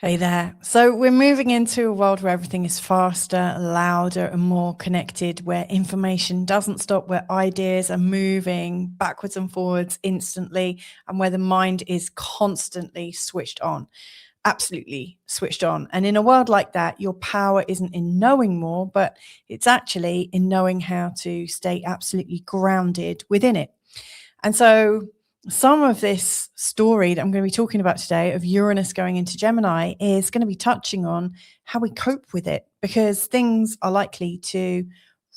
Hey there. So we're moving into a world where everything is faster, louder, and more connected, where information doesn't stop, where ideas are moving backwards and forwards instantly, and where the mind is constantly switched on, absolutely switched on. And in a world like that, your power isn't in knowing more, but it's actually in knowing how to stay absolutely grounded within it. And so some of this story that I'm going to be talking about today of Uranus going into Gemini is going to be touching on how we cope with it, because things are likely to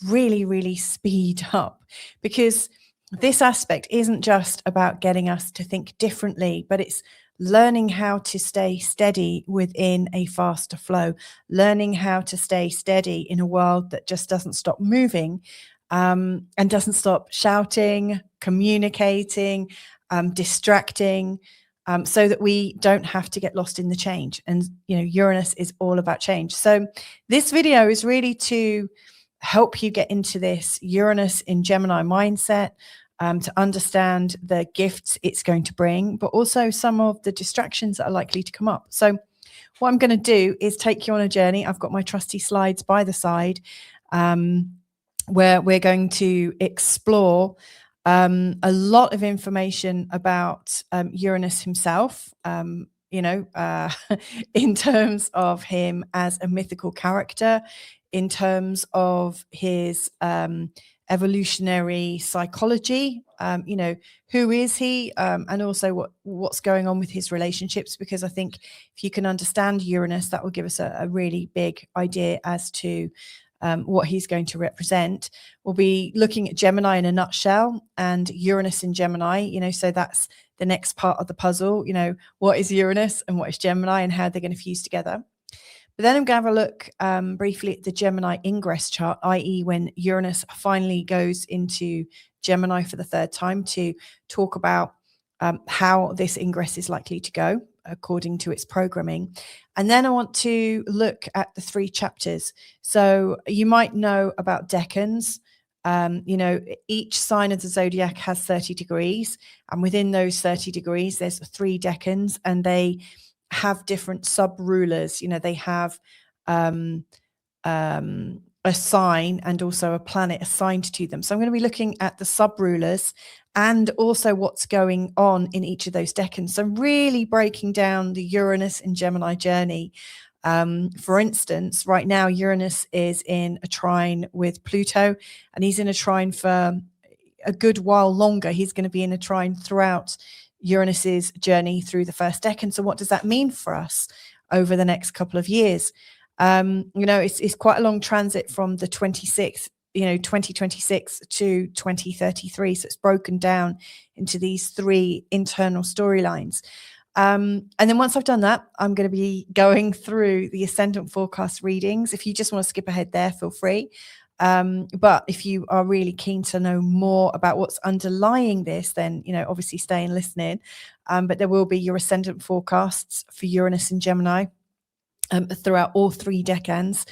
really, really speed up, because this aspect isn't just about getting us to think differently, but it's learning how to stay steady within a faster flow, learning how to stay steady in a world that just doesn't stop moving, and doesn't stop shouting, communicating, distracting, so that we don't have to get lost in the change. And, Uranus is all about change. So this video is really to help you get into this Uranus in Gemini mindset, to understand the gifts it's going to bring, but also some of the distractions that are likely to come up. So what I'm going to do is take you on a journey. I've got my trusty slides by the side, where we're going to explore a lot of information about Uranus himself, in terms of him as a mythical character, in terms of his evolutionary psychology, who is he, and also what's going on with his relationships, because I think if you can understand Uranus, that will give us a really big idea as to what he's going to represent. We'll be looking at Gemini in a nutshell and Uranus in Gemini, so that's the next part of the puzzle. What is Uranus and what is Gemini and how they're going to fuse together. But then I'm going to have a look briefly at the Gemini Ingress chart, i.e. when Uranus finally goes into Gemini for the third time, to talk about how this Ingress is likely to go according to its programming. And then I want to look at the 3 chapters. So you might know about decans. Each sign of the zodiac has 30 degrees. And within those 30 degrees, there's 3 decans, and they have different sub-rulers. They have a sign and also a planet assigned to them. So I'm going to be looking at the sub-rulers and also what's going on in each of those decans. So really breaking down the Uranus and Gemini journey. For instance, right now, Uranus is in a trine with Pluto, and he's in a trine for a good while longer. He's going to be in a trine throughout Uranus's journey through the first decan. So what does that mean for us over the next couple of years? It's quite a long transit from the 2026 to 2033. So it's broken down into these 3 internal storylines. And then once I've done that, I'm going to be going through the ascendant forecast readings. If you just want to skip ahead there, feel free. But if you are really keen to know more about what's underlying this, then, obviously stay and listen in. But there will be your ascendant forecasts for Uranus and Gemini throughout all 3 decans,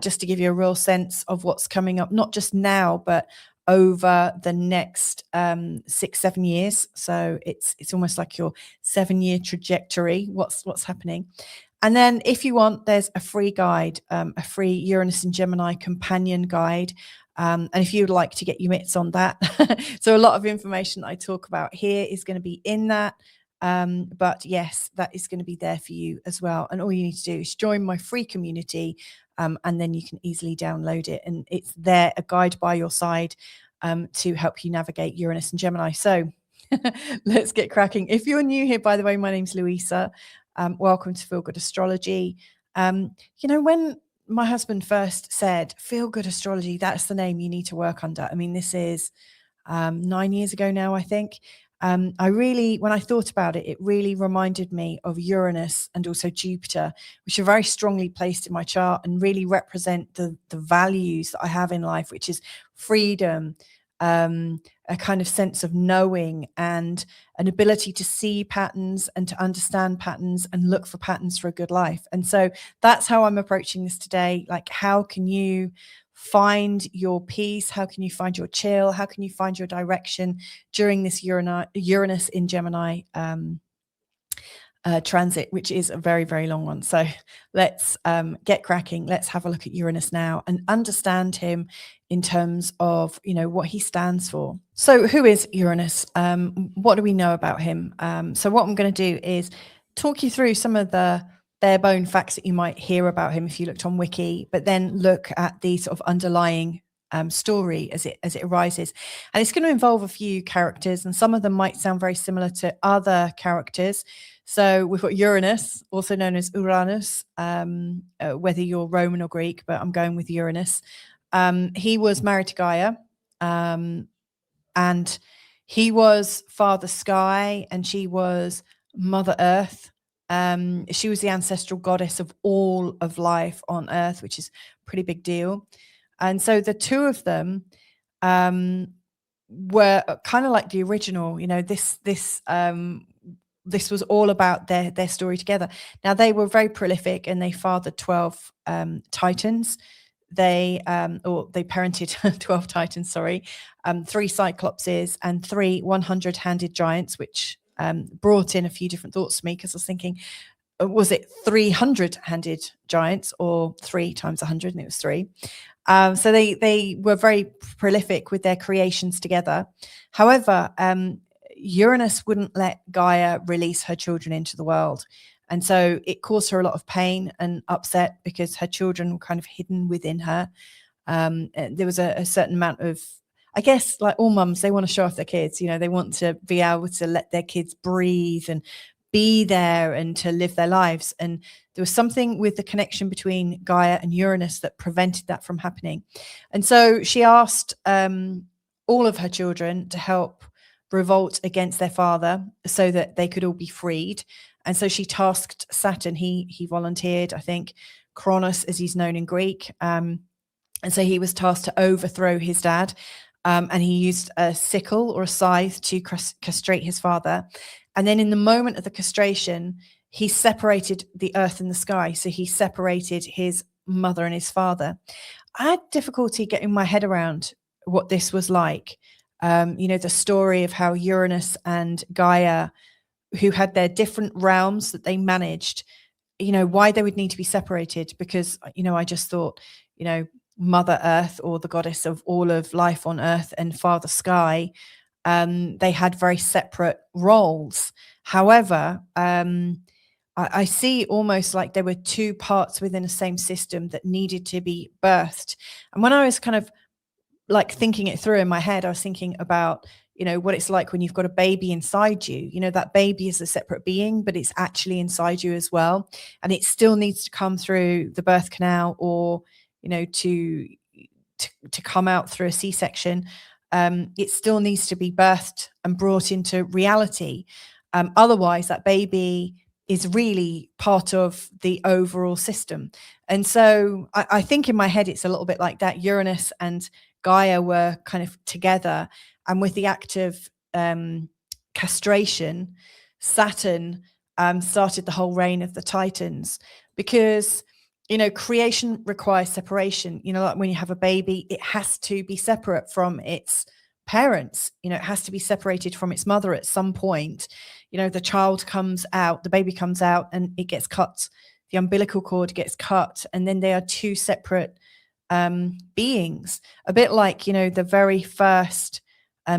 just to give you a real sense of what's coming up, not just now, but over the next 6-7 years. So it's almost like your 7-year trajectory, what's happening. And then if you want, there's a free guide, a free Uranus and Gemini companion guide. And if you'd like to get your mitts on that, so a lot of information that I talk about here is going to be in that. But yes, that is going to be there for you as well. And all you need to do is join my free community, and then you can easily download it. And it's there, a guide by your side, to help you navigate Uranus and Gemini. So let's get cracking. If you're new here, by the way, my name's Louisa. Welcome to Feel Good Astrology. When my husband first said Feel Good Astrology, that's the name you need to work under. I mean, this is 9 years ago now, I think. When I thought about it, it really reminded me of Uranus and also Jupiter, which are very strongly placed in my chart and really represent the values that I have in life, which is freedom, a kind of sense of knowing, and an ability to see patterns and to understand patterns and look for patterns for a good life. And so that's how I'm approaching this today. Like, how can you find your peace? How can you find your chill? How can you find your direction during this Uranus in Gemini transit, which is a very, very long one. So let's get cracking. Let's have a look at Uranus now and understand him in terms of, what he stands for. So who is Uranus? What do we know about him? So what I'm going to do is talk you through some of the bare bone facts that you might hear about him if you looked on Wiki, but then look at the sort of underlying story as it arises. And it's going to involve a few characters, and some of them might sound very similar to other characters. So we've got Uranus, also known as Uranus, whether you're Roman or Greek, but I'm going with Uranus. He was married to Gaia, and he was Father Sky, and she was Mother Earth. She was the ancestral goddess of all of life on Earth, which is a pretty big deal. And so the two of them were kind of like the original, this was all about their story together. Now, they were very prolific, and they fathered 12 titans. They parented 12 titans, 3 cyclopses and 3 100-handed giants, which brought in a few different thoughts to me, because I was thinking, was it 300-handed giants or 3 times 100? And it was 3. So they were very prolific with their creations together. However, Uranus wouldn't let Gaia release her children into the world. And so it caused her a lot of pain and upset, because her children were kind of hidden within her. There was a certain amount of, I guess, like all mums, they want to show off their kids. They want to be able to let their kids breathe and be there and to live their lives. And there was something with the connection between Gaia and Uranus that prevented that from happening. And so she asked all of her children to help revolt against their father so that they could all be freed. And so she tasked Saturn. He volunteered, I think, Kronos, as he's known in Greek. And so he was tasked to overthrow his dad. And he used a sickle or a scythe to castrate his father. And then in the moment of the castration, he separated the earth and the sky. So he separated his mother and his father. I had difficulty getting my head around what this was like. The story of how Uranus and Gaia, who had their different realms that they managed, why they would need to be separated. Because, I just thought, Mother Earth, or the goddess of all of life on Earth, and Father Sky, they had very separate roles. However, I see almost like there were 2 parts within the same system that needed to be birthed. And when I was kind of like thinking it through in my head, I was thinking about, what it's like when you've got a baby inside you. That baby is a separate being, but it's actually inside you as well. And it still needs to come through the birth canal, or, to come out through a C-section. It still needs to be birthed and brought into reality. Otherwise, that baby is really part of the overall system. And so I think in my head, it's a little bit like that. Uranus and Gaia were kind of together. And with the act of castration, Saturn started the whole reign of the Titans, because, creation requires separation. Like when you have a baby, it has to be separate from its parents. It has to be separated from its mother at some point. The child comes out, the baby comes out, and it gets cut. The umbilical cord gets cut, and then they are 2 separate beings. A bit like, the very first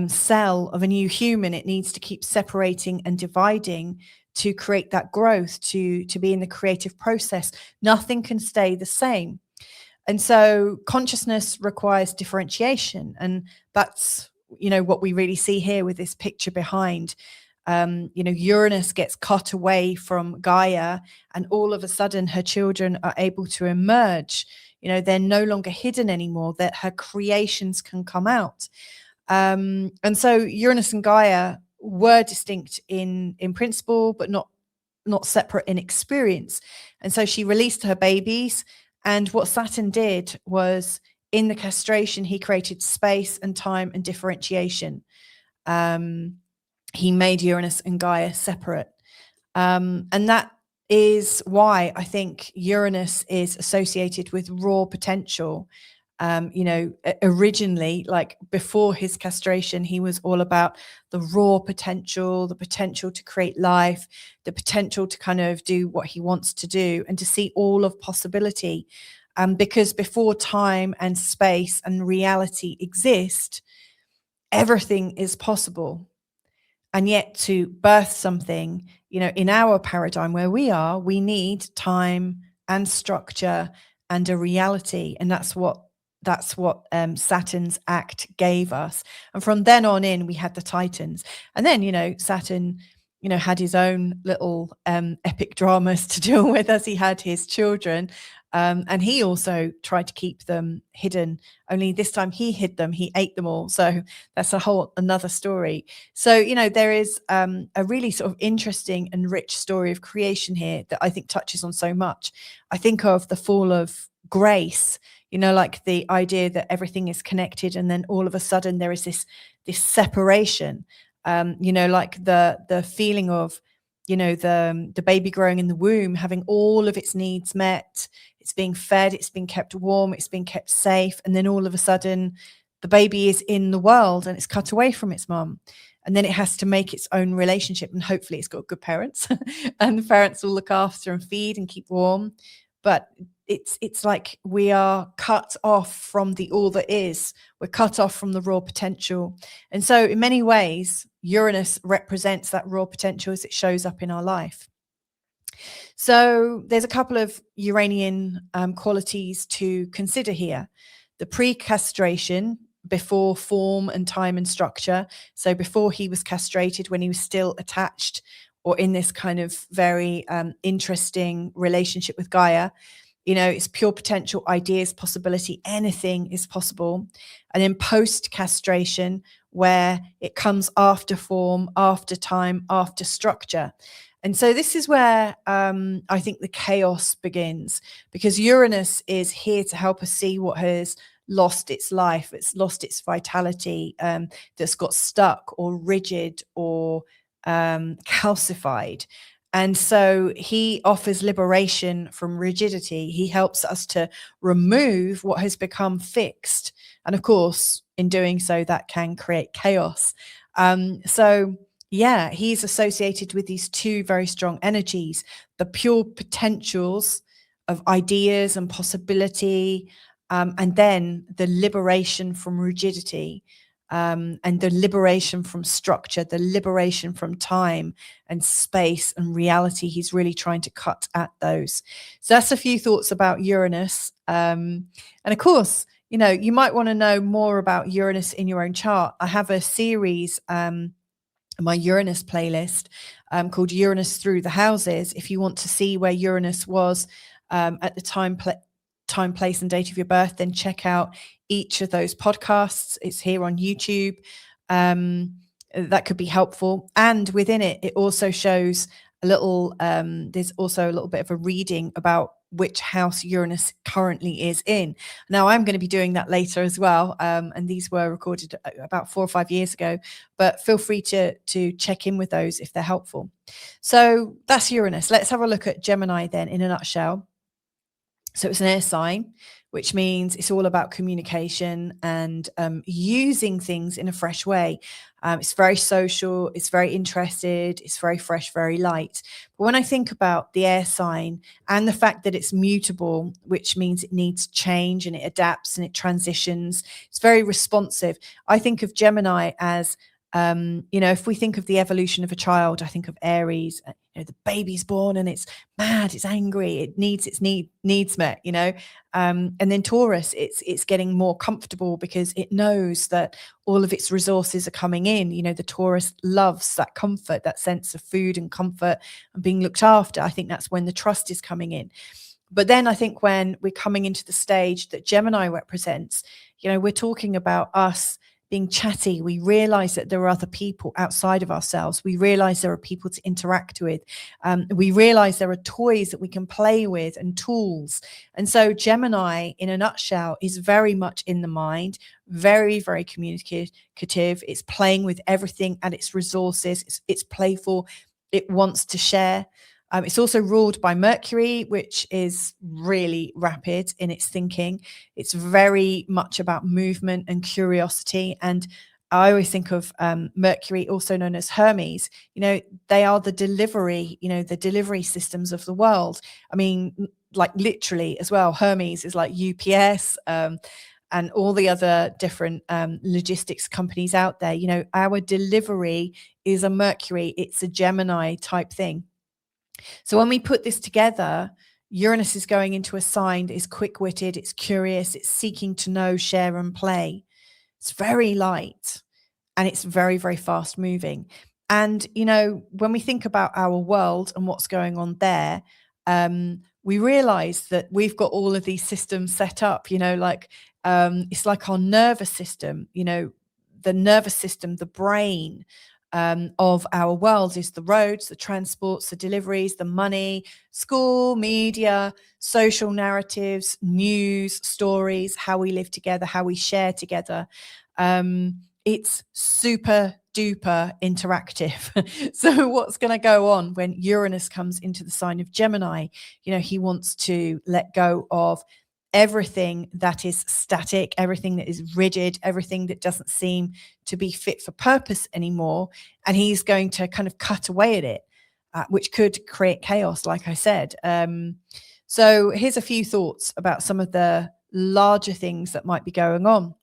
cell of a new human. It needs to keep separating and dividing to create that growth, to be in the creative process. Nothing can stay the same. And so consciousness requires differentiation. And that's, what we really see here with this picture behind. Uranus gets cut away from Gaia, and all of a sudden her children are able to emerge. They're no longer hidden anymore, that her creations can come out. And so Uranus and Gaia were distinct in principle, but not separate in experience. And so she released her babies. And what Saturn did was, in the castration, he created space and time and differentiation. He made Uranus and Gaia separate. And that is why I think Uranus is associated with raw potential. Originally, like before his castration, he was all about the raw potential, the potential to create life, the potential to kind of do what he wants to do and to see all of possibility. Because before time and space and reality exist, everything is possible. And yet to birth something, in our paradigm where we are, we need time and structure and a reality. And that's what Saturn's act gave us. And from then on in, we had the Titans. And then, Saturn, had his own little epic dramas to deal with as he had his children. And he also tried to keep them hidden, only this time he hid them, he ate them all. So that's another story. So, there is a really sort of interesting and rich story of creation here that I think touches on so much. I think of the fall of grace, like the idea that everything is connected, and then all of a sudden there is this separation, like the feeling of, the baby growing in the womb, having all of its needs met, it's being fed, it's being kept warm, it's being kept safe. And then all of a sudden the baby is in the world and it's cut away from its mum. And then it has to make its own relationship. And hopefully it's got good parents and the parents will look after and feed and keep warm. But it's like we are cut off from the all that is. We're cut off from the raw potential. And so in many ways, Uranus represents that raw potential as it shows up in our life. So there's a couple of Uranian qualities to consider here. The pre-castration, before form and time and structure. So before he was castrated, when he was still attached or in this kind of very interesting relationship with Gaia, it's pure potential, ideas, possibility, anything is possible. And then post-castration, where it comes after form, after time, after structure. And so this is where I think the chaos begins, because Uranus is here to help us see what has lost its life, it's lost its vitality, that's got stuck or rigid or calcified. And so he offers liberation from rigidity. He helps us to remove what has become fixed. And of course, in doing so, that can create chaos. So yeah, he's associated with these two very strong energies, the pure potentials of ideas and possibility, and then the liberation from rigidity, and the liberation from structure, the liberation from time and space and reality. He's really trying to cut at those. So that's a few thoughts about Uranus. And of course, you might want to know more about Uranus in your own chart. I have a series, my Uranus playlist, called Uranus Through the Houses. If you want to see where Uranus was at the time, place and date of your birth, then check out each of those podcasts. It's here on YouTube. That could be helpful. And within it, it also shows a little, there's also a little bit of a reading about which house Uranus currently is in. Now, I'm going to be doing that later as well. And these were recorded about 4 or 5 years ago, but feel free to check in with those if they're helpful. So that's Uranus. Let's have a look at Gemini then in a nutshell. So it's an air sign, which means it's all about communication and using things in a fresh way. It's very social, it's very interested, it's very fresh, very light. But when I think about the air sign and the fact that it's mutable, which means it needs change and it adapts and it transitions, it's very responsive. I think of Gemini as, if we think of the evolution of a child, I think of Aries. The baby's born and it's mad, it's angry, it needs its needs met, and then Taurus, it's getting more comfortable because it knows that all of its resources are coming in. The Taurus loves that comfort, that sense of food and comfort and being looked after. I think that's when the trust is coming in. But then I think when we're coming into the stage that Gemini represents, we're talking about us being chatty. We realize that there are other people outside of ourselves. We realize there are people to interact with. We realize there are toys that we can play with and tools. And so Gemini, in a nutshell, is very much in the mind, very, very communicative. It's playing with everything and its resources. It's playful. It wants to share. It's also ruled by Mercury, which is really rapid in its thinking. It's very much about movement and curiosity. And I always think of Mercury, also known as Hermes. They are the delivery, the delivery systems of the world. I mean, like literally as well, Hermes is like UPS and all the other different logistics companies out there. Our delivery is a Mercury. It's a Gemini type thing. So when we put this together, Uranus is going into a sign that is quick-witted, it's curious, it's seeking to know, share, and play. It's very light and it's very, very fast moving. And, when we think about our world and what's going on there, we realize that we've got all of these systems set up, it's like our nervous system, the nervous system, the brain, of our world is the roads, the transports, the deliveries, the money, school, media, social narratives, news, stories, how we live together, how we share together. It's super duper interactive. So what's going to go on when Uranus comes into the sign of Gemini? He wants to let go of everything that is static, everything that is rigid, everything that doesn't seem to be fit for purpose anymore. And he's going to kind of cut away at it, which could create chaos, like I said. So here's a few thoughts about some of the larger things that might be going on.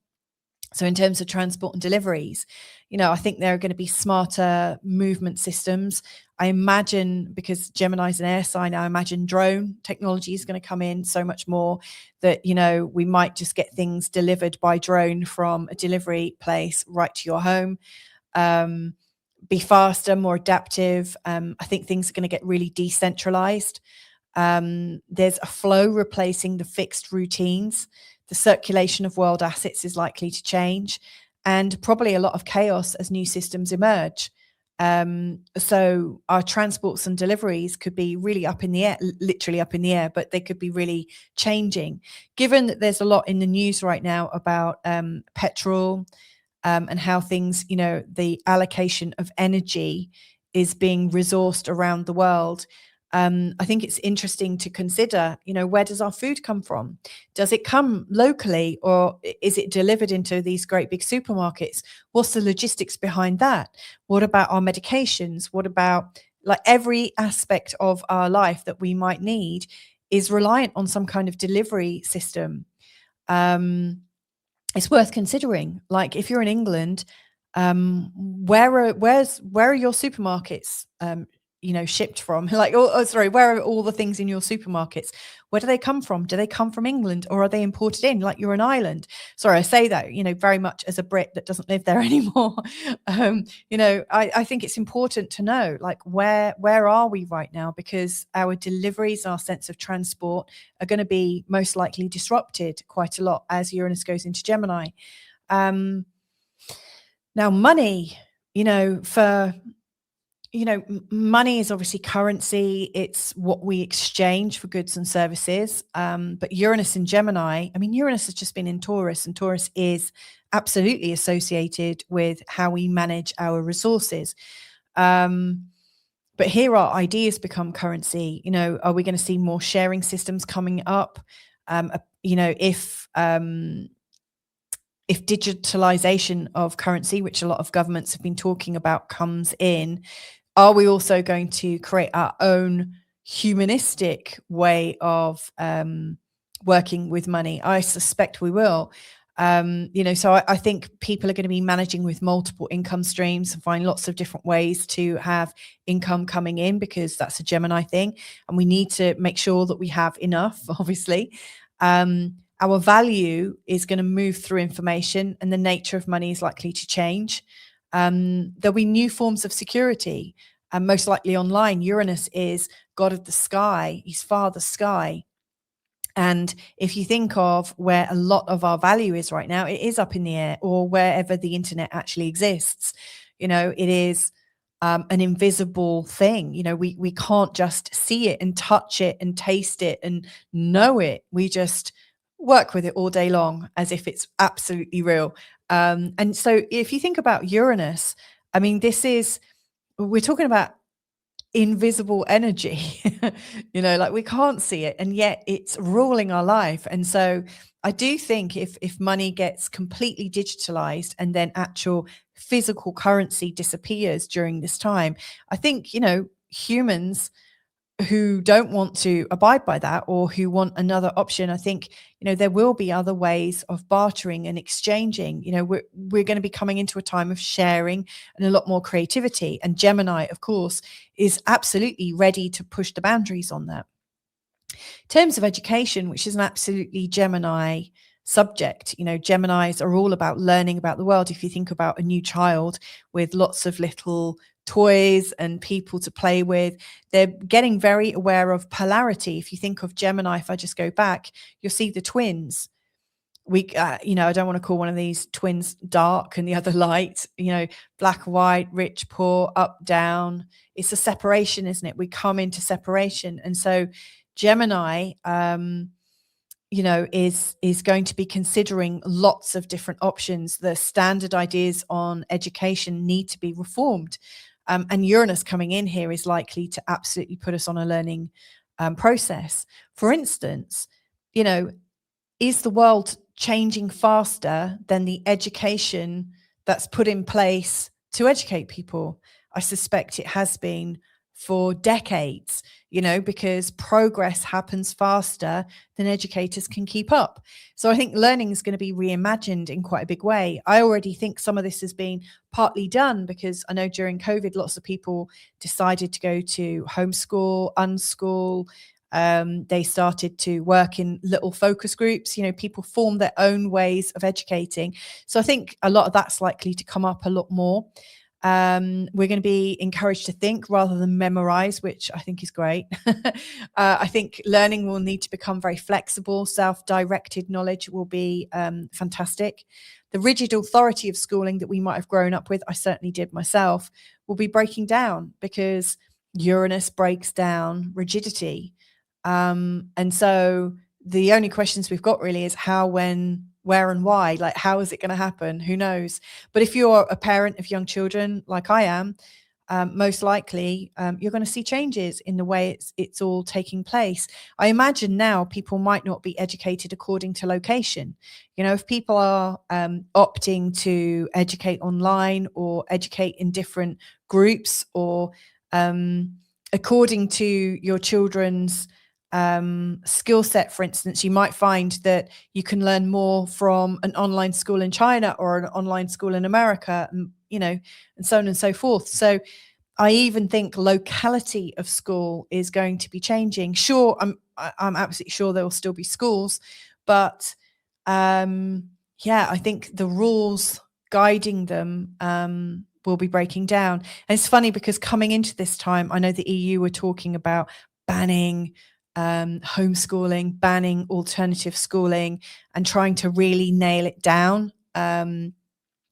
So in terms of transport and deliveries, I think there are going to be smarter movement systems. I imagine, because Gemini is an air sign, I imagine drone technology is going to come in so much more that, we might just get things delivered by drone from a delivery place right to your home. Be faster, more adaptive. I think things are going to get really decentralized. There's a flow replacing the fixed routines. The circulation of world assets is likely to change, and probably a lot of chaos as new systems emerge. So our transports and deliveries could be really up in the air, literally up in the air, but they could be really changing. Given that there's a lot in the news right now about petrol and how things, the allocation of energy is being resourced around the world. I think it's interesting to consider, where does our food come from? Does it come locally, or is it delivered into these great big supermarkets? What's the logistics behind that? What about our medications? What about like every aspect of our life that we might need is reliant on some kind of delivery system? It's worth considering. Like if you're in England, where are your supermarkets shipped from? Like, where are all the things in your supermarkets? Where do they come from? Do they come from England, or are they imported in? Like you're an island. Sorry, I say that, very much as a Brit that doesn't live there anymore. I think it's important to know, like, where are we right now? Because our deliveries, our sense of transport are going to be most likely disrupted quite a lot as Uranus goes into Gemini. Now money, money is obviously currency. It's what we exchange for goods and services. But Uranus in Gemini, Uranus has just been in Taurus, and Taurus is absolutely associated with how we manage our resources. But here our ideas become currency. Are we going to see more sharing systems coming up? If digitalization of currency, which a lot of governments have been talking about, comes in, are we also going to create our own humanistic way of working with money? I suspect we will. So I think people are going to be managing with multiple income streams and find lots of different ways to have income coming in, because that's a Gemini thing. And we need to make sure that we have enough, obviously. Our value is going to move through information, and the nature of money is likely to change. There'll be new forms of security, and most likely online. Uranus is god of the sky. He's father sky. And if you think of where a lot of our value is right now, it is up in the air, or wherever the internet actually exists. It is an invisible thing. We can't just see it and touch it and taste it and know it. We just work with it all day long as if it's absolutely real. And so if you think about Uranus, we're talking about invisible energy. Like we can't see it, and yet it's ruling our life. And so I do think if money gets completely digitalized and then actual physical currency disappears during this time, I think, humans who don't want to abide by that, or who want another option, I think, there will be other ways of bartering and exchanging. We're going to be coming into a time of sharing and a lot more creativity. And Gemini, of course, is absolutely ready to push the boundaries on that. In terms of education, which is an absolutely Gemini subject, Geminis are all about learning about the world. If you think about a new child with lots of little toys and people to play with, they're getting very aware of polarity. If you think of Gemini, if I just go back, you'll see the twins. I don't want to call one of these twins dark and the other light, black, white, rich, poor, up, down. It's a separation, isn't it? We come into separation. And so Gemini, is going to be considering lots of different options. The standard ideas on education need to be reformed. And Uranus coming in here is likely to absolutely put us on a learning process. For instance, is the world changing faster than the education that's put in place to educate people? I suspect it has been for decades, because progress happens faster than educators can keep up. So I think learning is going to be reimagined in quite a big way. I already think some of this has been partly done, because I know during COVID, lots of people decided to go to homeschool, unschool. They started to work in little focus groups. People form their own ways of educating. So I think a lot of that's likely to come up a lot more. We're going to be encouraged to think rather than memorize, which I think is great. I think learning will need to become very flexible. Self-directed knowledge will be fantastic. The rigid authority of schooling that we might have grown up with, I certainly did myself, will be breaking down, because Uranus breaks down rigidity. And so the only questions we've got really is how, when, where, and why. Like, how is it going to happen? Who knows? But if you're a parent of young children, like I am, most likely you're going to see changes in the way it's all taking place. I imagine now people might not be educated according to location. If people are opting to educate online or educate in different groups, or according to your children's skill set, for instance, you might find that you can learn more from an online school in China or an online school in America, and so on and so forth. So I even think locality of school is going to be changing. Sure, I'm absolutely sure there will still be schools, but I think the rules guiding them will be breaking down. And it's funny, because coming into this time, I know the EU were talking about banning homeschooling, banning alternative schooling, and trying to really nail it down,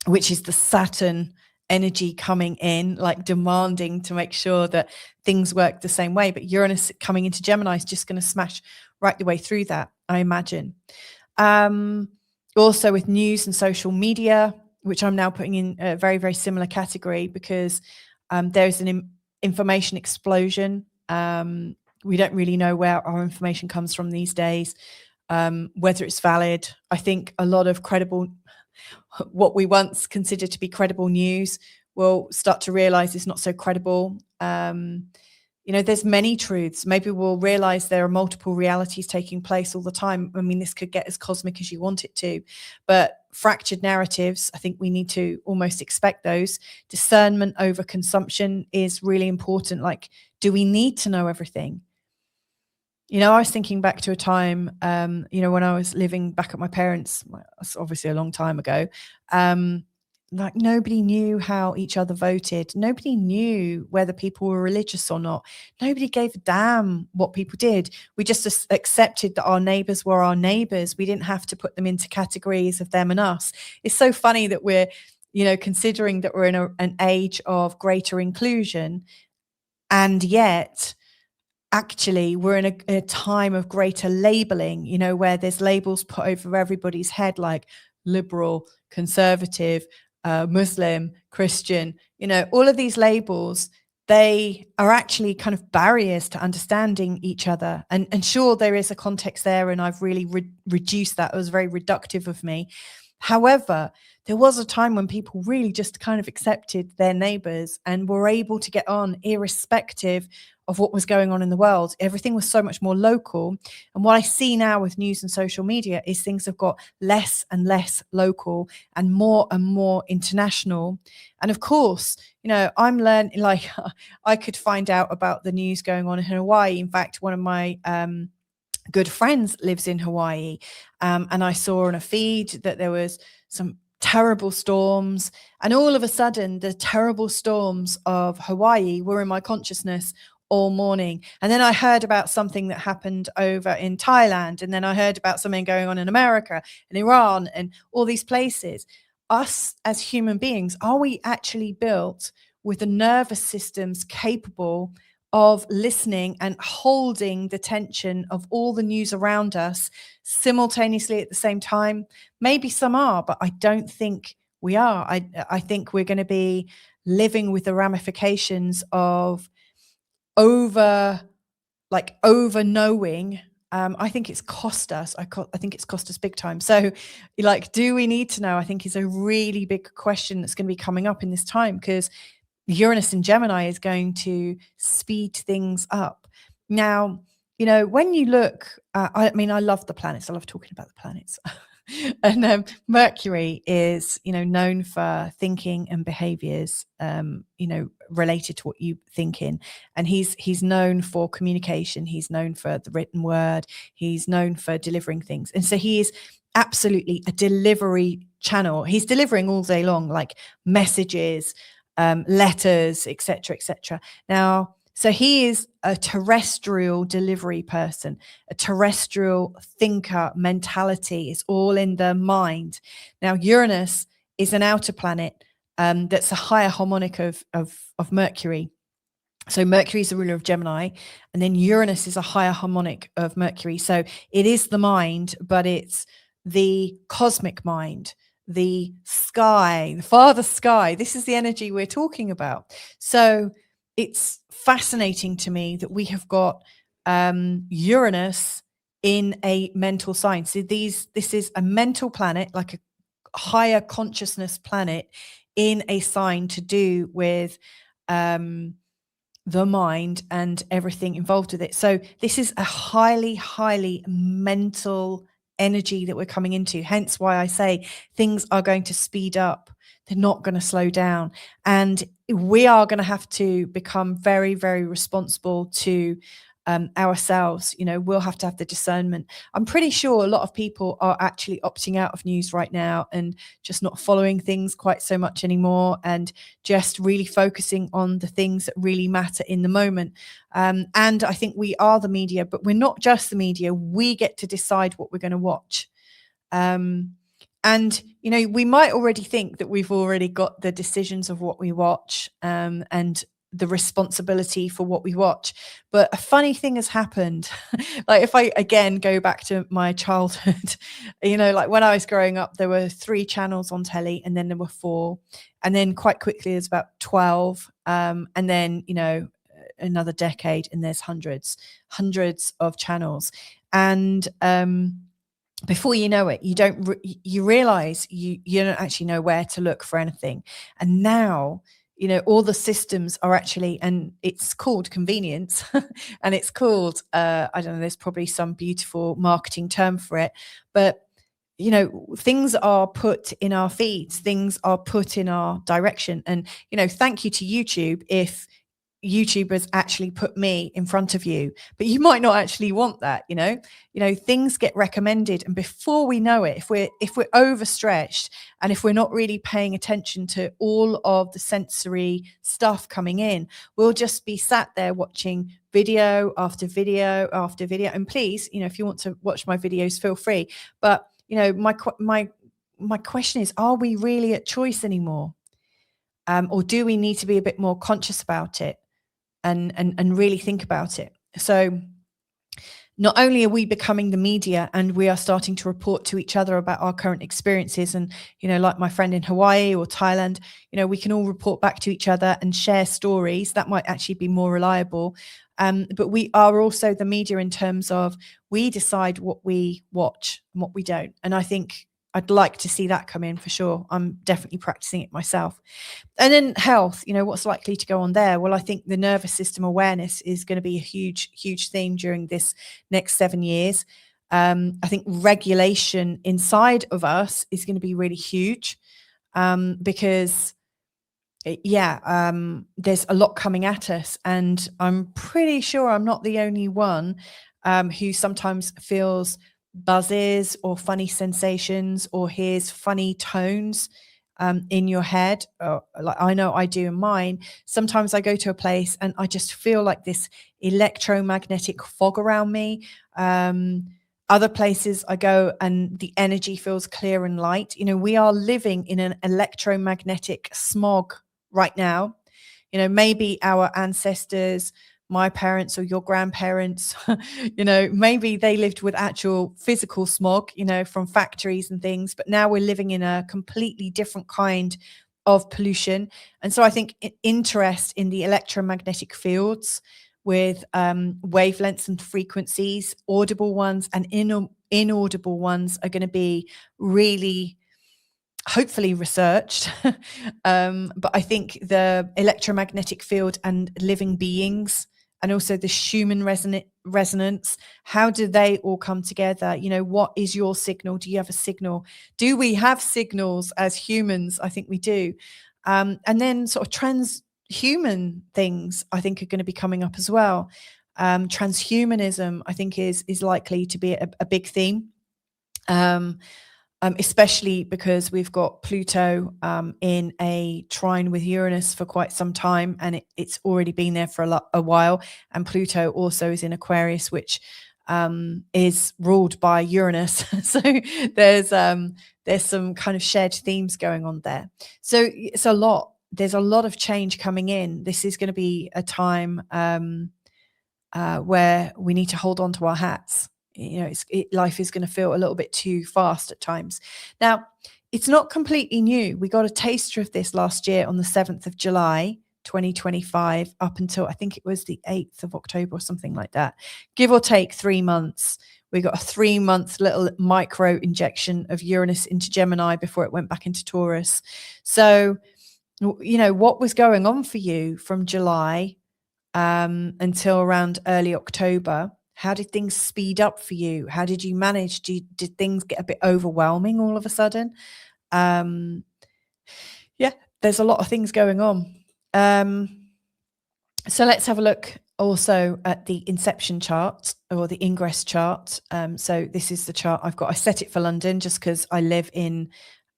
which is the Saturn energy coming in, like demanding to make sure that things work the same way. But Uranus coming into Gemini is just going to smash right the way through that, I imagine. Also with news and social media, which I'm now putting in a very, very similar category, because there's an information explosion. We don't really know where our information comes from these days, whether it's valid. I think a lot of what we once considered to be credible news will start to realize it's not so credible. There's many truths. Maybe we'll realize there are multiple realities taking place all the time. I mean, this could get as cosmic as you want it to, but fractured narratives, I think we need to almost expect those. Discernment over consumption is really important. Like, do we need to know everything? I was thinking back to a time, when I was living back at my parents', that's obviously a long time ago, like nobody knew how each other voted. Nobody knew whether people were religious or not. Nobody gave a damn what people did. We just accepted that our neighbors were our neighbors. We didn't have to put them into categories of them and us. It's so funny that we're, considering that we're in an age of greater inclusion, and yet actually we're in a time of greater labeling, where there's labels put over everybody's head, like liberal, conservative, Muslim, Christian, all of these labels they are actually kind of barriers to understanding each other. And sure, there is a context there, and I've really reduced that. It was very reductive of me. However, there was a time when people really just kind of accepted their neighbors and were able to get on irrespective of what was going on in the world. Everything was so much more local. And what I see now with news and social media is things have got less and less local and more international. And of course, you know, I'm learning, like, I could find out about the news going on in Hawaii. In fact, one of my good friends lives in Hawaii. And I saw on a feed that there was some terrible storms. And all of a sudden, the terrible storms of Hawaii were in my consciousness all morning. And then I heard about something that happened over in Thailand. And then I heard about something going on in America and Iran and all these places. Us as human beings, are we actually built with the nervous systems capable of listening and holding the tension of all the news around us simultaneously at the same time? Maybe some are, but I don't think we are. I think we're going to be living with the ramifications of over knowing. I think it's cost us. I think it's cost us big time. So, like, do we need to know? I think is a really big question that's going to be coming up in this time, because Uranus in Gemini is going to speed things up. Now, you know, when you look, I mean, I love the planets. I love talking about the planets. And Mercury is, you know, known for thinking and behaviors, you know, related to what you think in. And he's known for communication. He's known for the written word. He's known for delivering things. And so he is absolutely a delivery channel. He's delivering all day long, like messages, letters, etc., etc. Now, so he is a terrestrial delivery person, a terrestrial thinker mentality. It's all in the mind. Now, Uranus is an outer planet that's a higher harmonic of Mercury. So Mercury is the ruler of Gemini, and then Uranus is a higher harmonic of Mercury. So it is the mind, but it's the cosmic mind, the sky, the farther sky. This is the energy we're talking about. So it's fascinating to me that we have got Uranus in a mental sign. So this is a mental planet, like a higher consciousness planet in a sign to do with the mind and everything involved with it. So this is a highly, highly mental energy that we're coming into. Hence why I say things are going to speed up. They're not going to slow down. And we are going to have to become very, very responsible to ourselves. You know, we'll have to have the discernment. I'm pretty sure a lot of people are actually opting out of news right now and just not following things quite so much anymore, and just really focusing on the things that really matter in the moment. And I think we are the media, but we're not just the media. We get to decide what we're going to watch. And, you know, we might already think that we've already got the decisions of what we watch, and the responsibility for what we watch. But a funny thing has happened. Like, if I again go back to my childhood, you know, like when I was growing up, there were 3 channels on telly, and then there were 4, and then quite quickly there's about 12, and then, you know, another decade and there's hundreds of channels. And before you know it, you realize you don't actually know where to look for anything. And now, you know, all the systems are actually, and it's called convenience, and it's called, I don't know, there's probably some beautiful marketing term for it, but, you know, things are put in our feeds, things are put in our direction. And, you know, thank you to YouTube if YouTubers actually put me in front of you, but you might not actually want that. You know, things get recommended, and before we know it, if we're overstretched, and if we're not really paying attention to all of the sensory stuff coming in, we'll just be sat there watching video after video after video. And please, you know, if you want to watch my videos, feel free. But, you know, my question is, are we really at choice anymore? Or do we need to be a bit more conscious about it? And really think about it. So not only are we becoming the media and we are starting to report to each other about our current experiences, and, you know, like my friend in Hawaii or Thailand, you know, we can all report back to each other and share stories that might actually be more reliable. But we are also the media in terms of we decide what we watch and what we don't. And I think I'd like to see that come in for sure. I'm definitely practicing it myself. And then health, you know, what's likely to go on there? Well, I think the nervous system awareness is going to be a huge, huge theme during this next 7 years. I think regulation inside of us is going to be really huge, because there's a lot coming at us, and I'm pretty sure I'm not the only one who sometimes feels buzzes or funny sensations or hears funny tones in your head. Like I know I do in mine. Sometimes I go to a place and I just feel like this electromagnetic fog around me. Other places I go and the energy feels clear and light. You know, we are living in an electromagnetic smog right now. You know, maybe our ancestors, my parents or your grandparents, you know, maybe they lived with actual physical smog, you know, from factories and things, but now we're living in a completely different kind of pollution. And so I think interest in the electromagnetic fields with wavelengths and frequencies, audible ones and inaudible ones, are going to be really hopefully researched. But I think the electromagnetic field and living beings, and also the Schumann resonance, how do they all come together? You know, what is your signal? Do you have a signal? Do we have signals as humans? I think we do. And then sort of transhuman things, I think, are going to be coming up as well. Transhumanism, I think, is likely to be a big theme. Especially because we've got Pluto in a trine with Uranus for quite some time, and it's already been there for a while. And Pluto also is in Aquarius, which is ruled by Uranus. So there's some kind of shared themes going on there. So it's a lot. There's a lot of change coming in. This is going to be a time where we need to hold on to our hats. You know, life is going to feel a little bit too fast at times. Now, it's not completely new. We got a taster of this last year on the 7th of July, 2025, up until I think it was the 8th of October or something like that. Give or take 3 months. We got a 3-month little micro injection of Uranus into Gemini before it went back into Taurus. So, you know, what was going on for you from July until around early October? How did things speed up for you? How did you manage? Did things get a bit overwhelming all of a sudden? Yeah, there's a lot of things going on. So let's have a look also at the inception chart or the ingress chart. So this is the chart I've got. I set it for London just because I live in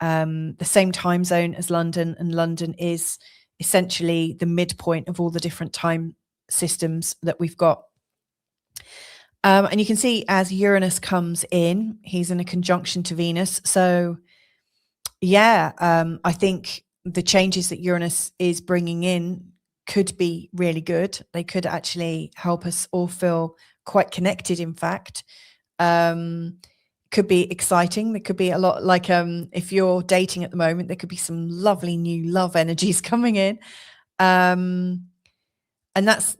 the same time zone as London, and London is essentially the midpoint of all the different time systems that we've got. And you can see as Uranus comes in, he's in a conjunction to Venus. So yeah, I think the changes that Uranus is bringing in could be really good. They could actually help us all feel quite connected, in fact. Could be exciting. There could be a lot, like if you're dating at the moment, there could be some lovely new love energies coming in. And that's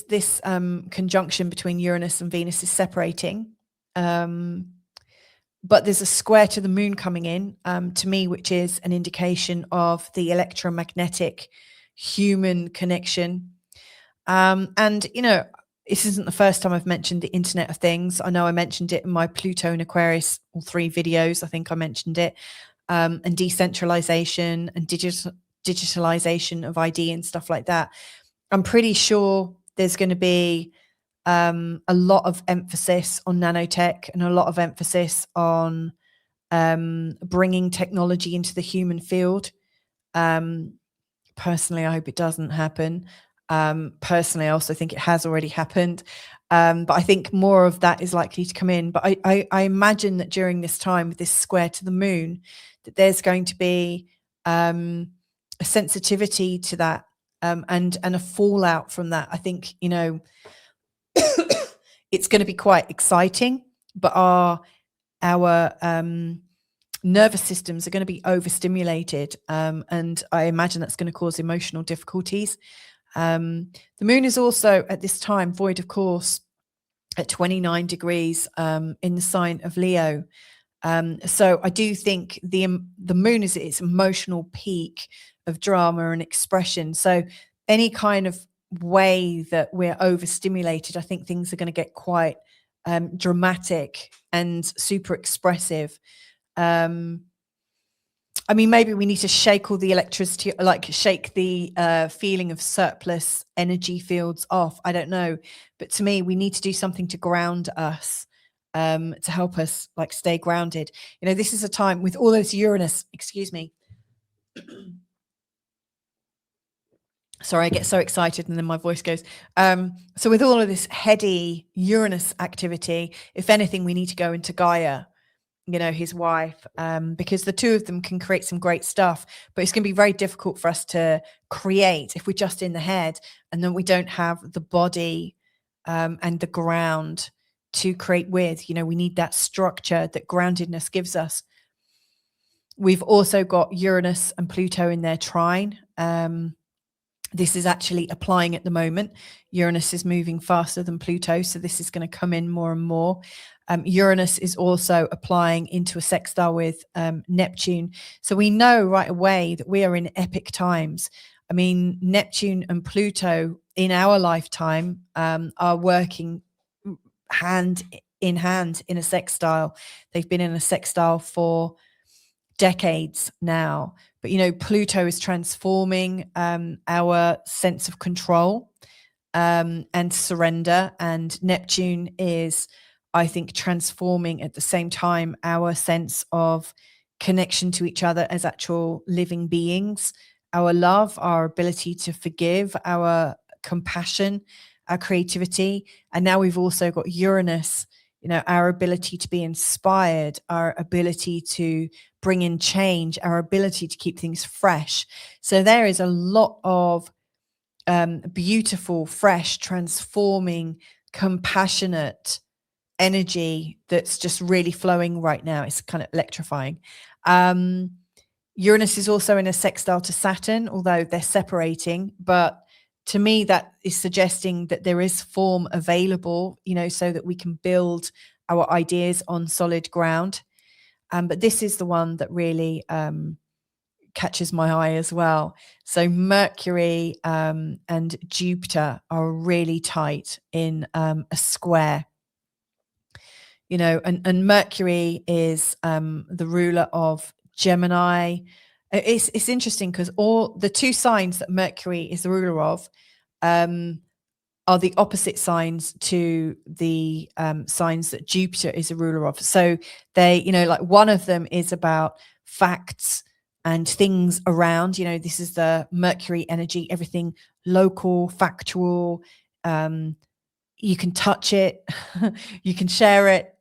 this conjunction between Uranus and Venus is separating. But there's a square to the moon coming in to me, which is an indication of the electromagnetic human connection. And, you know, this isn't the first time I've mentioned the Internet of Things. I know I mentioned it in my Pluto and Aquarius, all 3 videos. I think I mentioned it. And decentralization and digitalization of ID and stuff like that. I'm pretty sure there's going to be a lot of emphasis on nanotech and a lot of emphasis on bringing technology into the human field. Personally, I hope it doesn't happen. Personally, I also think it has already happened. But I think more of that is likely to come in. But I imagine that during this time with this square to the moon, that there's going to be a sensitivity to that and a fallout from that. I think, you know, it's going to be quite exciting, but our nervous systems are going to be overstimulated, and I imagine that's going to cause emotional difficulties. The moon is also at this time void of course at 29 degrees in the sign of Leo. So I do think the moon is at its emotional peak of drama and expression. So any kind of way that we're overstimulated, I think things are going to get quite dramatic and super expressive. I mean, maybe we need to shake all the electricity, like shake the feeling of surplus energy fields off. I don't know. But to me, we need to do something to ground us, to help us like stay grounded. You know, this is a time with all those Uranus, excuse me. Sorry, I get so excited and then my voice goes. So with all of this heady Uranus activity, if anything, we need to go into Gaia, you know, his wife, because the two of them can create some great stuff, but it's going to be very difficult for us to create if we're just in the head and then we don't have the body and the ground to create with. You know, we need that structure that groundedness gives us. We've also got Uranus and Pluto in their trine. This is actually applying at the moment. Uranus is moving faster than Pluto, so this is going to come in more and more. Uranus is also applying into a sextile with Neptune. So we know right away that we are in epic times. I mean, Neptune and Pluto in our lifetime are working hand in hand in a sextile. They've been in a sextile for decades now. But, you know, Pluto is transforming our sense of control and surrender. And Neptune is, I think, transforming at the same time our sense of connection to each other as actual living beings, our love, our ability to forgive, our compassion, our creativity. And now we've also got Uranus, you know, our ability to be inspired, our ability to bring in change, our ability to keep things fresh. So there is a lot of beautiful, fresh, transforming, compassionate energy that's just really flowing right now. It's kind of electrifying. Uranus is also in a sextile to Saturn, although they're separating, but to me that is suggesting that there is form available, you know, so that we can build our ideas on solid ground. But this is the one that really catches my eye as well. So Mercury and Jupiter are really tight in a square. You know, and Mercury is the ruler of Gemini. It's interesting because all the two signs that Mercury is the ruler of are the opposite signs to the signs that Jupiter is a ruler of. So they, you know, like one of them is about facts and things around, you know, this is the Mercury energy, everything local, factual, you can touch it, you can share it.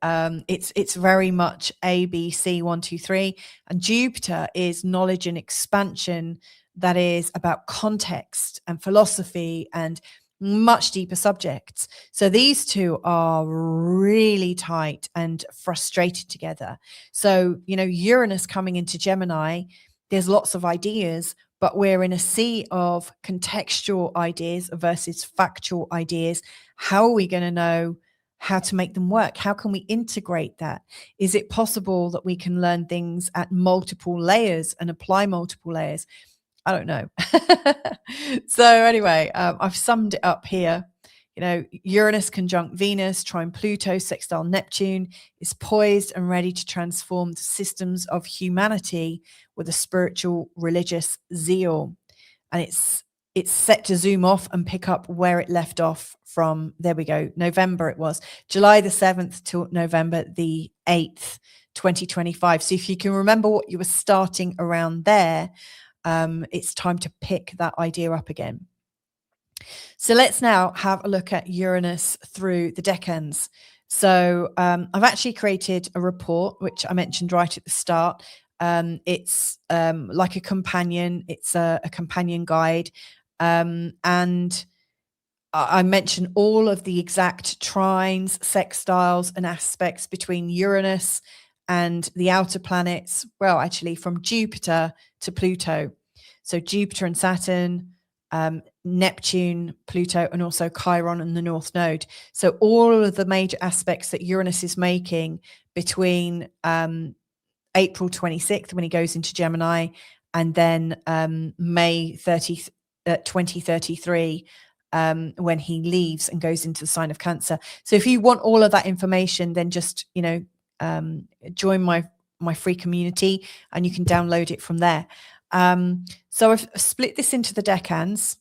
It's very much A, B, C, 1, 2, 3. And Jupiter is knowledge and expansion that is about context and philosophy and much deeper subjects. So these two are really tight and frustrated together. So, you know, Uranus coming into Gemini, there's lots of ideas, but we're in a sea of contextual ideas versus factual ideas. How are we going to know how to make them work? How can we integrate that? Is it possible that we can learn things at multiple layers and apply multiple layers? I don't know. So anyway, I've summed it up here. You know, Uranus conjunct Venus, trine Pluto, sextile Neptune is poised and ready to transform the systems of humanity with a spiritual, religious zeal. And it's set to zoom off and pick up where it left off from, there we go, November it was, July the 7th till November the 8th, 2025. So if you can remember what you were starting around there, it's time to pick that idea up again. So let's now have a look at Uranus through the decans. So I've actually created a report, which I mentioned right at the start. It's like a companion. It's a companion guide. And I mentioned all of the exact trines, sextiles, and aspects between Uranus and the outer planets. Well, actually, from Jupiter to Pluto. So Jupiter and Saturn, Neptune, Pluto, and also Chiron and the North Node. So all of the major aspects that Uranus is making between April 26th, when he goes into Gemini, and then May 30th, 2033, when he leaves and goes into the sign of Cancer. So if you want all of that information, then just, join my free community and you can download it from there. So I've split this into the decans.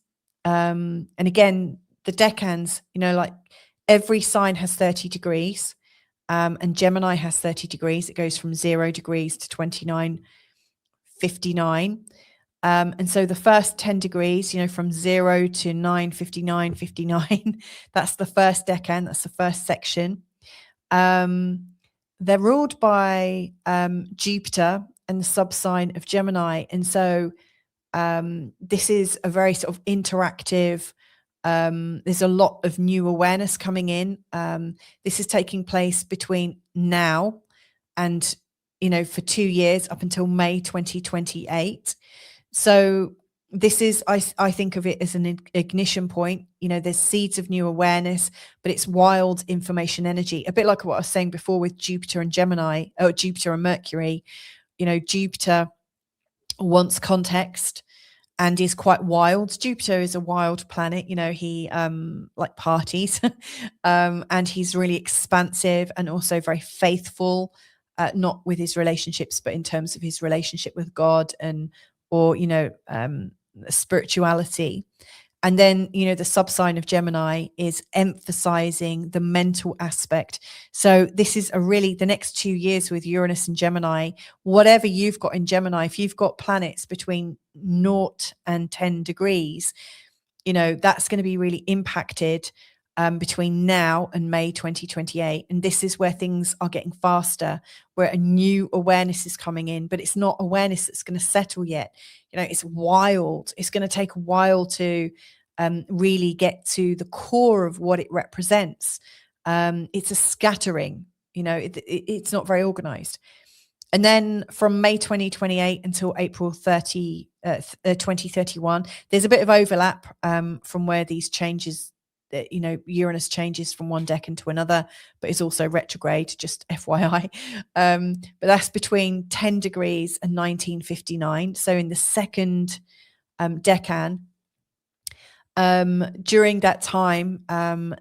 And again, the decans, like every sign has 30 degrees. And Gemini has 30 degrees. It goes from 0 degrees to 29:59. And so the first 10 degrees, from 0 to 9:59:59, that's the first decan, that's the first section. They're ruled by Jupiter and the subsign of Gemini. And so this is a very sort of interactive, there's a lot of new awareness coming in. This is taking place between now and, for 2 years up until May 2028. So this is, I think of it as an ignition point. There's seeds of new awareness, but it's wild information energy, a bit like what I was saying before with Jupiter and Gemini, or Jupiter and Mercury. Jupiter wants context and is quite wild. Jupiter is a wild planet. He like parties, and he's really expansive and also very faithful, not with his relationships, but in terms of his relationship with God or spirituality. And then, the subsign of Gemini is emphasizing the mental aspect. So this is the next 2 years with Uranus and Gemini, whatever you've got in Gemini, if you've got planets between 0 and 10 degrees, that's going to be really impacted between now and May 2028. And this is where things are getting faster, where a new awareness is coming in, but it's not awareness that's going to settle yet. It's wild. It's going to take a while to really get to the core of what it represents. It's a scattering, it's not very organized. And then from May 2028 until April 2031, there's a bit of overlap from where these changes, Uranus changes from one decan to another, but it's also retrograde, just FYI. But that's between 10 degrees and 1959. So in the second decan, during that time,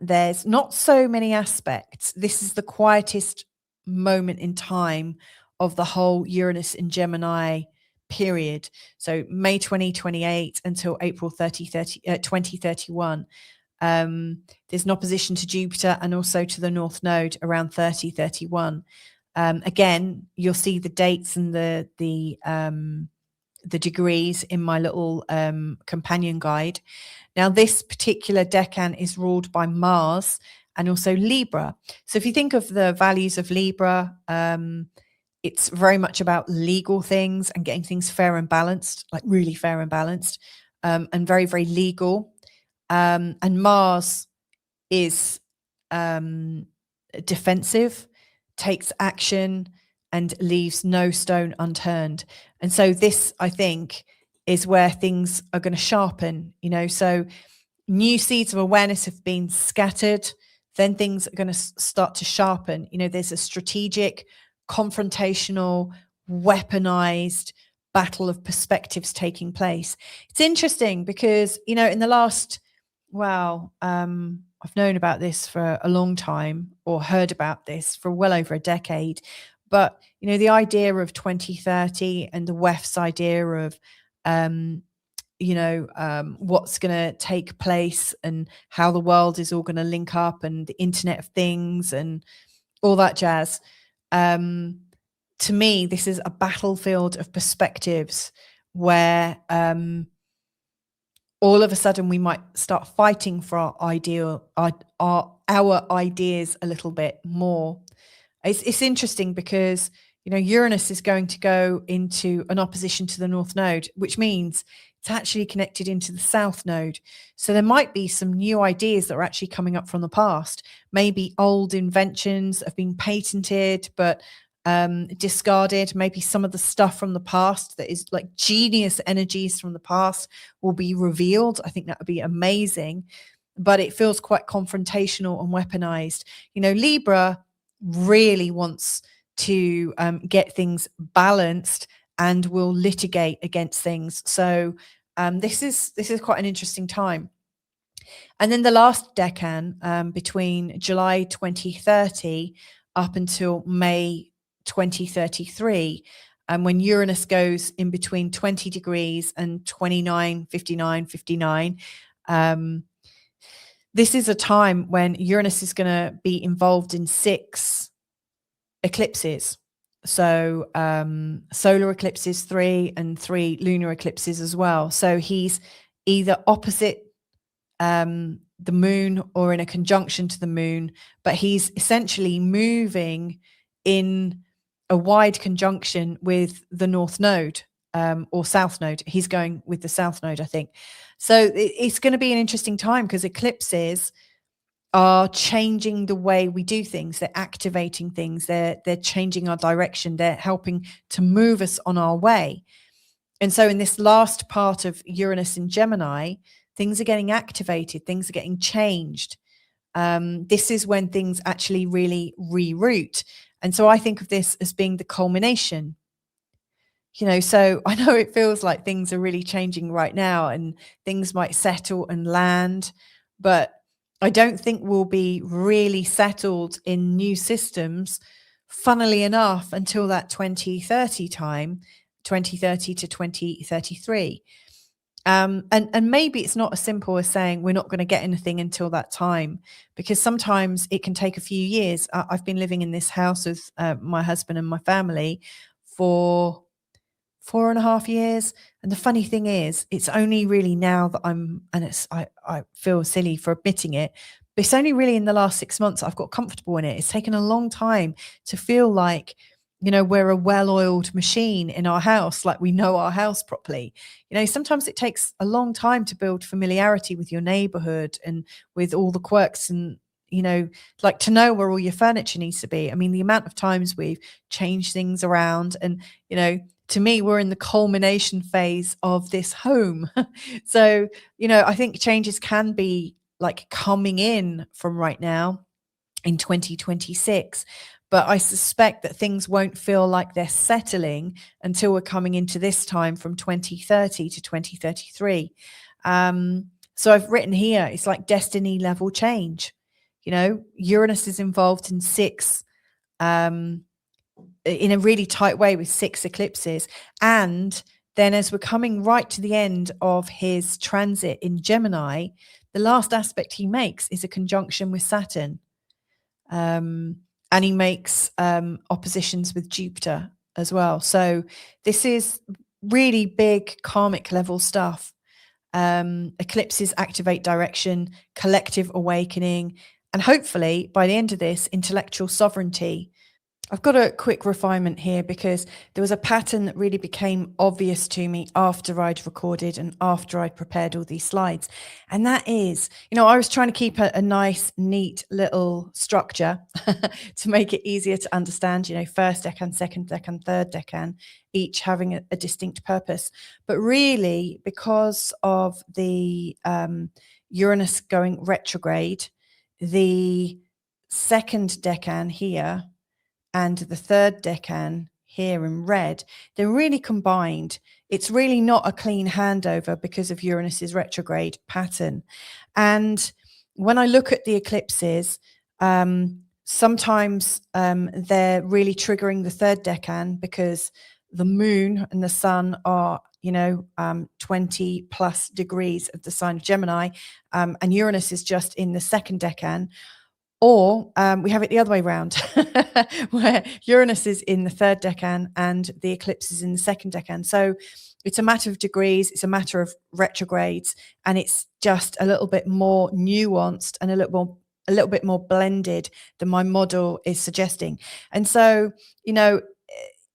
there's not so many aspects. This is the quietest moment in time of the whole Uranus in Gemini period. So May 2028 until April 2031. There's an opposition to Jupiter and also to the North Node around 3031. Again, you'll see the dates and the degrees in my little companion guide. Now, this particular decan is ruled by Mars and also Libra. So if you think of the values of Libra, it's very much about legal things and getting things fair and balanced, like really fair and balanced, and very, very legal. And Mars is defensive, takes action, and leaves no stone unturned. And so this, I think, is where things are going to sharpen, so new seeds of awareness have been scattered, then things are going to start to sharpen. There's a strategic, confrontational, weaponized battle of perspectives taking place. It's interesting because, in the last, I've known about this for a long time, or heard about this for well over a decade. But, the idea of 2030 and the WEF's idea of, what's going to take place and how the world is all going to link up and the Internet of Things and all that jazz. To me, this is a battlefield of perspectives where all of a sudden we might start fighting for our ideas a little bit more. It's interesting because, Uranus is going to go into an opposition to the North Node, which means it's actually connected into the south node. So there might be some new ideas that are actually coming up from the past. Maybe old inventions that have been patented but discarded. Maybe some of the stuff from the past that is like genius energies from the past will be revealed. I think that would be amazing, but it feels quite confrontational and weaponized. Libra really wants to get things balanced and will litigate against things. So this is quite an interesting time. And then the last decan, between July 2030 up until May 2033, when Uranus goes in between 20 degrees and 29, 59, 59, this is a time when Uranus is going to be involved in 6 eclipses. So solar eclipses 3 and 3 lunar eclipses as well. So he's either opposite the moon or in a conjunction to the moon, but he's essentially moving in a wide conjunction with the north node or south node. He's going with the south node, I think. So it's going to be an interesting time because eclipses are changing the way we do things. They're activating things. They're changing our direction. They're helping to move us on our way. And so in this last part of Uranus in Gemini, things are getting activated. Things are getting changed. This is when things actually really reroute. And so I think of this as being the culmination. So I know it feels like things are really changing right now and things might settle and land, but I don't think we'll be really settled in new systems, funnily enough, until that 2030 time, 2030 to 2033. And maybe it's not as simple as saying we're not going to get anything until that time, because sometimes it can take a few years. I've been living in this house with my husband and my family for 4.5 years. And the funny thing is, it's only really now that I feel silly for admitting it, but it's only really in the last 6 months I've got comfortable in it. It's taken a long time to feel like, we're a well-oiled machine in our house, like we know our house properly. Sometimes it takes a long time to build familiarity with your neighborhood and with all the quirks and, like to know where all your furniture needs to be. I mean, the amount of times we've changed things around and, to me, we're in the culmination phase of this home. So, I think changes can be like coming in from right now in 2026. But I suspect that things won't feel like they're settling until we're coming into this time from 2030 to 2033. So I've written here, it's like destiny level change. Uranus is involved in 6 in a really tight way with 6 eclipses. And then as we're coming right to the end of his transit in Gemini, the last aspect he makes is a conjunction with Saturn. And he makes oppositions with Jupiter as well. So this is really big karmic level stuff. Eclipses activate direction, collective awakening, and hopefully by the end of this, intellectual sovereignty. I've got a quick refinement here because there was a pattern that really became obvious to me after I'd recorded and after I'd prepared all these slides. And that is, I was trying to keep a nice, neat little structure to make it easier to understand, first decan, second decan, third decan, each having a distinct purpose. But really, because of the Uranus going retrograde, the second decan here and the third decan here in red, they're really combined. It's really not a clean handover because of Uranus's retrograde pattern. And when I look at the eclipses, sometimes they're really triggering the third decan because the moon and the sun are 20 plus degrees of the sign of Gemini, and Uranus is just in the second decan. Or we have it the other way around, where Uranus is in the third decan and the eclipse is in the second decan. So it's a matter of degrees, it's a matter of retrogrades, and it's just a little bit more nuanced and a little bit more blended than my model is suggesting. And so,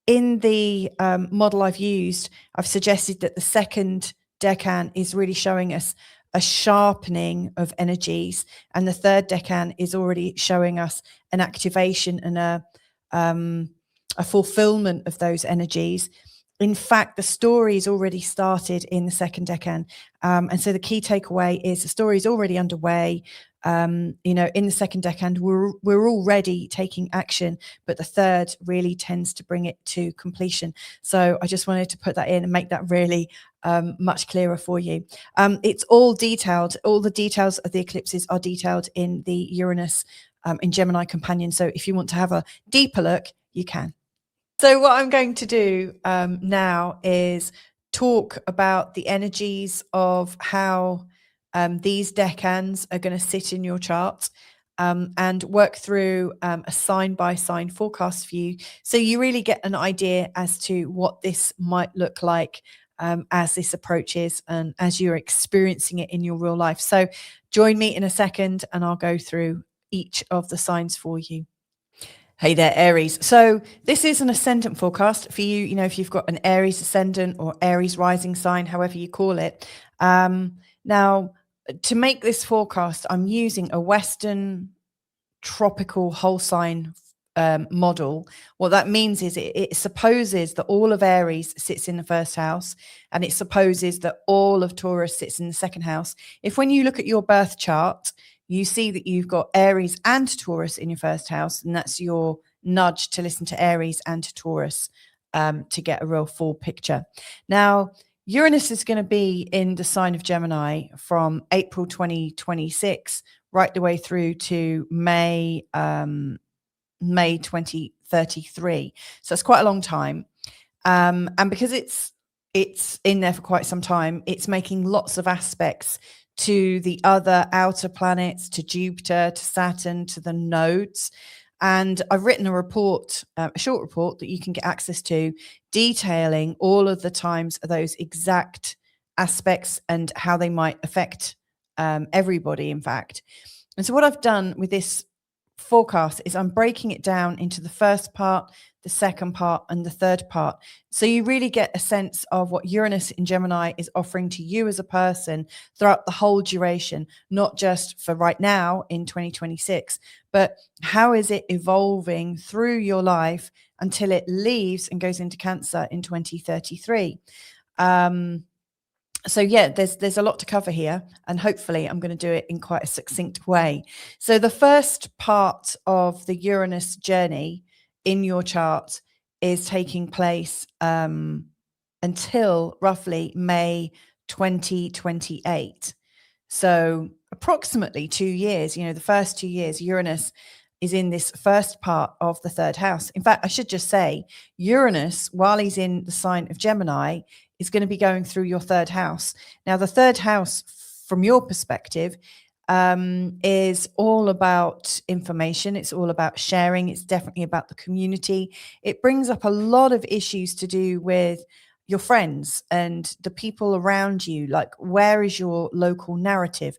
in the model I've used, I've suggested that the second decan is really showing us a sharpening of energies, and the third decan is already showing us an activation and a fulfillment of those energies. In fact, the story's already started in the second decan. And so the key takeaway is the story is already underway. In the second decan, we're already taking action, but the third really tends to bring it to completion. So I just wanted to put that in and make that really much clearer for you. It's all detailed. All the details of the eclipses are detailed in the Uranus in Gemini companion. So if you want to have a deeper look, you can. So what I'm going to do now is talk about the energies of how these decans are going to sit in your chart, and work through a sign-by-sign forecast for you, so you really get an idea as to what this might look like as this approaches and as you're experiencing it in your real life. So join me in a second and I'll go through each of the signs for you. Hey there, Aries. So this is an ascendant forecast for you. If you've got an Aries ascendant or Aries rising sign, however you call it. Now, to make this forecast, I'm using a Western tropical whole sign model. What that means is it supposes that all of Aries sits in the first house, and it supposes that all of Taurus sits in the second house. If when you look at your birth chart, you see that you've got Aries and Taurus in your first house, and that's your nudge to listen to Aries and to Taurus to get a real full picture. Now, Uranus is going to be in the sign of Gemini from April 2026 right the way through to May 2033. So it's quite a long time. And because it's in there for quite some time, it's making lots of aspects to the other outer planets, to Jupiter, to Saturn, to the nodes. And I've written a report, a short report that you can get access to, detailing all of the times of those exact aspects and how they might affect everybody, in fact. And so what I've done with this forecast is I'm breaking it down into the first part, the second part, and the third part. So you really get a sense of what Uranus in Gemini is offering to you as a person throughout the whole duration, not just for right now in 2026, but how is it evolving through your life until it leaves and goes into Cancer in 2033. So yeah, there's a lot to cover here, and hopefully I'm going to do it in quite a succinct way. So the first part of the Uranus journey in your chart is taking place until roughly May 2028. So approximately 2 years, the first 2 years, Uranus is in this first part of the third house. In fact, I should just say Uranus, while he's in the sign of Gemini, is going to be going through your third house. Now, the third house, from your perspective, is all about information. It's all about sharing. It's definitely about the community. It brings up a lot of issues to do with your friends and the people around you. Like, where is your local narrative?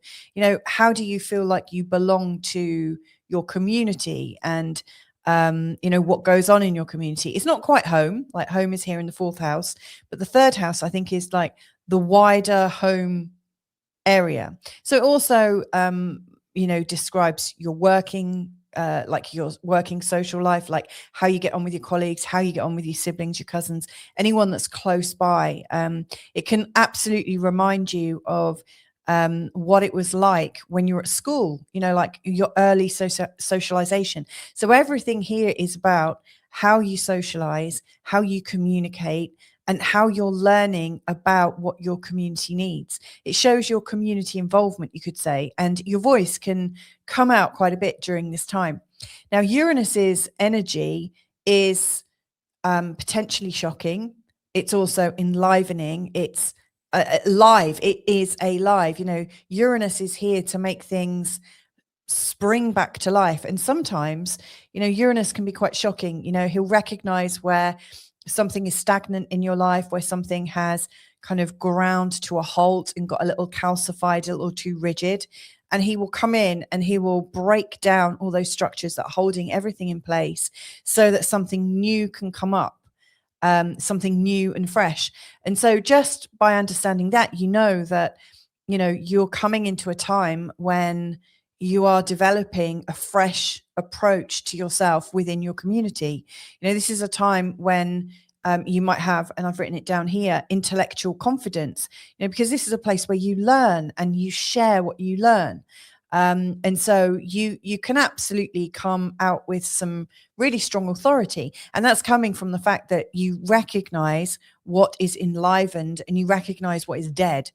How do you feel like you belong to your community, and what goes on in your community? It's not quite home. Like, home is here in the fourth house, but the third house, I think, is like the wider home area. So it also describes your working social life, like how you get on with your colleagues, how you get on with your siblings, your cousins, anyone that's close by. It can absolutely remind you of what it was like when you were at school, like your early socialization. So everything here is about how you socialize, how you communicate, and how you're learning about what your community needs. It shows your community involvement, you could say, and your voice can come out quite a bit during this time. Now, Uranus's energy is potentially shocking. It's also enlivening. It's live. It is alive. Uranus is here to make things spring back to life. And sometimes, Uranus can be quite shocking. He'll recognize where something is stagnant in your life, where something has kind of ground to a halt and got a little calcified, a little too rigid. And he will come in and he will break down all those structures that are holding everything in place so that something new can come up. something new and fresh. And so just by understanding that, you know that, you're coming into a time when you are developing a fresh approach to yourself within your community. This is a time when you might have, and I've written it down here, intellectual confidence, because this is a place where you learn and you share what you learn. And so you can absolutely come out with some really strong authority. And that's coming from the fact that you recognize what is enlivened and you recognize what is dead.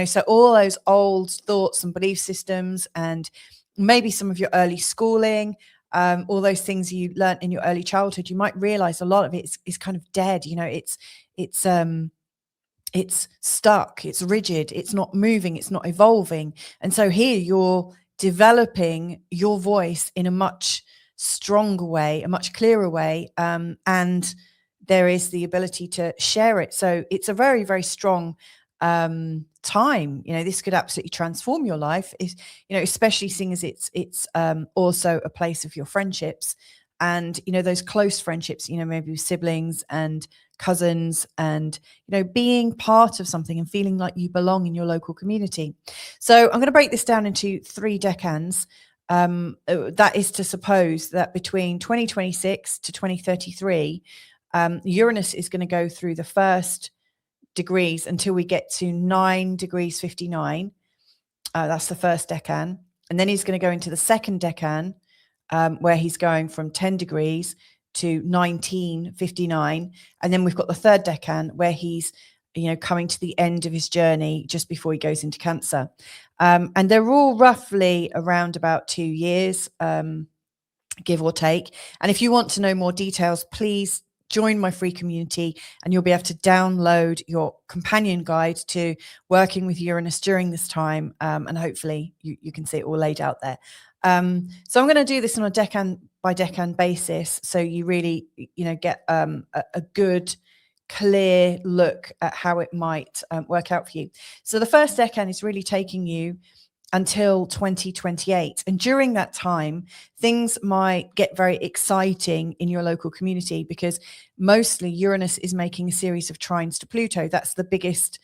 So all those old thoughts and belief systems, and maybe some of your early schooling, all those things you learned in your early childhood, you might realize a lot of it is kind of dead. It's stuck, it's rigid, it's not moving, it's not evolving. And so here you're developing your voice in a much stronger way, a much clearer way, and there is the ability to share it. So it's a very, very strong time. This could absolutely transform your life, especially seeing as it's also a place of your friendships and those close friendships, maybe with siblings and cousins, and being part of something and feeling like you belong in your local community. So I'm going to break this down into 3 decans. That is to suppose that between 2026 to 2033, Uranus is going to go through the first degrees until we get to 9 degrees 59. That's the first decan. And then he's going to go into the second decan, where he's going from 10 degrees to 1959. And then we've got the third decan where he's, coming to the end of his journey just before he goes into Cancer. And they're all roughly around about 2 years, give or take. And if you want to know more details, please join my free community and you'll be able to download your companion guide to working with Uranus during this time. And hopefully you can see it all laid out there. So I'm going to do this on a decan by decan basis, so you really, get a good, clear look at how it might work out for you. So the first decan is really taking you until 2028. And during that time, things might get very exciting in your local community because mostly Uranus is making a series of trines to Pluto. That's the biggest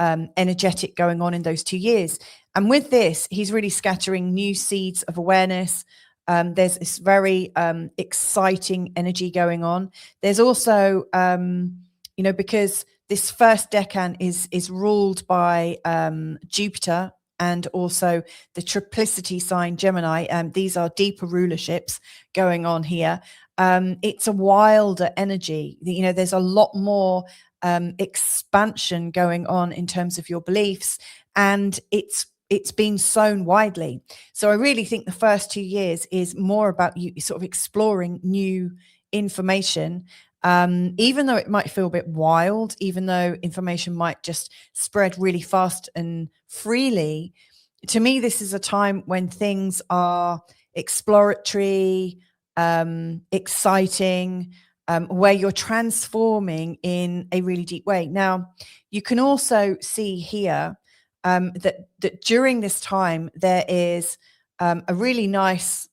energetic going on in those 2 years. And with this, he's really scattering new seeds of awareness. There's this very exciting energy going on. There's also, because this first decan is ruled by Jupiter and also the triplicity sign Gemini. These are deeper rulerships going on here. It's a wilder energy. There's a lot more expansion going on in terms of your beliefs, and it's been sown widely. So I really think the first 2 years is more about you sort of exploring new information, even though it might feel a bit wild, even though information might just spread really fast and freely. To me, this is a time when things are exploratory, exciting, where you're transforming in a really deep way. Now, you can also see here that during this time, there is a really nice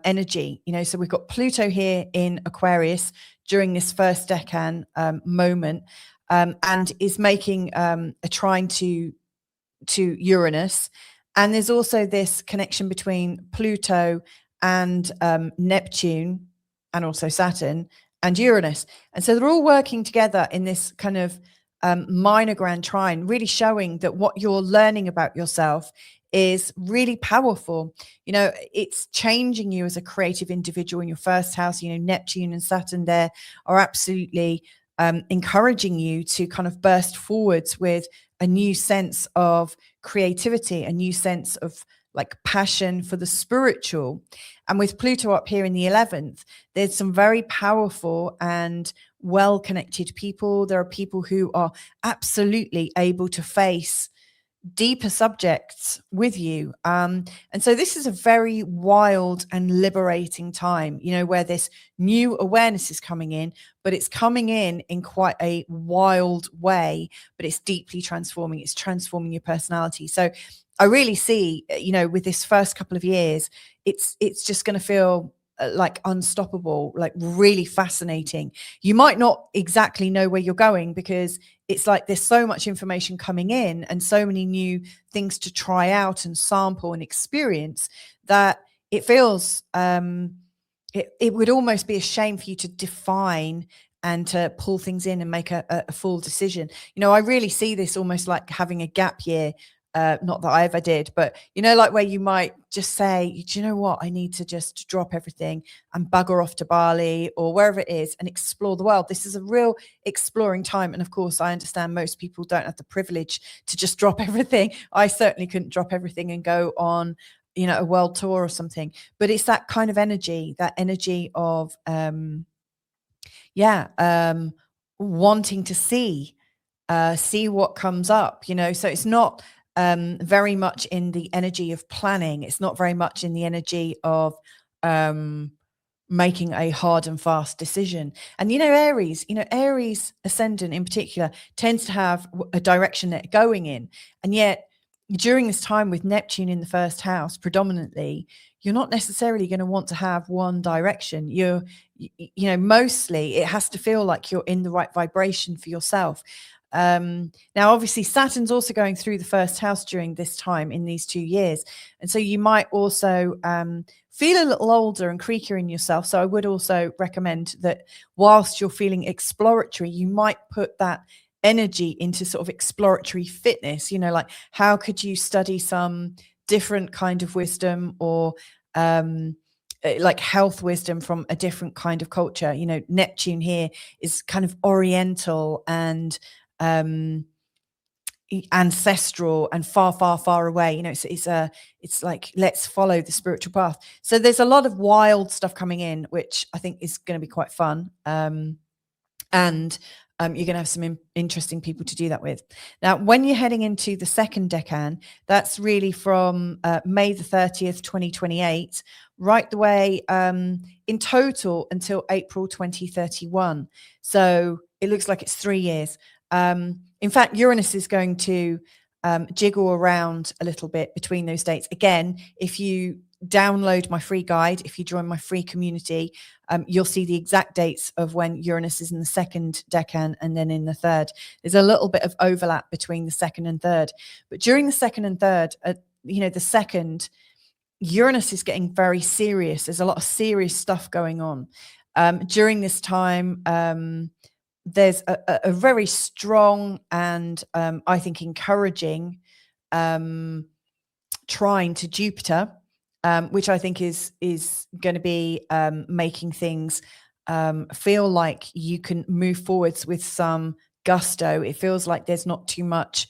energy. So we've got Pluto here in Aquarius during this first decan moment, and is making a trine to Uranus. And there's also this connection between Pluto and Neptune, and also Saturn and Uranus. And so they're all working together in this kind of minor grand trine, really showing that what you're learning about yourself is really powerful. It's changing you as a creative individual in your first house. Neptune and Saturn there are absolutely encouraging you to kind of burst forwards with a new sense of creativity, a new sense of like passion for the spiritual. And with Pluto up here in the 11th, there's some very powerful and well-connected people. There are people who are absolutely able to face deeper subjects with you. And so this is a very wild and liberating time, where this new awareness is coming in, but it's coming in quite a wild way, but it's deeply transforming. It's transforming your personality. So I really see, with this first couple of years, it's just going to feel like unstoppable, like really fascinating. You might not exactly know where you're going, because it's like there's so much information coming in and so many new things to try out and sample and experience, that it feels it would almost be a shame for you to define and to pull things in and make a full decision. I really see this almost like having a gap year. Not that I ever did, but like where you might just say, do you know what, I need to just drop everything and bugger off to Bali or wherever it is and explore the world. This is a real exploring time. And of course, I understand most people don't have the privilege to just drop everything. I certainly couldn't drop everything and go on, a world tour or something. But it's that kind of energy, of, wanting to see what comes up, so it's not very much in the energy of planning. It's not very much in the energy of making a hard and fast decision. And Aries ascendant in particular tends to have a direction they're going in, and yet during this time with Neptune in the first house predominantly, you're not necessarily going to want to have one direction. Mostly it has to feel like you're in the right vibration for yourself. Now, obviously, Saturn's also going through the first house during this time in these 2 years. And so you might also feel a little older and creakier in yourself. So I would also recommend that whilst you're feeling exploratory, you might put that energy into sort of exploratory fitness, like how could you study some different kind of wisdom, or like health wisdom from a different kind of culture. Neptune here is kind of oriental and ancestral and far away. It's like, let's follow the spiritual path. So there's a lot of wild stuff coming in, which I think is going to be quite fun. And you're going to have some interesting people to do that with. Now, when you're heading into the second decan, that's really from May the 30th, 2028, right the way in total until April 2031. So it looks like it's 3 years. In fact, Uranus is going to jiggle around a little bit between those dates. Again, if you download my free guide, if you join my free community, you'll see the exact dates of when Uranus is in the second decan and then in the third. There's a little bit of overlap between the second and third, but during the second and third, the second, Uranus is getting very serious. There's a lot of serious stuff going on during this time. There's a very strong and I think encouraging trine to Jupiter, which I think is going to be making things feel like you can move forwards with some gusto. It feels like there's not too much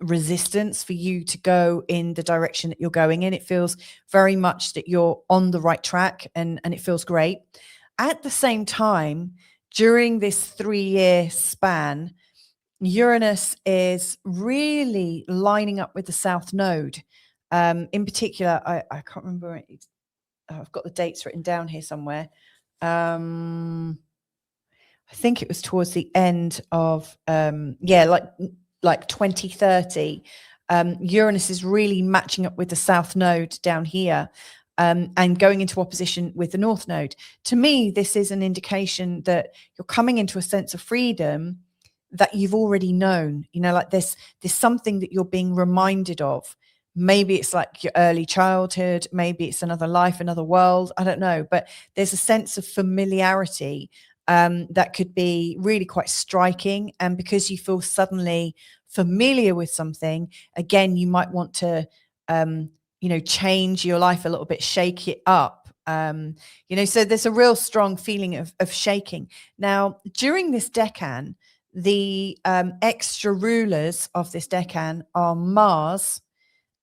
resistance for you to go in the direction that you're going in. It feels very much that you're on the right track, and it feels great. At the same time, during this 3-year span, Uranus is really lining up with the South Node. In particular, I can't remember. I've got the dates written down here somewhere. I think it was towards the end of, like 2030. Uranus is really matching up with the South Node down here. And going into opposition with the North Node. To me, this is an indication that you're coming into a sense of freedom that you've already known. Like there's something that you're being reminded of. Maybe it's like your early childhood, maybe it's another life, another world, I don't know. But there's a sense of familiarity that could be really quite striking. And because you feel suddenly familiar with something, again, you might want to change your life a little bit, shake it up. So there's a real strong feeling of shaking. Now, during this decan, the extra rulers of this decan are Mars,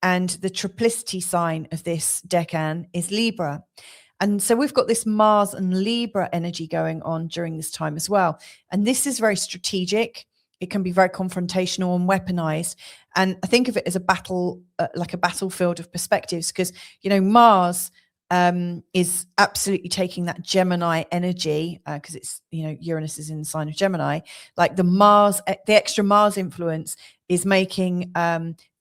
and the triplicity sign of this decan is Libra. And so we've got this Mars and Libra energy going on during this time as well. And this is very strategic. It can be very confrontational and weaponized. And I think of it as a battle, like a battlefield of perspectives, because, Mars is absolutely taking that Gemini energy, because it's, Uranus is in the sign of Gemini. Like the extra Mars influence is making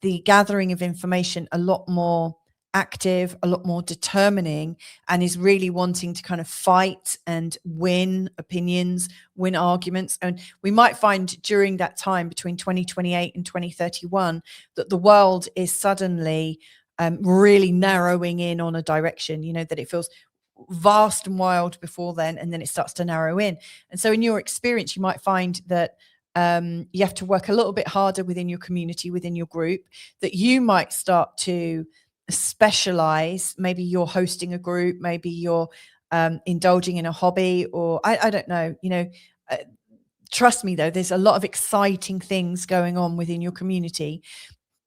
the gathering of information a lot more active, a lot more determining, and is really wanting to kind of fight and win opinions, win arguments. And we might find during that time between 2028 and 2031 that the world is suddenly really narrowing in on a direction, that it feels vast and wild before then, and then it starts to narrow in. And so in your experience, you might find that you have to work a little bit harder within your community, within your group, that you might start to specialize. Maybe you're hosting a group, maybe you're indulging in a hobby, or I don't know, trust me though, there's a lot of exciting things going on within your community.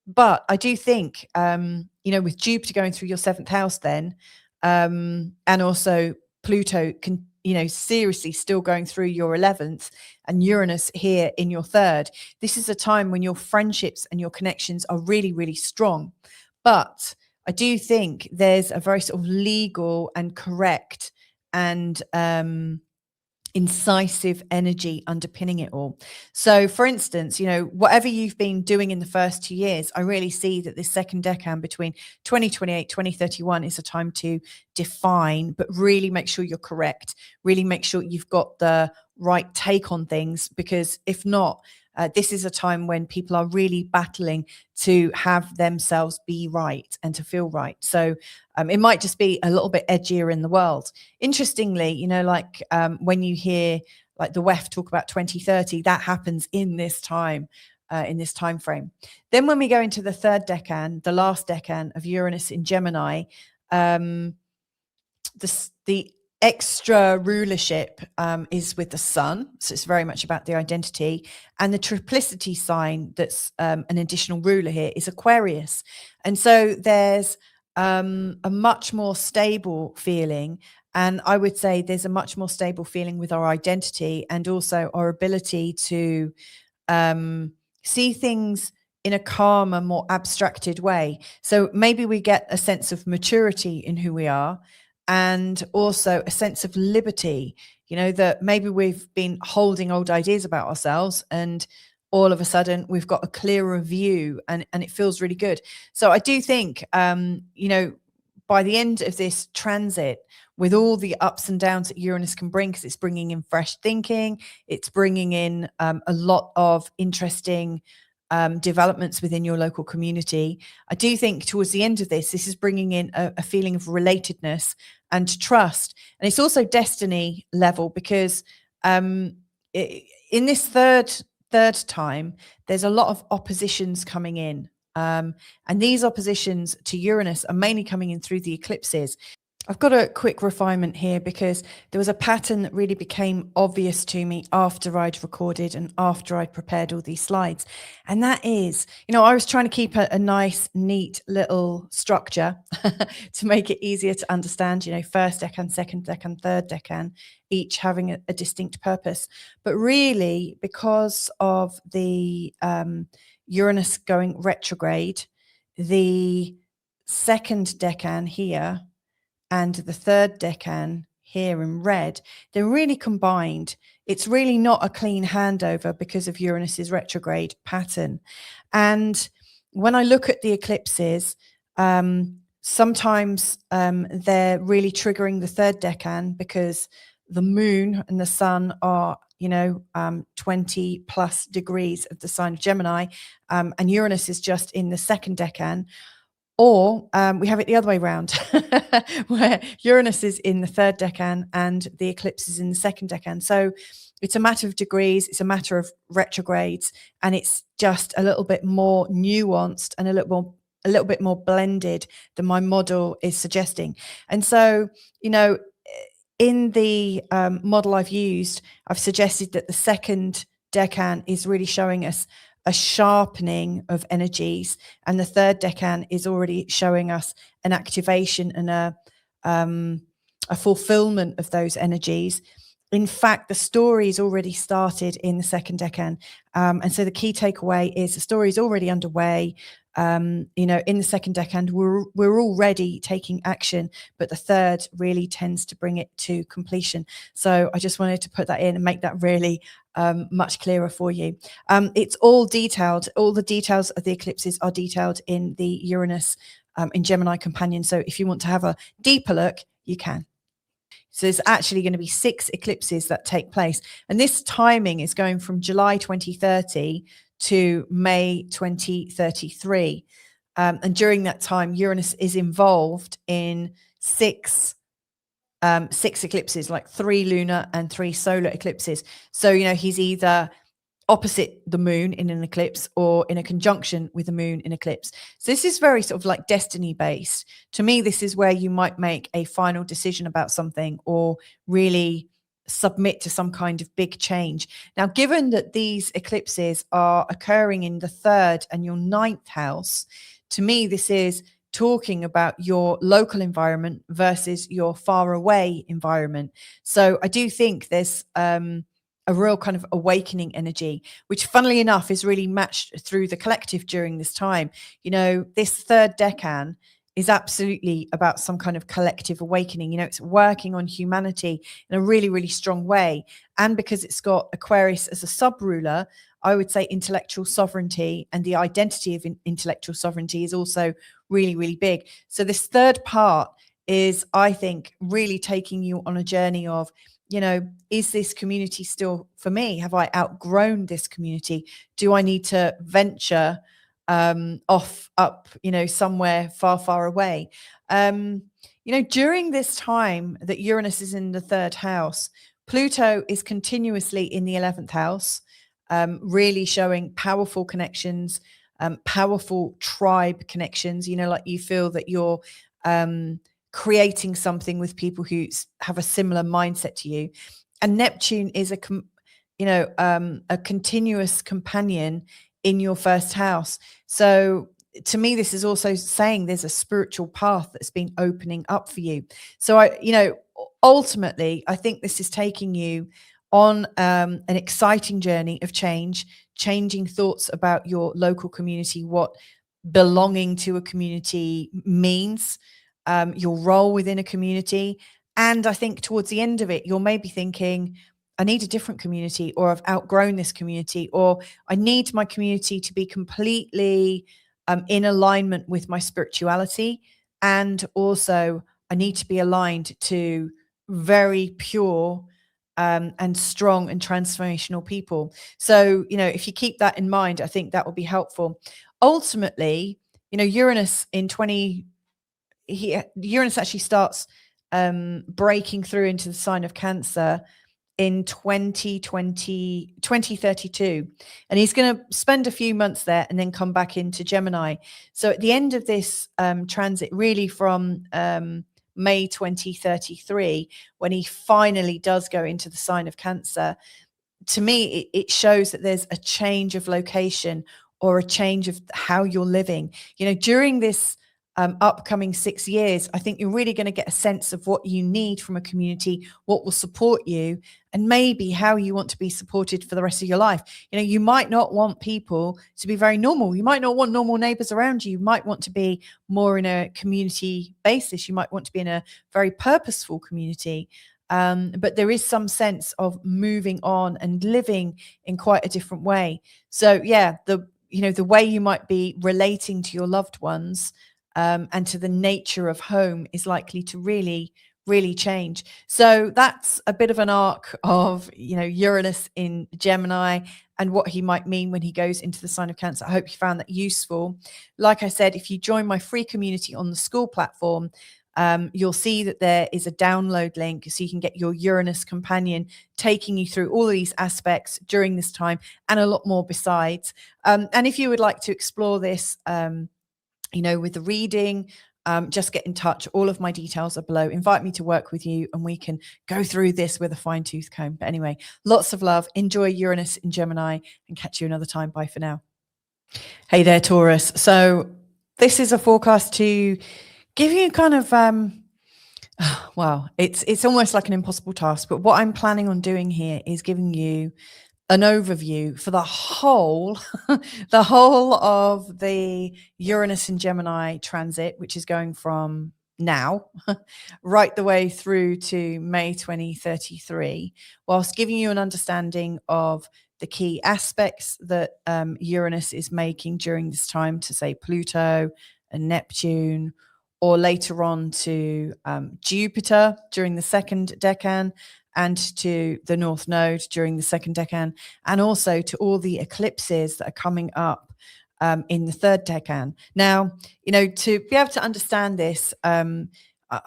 But I do think, with Jupiter going through your 7th house then, and also Pluto can, seriously still going through your 11th, and Uranus here in your 3rd. This is a time when your friendships and your connections are really, really strong. But I do think there's a very sort of legal and correct and incisive energy underpinning it all. So for instance, whatever you've been doing in the first 2 years, I really see that this second decan between 2028, 2031 is a time to define, but really make sure you're correct, really make sure you've got the right take on things, because if not, this is a time when people are really battling to have themselves be right and to feel right. So it might just be a little bit edgier in the world. Interestingly, when you hear like the WEF talk about 2030, that happens in this time frame. Then when we go into the 3rd decan, the last decan of Uranus in Gemini, the extra rulership is with the sun. So it's very much about the identity, and the triplicity sign that's an additional ruler here is Aquarius. And so there's a much more stable feeling. And I would say there's a much more stable feeling with our identity, and also our ability to see things in a calmer, more abstracted way. So maybe we get a sense of maturity in who we are, and also a sense of liberty, that maybe we've been holding old ideas about ourselves, and all of a sudden we've got a clearer view, and it feels really good. So I do think, by the end of this transit, with all the ups and downs that Uranus can bring, because it's bringing in fresh thinking, it's bringing in a lot of interesting developments within your local community. I do think towards the end of this is bringing in a feeling of relatedness and trust. And it's also destiny level, because in this third time, there's a lot of oppositions coming in. And these oppositions to Uranus are mainly coming in through the eclipses. I've got a quick refinement here, because there was a pattern that really became obvious to me after I'd recorded and after I'd prepared all these slides. And that is, I was trying to keep a nice, neat little structure to make it easier to understand, first decan, second decan, third decan, each having a distinct purpose. But really, because of the Uranus going retrograde, the second decan here and the third decan here in red, they're really combined. It's really not a clean handover because of Uranus's retrograde pattern. And when I look at the eclipses, sometimes they're really triggering the third decan, because the moon and the sun are 20 plus degrees of the sign of Gemini, and Uranus is just in the second decan. Or we have it the other way around, where Uranus is in the third decan and the eclipse is in the second decan. So it's a matter of degrees, it's a matter of retrogrades, and it's just a little bit more nuanced and a little bit more blended than my model is suggesting. And so, in the model I've used, I've suggested that the second decan is really showing us a sharpening of energies, and the third decan is already showing us an activation and a fulfillment of those energies. In fact, the story's already started in the second decan, and so the key takeaway is the story is already underway. In the second decan, we're already taking action, but the third really tends to bring it to completion. So I just wanted to put that in and make that really much clearer for you. It's all detailed. All the details of the eclipses are detailed in the Uranus in Gemini companion. So if you want to have a deeper look, you can. So there's actually going to be 6 eclipses that take place. And this timing is going from July 2030 to May 2033. And during that time, Uranus is involved in 6 eclipses, like 3 lunar and 3 solar eclipses. So, he's either opposite the moon in an eclipse or in a conjunction with the moon in eclipse. So this is very sort of like destiny based. To me, this is where you might make a final decision about something or really submit to some kind of big change. Now, given that these eclipses are occurring in the 3rd and your 9th house, to me, this is talking about your local environment versus your far away environment. So I do think there's a real kind of awakening energy, which funnily enough is really matched through the collective during this time. This 3rd decan is absolutely about some kind of collective awakening. It's working on humanity in a really, really strong way. And because it's got Aquarius as a sub-ruler, I would say intellectual sovereignty and the identity of intellectual sovereignty is also really, really big. So this 3rd part is, I think, really taking you on a journey of, is this community still for me? Have I outgrown this community? Do I need to venture up, somewhere far, far away? During this time that Uranus is in the 3rd house, Pluto is continuously in the 11th house, really showing powerful connections, powerful tribe connections, like you feel that you're creating something with people who have a similar mindset to you. And Neptune is a continuous companion in your 1st house. So to me, this is also saying there's a spiritual path that's been opening up for you. So ultimately, I think this is taking you on an exciting journey of changing thoughts about your local community, what belonging to a community means, your role within a community. And I think towards the end of it, you're maybe thinking, I need a different community, or I've outgrown this community, or I need my community to be completely in alignment with my spirituality. And also I need to be aligned to very pure and strong and transformational people. So, if you keep that in mind, I think that will be helpful. Ultimately, Uranus Uranus actually starts breaking through into the sign of Cancer in 2032, and he's going to spend a few months there and then come back into Gemini. So at the end of this transit, really from May 2033, when he finally does go into the sign of Cancer, to me it shows that there's a change of location or a change of how you're living. During this upcoming 6 years, I think you're really going to get a sense of what you need from a community, what will support you, and maybe how you want to be supported for the rest of your life. You might not want people to be very normal. You might not want normal neighbors around you. You might want to be more in a community basis. You might want to be in a very purposeful community. But there is some sense of moving on and living in quite a different way. So yeah, the way you might be relating to your loved ones and to the nature of home is likely to really, really change. So that's a bit of an arc of, Uranus in Gemini and what he might mean when he goes into the sign of Cancer. I hope you found that useful. Like I said, if you join my free community on the school platform, you'll see that there is a download link so you can get your Uranus companion taking you through all of these aspects during this time and a lot more besides. And if you would like to explore this, with the reading, just get in touch. All of my details are below. Invite me to work with you and we can go through this with a fine-tooth comb. But anyway, lots of love. Enjoy Uranus in Gemini and catch you another time. Bye for now. Hey there, Taurus. So this is a forecast to give you kind of, it's almost like an impossible task. But what I'm planning on doing here is giving you an overview for the whole of the Uranus and Gemini transit, which is going from now right the way through to May 2033, whilst giving you an understanding of the key aspects that Uranus is making during this time to, say, Pluto and Neptune, or later on to Jupiter during the second decan, and to the North Node during the second decan, and also to all the eclipses that are coming up in the third decan. Now, to be able to understand this, I'm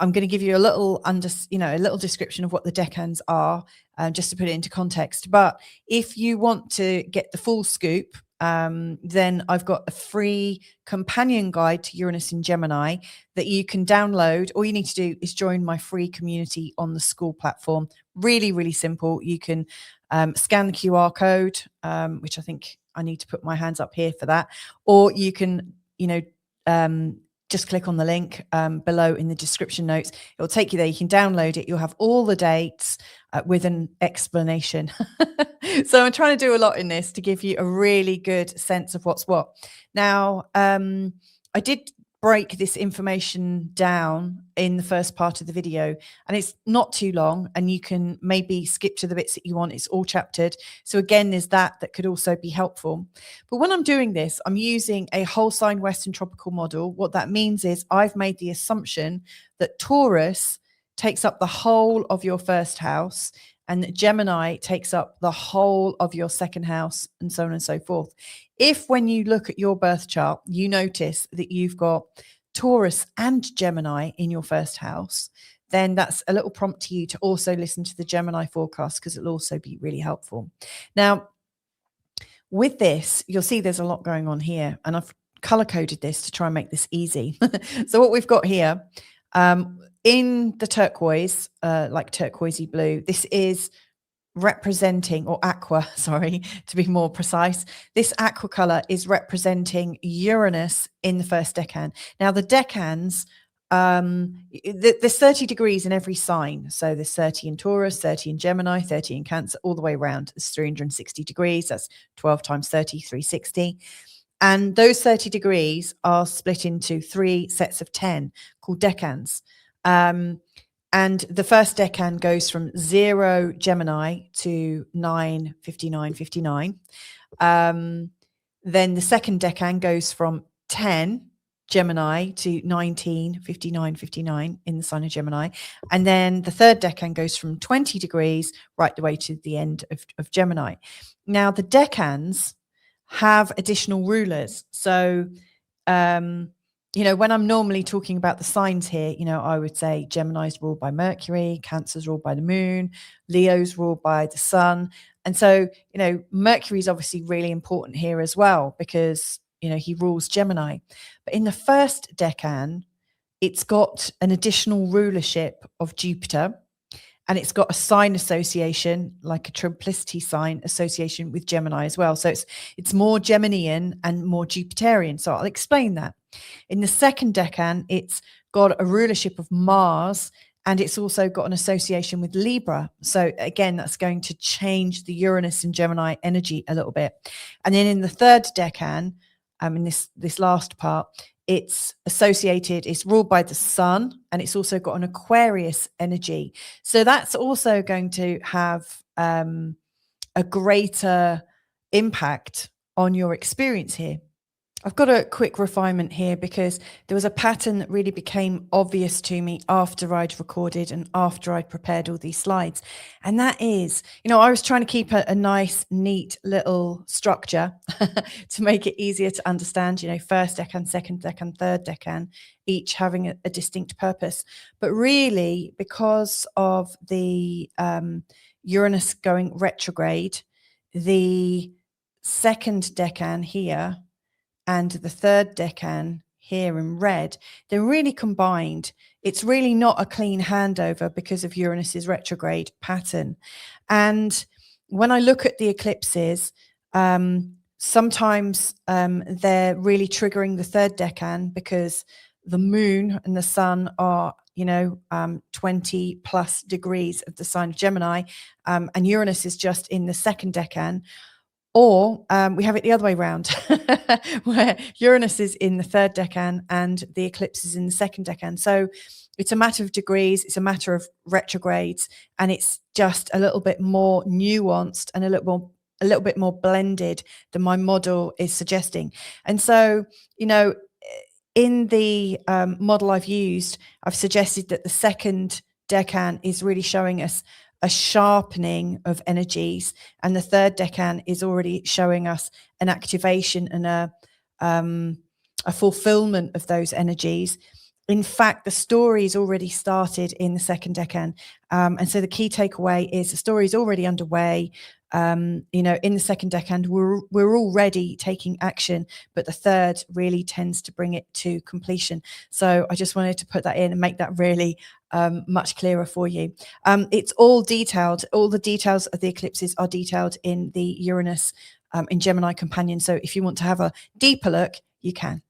going to give you a little a little description of what the decans are, just to put it into context. But if you want to get the full scoop, then I've got a free companion guide to Uranus in Gemini that you can download. All you need to do is join my free community on the school platform. Really, really simple. You can scan the QR code, which I think I need to put my hands up here for that, or you can, just click on the link below in the description notes. It'll take you there. You can download it. You'll have all the dates with an explanation. So I'm trying to do a lot in this to give you a really good sense of what's what. Now, I did break this information down in the first part of the video, and it's not too long, and you can maybe skip to the bits that you want. It's all chaptered. So again, there's that could also be helpful. But when I'm doing this, I'm using a whole sign Western tropical model. What that means is I've made the assumption that Taurus takes up the whole of your first house, and that Gemini takes up the whole of your second house, and so on and so forth. If when you look at your birth chart, you notice that you've got Taurus and Gemini in your first house, then that's a little prompt to you to also listen to the Gemini forecast, because it'll also be really helpful. Now, with this, you'll see there's a lot going on here, and I've color coded this to try and make this easy. So what we've got here, in the turquoise, like turquoisey blue, this is representing, or aqua, sorry, to be more precise. This aqua color is representing Uranus in the first decan. Now, the decans, there's 30 degrees in every sign. So there's 30 in Taurus, 30 in Gemini, 30 in Cancer, all the way around. It's 360 degrees. That's 12 times 30, 360. And those 30 degrees are split into 3 sets of 10 called decans. And the first decan goes from 0 Gemini to 9, 59, 59. Then the second decan goes from 10 Gemini to 19, 59, 59 in the sign of Gemini. And then the third decan goes from 20 degrees right the way to the end of Gemini. Now, the decans have additional rulers. So, when I'm normally talking about the signs here, I would say Gemini's ruled by Mercury, Cancer's ruled by the moon, Leo's ruled by the sun. And so, Mercury is obviously really important here as well, because, he rules Gemini. But in the first decan, it's got an additional rulership of Jupiter, and it's got a sign association, like a triplicity sign association with Gemini as well. So it's more Geminian and more Jupiterian. So I'll explain that. In the second decan, it's got a rulership of Mars, and it's also got an association with Libra. So again, that's going to change the Uranus and Gemini energy a little bit. And then in the third decan, in this last part, it's associated, it's ruled by the sun, and it's also got an Aquarius energy. So that's also going to have a greater impact on your experience here. I've got a quick refinement here, because there was a pattern that really became obvious to me after I'd recorded and after I'd prepared all these slides. And that is, I was trying to keep a nice, neat little structure to make it easier to understand, first decan, second decan, third decan, each having a distinct purpose. But really, because of the Uranus going retrograde, the second decan here and the third decan here in red, they're really combined. It's really not a clean handover because of Uranus's retrograde pattern. And when I look at the eclipses, sometimes they're really triggering the third decan, because the moon and the sun are 20 plus degrees of the sign of Gemini, and Uranus is just in the second decan. Or we have it the other way around, where Uranus is in the third decan and the eclipse is in the second decan. So it's a matter of degrees, it's a matter of retrogrades, and it's just a little bit more nuanced and a little bit more blended than my model is suggesting. And so, in the model I've used, I've suggested that the second decan is really showing us a sharpening of energies, and the third decan is already showing us an activation and a fulfillment of those energies. In fact, the story's already started in the second decan. And so the key takeaway is the story is already underway. In the second decan, we're already taking action, but the third really tends to bring it to completion. So I just wanted to put that in and make that really much clearer for you. It's all detailed. All the details of the eclipses are detailed in the Uranus in Gemini companion. So if you want to have a deeper look, you can.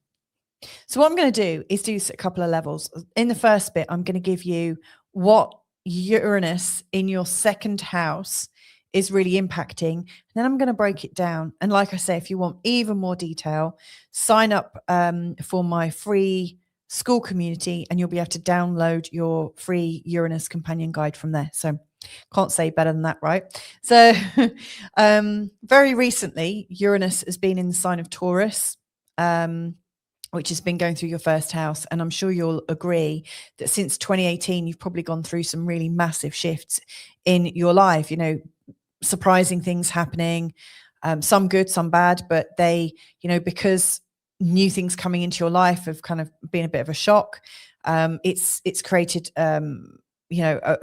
So what I'm going to do is do a couple of levels. In the first bit, I'm going to give you what Uranus in your second house is really impacting. And then I'm going to break it down. And like I say, if you want even more detail, sign up for my free school community, and you'll be able to download your free Uranus companion guide from there. So can't say better than that, right? So very recently, Uranus has been in the sign of Taurus, which has been going through your first house. And I'm sure you'll agree that since 2018, you've probably gone through some really massive shifts in your life, surprising things happening, some good, some bad, but they, because new things coming into your life have kind of been a bit of a shock. It's created, a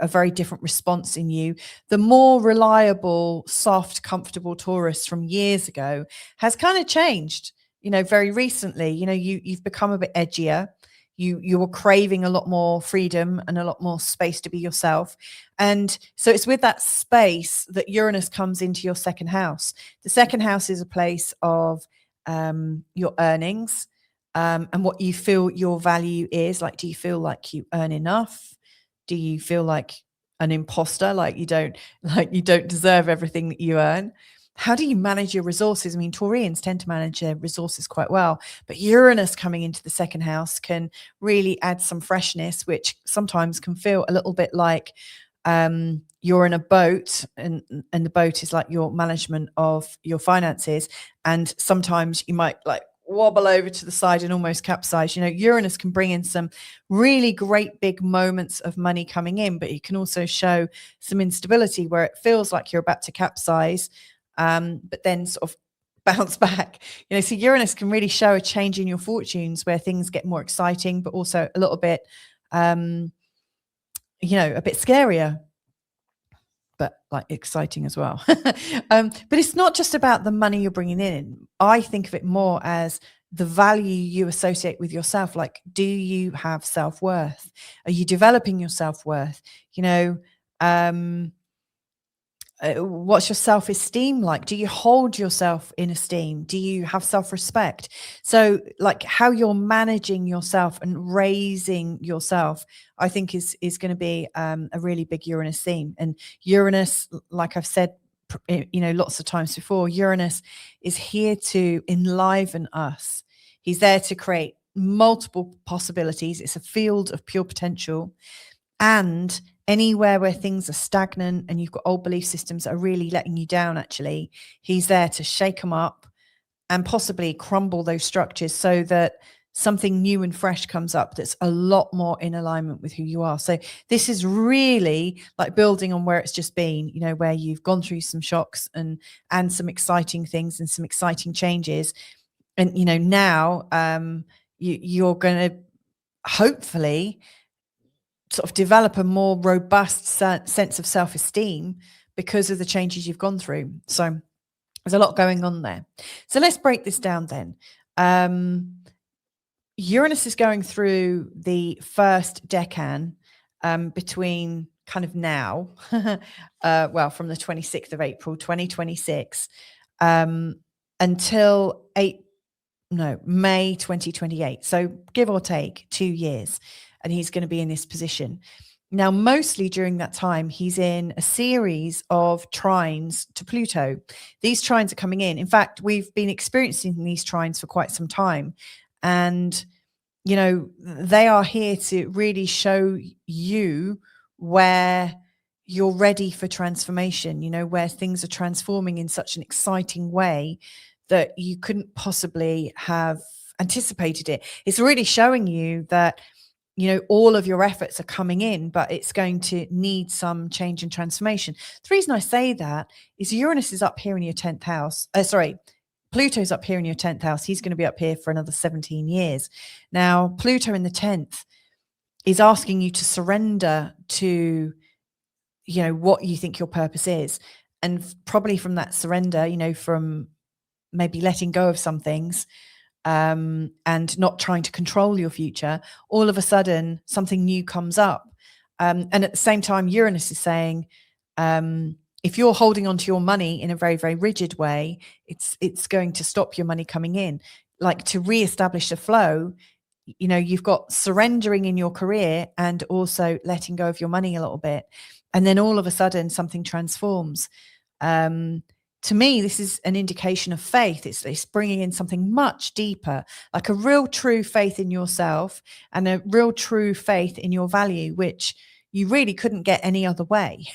very different response in you. The more reliable, soft, comfortable Taurus from years ago has kind of changed. Very recently, you've become a bit edgier. You were craving a lot more freedom and a lot more space to be yourself. And so it's with that space that Uranus comes into your second house. The second house is a place of your earnings and what you feel your value is. Like, do you feel like you earn enough? Do you feel like an imposter, like you don't deserve everything that you earn? How do you manage your resources? I mean, Taurians tend to manage their resources quite well, but Uranus coming into the second house can really add some freshness, which sometimes can feel a little bit like you're in a boat and the boat is like your management of your finances. And sometimes you might like wobble over to the side and almost capsize. Uranus can bring in some really great big moments of money coming in, but it can also show some instability where it feels like you're about to capsize. But then sort of bounce back. So Uranus can really show a change in your fortunes where things get more exciting, but also a little bit, a bit scarier, but like exciting as well. But it's not just about the money you're bringing in. I think of it more as the value you associate with yourself. Like, do you have self-worth? Are you developing your self-worth? What's your self-esteem like? Do you hold yourself in esteem? Do you have self-respect? So like how you're managing yourself and raising yourself, I think is going to be a really big Uranus theme. And Uranus, like I've said, lots of times before, Uranus is here to enliven us. He's there to create multiple possibilities. It's a field of pure potential. And anywhere where things are stagnant and you've got old belief systems that are really letting you down, actually, he's there to shake them up and possibly crumble those structures so that something new and fresh comes up that's a lot more in alignment with who you are. So this is really like building on where it's just been, where you've gone through some shocks and some exciting things and some exciting changes. And, now you're going to hopefully sort of develop a more robust sense of self-esteem because of the changes you've gone through. So there's a lot going on there. So let's break this down then. Uranus is going through the first decan between kind of now, from the 26th of April, 2026, until May 2028. So give or take 2 years. And he's going to be in this position. Now, mostly during that time, he's in a series of trines to Pluto. These trines are coming in. In fact, we've been experiencing these trines for quite some time. And, they are here to really show you where you're ready for transformation, where things are transforming in such an exciting way that you couldn't possibly have anticipated it. It's really showing you that, all of your efforts are coming in, but it's going to need some change and transformation. The reason I say that is Uranus is up here in your 10th house. Pluto's up here in your 10th house. He's going to be up here for another 17 years. Now, Pluto in the 10th is asking you to surrender to, what you think your purpose is. And probably from that surrender, from maybe letting go of some things, and not trying to control your future, all of a sudden something new comes up. And at the same time, Uranus is saying, if you're holding on to your money in a very, very rigid way, it's going to stop your money coming in. Like, to reestablish a flow, you've got surrendering in your career and also letting go of your money a little bit. And then all of a sudden something transforms. To me, this is an indication of faith. It's bringing in something much deeper, like a real true faith in yourself and a real true faith in your value, which you really couldn't get any other way,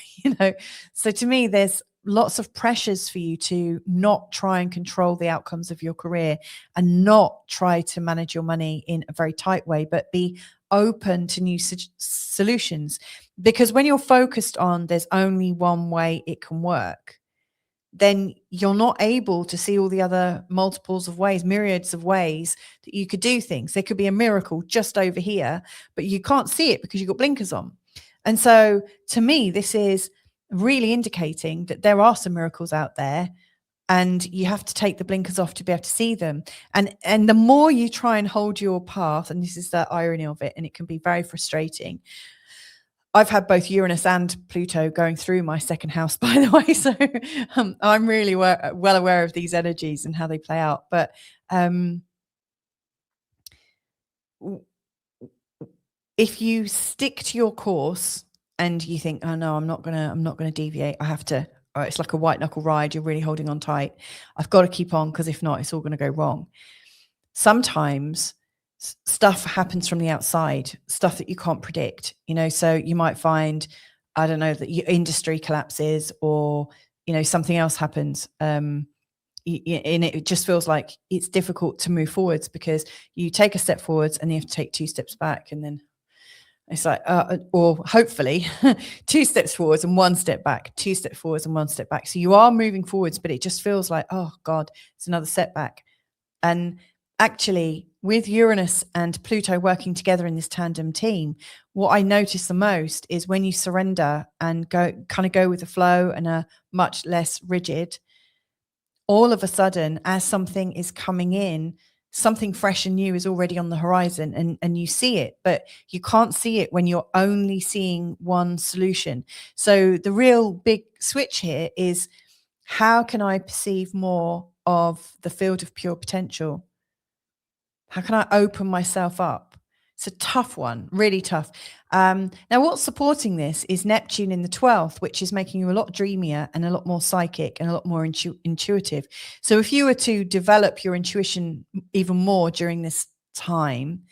So to me, there's lots of pressures for you to not try and control the outcomes of your career and not try to manage your money in a very tight way, but be open to new solutions. Because when you're focused on there's only one way it can work, then you're not able to see all the other multiples of ways, myriads of ways that you could do things. There could be a miracle just over here, but you can't see it because you've got blinkers on. And so to me, this is really indicating that there are some miracles out there, and you have to take the blinkers off to be able to see them. And the more you try and hold your path, and this is the irony of it, and it can be very frustrating. I've had both Uranus and Pluto going through my second house, by the way. So I'm really well aware of these energies and how they play out. But if you stick to your course and you think, oh no, I'm not gonna deviate. I have to. It's like a white knuckle ride. You're really holding on tight. I've got to keep on, because if not, it's all going to go wrong. Sometimes stuff happens from the outside, stuff that you can't predict, so you might find, I don't know, that your industry collapses, or, something else happens. And it just feels like it's difficult to move forwards, because you take a step forwards and you have to take 2 steps back, and then it's like, or hopefully 2 steps forwards and 1 step back, 2 steps forwards and 1 step back. So you are moving forwards, but it just feels like, oh God, it's another setback. And actually, with Uranus and Pluto working together in this tandem team, what I notice the most is when you surrender and go with the flow and are much less rigid, all of a sudden, as something is coming in, something fresh and new is already on the horizon, and you see it, but you can't see it when you're only seeing one solution. So the real big switch here is, how can I perceive more of the field of pure potential? How can I open myself up? It's a tough one, really tough. Now, what's supporting this is Neptune in the 12th, which is making you a lot dreamier and a lot more psychic and a lot more intuitive. So if you were to develop your intuition even more during this time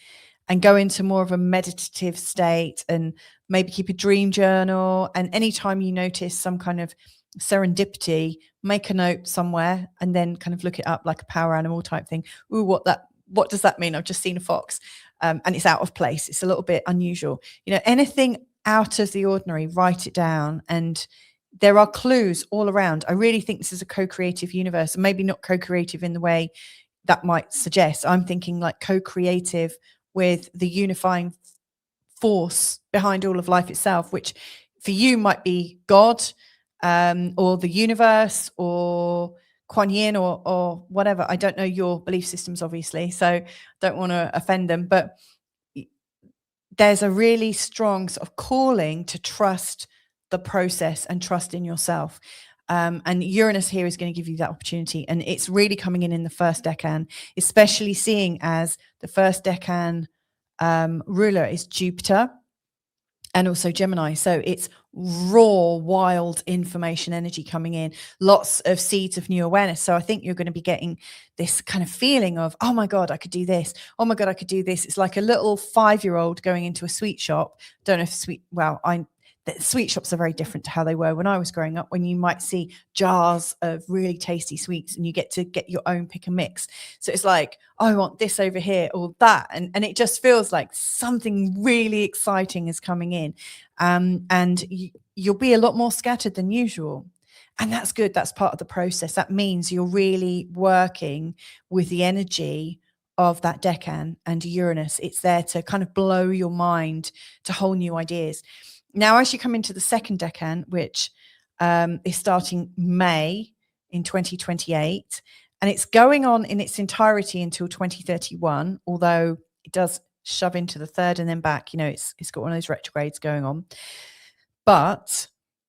and go into more of a meditative state, and maybe keep a dream journal, and anytime you notice some kind of serendipity, make a note somewhere and then kind of look it up, like a power animal type thing. Ooh, what does that mean? I've just seen a fox. And it's out of place. It's a little bit unusual. Anything out of the ordinary, write it down. And there are clues all around. I really think this is a co-creative universe, and maybe not co-creative in the way that might suggest. I'm thinking like co-creative with the unifying force behind all of life itself, which for you might be God, or the universe, or Kuan Yin, or whatever. I don't know your belief systems, obviously, so don't want to offend them, but there's a really strong sort of calling to trust the process and trust in yourself. And Uranus here is going to give you that opportunity, and it's really coming in the first decan, especially seeing as the first decan ruler is Jupiter and also Gemini. So it's raw, wild information energy coming in, lots of seeds of new awareness. So I think you're going to be getting this kind of feeling of, oh my God, I could do this. Oh my God, I could do this. It's like a little 5-year-old going into a sweet shop. Don't know if the sweet shops are very different to how they were when I was growing up, when you might see jars of really tasty sweets and you get to get your own pick and mix. So it's like, oh, I want this over here or that. And it just feels like something really exciting is coming in. And you'll be a lot more scattered than usual. And that's good. That's part of the process. That means you're really working with the energy of that decan and Uranus. It's there to kind of blow your mind to whole new ideas. Now, as you come into the second decan, which is starting May in 2028, and it's going on in its entirety until 2031, although it does shove into the third and then back. You know, it's got one of those retrogrades going on. But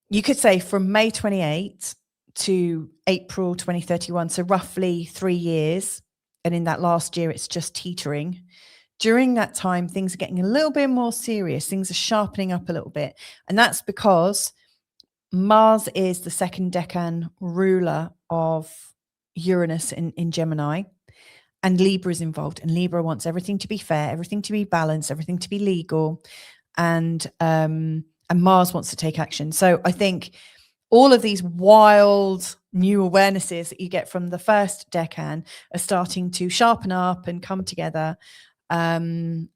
you could say from May 28 to April 2031, so roughly 3 years. And in that last year, it's just teetering. During that time, things are getting a little bit more serious. Things are sharpening up a little bit. And that's because Mars is the second decan ruler of Uranus in Gemini. And Libra is involved. And Libra wants everything to be fair, everything to be balanced, everything to be legal. And Mars wants to take action. So I think all of these wild new awarenesses that you get from the first decan are starting to sharpen up and come together. And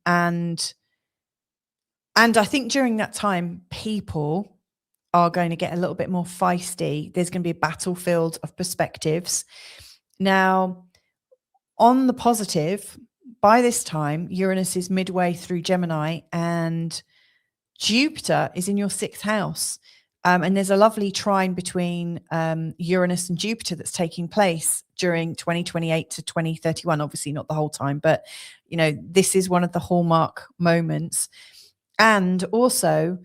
I think during that time, people are going to get a little bit more feisty. There's going to be a battlefield of perspectives. Now, on the positive, by this time, Uranus is midway through Gemini and Jupiter is in your 6th house. And there's a lovely trine between Uranus and Jupiter that's taking place during 2028 to 2031. Obviously not the whole time, but, you know, this is one of the hallmark moments. And also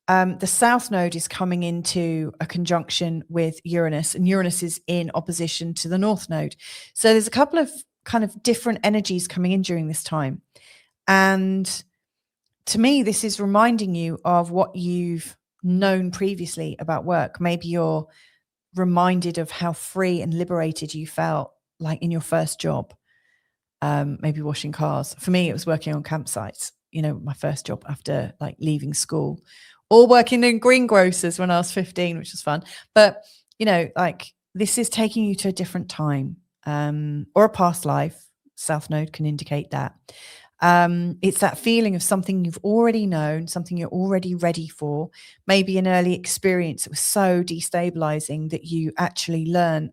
the South Node is coming into a conjunction with Uranus, and Uranus is in opposition to the North Node. So there's a couple of kind of different energies coming in during this time. And to me, this is reminding you of what you've known previously about work. Maybe you're reminded of how free and liberated you felt like in your first job, maybe washing cars. For me, it was working on campsites, you know, my first job after like leaving school, or working in greengrocers when I was 15, which was fun. But, you know, like this is taking you to a different time, or a past life. South Node can indicate that. It's that feeling of something you've already known, something you're already ready for, maybe an early experience that was so destabilizing that you actually learn,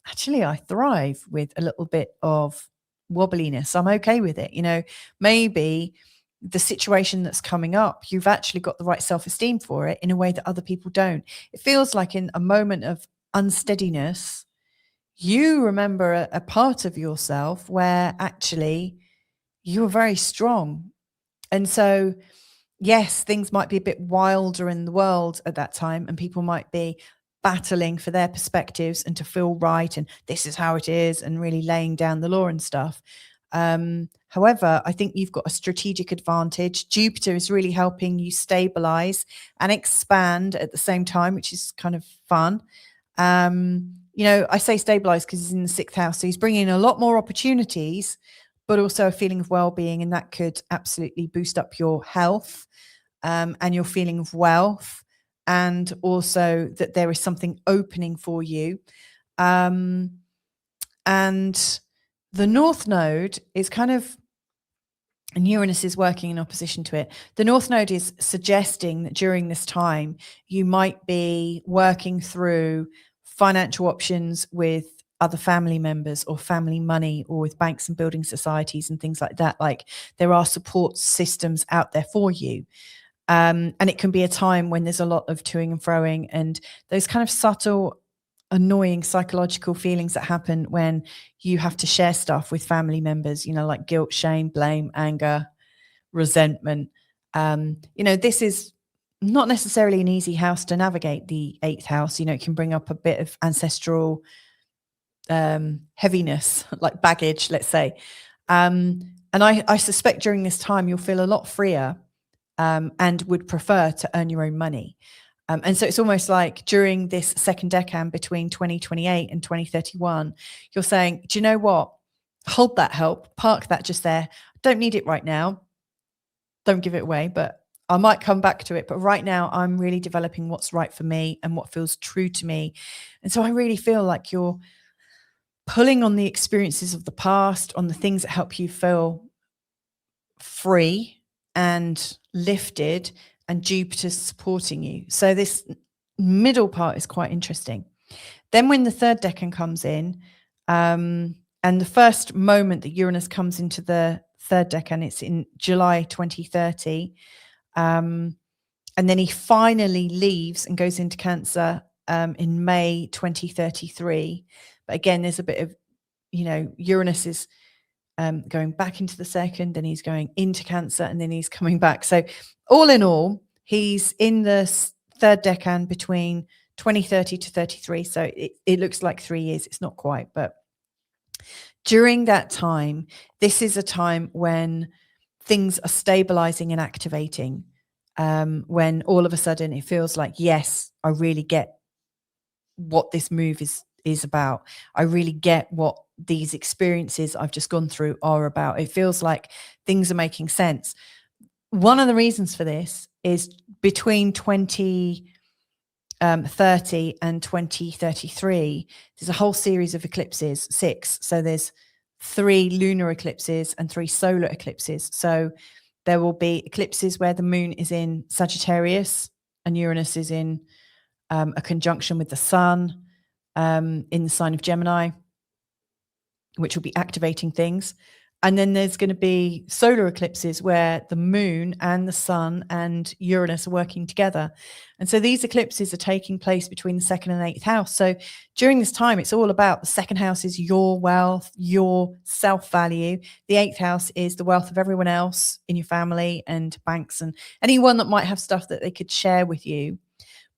actually, I thrive with a little bit of wobbliness. I'm okay with it. You know, maybe the situation that's coming up, you've actually got the right self-esteem for it in a way that other people don't. It feels like in a moment of unsteadiness, you remember a part of yourself where actually you're very strong. And so, yes, things might be a bit wilder in the world at that time, and people might be battling for their perspectives and to feel right, and this is how it is, and really laying down the law and stuff. However, I think you've got a strategic advantage. Jupiter is really helping you stabilize and expand at the same time, which is kind of fun. You know, I say stabilize because he's in the 6th house, so he's bringing a lot more opportunities, but also a feeling of well-being, and that could absolutely boost up your health and your feeling of wealth, and also that there is something opening for you. And the North Node is kind of, and Uranus is working in opposition to it. The North Node is suggesting that during this time, you might be working through financial options with other family members or family money, or with banks and building societies and things like that. Like there are support systems out there for you. And it can be a time when there's a lot of toing and froing and those kind of subtle, annoying psychological feelings that happen when you have to share stuff with family members, you know, like guilt, shame, blame, anger, resentment. You know, this is not necessarily an easy house to navigate, the 8th house. You know, it can bring up a bit of ancestral heaviness, like baggage, let's say. And I suspect during this time you'll feel a lot freer and would prefer to earn your own money. And so it's almost like during this second decan between 2028 and 2031, you're saying, do you know what? Hold that help, park that just there. Don't need it right now. Don't give it away, but I might come back to it, but right now I'm really developing what's right for me and what feels true to me. And so I really feel like you're pulling on the experiences of the past, on the things that help you feel free and lifted, and Jupiter's supporting you. So this middle part is quite interesting. Then when the third decan comes in, and the first moment that Uranus comes into the third decan, it's in July 2030. And then he finally leaves and goes into Cancer in May 2033. But again, there's a bit of, Uranus is going back into the second, then he's going into Cancer, and then he's coming back. So all in all, he's in the third decan between 2030 to 33. So it looks like 3 years. It's not quite, but during that time, this is a time when things are stabilizing and activating. When all of a sudden it feels like, yes, I really get what this move is about. I really get what these experiences I've just gone through are about. It feels like things are making sense. One of the reasons for this is between 2030 and 2033, there's a whole series of eclipses, 6. So there's 3 lunar eclipses and 3 solar eclipses. So there will be eclipses where the moon is in Sagittarius and Uranus is in a conjunction with the sun in the sign of Gemini, which will be activating things. And then there's going to be solar eclipses where the moon and the sun and Uranus are working together. And so these eclipses are taking place between the 2nd and 8th house. So during this time, it's all about the 2nd house is your wealth, your self-value. The 8th house is the wealth of everyone else in your family and banks and anyone that might have stuff that they could share with you,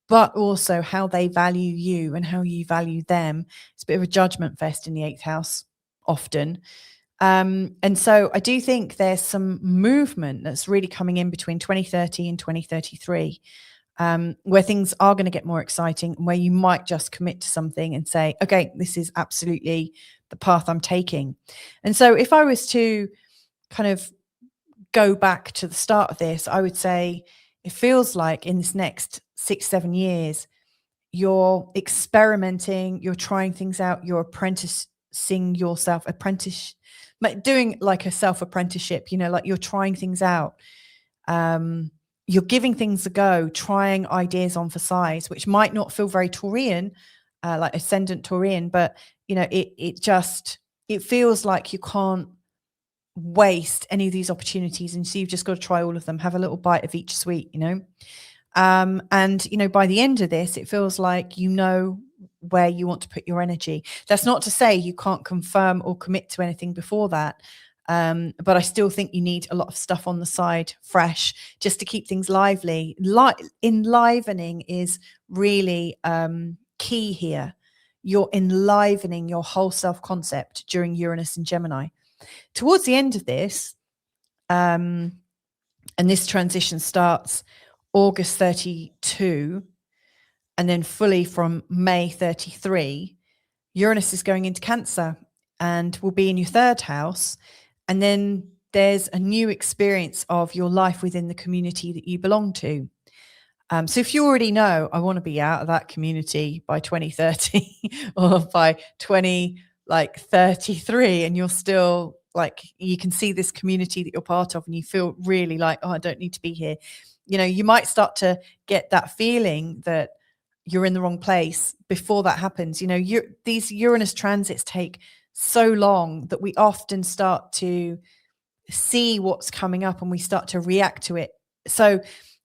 but also how they value you and how you value them. It's a bit of a judgment fest in the 8th house often. And so I do think there's some movement that's really coming in between 2030 and 2033, where things are going to get more exciting, and where you might just commit to something and say, okay, this is absolutely the path I'm taking. And so if I was to kind of go back to the start of this, I would say it feels like in this next 6-7 years, you're experimenting, you're trying things out, you're apprenticing yourself, doing like a self-apprenticeship, like you're trying things out. You're giving things a go, trying ideas on for size, which might not feel very Taurian, like ascendant Taurian, but it feels like you can't waste any of these opportunities. And so you've just got to try all of them, have a little bite of each sweet, and by the end of this, it feels like where you want to put your energy. That's not to say you can't confirm or commit to anything before that, but I still think you need a lot of stuff on the side fresh just to keep things lively. Enlivening is really key here. You're enlivening your whole self-concept during Uranus and Gemini. Towards the end of this, and this transition starts August 32, and then fully from May 33, Uranus is going into Cancer and will be in your 3rd house. And then there's a new experience of your life within the community that you belong to. So if you already know, I want to be out of that community by 2030 or by 2033, and you're still like, you can see this community that you're part of and you feel really like, oh, I don't need to be here. You might start to get that feeling that you're in the wrong place before that happens. These Uranus transits take so long that we often start to see what's coming up and we start to react to it. So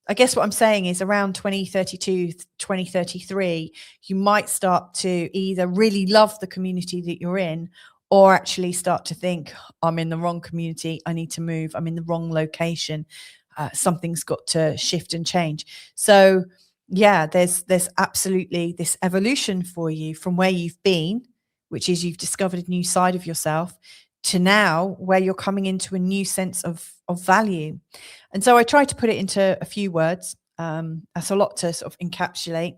I guess what I'm saying is around 2032, 2033, you might start to either really love the community that you're in, or actually start to think, I'm in the wrong community, I need to move, I'm in the wrong location, something's got to shift and change. So yeah, there's absolutely this evolution for you from where you've been, which is you've discovered a new side of yourself, to now where you're coming into a new sense of value. And so I try to put it into a few words. That's a lot to sort of encapsulate,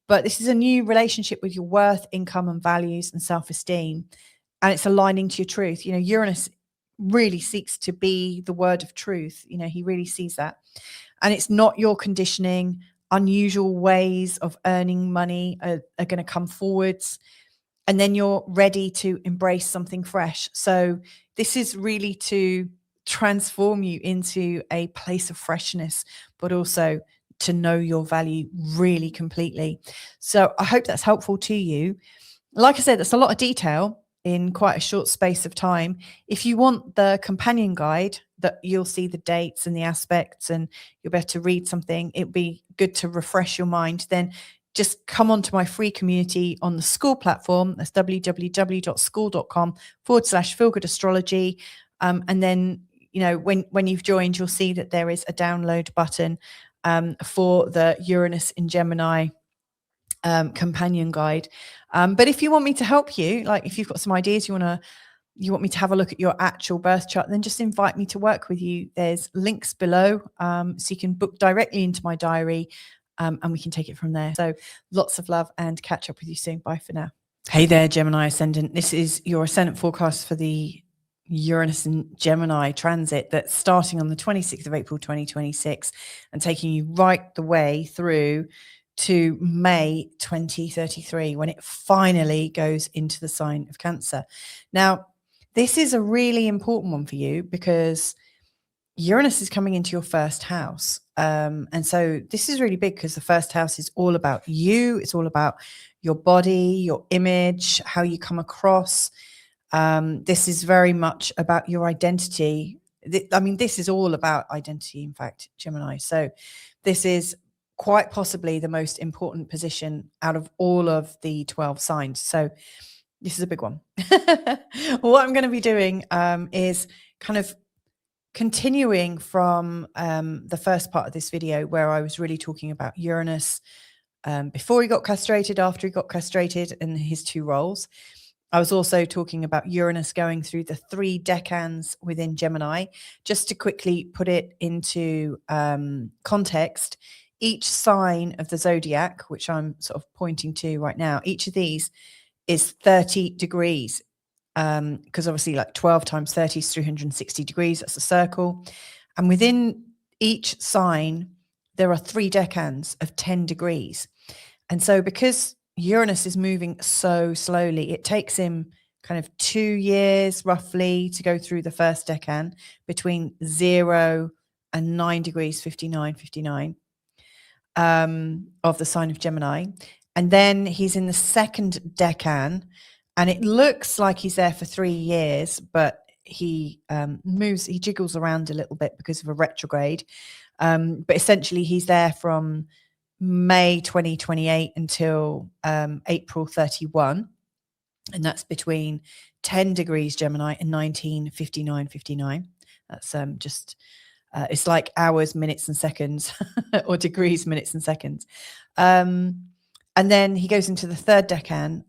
but this is a new relationship with your worth, income and values and self-esteem. And it's aligning to your truth. Uranus really seeks to be the word of truth. He really sees that. and it's not your conditioning. Unusual ways of earning money are going to come forwards, and then you're ready to embrace something fresh. So this is really to transform you into a place of freshness, but also to know your value really completely. So I hope that's helpful to you. Like I said, that's a lot of detail in quite a short space of time. If you want the companion guide that you'll see the dates and the aspects and you'll be able to read something, it'd be good to refresh your mind, then just come onto my free community on the school platform. That's www.school.com/feelgoodastrology. And then, you know, when you've joined, you'll see that there is a download button for the Uranus in Gemini companion guide. But if you want me to help you, like if you've got some ideas, you want me to have a look at your actual birth chart, then just invite me to work with you. There's links below, so you can book directly into my diary, and we can take it from there. So lots of love and catch up with you soon. Bye for now. Hey there, Gemini Ascendant. This is your Ascendant forecast for the Uranus and Gemini transit that's starting on the 26th of April, 2026 and taking you right the way through to May 2033, when it finally goes into the sign of Cancer. Now, this is a really important one for you because Uranus is coming into your first house. And so this is really big because the first house is all about you. It's all about your body, your image, how you come across. This is very much about your identity. I mean, this is all about identity, in fact, Gemini. So this is quite possibly the most important position out of all of the 12 signs. So this is a big one. What I'm going to be doing is kind of continuing from the first part of this video where I was really talking about Uranus before he got castrated, after he got castrated, and his two roles. I was also talking about Uranus going through the 3 decans within Gemini. Just to quickly put it into context, each sign of the zodiac, which I'm sort of pointing to right now, each of these is 30 degrees. Because obviously like 12 times 30 is 360 degrees. That's a circle. And within each sign, there are 3 decans of 10 degrees. And so because Uranus is moving so slowly, it takes him kind of 2 years roughly to go through the first decan between 0 and 9 degrees 59 of the sign of Gemini. And then he's in the second decan, and it looks like he's there for 3 years, but he he jiggles around a little bit because of a retrograde. But essentially he's there from May 2028 until April 31. And that's between 10 degrees Gemini and 1959. That's just, it's like hours, minutes and seconds or degrees, minutes and seconds. And then he goes into the third decan.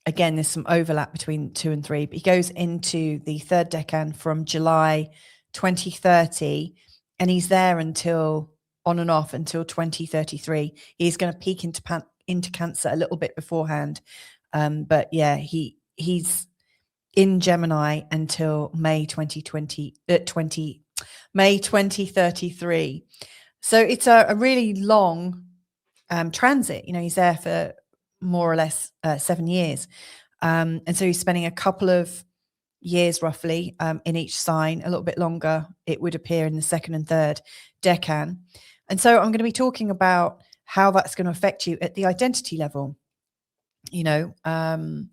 Again, there's some overlap between 2 and 3, but he goes into the third decan from July 2030, and he's there until on and off until 2033. He's going to peak into Cancer a little bit beforehand. But yeah, he's in Gemini until May 2033. So it's a really long transit. You know, he's there for more or less 7 years. And so he's spending a couple of years roughly in each sign, a little bit longer. It would appear in the second and third decan. And so I'm going to be talking about how that's going to affect you at the identity level, you know. And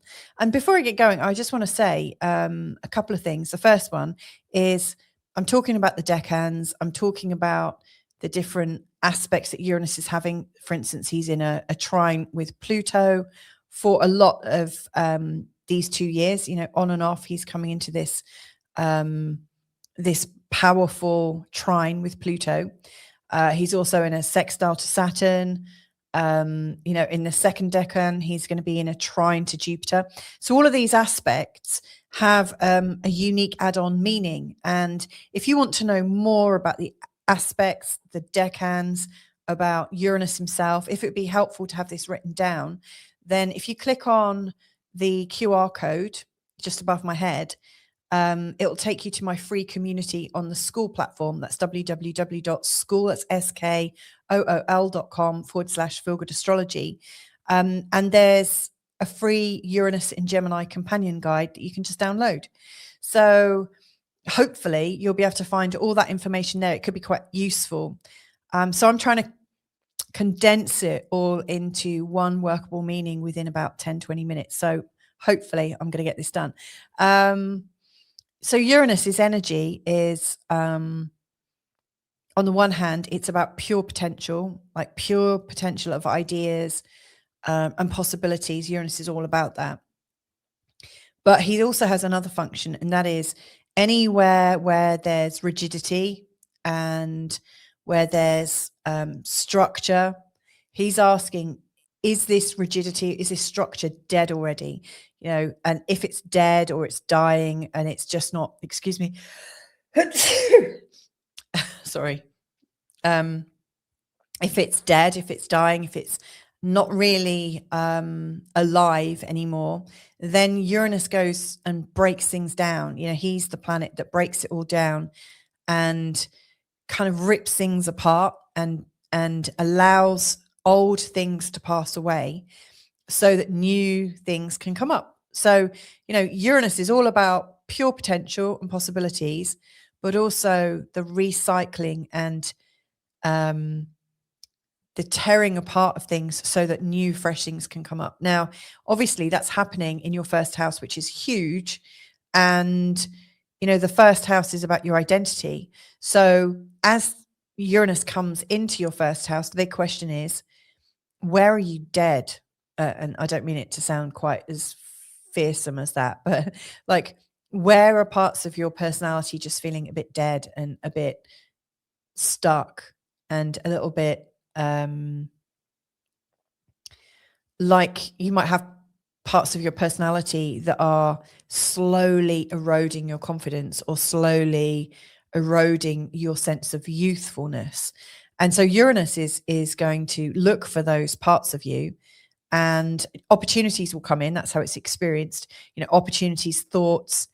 before I get going, I just want to say a couple of things. The first one is I'm talking about the decans. I'm talking about the different aspects that Uranus is having. For instance, he's in a trine with Pluto for a lot of these 2 years, you know, on and off. He's coming into this this powerful trine with Pluto. He's also in a sextile to Saturn. You know, in the second decan, he's going to be in a trine to Jupiter. So all of these aspects have a unique add-on meaning. And if you want to know more about the aspects, the decans, about Uranus himself, if it would be helpful to have this written down, then if you click on the QR code just above my head, It'll take you to my free community on the school platform. That's www.school, that's skool.com/feelgoodastrology. And there's a free Uranus in Gemini companion guide that you can just download. So hopefully you'll be able to find all that information there. It could be quite useful. So I'm trying to condense it all into one workable meaning within about 10-20 minutes. So hopefully I'm going to get this done. So Uranus's energy is, on the one hand, it's about pure potential, like pure potential of ideas and possibilities. Uranus is all about that. But he also has another function, and that is anywhere where there's rigidity and where there's structure, he's asking, is this rigidity, is this structure dead already? You know, and if it's dead or it's dying and it's just not, excuse me, sorry. If it's dead, if it's dying, if it's not really alive anymore, then Uranus goes and breaks things down. You know, he's the planet that breaks it all down and kind of rips things apart and allows old things to pass away so that new things can come up. So, you know, Uranus is all about pure potential and possibilities, but also the recycling and the tearing apart of things so that new, fresh things can come up. Now, obviously, that's happening in your first house, which is huge. And, you know, the first house is about your identity. So as Uranus comes into your first house, the big question is, where are you dead? And I don't mean it to sound quite as fearsome as that, but like, where are parts of your personality just feeling a bit dead and a bit stuck and a little bit like you might have parts of your personality that are slowly eroding your confidence or slowly eroding your sense of youthfulness. And so Uranus is going to look for those parts of you, and opportunities will come in. That's how it's experienced. You know, opportunities, thoughts,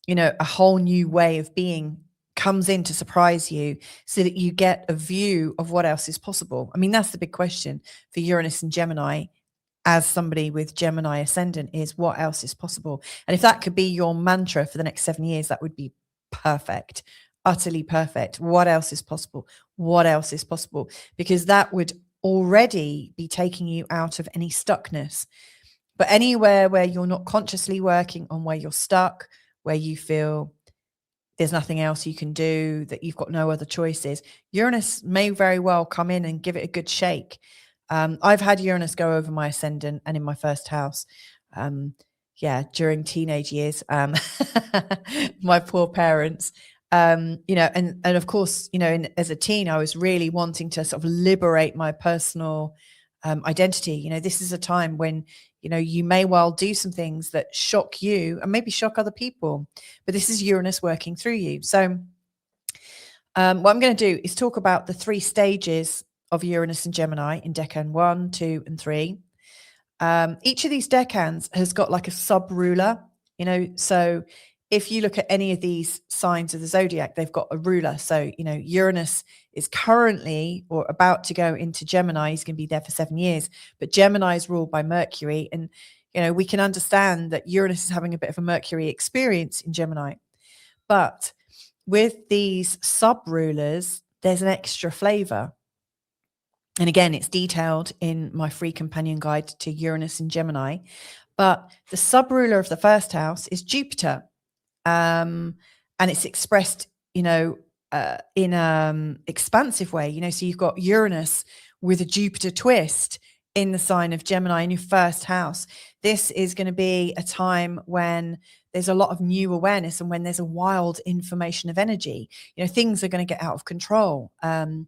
you know, a whole new way of being comes in to surprise you so that you get a view of what else is possible. I mean, that's the big question for Uranus and Gemini as somebody with Gemini ascendant, is what else is possible? And if that could be your mantra for the next 7 years, that would be perfect, utterly perfect. What else is possible? What else is possible? Because that would already be taking you out of any stuckness. But anywhere where you're not consciously working on where you're stuck, where you feel there's nothing else you can do, that you've got no other choices, Uranus may very well come in and give it a good shake. I've had Uranus go over my ascendant and in my first house. During teenage years, my poor parents, you know, and of course, you know, as a teen, I was really wanting to sort of liberate my personal identity. You know, this is a time when, you know, you may well do some things that shock you and maybe shock other people, but this is Uranus working through you. So what I'm going to do is talk about the 3 stages of Uranus and Gemini in Decan 1, 2, and 3. Each of these decans has got like a sub-ruler, you know, so if you look at any of these signs of the zodiac, they've got a ruler. So, you know, Uranus is currently or about to go into Gemini. He's going to be there for 7 years, but Gemini is ruled by Mercury. And, you know, we can understand that Uranus is having a bit of a Mercury experience in Gemini. But with these sub-rulers, there's an extra flavor. And again, it's detailed in my free companion guide to Uranus and Gemini. But the sub-ruler of the first house is Jupiter. And it's expressed, you know, in an expansive way. You know, so you've got Uranus with a Jupiter twist in the sign of Gemini in your first house. This is going to be a time when there's a lot of new awareness and when there's a wild information of energy. You know, things are going to get out of control. And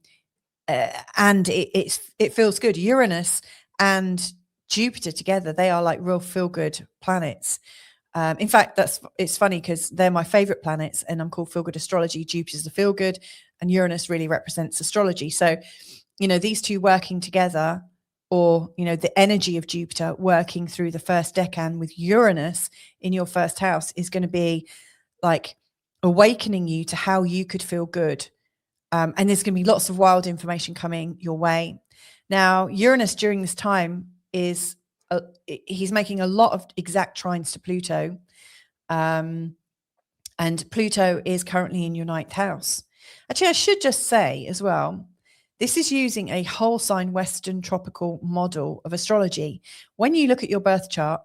it feels good. Uranus and Jupiter together, they are like real feel-good planets. In fact, it's funny because they're my favorite planets, and I'm called Feel Good Astrology. Jupiter's the feel good, and Uranus really represents astrology. So, you know, these two working together, or, you know, the energy of Jupiter working through the first decan with Uranus in your first house is going to be like awakening you to how you could feel good. And there's going to be lots of wild information coming your way. Now, Uranus during this time is, he's making a lot of exact trines to Pluto. And Pluto is currently in your 9th house. Actually, I should just say as well, this is using a whole sign Western tropical model of astrology. When you look at your birth chart,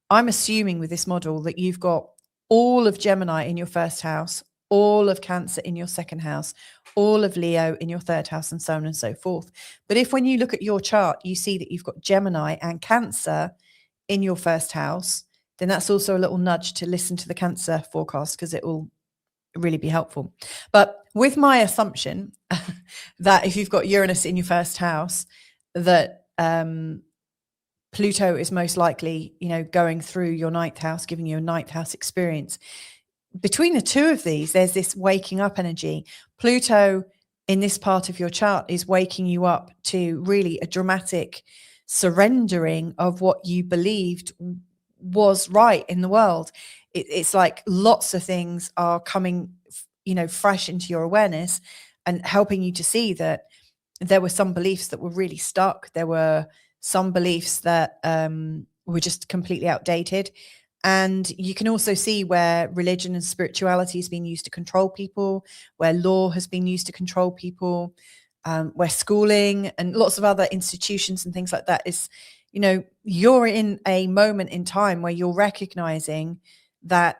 I'm assuming with this model that you've got all of Gemini in your 1st house, all of Cancer in your 2nd house, all of Leo in your 3rd house, and so on and so forth. But if when you look at your chart, you see that you've got Gemini and Cancer in your 1st house, then that's also a little nudge to listen to the Cancer forecast, because it will really be helpful. But with my assumption that if you've got Uranus in your 1st house, that Pluto is most likely, going through your 9th house, giving you a 9th house experience. Between the two of these, there's this waking up energy. Pluto in this part of your chart is waking you up to really a dramatic surrendering of what you believed was right in the world. It's like lots of things are coming, fresh into your awareness and helping you to see that there were some beliefs that were really stuck. There were some beliefs that were just completely outdated. And you can also see where religion and spirituality has been used to control people, where law has been used to control people, where schooling and lots of other institutions and things like that is, you're in a moment in time where you're recognizing that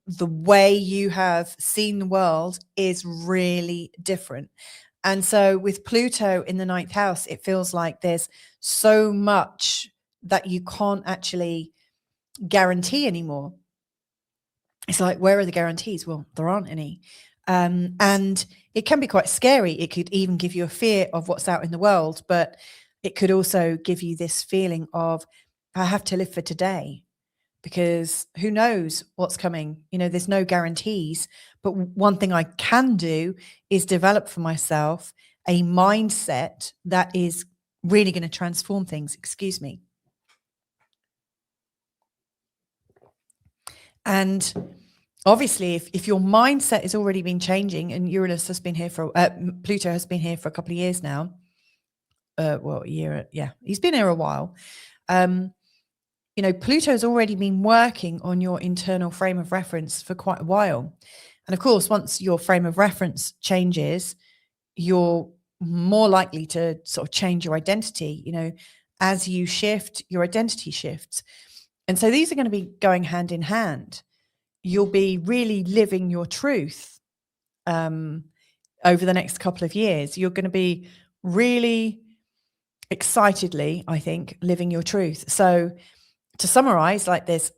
the way you have seen the world is really different. And so with Pluto in the 9th house, it feels like there's so much that you can't actually guarantee anymore. It's like, where are the guarantees? Well, there aren't any. And it can be quite scary. It could even give you a fear of what's out in the world, but it could also give you this feeling of, I have to live for today, because who knows what's coming? There's no guarantees. But one thing I can do is develop for myself a mindset that is really going to transform things. Excuse me. And obviously, if your mindset has already been changing, and Uranus has been here Pluto has been here for a couple of years now. A year. Yeah, he's been here a while. Pluto's already been working on your internal frame of reference for quite a while. And of course, once your frame of reference changes, you're more likely to sort of change your identity. As you shift, your identity shifts. And so these are going to be going hand in hand. You'll be really living your truth over the next couple of years. You're going to be really excitedly, I think, living your truth. So to summarize, like, there's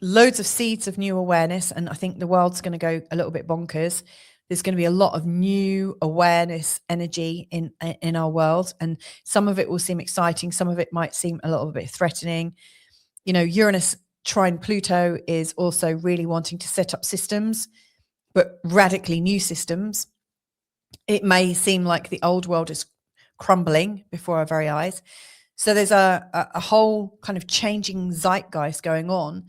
loads of seeds of new awareness, and I think the world's going to go a little bit bonkers. There's going to be a lot of new awareness energy in our world, and some of it will seem exciting. Some of it might seem a little bit threatening. Uranus trine Pluto is also really wanting to set up systems, but radically new systems. It may seem like the old world is crumbling before our very eyes. So there's a whole kind of changing zeitgeist going on,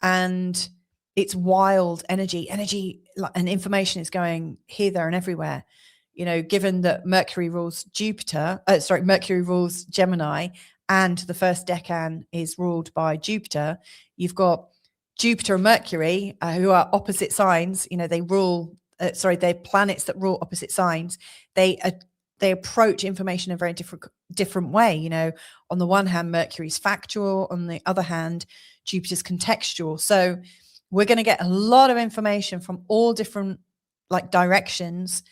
and it's wild energy and information is going here, there, and everywhere. Given that Mercury rules Mercury rules Gemini, and the first decan is ruled by Jupiter, you've got Jupiter and Mercury, who are opposite signs. They rule, they're planets that rule opposite signs. They approach information in a very different way. On the one hand, Mercury's factual. On the other hand, Jupiter's contextual. So we're going to get a lot of information from all different directions.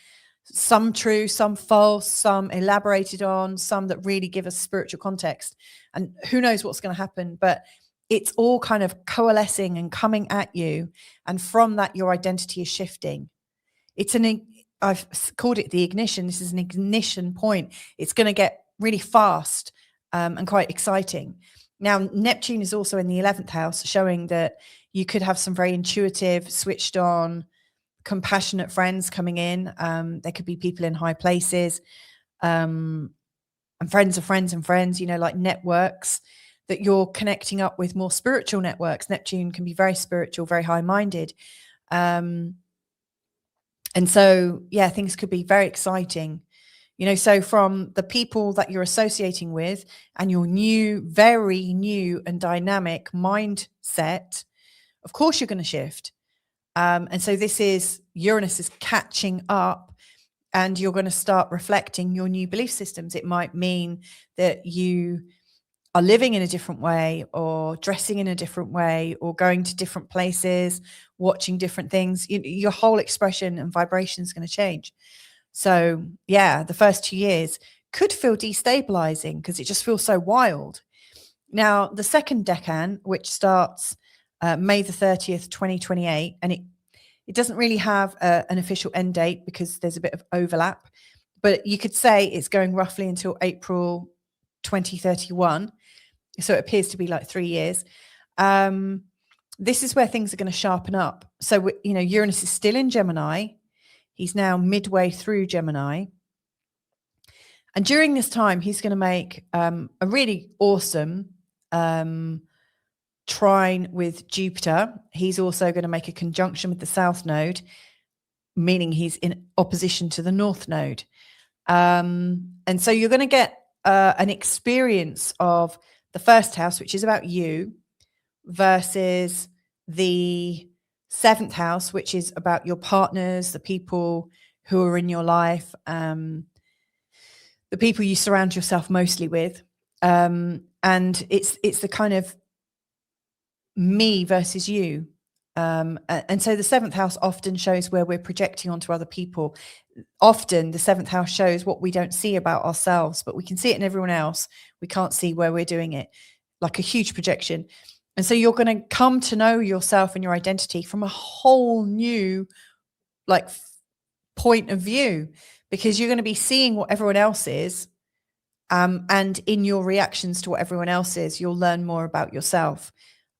Some true, some false, some elaborated on, some that really give us spiritual context. And who knows what's going to happen, but it's all kind of coalescing and coming at you. And from that, your identity is shifting. I've called it the ignition. This is an ignition point. It's going to get really fast and quite exciting. Now, Neptune is also in the 11th house, showing that you could have some very intuitive, switched on, compassionate friends coming in. There could be people in high places, and friends of friends and friends, like networks that you're connecting up with, more spiritual networks. Neptune can be very spiritual, very high-minded. And so, yeah, things could be very exciting. You know, so from the people that you're associating with and your new, very new and dynamic mindset, of course you're going to shift. And so this is Uranus is catching up, and you're going to start reflecting your new belief systems. It might mean that you are living in a different way, or dressing in a different way, or going to different places, watching different things. Your whole expression and vibration is going to change. So yeah, the first 2 years could feel destabilizing because it just feels so wild. Now, the second decan, which starts May the 30th, 2028, and it doesn't really have an official end date because there's a bit of overlap, but you could say it's going roughly until April 2031. So it appears to be like 3 years. This is where things are going to sharpen up. So, Uranus is still in Gemini. He's now midway through Gemini. And during this time, he's going to make a really awesome trine with Jupiter. He's also going to make a conjunction with the South Node, meaning he's in opposition to the North Node. And so you're going to get an experience of the first house, which is about you, versus the 7th house, which is about your partners, the people who are in your life, the people you surround yourself mostly with. And it's the kind of me versus you. And so the 7th house often shows where we're projecting onto other people. Often the 7th house shows what we don't see about ourselves, but we can see it in everyone else. We can't see where we're doing it, like a huge projection. And so you're going to come to know yourself and your identity from a whole new point of view, because you're going to be seeing what everyone else is. And in your reactions to what everyone else is, you'll learn more about yourself.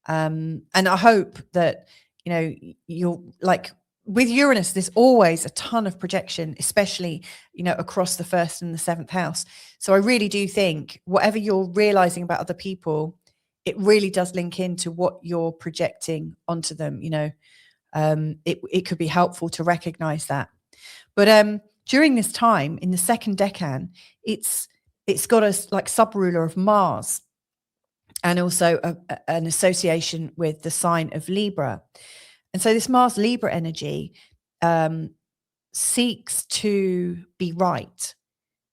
And I hope that, you're like, with Uranus, there's always a ton of projection, especially, across the 1st and the 7th house. So I really do think whatever you're realizing about other people, it really does link into what you're projecting onto them. It could be helpful to recognize that. But during this time in the second decan, it's got a sub-ruler of Mars, and also an association with the sign of Libra. And so this Mars Libra energy seeks to be right,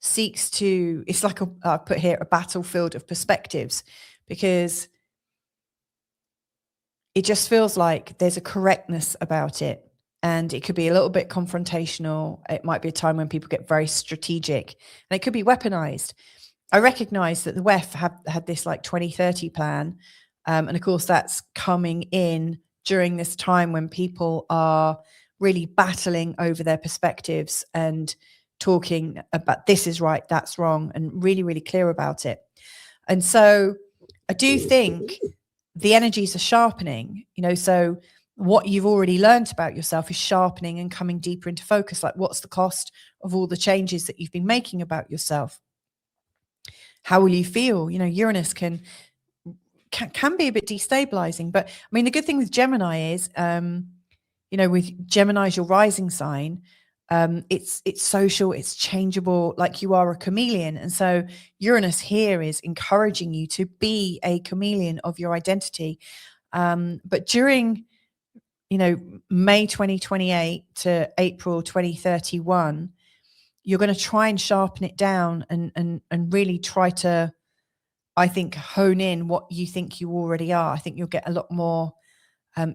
it's like I put here, a battlefield of perspectives, because it just feels like there's a correctness about it. And it could be a little bit confrontational. It might be a time when people get very strategic, and it could be weaponized. I recognize that the WEF had this 2030 plan. And of course, that's coming in during this time when people are really battling over their perspectives and talking about this is right, that's wrong, and really, really clear about it. And so I do think the energies are sharpening, so what you've already learned about yourself is sharpening and coming deeper into focus. Like, what's the cost of all the changes that you've been making about yourself? How will you feel? Uranus can be a bit destabilizing, but I mean, the good thing with Gemini is, with Gemini as your rising sign, it's social, it's changeable, like you are a chameleon. And so Uranus here is encouraging you to be a chameleon of your identity. But during, May 2028 to April 2031, you're going to try and sharpen it down and really try to, I think, hone in what you think you already are. I think you'll get a lot more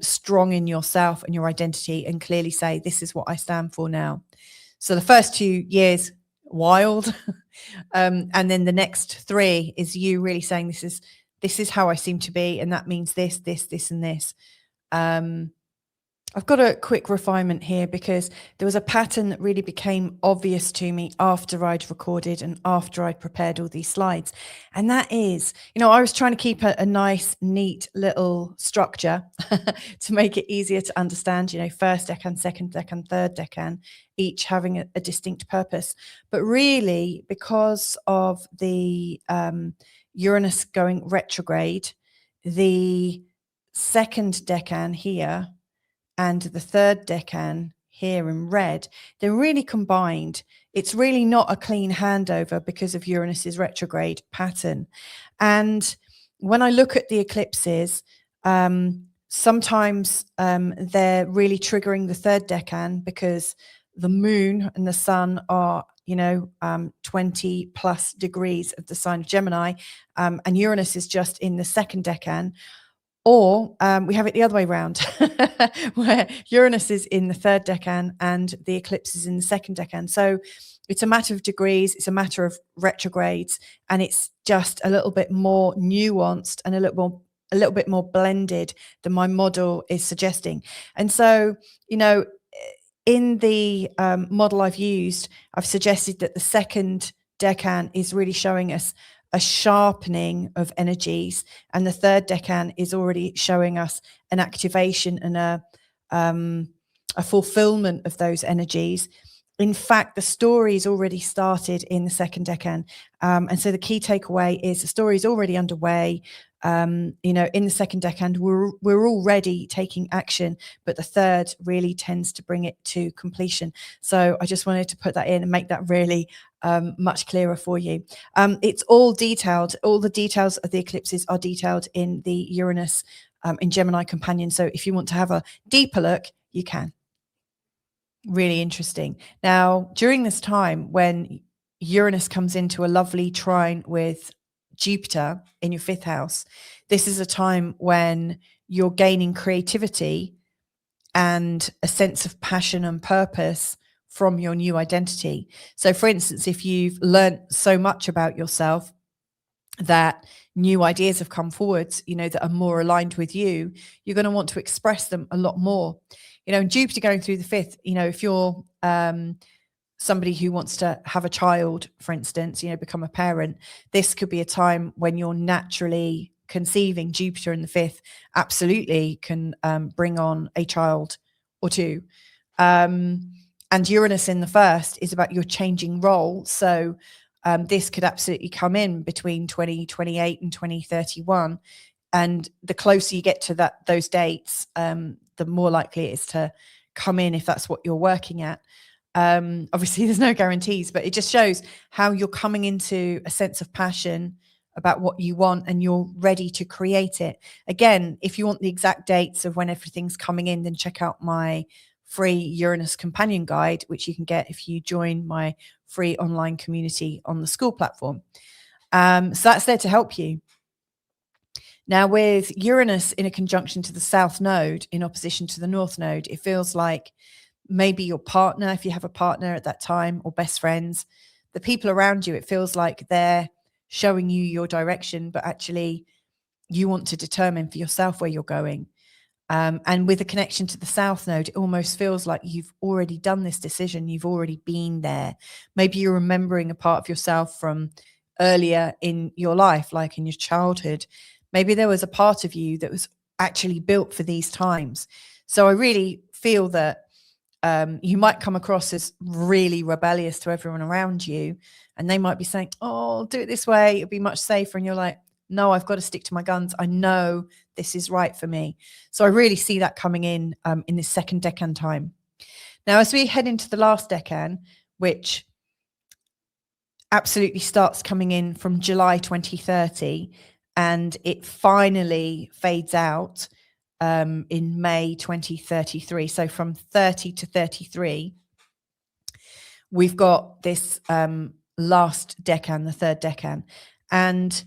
strong in yourself and your identity, and clearly say, this is what I stand for now. So the first 2 years, wild. And then the next 3 is you really saying, this is how I seem to be. And that means this, and this. I've got a quick refinement here, because there was a pattern that really became obvious to me after I'd recorded and after I'd prepared all these slides. And that is, I was trying to keep a nice, neat little structure to make it easier to understand, first decan, second decan, third decan, each having a distinct purpose. But really, because of the Uranus going retrograde, the second decan here and the third decan here in red, they're really combined. It's really not a clean handover because of Uranus's retrograde pattern. And when I look at the eclipses, sometimes they're really triggering the third decan because the moon and the sun are 20 plus degrees of the sign of Gemini, and Uranus is just in the second decan. Or we have it the other way around, where Uranus is in the third decan and the eclipse is in the second decan. So it's a matter of degrees, it's a matter of retrogrades, and it's just a little bit more nuanced and a little bit more blended than my model is suggesting. And so, in the model I've used, I've suggested that the second decan is really showing us a sharpening of energies, and the third decan is already showing us an activation and a fulfillment of those energies. In fact, the story's already started in the second decan, and so the key takeaway is the story is already underway. In the second decan, we're already taking action, but the third really tends to bring it to completion. So I just wanted to put that in and make that really much clearer for you. It's all detailed. All the details of the eclipses are detailed in the Uranus in Gemini companion. So if you want to have a deeper look, you can. Really interesting. Now, during this time when Uranus comes into a lovely trine with Jupiter in your fifth house, this is a time when you're gaining creativity and a sense of passion and purpose from your new identity. So for instance, if you've learned so much about yourself that new ideas have come forwards, that are more aligned with you, you're going to want to express them a lot more. And Jupiter going through the fifth, if you're somebody who wants to have a child, for instance, become a parent, this could be a time when you're naturally conceiving. Jupiter in the fifth absolutely can bring on a child or two. And Uranus in the first is about your changing role. So this could absolutely come in between 2028 and 2031. And the closer you get to those dates, the more likely it is to come in if that's what you're working at. Obviously, there's no guarantees, but it just shows how you're coming into a sense of passion about what you want and you're ready to create it. Again, if you want the exact dates of when everything's coming in, then check out my free Uranus companion guide, which you can get if you join my free online community on the school platform. So that's there to help you. Now, with Uranus in a conjunction to the South Node in opposition to the North Node, it feels like maybe your partner, if you have a partner at that time, or best friends, the people around you, it feels like they're showing you your direction, but actually you want to determine for yourself where you're going. And with a connection to the South Node, it almost feels like you've already done this decision. You've already been there. Maybe you're remembering a part of yourself from earlier in your life, like in your childhood. Maybe there was a part of you that was actually built for these times. So I really feel that you might come across as really rebellious to everyone around you, and they might be saying, oh, do it this way, it'll be much safer. And you're like, no, I've got to stick to my guns. I know this is right for me. So I really see that coming in this second decan time. Now, as we head into the last decan, which absolutely starts coming in from July 2030, and it finally fades out in May 2033. So from 30 to 33, we've got this last decan, the third decan. And,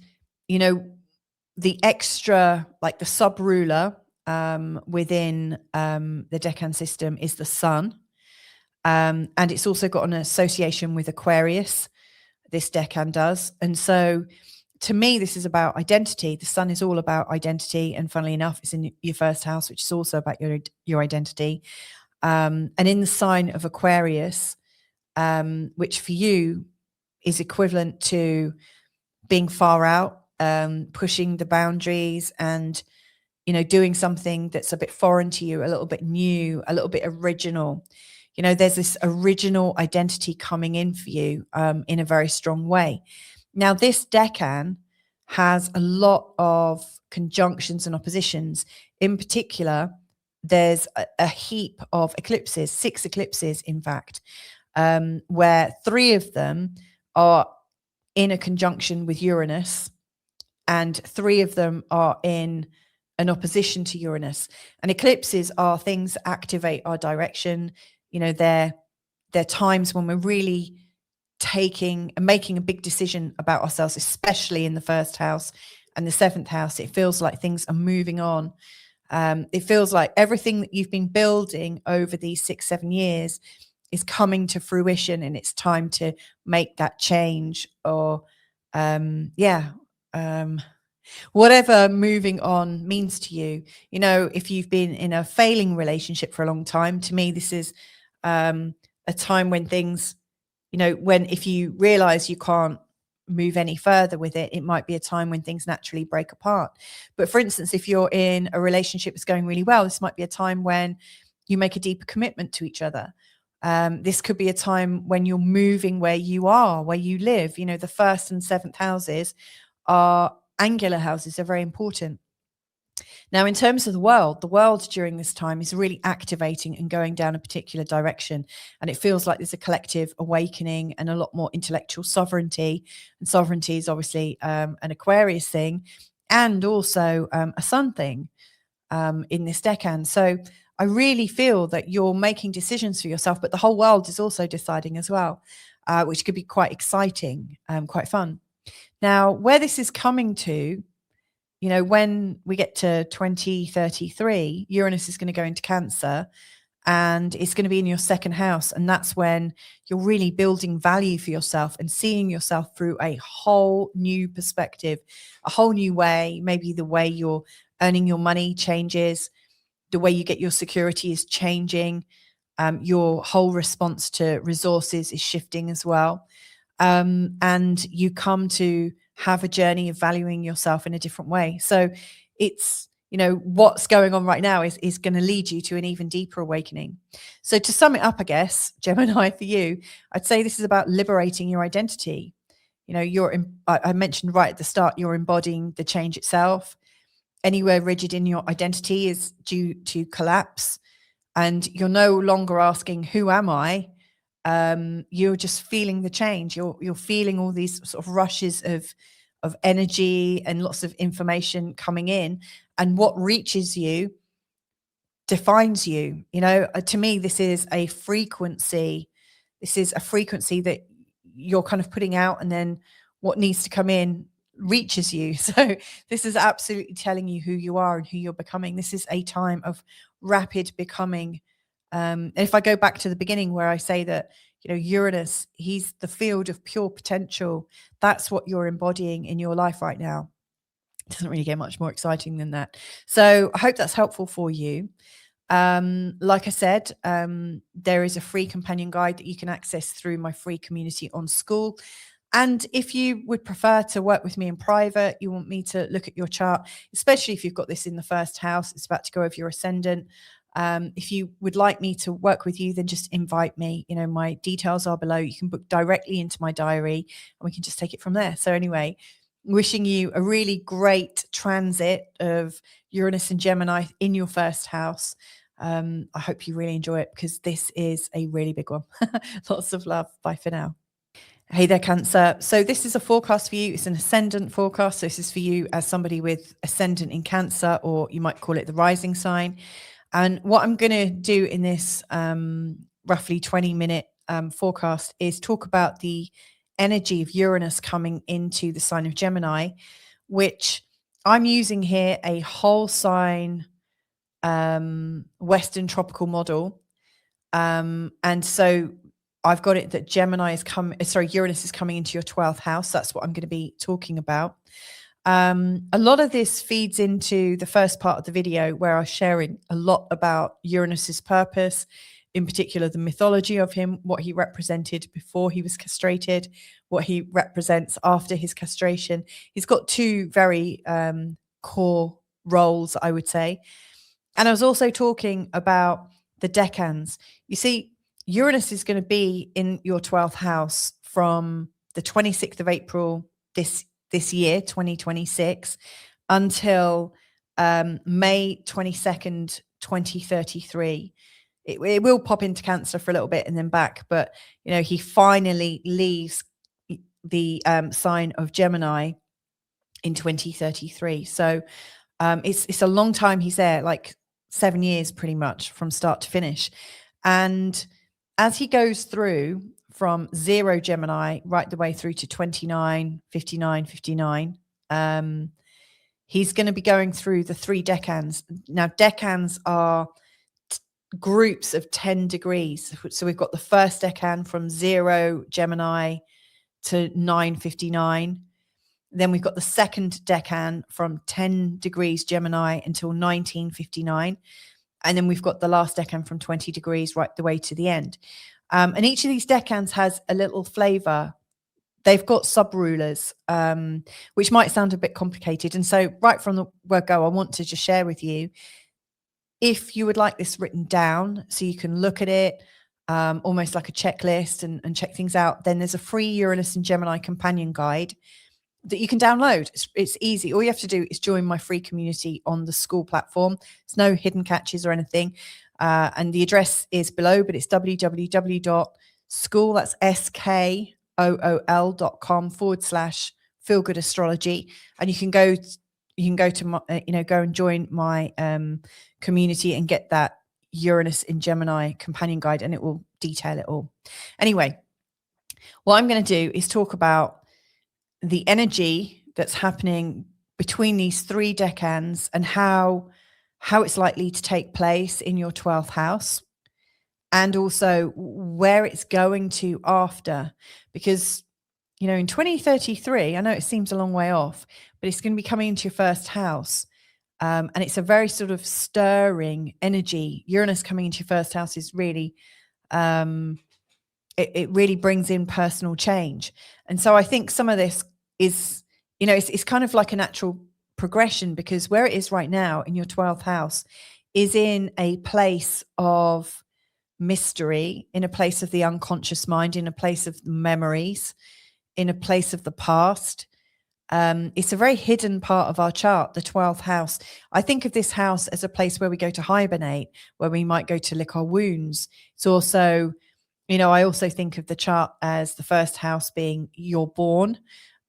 the extra, like the sub-ruler within the decan system is the sun. And it's also got an association with Aquarius, this decan does. And so to me, this is about identity. The sun is all about identity. And funnily enough, it's in your first house, which is also about your identity. And in the sign of Aquarius, which for you is equivalent to being far out, pushing the boundaries and, doing something that's a bit foreign to you, a little bit new, a little bit original. There's this original identity coming in for you in a very strong way. Now, this decan has a lot of conjunctions and oppositions. In particular, there's a heap of eclipses, 6 eclipses, in fact, where 3 of them are in a conjunction with Uranus, and 3 of them are in an opposition to Uranus. And eclipses are things that activate our direction. You know, they're times when we're really taking and making a big decision about ourselves, especially in the first house and the 7th house. It feels like things are moving on. It feels like everything that you've been building over these 6-7 years is coming to fruition, and it's time to make that change, or whatever moving on means to you. You know, if you've been in a failing relationship for a long time, to me, this is a time when things, you know, when if you realize you can't move any further with it, it might be a time when things naturally break apart. But for instance, if you're in a relationship that's going really well, this might be a time when you make a deeper commitment to each other. This could be a time when you're moving where you are, where you live. You know, the 1st and 7th houses are angular houses, are very important. Now, in terms of the world during this time is really activating and going down a particular direction. And it feels like there's a collective awakening and a lot more intellectual sovereignty. And sovereignty is obviously an Aquarius thing, and also a sun thing in this decan. So I really feel that you're making decisions for yourself, but the whole world is also deciding as well, which could be quite exciting, quite fun. Now, where this is coming to, you know, when we get to 2033, Uranus is going to go into Cancer, and it's going to be in your 2nd house. And that's when you're really building value for yourself and seeing yourself through a whole new perspective, a whole new way. Maybe the way you're earning your money changes, the way you get your security is changing. Your whole response to resources is shifting as well. And you come to have a journey of valuing yourself in a different way. So it's, you know, what's going on right now is going to lead you to an even deeper awakening. So to sum it up, I guess, Gemini, for you, I'd say this is about liberating your identity. You know, I mentioned right at the start, you're embodying the change itself. Anywhere rigid in your identity is due to collapse, and you're no longer asking, who am I? You're just feeling the change. You're feeling all these sort of rushes of energy and lots of information coming in, and what reaches you defines you. You know, to me, this is a frequency. This is a frequency that you're kind of putting out, and then what needs to come in reaches you. So this is absolutely telling you who you are and who you're becoming. This is a time of rapid becoming. And if I go back to the beginning where I say that, you know, Uranus, he's the field of pure potential. That's what you're embodying in your life right now. It doesn't really get much more exciting than that. So I hope that's helpful for you. Like I said, there is a free companion guide that you can access through my free community on School. And if you would prefer to work with me in private, you want me to look at your chart, especially if you've got this in the 1st house, it's about to go over your ascendant. If you would like me to work with you, then just invite me. You know, my details are below. You can book directly into my diary and we can just take it from there. So anyway, wishing you a really great transit of Uranus and Gemini in your 1st house. I hope you really enjoy it, because this is a really big one. Lots of love. Bye for now. Hey there, Cancer. So this is a forecast for you. It's an ascendant forecast. So this is for you as somebody with ascendant in Cancer, or you might call it the rising sign. And what I'm going to do in this roughly 20-minute forecast is talk about the energy of Uranus coming into the sign of Gemini, which I'm using here a whole sign Western tropical model. And so I've got it that Uranus is coming into your 12th house. That's what I'm going to be talking about. A lot of this feeds into the first part of the video, where I was sharing a lot about Uranus's purpose, in particular the mythology of him, what he represented before he was castrated, what he represents after his castration. He's got 2 very core roles, I would say. And I was also talking about the decans. You see, Uranus is going to be in your 12th house from the 26th of April this year, 2026, until May 22nd, 2033. It will pop into Cancer for a little bit and then back, but he finally leaves the sign of Gemini in 2033. So it's a long time he's there, like 7 years pretty much from start to finish. And as he goes through from 0 Gemini right the way through to 29, 59, 59, he's going to be going through the 3 decans. Now, decans are groups of 10 degrees. So we've got the first decan from 0 Gemini to 959. Then we've got the second decan from 10 degrees Gemini until 1959. And then we've got the last decan from 20 degrees right the way to the end. And each of these decans has a little flavor. They've got sub-rulers, which might sound a bit complicated. And so right from the word go, I want to just share with you, if you would like this written down so you can look at it, almost like a checklist and check things out, then there's a free Uranus and Gemini companion guide that you can download. It's easy. All you have to do is join my free community on the school platform. There's no hidden catches or anything. And the address is below, but it's www.school, that's skool.com/feelgoodastrology. And you can go to my, go and join my community and get that Uranus in Gemini companion guide, and it will detail it all. Anyway, what I'm going to do is talk about the energy that's happening between these 3 decans and how it's likely to take place in your 12th house, and also where it's going to after. Because, in 2033, I know it seems a long way off, but it's going to be coming into your first house. And it's a very sort of stirring energy. Uranus coming into your first house is really, it really brings in personal change. And so I think some of this is, it's kind of like a natural progression, because where it is right now in your 12th house is in a place of mystery, in a place of the unconscious mind, in a place of memories, in a place of the past. It's a very hidden part of our chart, the 12th house. I think of this house as a place where we go to hibernate, where we might go to lick our wounds. It's also, I also think of the chart as the first house being you're born,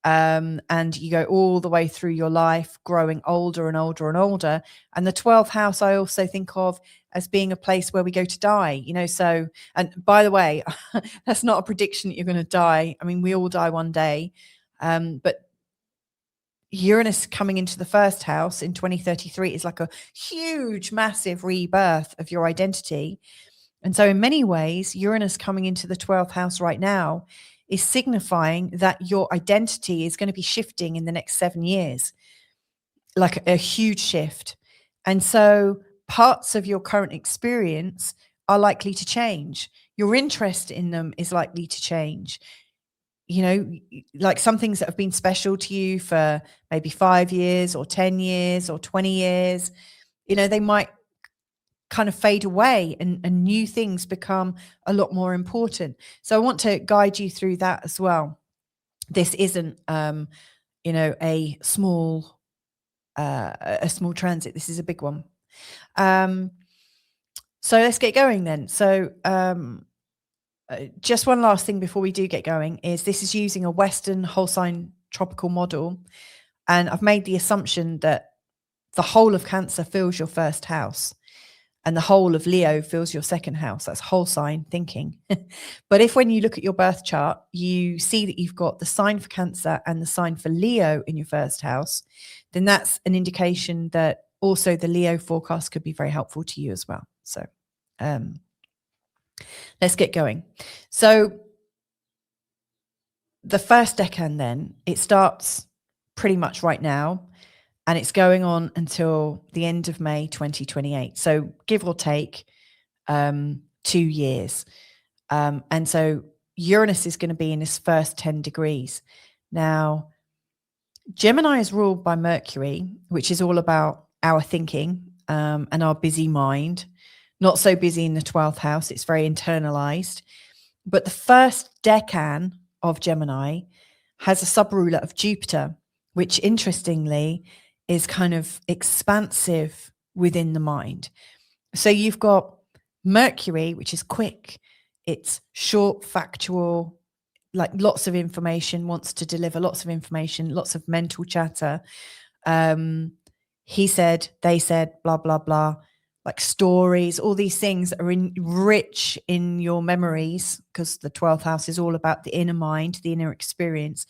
and you go all the way through your life, growing older and older and older. And the 12th house I also think of as being a place where we go to die, so, and by the way, that's not a prediction that you're going to die. I mean, we all die one day, but Uranus coming into the first house in 2033 is like a huge, massive rebirth of your identity. And so in many ways, Uranus coming into the 12th house right now is signifying that your identity is going to be shifting in the next 7 years, like a huge shift. And so parts of your current experience are likely to change. Your interest in them is likely to change. Like some things that have been special to you for maybe 5 years or 10 years or 20 years, they might kind of fade away and new things become a lot more important. So I want to guide you through that as well. This isn't, a small transit. This is a big one. So let's get going then. So, just one last thing before we do get going is this is using a Western whole sign tropical model. And I've made the assumption that the whole of Cancer fills your first house and the whole of Leo fills your second house. That's whole sign thinking. But if when you look at your birth chart, you see that you've got the sign for Cancer and the sign for Leo in your first house, then that's an indication that also the Leo forecast could be very helpful to you as well. So, let's get going. So the first decan then, it starts pretty much right now and it's going on until the end of May 2028. So give or take 2 years. And so Uranus is going to be in his first 10 degrees. Now, Gemini is ruled by Mercury, which is all about our thinking and our busy mind. Not so busy in the 12th house. It's very internalized. But the first decan of Gemini has a sub-ruler of Jupiter, which interestingly is kind of expansive within the mind. So you've got Mercury, which is quick. It's short, factual, like lots of information, wants to deliver lots of information, lots of mental chatter. He said, they said, blah, blah, blah, like stories, all these things that are rich in your memories, because the 12th house is all about the inner mind, the inner experience.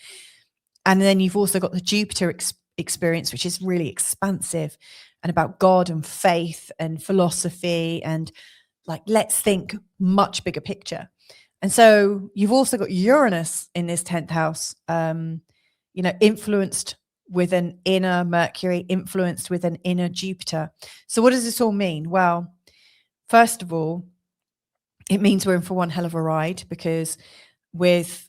And then you've also got the Jupiter experience, which is really expansive and about God and faith and philosophy and like, let's think much bigger picture. And so you've also got Uranus in this 10th house, influenced with an inner Mercury, influenced with an inner Jupiter. So what does this all mean? Well, first of all, it means we're in for one hell of a ride, because with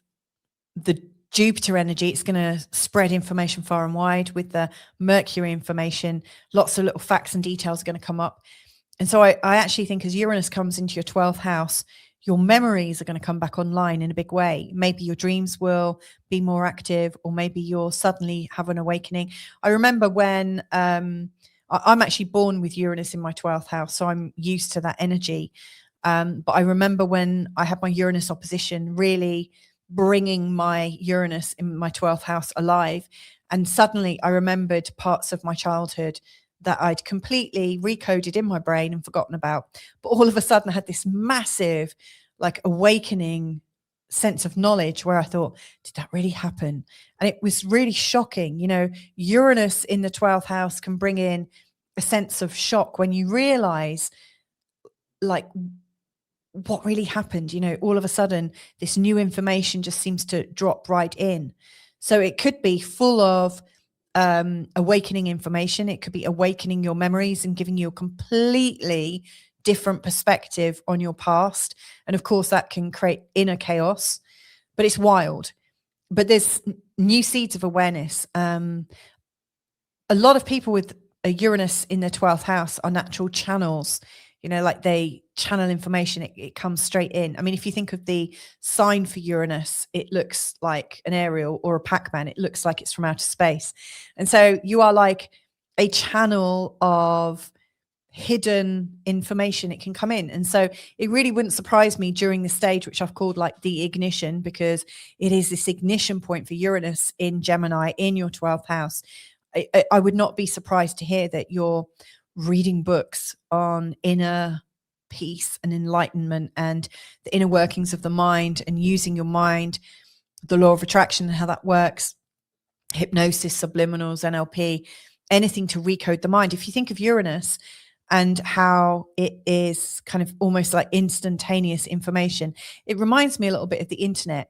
the Jupiter energy, it's going to spread information far and wide. With the Mercury information, lots of little facts and details are going to come up. And so I actually think as Uranus comes into your 12th house, your memories are going to come back online in a big way. Maybe your dreams will be more active, or maybe you'll suddenly have an awakening. I remember when I'm actually born with Uranus in my 12th house, so I'm used to that energy. But I remember when I had my Uranus opposition, really bringing my Uranus in my 12th house alive. And suddenly I remembered parts of my childhood that I'd completely recoded in my brain and forgotten about. But all of a sudden I had this massive, like, awakening sense of knowledge where I thought, did that really happen? And it was really shocking. Uranus in the 12th house can bring in a sense of shock when you realize, like, what really happened. All of a sudden this new information just seems to drop right in. So it could be full of awakening information. It could be awakening your memories and giving you a completely different perspective on your past. And of course that can create inner chaos, but it's wild. But there's new seeds of awareness. A lot of people with a Uranus in their 12th house are natural channels. Like they channel information, it comes straight in. I mean, if you think of the sign for Uranus, it looks like an aerial or a Pac-Man. It looks like it's from outer space. And so you are like a channel of hidden information. It can come in. And so it really wouldn't surprise me during the stage, which I've called like the ignition, because it is this ignition point for Uranus in Gemini in your 12th house. I would not be surprised to hear that you're reading books on inner peace and enlightenment and the inner workings of the mind, and using your mind, the law of attraction and how that works, hypnosis, subliminals, NLP, anything to recode the mind. If you think of Uranus and how it is kind of almost like instantaneous information, it reminds me a little bit of the internet,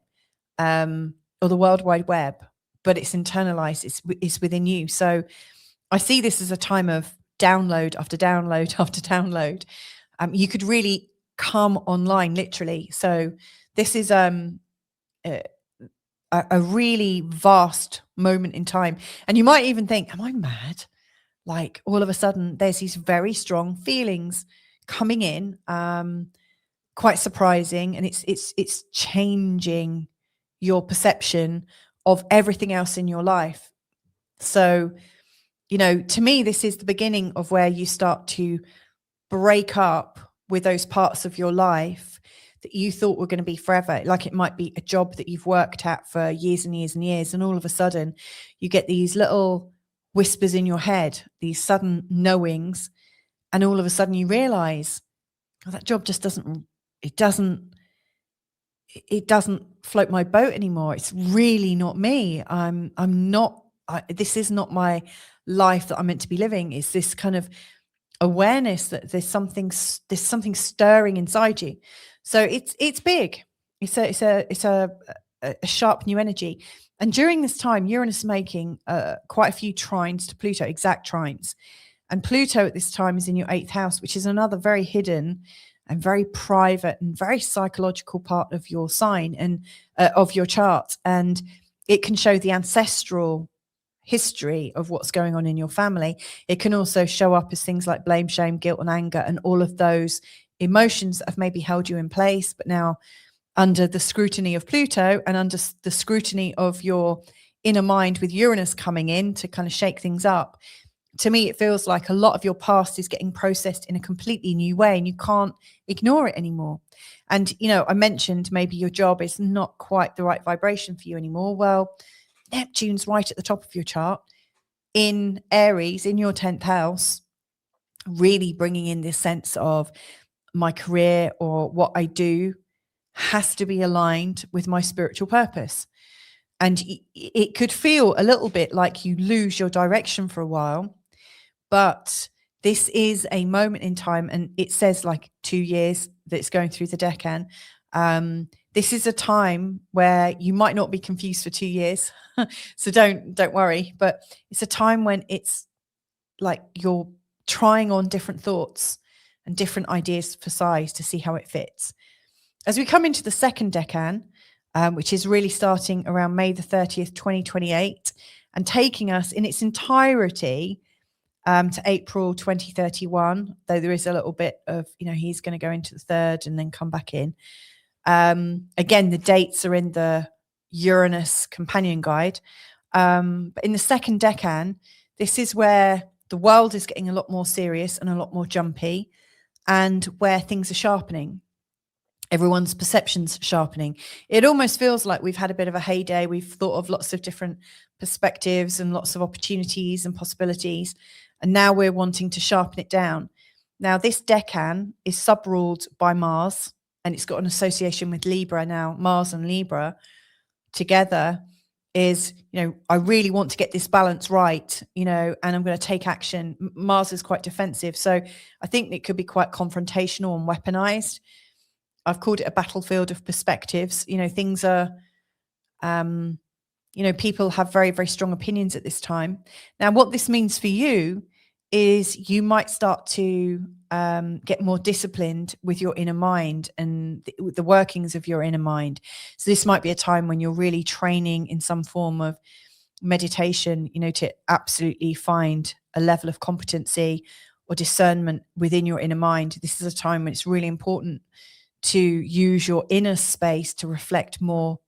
or the World Wide Web, but it's internalized, it's within you. So I see this as a time of download after download after download. You could really come online, literally. So this is a really vast moment in time. And you might even think, am I mad? Like, all of a sudden there's these very strong feelings coming in, quite surprising. And it's changing your perception of everything else in your life. So, to me, this is the beginning of where you start to break up with those parts of your life that you thought were going to be forever. Like, it might be a job that you've worked at for years and years and years. And all of a sudden you get these little whispers in your head, these sudden knowings. And all of a sudden you realize, oh, that job just doesn't float my boat anymore. It's really not me. This is not my life that I'm meant to be living. It's this kind of awareness that there's something stirring inside you. So it's big. It's a sharp new energy. And during this time, Uranus is making quite a few trines to Pluto, exact trines. And Pluto at this time is in your 8th house, which is another very hidden and very private and very psychological part of your sign and of your chart. And it can show the ancestral history of what's going on in your family. It can also show up as things like blame, shame, guilt, and anger, and all of those emotions that have maybe held you in place, but now under the scrutiny of Pluto and under the scrutiny of your inner mind with Uranus coming in to kind of shake things up, to me, it feels like a lot of your past is getting processed in a completely new way and you can't ignore it anymore. And, I mentioned maybe your job is not quite the right vibration for you anymore. Well, Neptune's right at the top of your chart in Aries, in your 10th house, really bringing in this sense of my career or what I do has to be aligned with my spiritual purpose. And it could feel a little bit like you lose your direction for a while, but this is a moment in time, and it says like 2 years that it's going through the decan. This is a time where you might not be confused for 2 years. So don't worry, but it's a time when it's like you're trying on different thoughts and different ideas for size to see how it fits. As we come into the second decan, which is really starting around May the 30th, 2028, and taking us in its entirety to April 2031, though there is a little bit of, he's going to go into the third and then come back in. Again, the dates are in the Uranus companion guide. But in the second decan, this is where the world is getting a lot more serious and a lot more jumpy, and where things are sharpening. Everyone's perceptions sharpening. It almost feels like we've had a bit of a heyday. We've thought of lots of different perspectives and lots of opportunities and possibilities. And now we're wanting to sharpen it down. Now, this decan is sub-ruled by Mars, and it's got an association with Libra now. Mars and Libra together is, I really want to get this balance right, and I'm going to take action. Mars is quite defensive. So I think it could be quite confrontational and weaponized. I've called it a battlefield of perspectives. Things are, people have very, very strong opinions at this time. Now, what this means for you is you might start to get more disciplined with your inner mind and the workings of your inner mind. So this might be a time when you're really training in some form of meditation, to absolutely find a level of competency or discernment within your inner mind. This is a time when it's really important to use your inner space to reflect more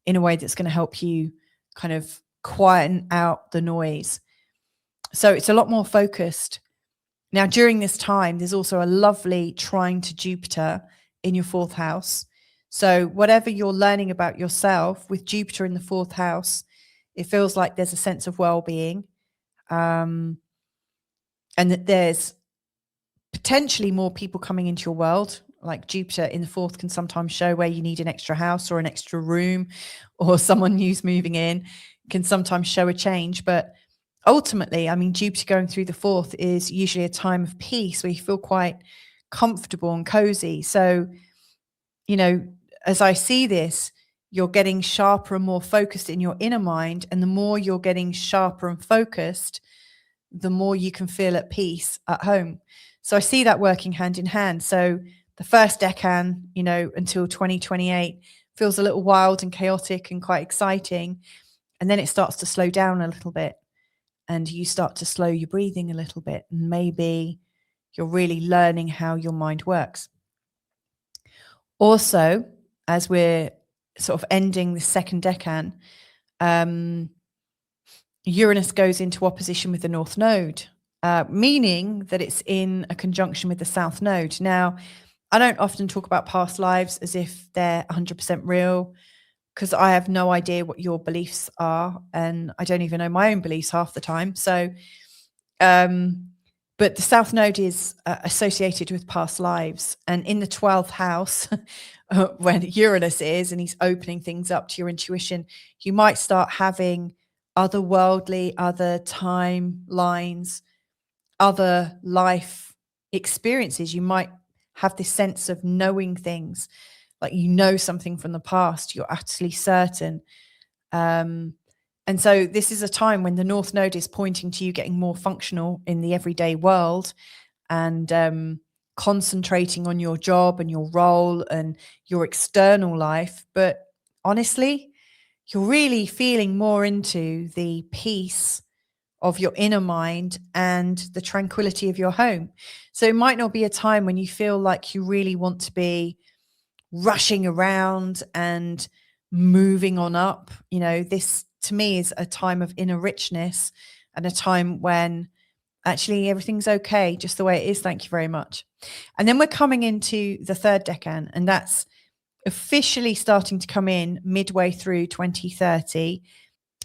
in a way that's going to help you kind of quieten out the noise. So it's a lot more focused. Now, during this time, there's also a lovely trine to Jupiter in your 4th house. So whatever you're learning about yourself with Jupiter in the 4th house, it feels like there's a sense of well-being, and that there's potentially more people coming into your world. Like Jupiter in the 4th can sometimes show where you need an extra house or an extra room, or someone new's moving in, can sometimes show a change. But ultimately, Jupiter going through the 4th is usually a time of peace where you feel quite comfortable and cozy. So, as I see this, you're getting sharper and more focused in your inner mind. And the more you're getting sharper and focused, the more you can feel at peace at home. So I see that working hand in hand. So the first decan, until 2028 feels a little wild and chaotic and quite exciting. And then it starts to slow down a little bit, and you start to slow your breathing a little bit. And maybe you're really learning how your mind works. Also, as we're sort of ending the second decan, Uranus goes into opposition with the North Node, meaning that it's in a conjunction with the South Node. Now, I don't often talk about past lives as if they're 100% real, because I have no idea what your beliefs are, and I don't even know my own beliefs half the time. So, but the South Node is associated with past lives. And in the 12th house, when Uranus is, and he's opening things up to your intuition, you might start having otherworldly, other timelines, other life experiences. You might have this sense of knowing things, like something from the past, you're utterly certain. And so this is a time when the North Node is pointing to you getting more functional in the everyday world, and concentrating on your job and your role and your external life. But honestly, you're really feeling more into the peace of your inner mind and the tranquility of your home. So it might not be a time when you feel like you really want to be rushing around and moving on up. This to me is a time of inner richness, and a time when Actually, everything's okay, just the way it is. Thank you very much. And then we're coming into the third decan, and that's officially starting to come in midway through 2030.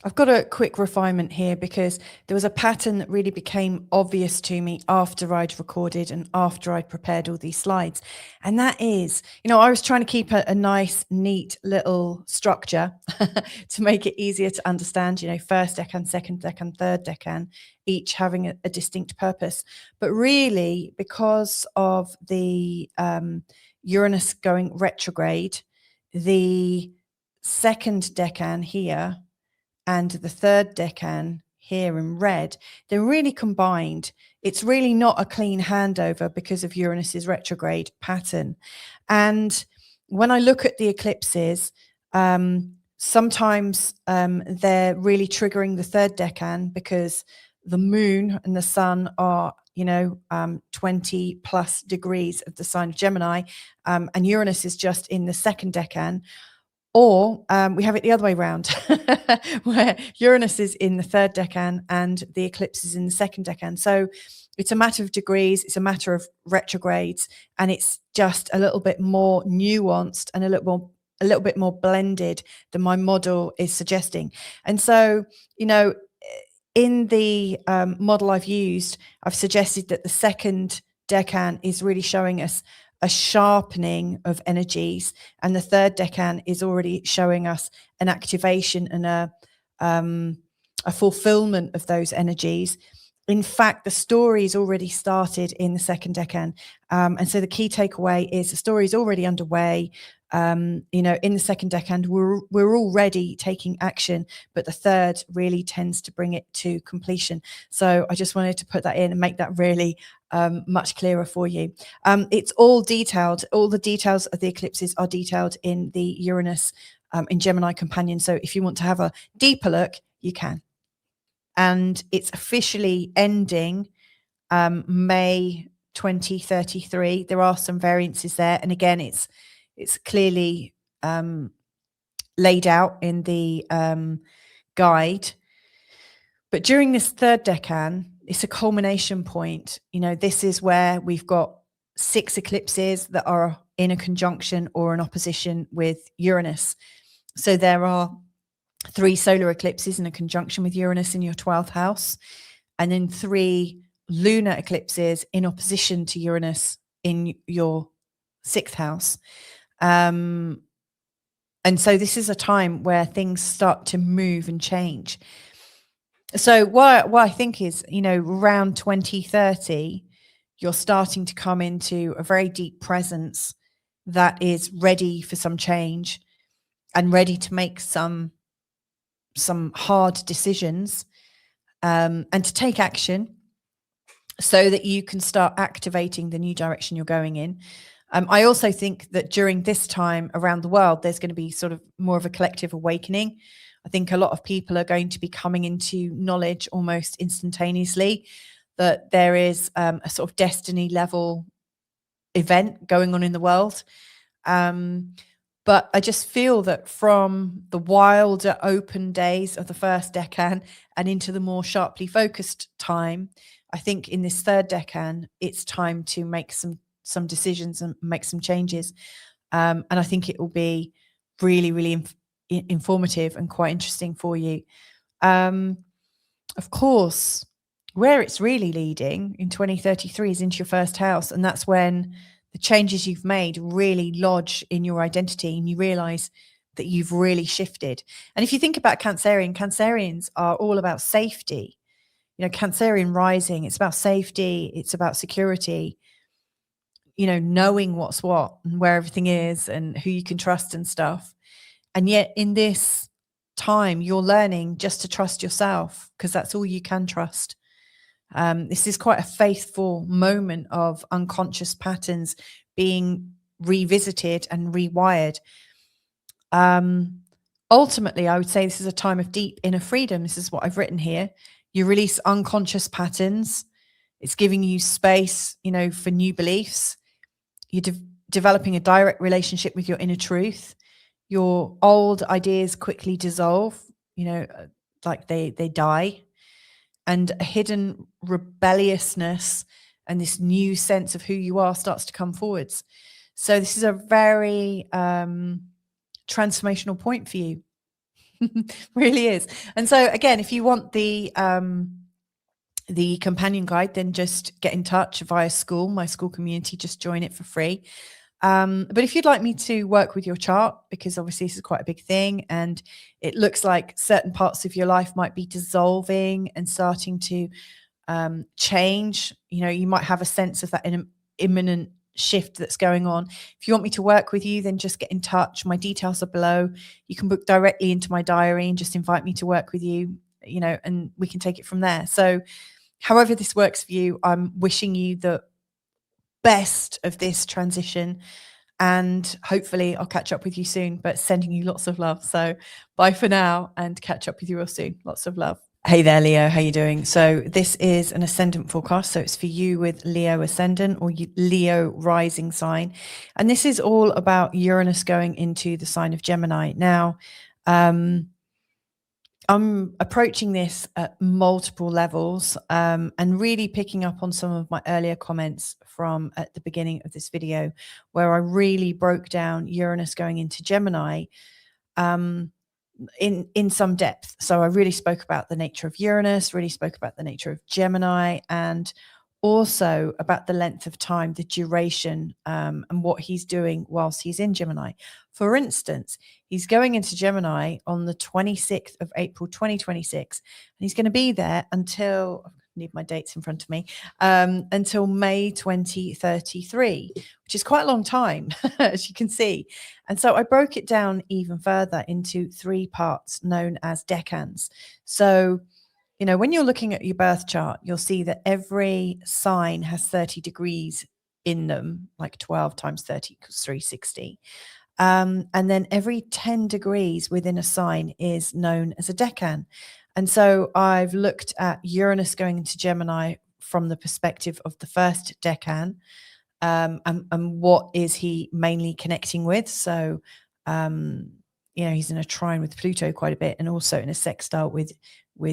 I've got a quick refinement here because there was a pattern that really became obvious to me after I'd recorded and after I'd prepared all these slides. And that is, I was trying to keep a nice, neat little structure to make it easier to understand, first decan, second decan, third decan, each having a distinct purpose. But really, because of the Uranus going retrograde, the second decan here and the third decan here in red, they're really combined. It's really not a clean handover because of Uranus's retrograde pattern. And when I look at the eclipses, sometimes they're really triggering the third decan because the moon and the sun are 20 plus degrees of the sign of Gemini, and Uranus is just in the second decan. Or we have it the other way around, where Uranus is in the third decan and the eclipse is in the second decan. So it's a matter of degrees, it's a matter of retrogrades, and it's just a little bit more nuanced and a little bit more blended than my model is suggesting. And so, in the model I've used, I've suggested that the second decan is really showing us a sharpening of energies, and the third decan is already showing us an activation and a fulfillment of those energies. In fact, the story's already started in the second decan, and so the key takeaway is the story is already underway. In the second decan, we're already taking action, but the third really tends to bring it to completion. So I just wanted to put that in and make that really much clearer for you. It's all detailed. All the details of the eclipses are detailed in the Uranus in Gemini companion. So if you want to have a deeper look, you can. And it's officially ending May 2033. There are some variances there, and again, it's clearly laid out in the guide. But during this third decan, it's a culmination point. This is where we've got 6 eclipses that are in a conjunction or an opposition with Uranus. So there are 3 solar eclipses in a conjunction with Uranus in your 12th house, and then 3 lunar eclipses in opposition to Uranus in your 6th house. And so this is a time where things start to move and change. So what I think is, around 2030, you're starting to come into a very deep presence that is ready for some change and ready to make some hard decisions and to take action so that you can start activating the new direction you're going in. I also think that during this time around the world, there's going to be sort of more of a collective awakening. I think a lot of people are going to be coming into knowledge almost instantaneously that there is a sort of destiny level event going on in the world. But I just feel that from the wilder open days of the first decan and into the more sharply focused time, I think in this third decan, it's time to make some decisions and make some changes. And I think it will be really, really informative and quite interesting for you. Of course, where it's really leading in 2033 is into your first house. And that's when the changes you've made really lodge in your identity and you realize that you've really shifted. And if you think about Cancerians are all about safety. Cancerian rising, it's about safety, it's about security, knowing what's what and where everything is and who you can trust and stuff. And yet in this time, you're learning just to trust yourself because that's all you can trust. This is quite a faithful moment of unconscious patterns being revisited and rewired. Ultimately, I would say this is a time of deep inner freedom. This is what I've written here. You release unconscious patterns. It's giving you space, for new beliefs. You're developing a direct relationship with your inner truth. Your old ideas quickly dissolve, like they die. and a hidden rebelliousness and this new sense of who you are starts to come forwards. So this is a very transformational point for you. Really is. And so again, if you want the companion guide, then just get in touch via school, my school community, just join it for free. But if you'd like me to work with your chart, because obviously this is quite a big thing and it looks like certain parts of your life might be dissolving and starting to change, you know, you might have a sense of that imminent shift that's going on. If you want me to work with you, then just get in touch. My details are below. You can book directly into my diary and just invite me to work with you, you know, and we can take it from there. So however this works for you, I'm wishing you the best of this transition, and hopefully I'll catch up with you soon, but sending you lots of love. So bye for now and catch up with you real soon. Lots of love. Hey there, Leo. How you doing? So this is an ascendant forecast. So it's for you with Leo ascendant or Leo rising sign. And this is all about Uranus going into the sign of Gemini. Now, I'm approaching this at multiple levels and really picking up on some of my earlier comments from at the beginning of this video, where I really broke down Uranus going into Gemini in some depth. So I really spoke about the nature of Uranus, really spoke about the nature of Gemini, and also about the length of time, the duration, and what he's doing whilst he's in Gemini. For instance, he's going into Gemini on the 26th of April, 2026, and he's going to be there until, I need my dates in front of me, until May 2033, which is quite a long time, as you can see. And so I broke it down even further into 3 parts known as decans. So, you know, when you're looking at your birth chart, you'll see that every sign has 30 degrees in them, like 12 times 30 equals 360. And then every 10 degrees within a sign is known as a decan. And so I've looked at Uranus going into Gemini from the perspective of the first decan, and what is he mainly connecting with. So, you know, he's in a trine with Pluto quite a bit, and also in a sextile with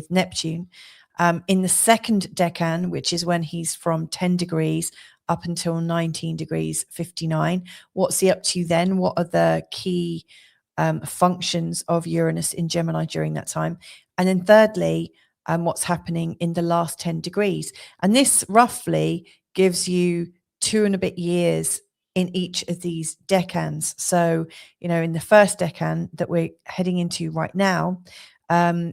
Neptune. In the second decan, which is when he's from 10 degrees up until 19 degrees 59, what's he up to then? What are the key functions of Uranus in Gemini during that time? And then thirdly, what's happening in the last 10 degrees. And this roughly gives you 2 and a bit years in each of these decans. So, you know, in the first decan that we're heading into right now,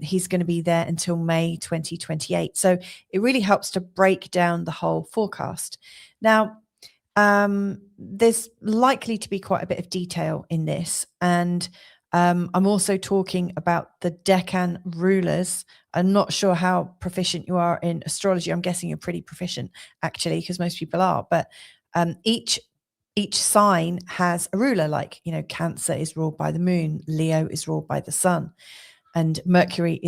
he's going to be there until May 2028. So it really helps to break down the whole forecast. Now, there's likely to be quite a bit of detail in this. And I'm also talking about the decan rulers. I'm not sure how proficient you are in astrology. I'm guessing you're pretty proficient, actually, because most people are. But each sign has a ruler, like, you know, Cancer is ruled by the moon, Leo is ruled by the sun, and Mercury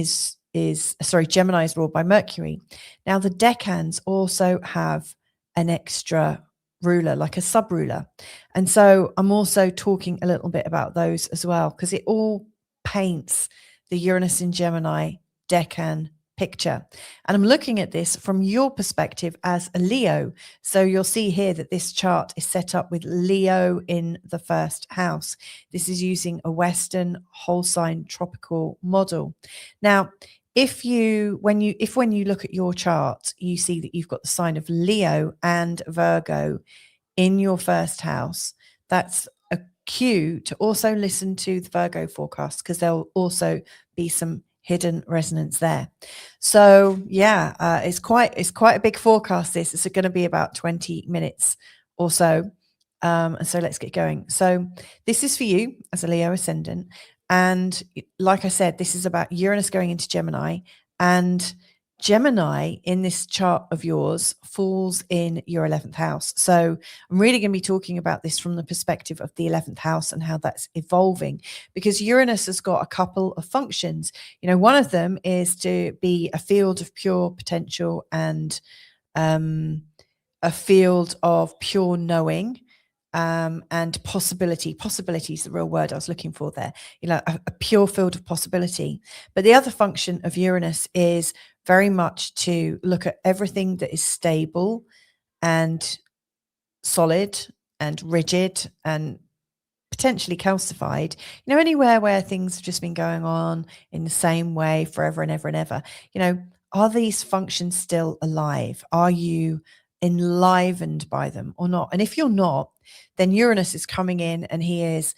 Gemini is ruled by Mercury. Now, the decans also have an extra ruler, like a sub-ruler. And so I'm also talking a little bit about those as well, because it all paints the Uranus in Gemini decan picture. And I'm looking at this from your perspective as a Leo. So you'll see here that this chart is set up with Leo in the first house. This is using a Western whole sign tropical model. Now, when you look at your chart, you see that you've got the sign of Leo and Virgo in your first house, that's a cue to also listen to the Virgo forecast, because there'll also be some hidden resonance there. So yeah, it's quite a big forecast. This is going to be about 20 minutes or so. And so let's get going. So this is for you as a Leo ascendant. And like I said, this is about Uranus going into Gemini, and Gemini in this chart of yours falls in your 11th house. So I'm really going to be talking about this from the perspective of the 11th house and how that's evolving, because Uranus has got a couple of functions. You know, one of them is to be a field of pure potential and a field of pure knowing. And possibility is the real word I was looking for there, you know, a pure field of possibility. But the other function of Uranus is very much to look at everything that is stable and solid and rigid and potentially calcified, anywhere where things have just been going on in the same way forever and ever and ever, are these functions still alive? Are you enlivened by them or not? And if you're not, then Uranus is coming in and he's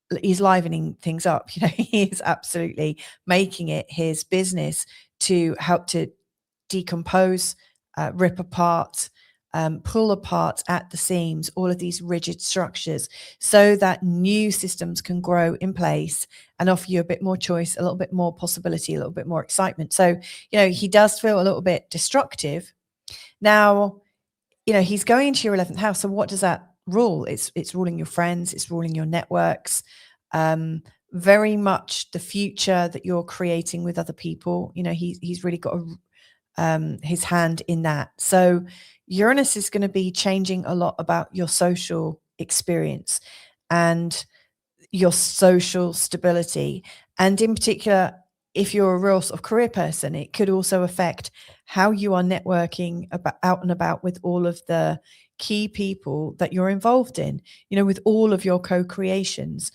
livening things up. He is absolutely making it his business to help to decompose, rip apart, pull apart at the seams all of these rigid structures so that new systems can grow in place and offer you a bit more choice, a little bit more possibility, a little bit more excitement. So, he does feel a little bit destructive. Now, he's going into your 11th house. So what does that rule? It's ruling your friends, it's ruling your networks, very much the future that you're creating with other people. He's really got his hand in that. So Uranus is going to be changing a lot about your social experience and your social stability. And in particular, if you're a real sort of career person, it could also affect how you are networking out and about with all of the key people that you're involved in, with all of your co-creations.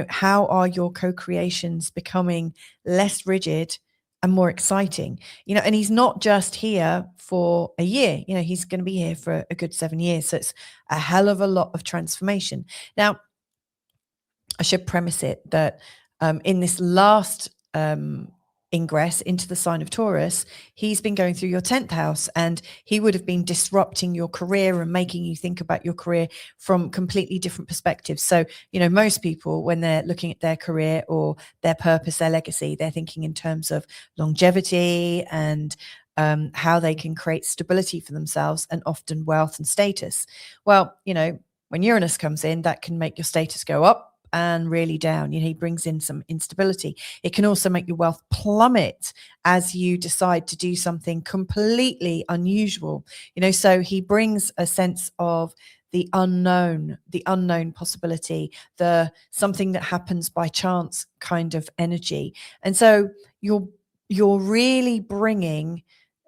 How are your co-creations becoming less rigid and more exciting? And he's not just here for a year, he's going to be here for a good 7 years. So it's a hell of a lot of transformation. Now, I should premise it that in this last ingress into the sign of Taurus, he's been going through your 10th house, and he would have been disrupting your career and making you think about your career from completely different perspectives. So, most people, when they're looking at their career or their purpose, their legacy, they're thinking in terms of longevity and how they can create stability for themselves and often wealth and status. Well, when Uranus comes in, that can make your status go up and really down. He brings in some instability. It can also make your wealth plummet as you decide to do something completely unusual. So he brings a sense of the unknown possibility, the something that happens by chance kind of energy. And so you're really bringing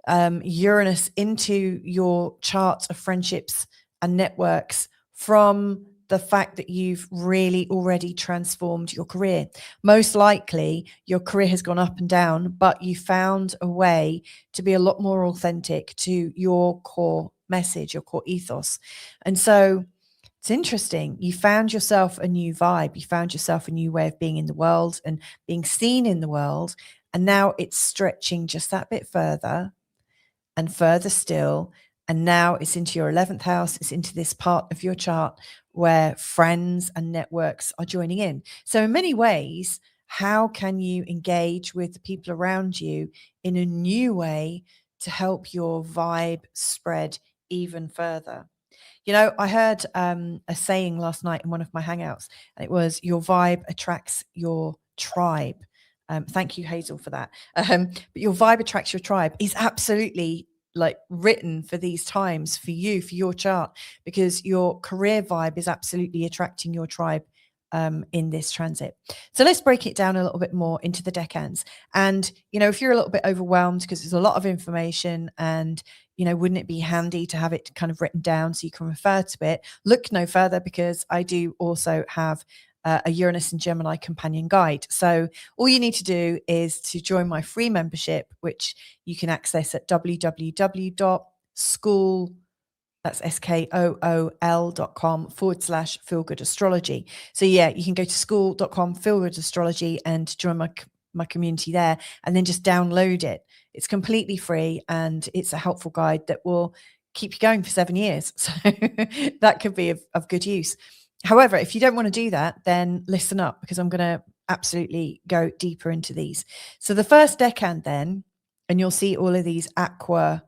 Uranus into your chart of friendships and networks from the fact that you've really already transformed your career. Most likely your career has gone up and down, but you found a way to be a lot more authentic to your core message, your core ethos. And so it's interesting. You found yourself a new vibe. You found yourself a new way of being in the world and being seen in the world. And now it's stretching just that bit further and further still. And now it's into your 11th house. It's into this part of your chart where friends and networks are joining in. So in many ways, how can you engage with the people around you in a new way to help your vibe spread even further? I heard a saying last night in one of my hangouts, and it was, your vibe attracts your tribe. Thank you, Hazel, for that. But your vibe attracts your tribe is absolutely written for these times for you, for your chart, because your career vibe is absolutely attracting your tribe in this transit. So let's break it down a little bit more into the decans. And, if you're a little bit overwhelmed because there's a lot of information and, wouldn't it be handy to have it kind of written down so you can refer to it? Look no further, because I do also have a Uranus and Gemini companion guide. So all you need to do is to join my free membership, which you can access at www.school, that's SKOOL.com/feelgoodastrology. So yeah, you can go to school.com, feelgoodastrology, and join my community there, and then just download it. It's completely free, and it's a helpful guide that will keep you going for 7 years. So that could be of good use. However, if you don't want to do that, then listen up, because I'm going to absolutely go deeper into these. So the first decan then, and you'll see all of these aqua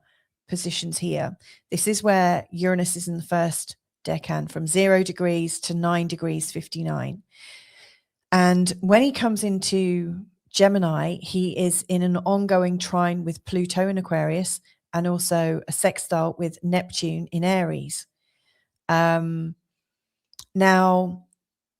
positions here. This is where Uranus is in the first decan, from 0 degrees to 9 degrees 59. And when he comes into Gemini, he is in an ongoing trine with Pluto in Aquarius, and also a sextile with Neptune in Aries. Now,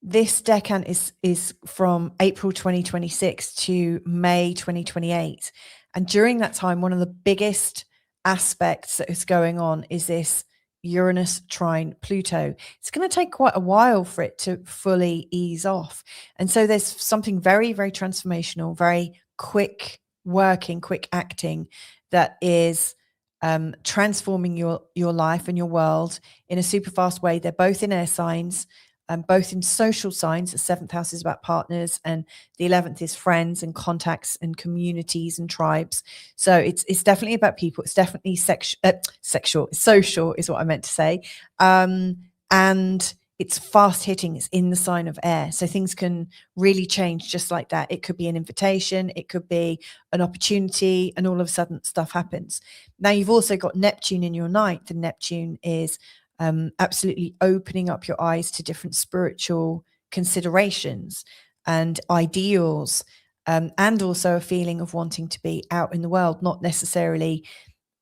this decan is from April 2026 to May 2028. And during that time, one of the biggest aspects that is going on is this Uranus trine Pluto. It's going to take quite a while for it to fully ease off. And so there's something very, very transformational, very quick working, quick acting that is transforming your life and your world in a super fast way. They're both in air signs, both in social signs. The 7th house is about partners, and the 11th is friends and contacts and communities and tribes. So it's definitely about people. It's definitely sexual, social is what I meant to say. And it's fast hitting. It's in the sign of air. So things can really change just like that. It could be an invitation. It could be an opportunity. And all of a sudden stuff happens. Now you've also got Neptune in your ninth, and Neptune is absolutely opening up your eyes to different spiritual considerations and ideals, and also a feeling of wanting to be out in the world, not necessarily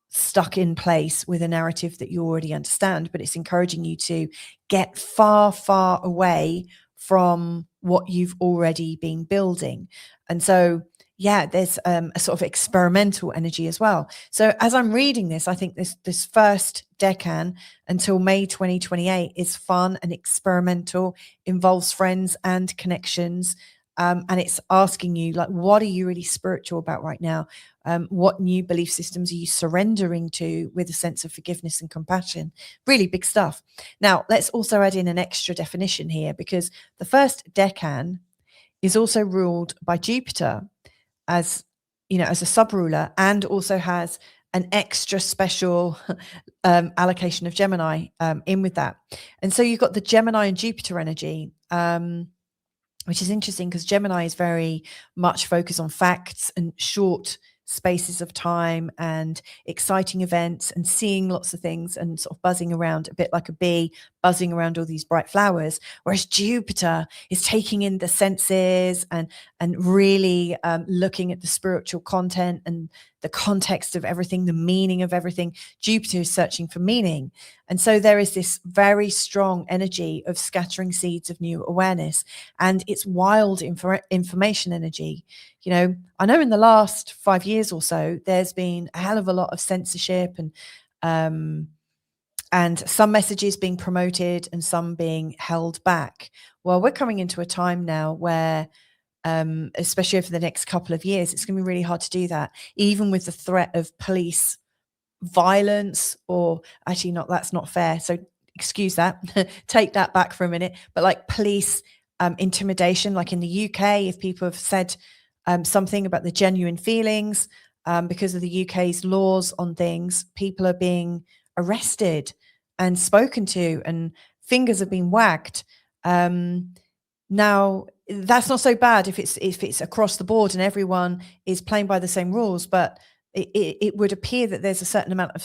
stuck in place with a narrative that you already understand, but it's encouraging you to get far, far away from what you've already been building. And so, yeah, there's a sort of experimental energy as well. So as I'm reading this, I think this first decan until May 2028 is fun and experimental, involves friends and connections. And it's asking you, like, what are you really spiritual about right now? What new belief systems are you surrendering to with a sense of forgiveness and compassion? Really big stuff. Now, let's also add in an extra definition here, because the first decan is also ruled by Jupiter as, as a sub-ruler, and also has an extra special allocation of Gemini in with that. And so you've got the Gemini and Jupiter energy, which is interesting because Gemini is very much focused on facts and short spaces of time and exciting events and seeing lots of things and sort of buzzing around, a bit like a bee buzzing around all these bright flowers. Whereas Jupiter is taking in the senses and really looking at the spiritual content and the context of everything, the meaning of everything. Jupiter is searching for meaning. And so there is this very strong energy of scattering seeds of new awareness, and it's wild information energy. I know in the last 5 years or so, there's been a hell of a lot of censorship and some messages being promoted and some being held back. Well, we're coming into a time now where, especially over the next couple of years, it's going to be really hard to do that, even with the threat of police violence, or actually not, that's not fair. So excuse that, take that back for a minute. But like police intimidation, like in the UK, if people have said something about the genuine feelings, because of the UK's laws on things, people are being arrested and spoken to, and fingers have been wagged. Now, that's not so bad if it's across the board and everyone is playing by the same rules, but it would appear that there's a certain amount of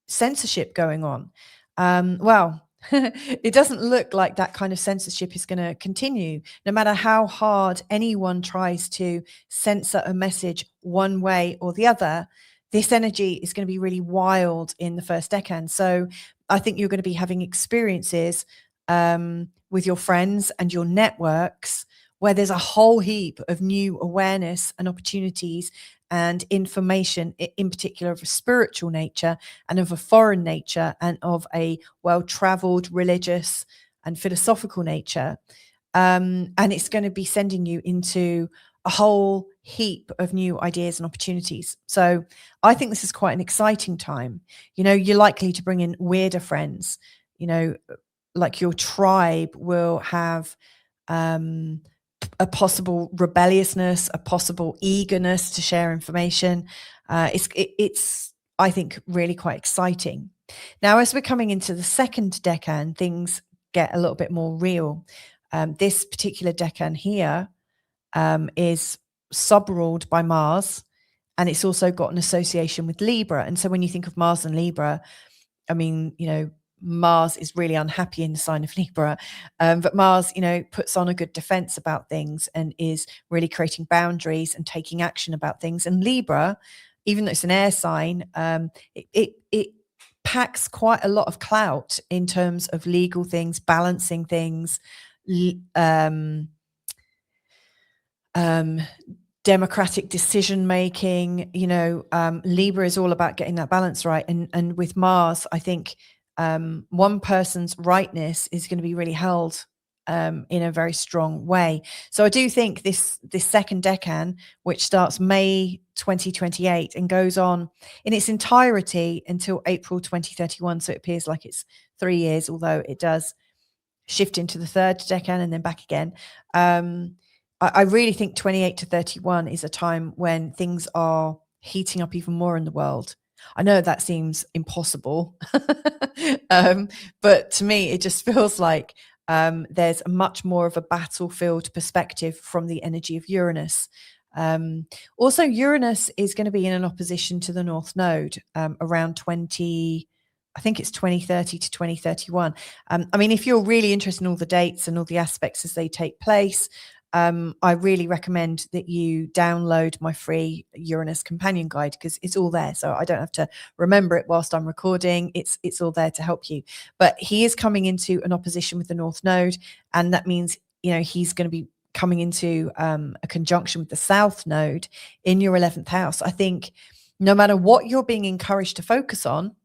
censorship going on. Well, it doesn't look like that kind of censorship is going to continue, no matter how hard anyone tries to censor a message one way or the other. This energy is going to be really wild in the first decan. So I think you're going to be having experiences with your friends and your networks where there's a whole heap of new awareness and opportunities and information, in particular of a spiritual nature and of a foreign nature and of a well-traveled religious and philosophical nature. And it's going to be sending you into a whole heap of new ideas and opportunities. So I think this is quite an exciting time. You're likely to bring in weirder friends, like your tribe will have a possible rebelliousness, a possible eagerness to share information. It's I think really quite exciting. Now, as we're coming into the second decan, things get a little bit more real. This particular decan here is sub-ruled by Mars, and it's also got an association with Libra. And so when you think of Mars and Libra, I mean, Mars is really unhappy in the sign of Libra, but Mars, puts on a good defense about things and is really creating boundaries and taking action about things. And Libra, even though it's an air sign, it packs quite a lot of clout in terms of legal things, balancing things, democratic decision making. Libra is all about getting that balance right, and with Mars, I think one person's rightness is going to be really held in a very strong way. So I do think this second decan, which starts May 2028 and goes on in its entirety until April 2031, so it appears like it's 3 years, although it does shift into the third decan and then back again. I really think 28 to 31 is a time when things are heating up even more in the world. I know that seems impossible, but to me, it just feels like there's much more of a battlefield perspective from the energy of Uranus. Also, Uranus is going to be in an opposition to the North Node around 2030 to 2031. I mean, if you're really interested in all the dates and all the aspects as they take place, I really recommend that you download my free Uranus companion guide, because it's all there. So I don't have to remember it whilst I'm recording. It's all there to help you. But he is coming into an opposition with the North Node. And that means, he's going to be coming into a conjunction with the South Node in your 11th house. I think no matter what you're being encouraged to focus on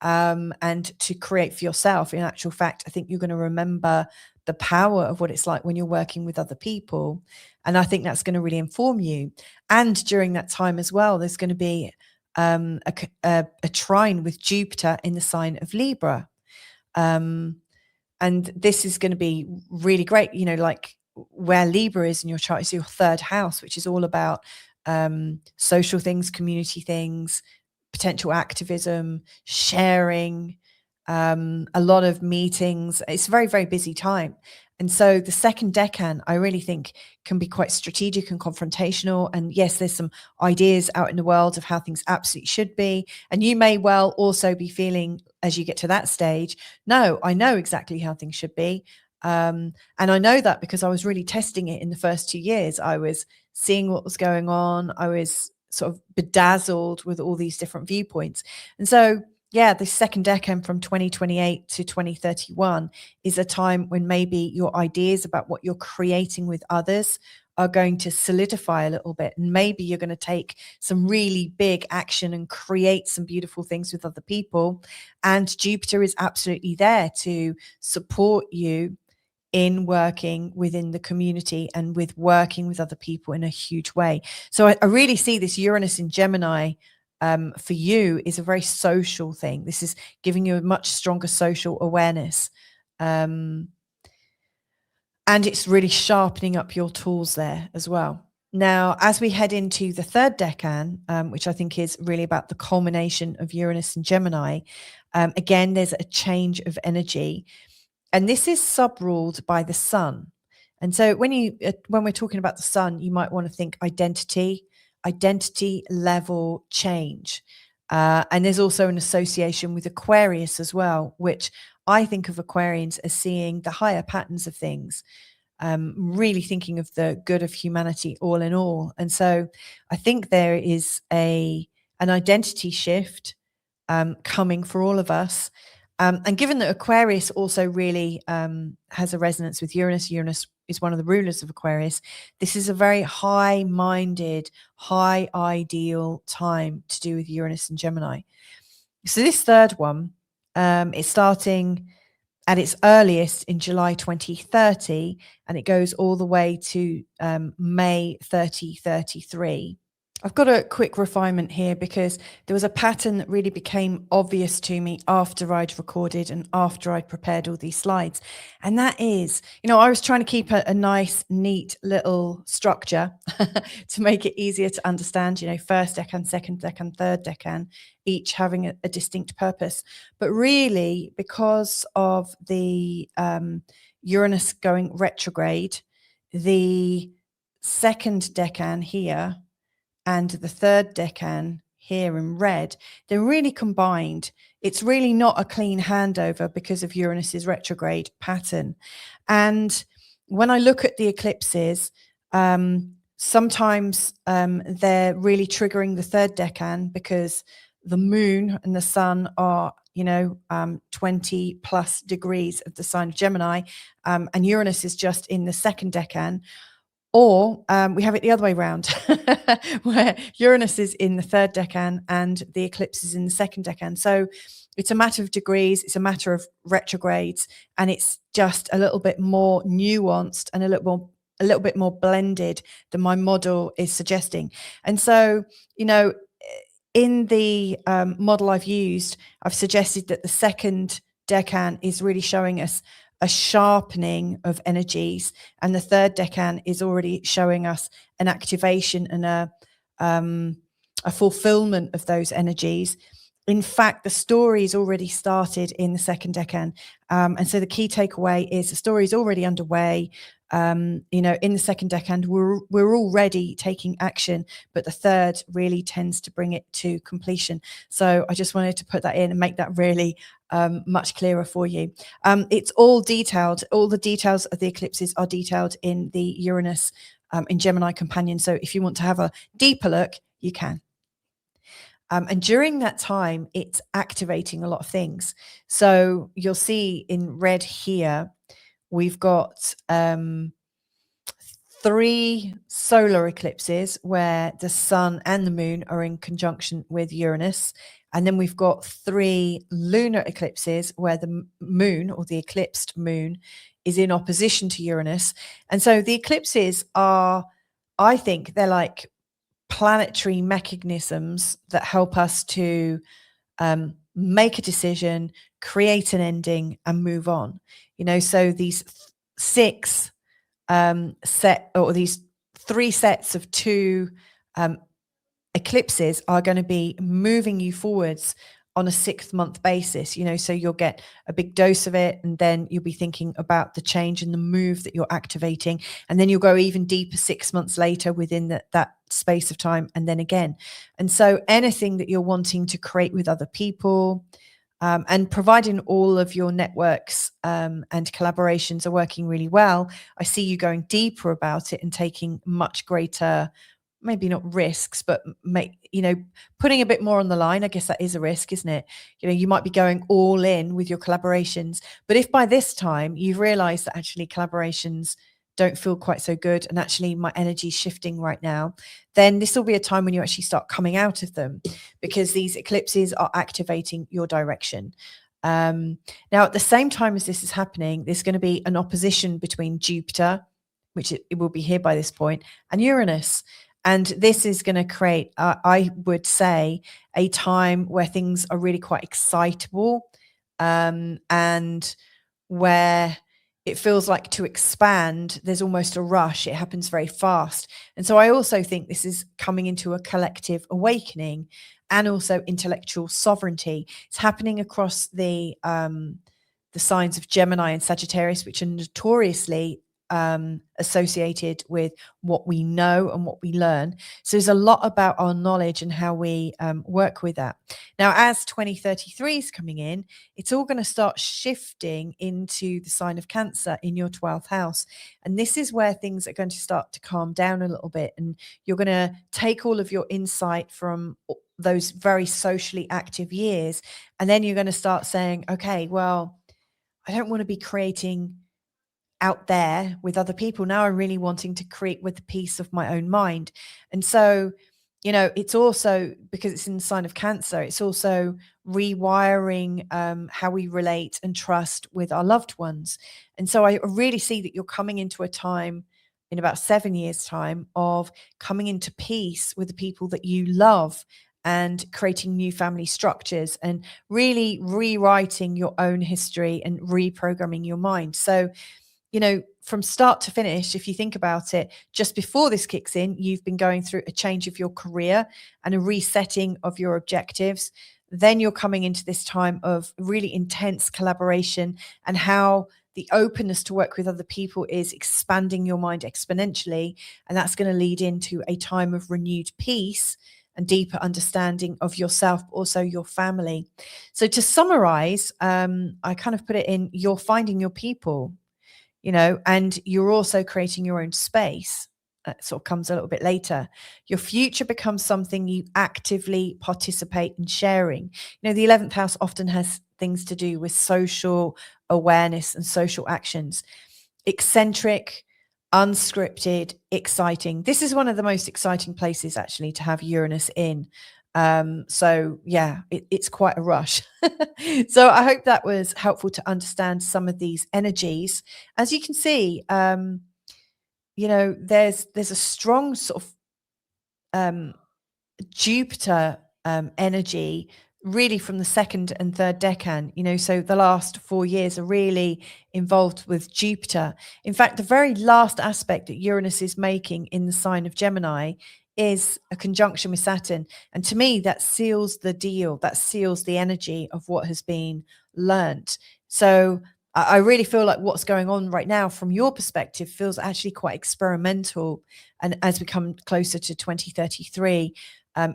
and to create for yourself, in actual fact, I think you're going to remember the power of what it's like when you're working with other people. And I think that's going to really inform you. And during that time as well, there's going to be a trine with Jupiter in the sign of Libra. And this is going to be really great, like where Libra is in your chart is your third house, which is all about social things, community things, potential activism, sharing, a lot of meetings. It's a very, very busy time. And so the second decan, I really think, can be quite strategic and confrontational. And yes, there's some ideas out in the world of how things absolutely should be. And you may well also be feeling, as you get to that stage, no, I know exactly how things should be. And I know that because I was really testing it in the first 2 years. I was seeing what was going on. I was sort of bedazzled with all these different viewpoints. And so, yeah, the second decan from 2028 to 2031 is a time when maybe your ideas about what you're creating with others are going to solidify a little bit. And maybe you're going to take some really big action and create some beautiful things with other people. And Jupiter is absolutely there to support you in working within the community and with working with other people in a huge way. So I really see this Uranus in Gemini for you is a very social thing. This is giving you a much stronger social awareness. And it's really sharpening up your tools there as well. Now, as we head into the third decan, which I think is really about the culmination of Uranus and Gemini, again, there's a change of energy. And this is sub-ruled by the sun. And so when we're talking about the sun, you might want to think identity level change. And there's also an association with Aquarius as well, which I think of Aquarians as seeing the higher patterns of things, really thinking of the good of humanity all in all. And so I think there is an identity shift coming for all of us. And given that Aquarius also really has a resonance with Uranus, Uranus is one of the rulers of Aquarius, this is a very high-minded, high ideal time to do with Uranus and Gemini. So this third one is starting at its earliest in July 2030, and it goes all the way to May 2033. I've got a quick refinement here because there was a pattern that really became obvious to me after I'd recorded and after I'd prepared all these slides. And that is, I was trying to keep a nice, neat little structure to make it easier to understand, first decan, second decan, third decan, each having a distinct purpose. But really, because of the Uranus going retrograde, the second decan here and the third decan here in red, they're really combined. It's really not a clean handover because of Uranus's retrograde pattern. And when I look at the eclipses, sometimes they're really triggering the third decan because the moon and the sun are 20 plus degrees of the sign of Gemini, and Uranus is just in the second decan. Or we have it the other way around, where Uranus is in the third decan and the eclipse is in the second decan. So it's a matter of degrees, it's a matter of retrogrades, and it's just a little bit more nuanced and a little bit more blended than my model is suggesting. And so, you know, in the model I've used, I've suggested that the second decan is really showing us a sharpening of energies, and the third decan is already showing us an activation and a fulfillment of those energies. In fact, the story's already started in the second decan, and so the key takeaway is the story is already underway. In the second decan, we're already taking action, but the third really tends to bring it to completion. So I just wanted to put that in and make that really much clearer for you. It's all detailed. All the details of the eclipses are detailed in the Uranus in Gemini companion. So if you want to have a deeper look, you can. And during that time, it's activating a lot of things. So you'll see in red here, we've got 3 solar eclipses where the sun and the moon are in conjunction with Uranus. And then we've got 3 lunar eclipses where the moon, or the eclipsed moon, is in opposition to Uranus. And so the eclipses are, I think, they're like planetary mechanisms that help us to make a decision, create an ending, and move on. So these 6 these 3 sets of 2 eclipses are going to be moving you forwards on a 6-month basis, so you'll get a big dose of it, and then you'll be thinking about the change and the move that you're activating, and then you'll go even deeper 6 months later within that space of time, and then again. And so anything that you're wanting to create with other people, and providing all of your networks and collaborations are working really well, I see you going deeper about it and taking much greater, maybe not risks, but putting a bit more on the line. I guess that is a risk, isn't it? You might be going all in with your collaborations, but if by this time you've realized that actually collaborations don't feel quite so good, and actually my energy's shifting right now, then this will be a time when you actually start coming out of them, because these eclipses are activating your direction. Now, at the same time as this is happening, there's going to be an opposition between Jupiter, which it will be here by this point, and Uranus. And this is going to create, I would say, a time where things are really quite excitable, and where it feels like to expand, there's almost a rush. It happens very fast. And so I also think this is coming into a collective awakening and also intellectual sovereignty. It's happening across the signs of Gemini and Sagittarius, which are notoriously associated with what we know and what we learn. So there's a lot about our knowledge and how we work with that. Now, as 2033 is coming in, it's all going to start shifting into the sign of Cancer in your 12th house. And this is where things are going to start to calm down a little bit. And you're going to take all of your insight from those very socially active years. And then you're going to start saying, okay, well, I don't want to be creating out there with other people. Now I'm really wanting to create with the peace of my own mind. And so, it's also, because it's in the sign of Cancer, it's also rewiring how we relate and trust with our loved ones. And so I really see that you're coming into a time in about 7 years' time of coming into peace with the people that you love, and creating new family structures and really rewriting your own history and reprogramming your mind. So, from start to finish, if you think about it, just before this kicks in, you've been going through a change of your career and a resetting of your objectives. Then you're coming into this time of really intense collaboration, and how the openness to work with other people is expanding your mind exponentially. And that's going to lead into a time of renewed peace and deeper understanding of yourself, but also your family. So to summarize, I kind of put it in, you're finding your people, and you're also creating your own space. That sort of comes a little bit later. Your future becomes something you actively participate in sharing. The 11th house often has things to do with social awareness and social actions. Eccentric, unscripted, exciting. This is one of the most exciting places actually to have Uranus in. So yeah, it's quite a rush. So I hope that was helpful to understand some of these energies. As you can see, there's a strong sort of Jupiter energy really from the second and third decan, so the last 4 years are really involved with Jupiter. In fact, the very last aspect that Uranus is making in the sign of Gemini is a conjunction with Saturn. And to me, that seals the deal, that seals the energy of what has been learnt. So I really feel like what's going on right now from your perspective feels actually quite experimental. And as we come closer to 2033,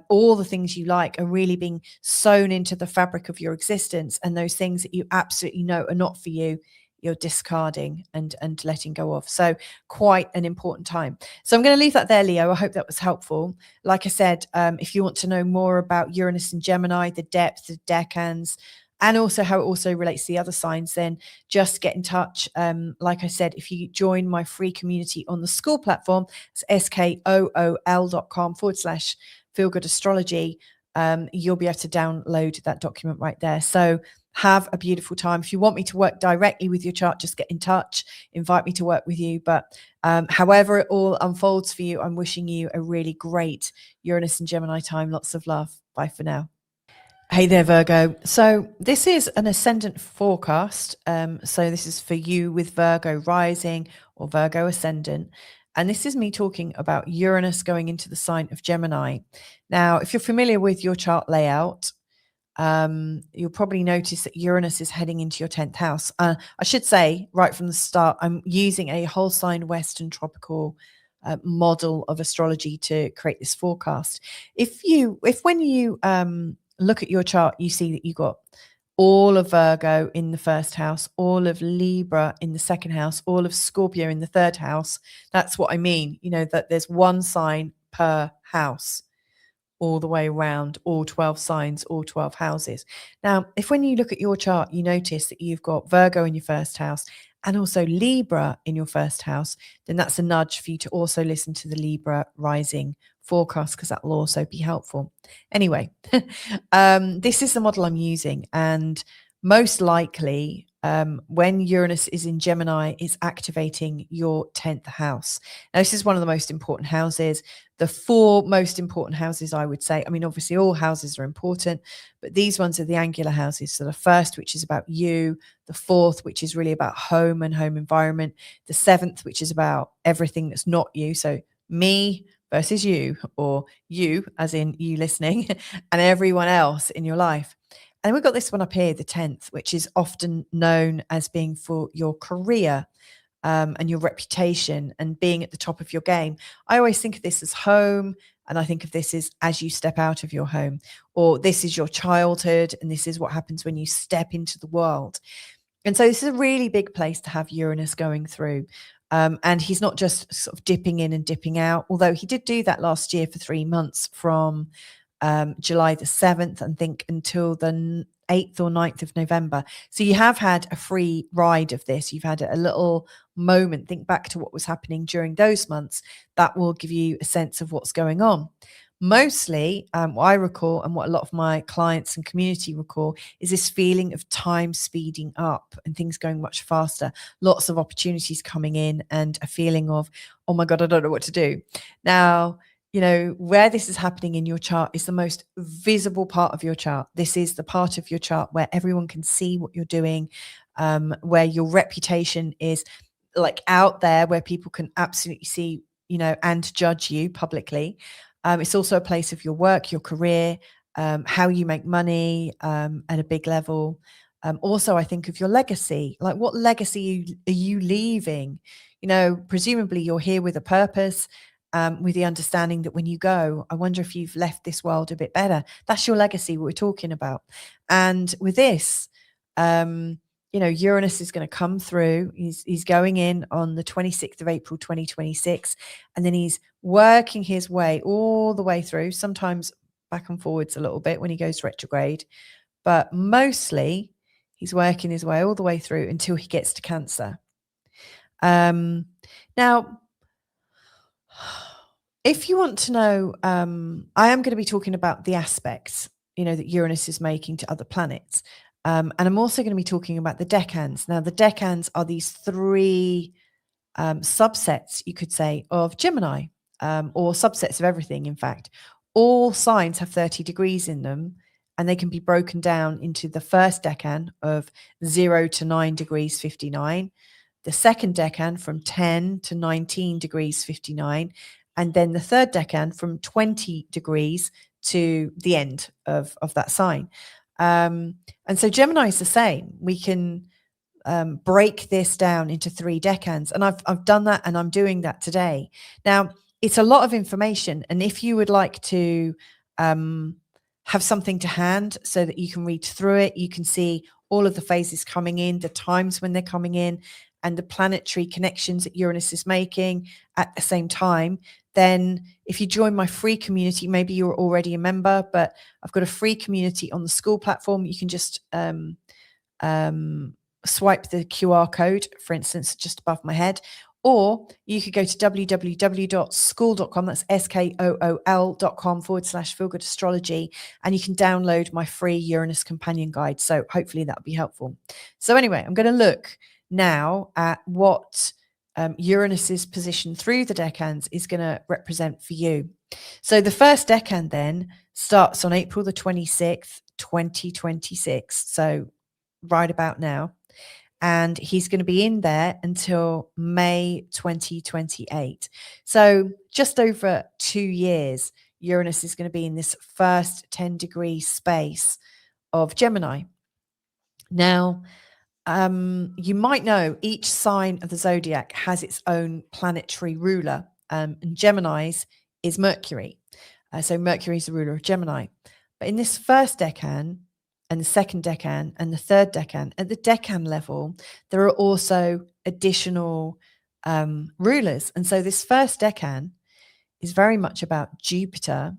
all the things you like are really being sewn into the fabric of your existence, and those things that you absolutely know are not for you, you're discarding and letting go of. So quite an important time. So I'm going to leave that there, Leo. I hope that was helpful. Like I said, if you want to know more about Uranus and Gemini, the depth, the decans, and also how it also relates to the other signs, then just get in touch. Like I said, if you join my free community on the school platform, it's skool.com/Feel Good Astrology, you'll be able to download that document right there. So have a beautiful time. If you want me to work directly with your chart, just get in touch, invite me to work with you. But however it all unfolds for you, I'm wishing you a really great Uranus and Gemini time. Lots of love. Bye for now. Hey there, Virgo. So this is an ascendant forecast. So this is for you with Virgo rising or Virgo ascendant. And this is me talking about Uranus going into the sign of Gemini. Now, if you're familiar with your chart layout, you'll probably notice that Uranus is heading into your 10th house. I should say right from the start, I'm using a whole sign Western tropical model of astrology to create this forecast. If when you look at your chart, you see that you got all of Virgo in the first house, all of Libra in the second house, all of Scorpio in the third house. That's what I mean, that there's one sign per house all the way around, all 12 signs, all 12 houses. Now, if when you look at your chart, you notice that you've got Virgo in your first house and also Libra in your first house, then that's a nudge for you to also listen to the Libra rising forecast, because that will also be helpful. Anyway, this is the model I'm using, and most likely when Uranus is in Gemini, it's activating your 10th house. Now, this is one of the most important houses. The 4 most important houses, I would say. I mean, obviously all houses are important, but these ones are the angular houses. So the first, which is about you, the 4th, which is really about home and home environment, the 7th, which is about everything that's not you. So me versus you, or you as in you listening, and everyone else in your life. And we've got this one up here, the 10th, which is often known as being for your career and your reputation and being at the top of your game. I always think of this as home, and I think of this as you step out of your home, or this is your childhood, and this is what happens when you step into the world. And so this is a really big place to have Uranus going through. And he's not just sort of dipping in and dipping out, although he did do that last year for 3 months from July the 7th, I think, until the 8th or 9th of November. So you have had a free ride of this. You've had a little moment. Think back to what was happening during those months. That will give you a sense of what's going on. Mostly, what I recall and what a lot of my clients and community recall is this feeling of time speeding up and things going much faster, lots of opportunities coming in, and a feeling of, oh my God, I don't know what to do. Now, where this is happening in your chart is the most visible part of your chart. This is the part of your chart where everyone can see what you're doing, where your reputation is like out there, where people can absolutely see, and judge you publicly. It's also a place of your work, your career, how you make money at a big level. Also, I think of your legacy, like what legacy are you leaving? Presumably you're here with a purpose, with the understanding that when you go, I wonder if you've left this world a bit better. That's your legacy, what we're talking about. And with this, Uranus is going to come through. He's going in on the 26th of April, 2026. And then he's working his way all the way through, sometimes back and forwards a little bit when he goes retrograde. But mostly he's working his way all the way through until he gets to Cancer. Now, If you want to know, I am going to be talking about the aspects, that Uranus is making to other planets. And I'm also going to be talking about the decans. Now, the decans are these three subsets, you could say, of Gemini, or subsets of everything, in fact. All signs have 30 degrees in them, and they can be broken down into the first decan of 0 to 9 degrees 59, the second decan from 10 to 19 degrees 59, and then the third decan from 20 degrees to the end of that sign. And so Gemini is the same. We can break this down into 3 decans, and I've done that, and I'm doing that today. Now, it's a lot of information, and if you would like to have something to hand so that you can read through it, you can see all of the phases coming in, the times when they're coming in, and the planetary connections that Uranus is making at the same time, then if you join my free community, maybe you're already a member, but I've got a free community on the school platform. You can just swipe the QR code, for instance, just above my head, or you could go to www.school.com, that's skool.com/feelgoodastrology, and you can download my free Uranus companion guide. So hopefully that'll be helpful. So anyway, I'm going to look now at what Uranus's position through the decans is going to represent for you. So the first decan then starts on April the 26th, 2026. So right about now. And he's going to be in there until May 2028. So just over 2 years, Uranus is going to be in this first 10-degree space of Gemini. Now, you might know each sign of the zodiac has its own planetary ruler, and Gemini's is Mercury. So Mercury is the ruler of Gemini. But in this first decan, and the second decan, and the third decan, at the decan level, there are also additional rulers. And so this first decan is very much about Jupiter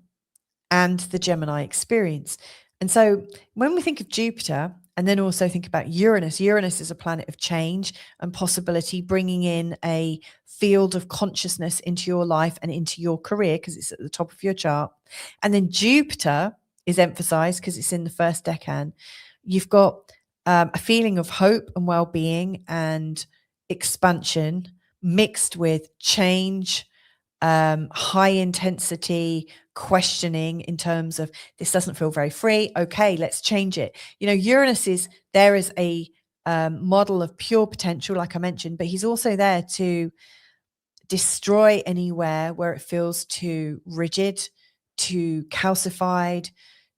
and the Gemini experience. And so when we think of Jupiter, and then also think about Uranus, Uranus is a planet of change and possibility, bringing in a field of consciousness into your life and into your career, because it's at the top of your chart. And then Jupiter is emphasized because it's in the first decan. You've got a feeling of hope and well-being and expansion mixed with change, high intensity questioning in terms of this doesn't feel very free. Okay, let's change it. Uranus is there as a model of pure potential, like I mentioned, but he's also there to destroy anywhere where it feels too rigid, too calcified,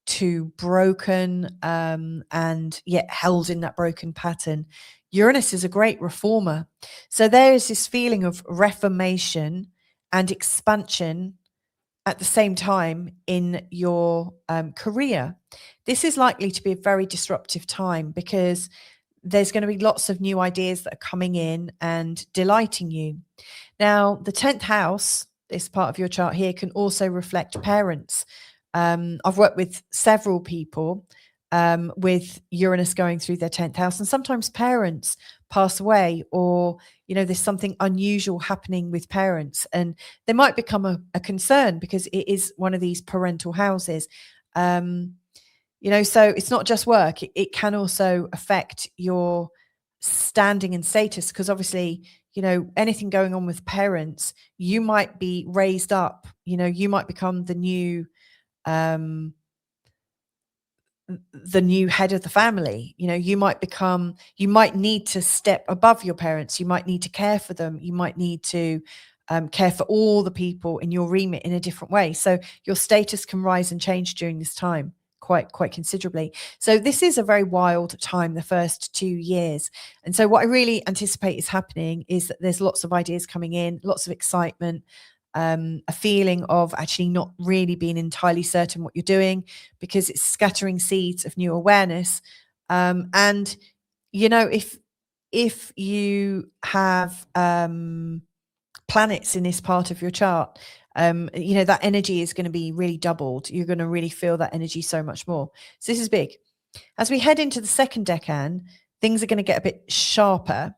too broken, and yet held in that broken pattern. Uranus is a great reformer. So there is this feeling of reformation and expansion at the same time in your career. This is likely to be a very disruptive time because there's going to be lots of new ideas that are coming in and delighting you. Now, the 10th house, this part of your chart here, can also reflect parents. I've worked with several people with Uranus going through their 10th house, and sometimes parents pass away, or there's something unusual happening with parents, and they might become a concern because it is one of these parental houses. So it's not just work, it can also affect your standing and status, because obviously anything going on with parents, you might be raised up, you might become the new head of the family. You might need to step above your parents. You might need to care for them. You might need to care for all the people in your remit in a different way. So your status can rise and change during this time quite considerably. So this is a very wild time, the first 2 years. And so what I really anticipate is happening is that there's lots of ideas coming in, lots of excitement, a feeling of actually not really being entirely certain what you're doing, because it's scattering seeds of new awareness. And if you have planets in this part of your chart, that energy is going to be really doubled. You're going to really feel that energy so much more. So this is big. As we head into the second decan, things are going to get a bit sharper.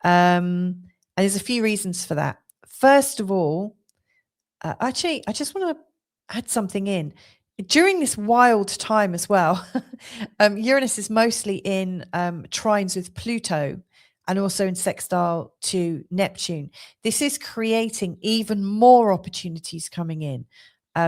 And there's a few reasons for that. First of all, Actually, I just want to add something in. During this wild time as well, Uranus is mostly in trines with Pluto and also in sextile to Neptune. This is creating even more opportunities coming in.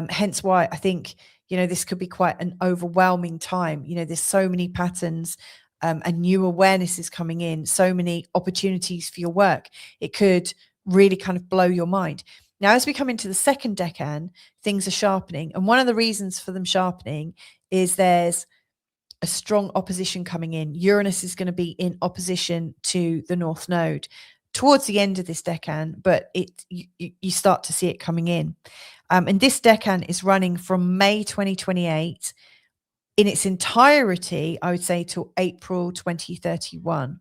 Hence why I think, this could be quite an overwhelming time. There's so many patterns and new awarenesses coming in, so many opportunities for your work. It could really kind of blow your mind. Now, as we come into the second decan, things are sharpening. And one of the reasons for them sharpening is there's a strong opposition coming in. Uranus is going to be in opposition to the North Node towards the end of this decan, but you start to see it coming in. And this decan is running from May 2028 in its entirety, I would say, till April 2031.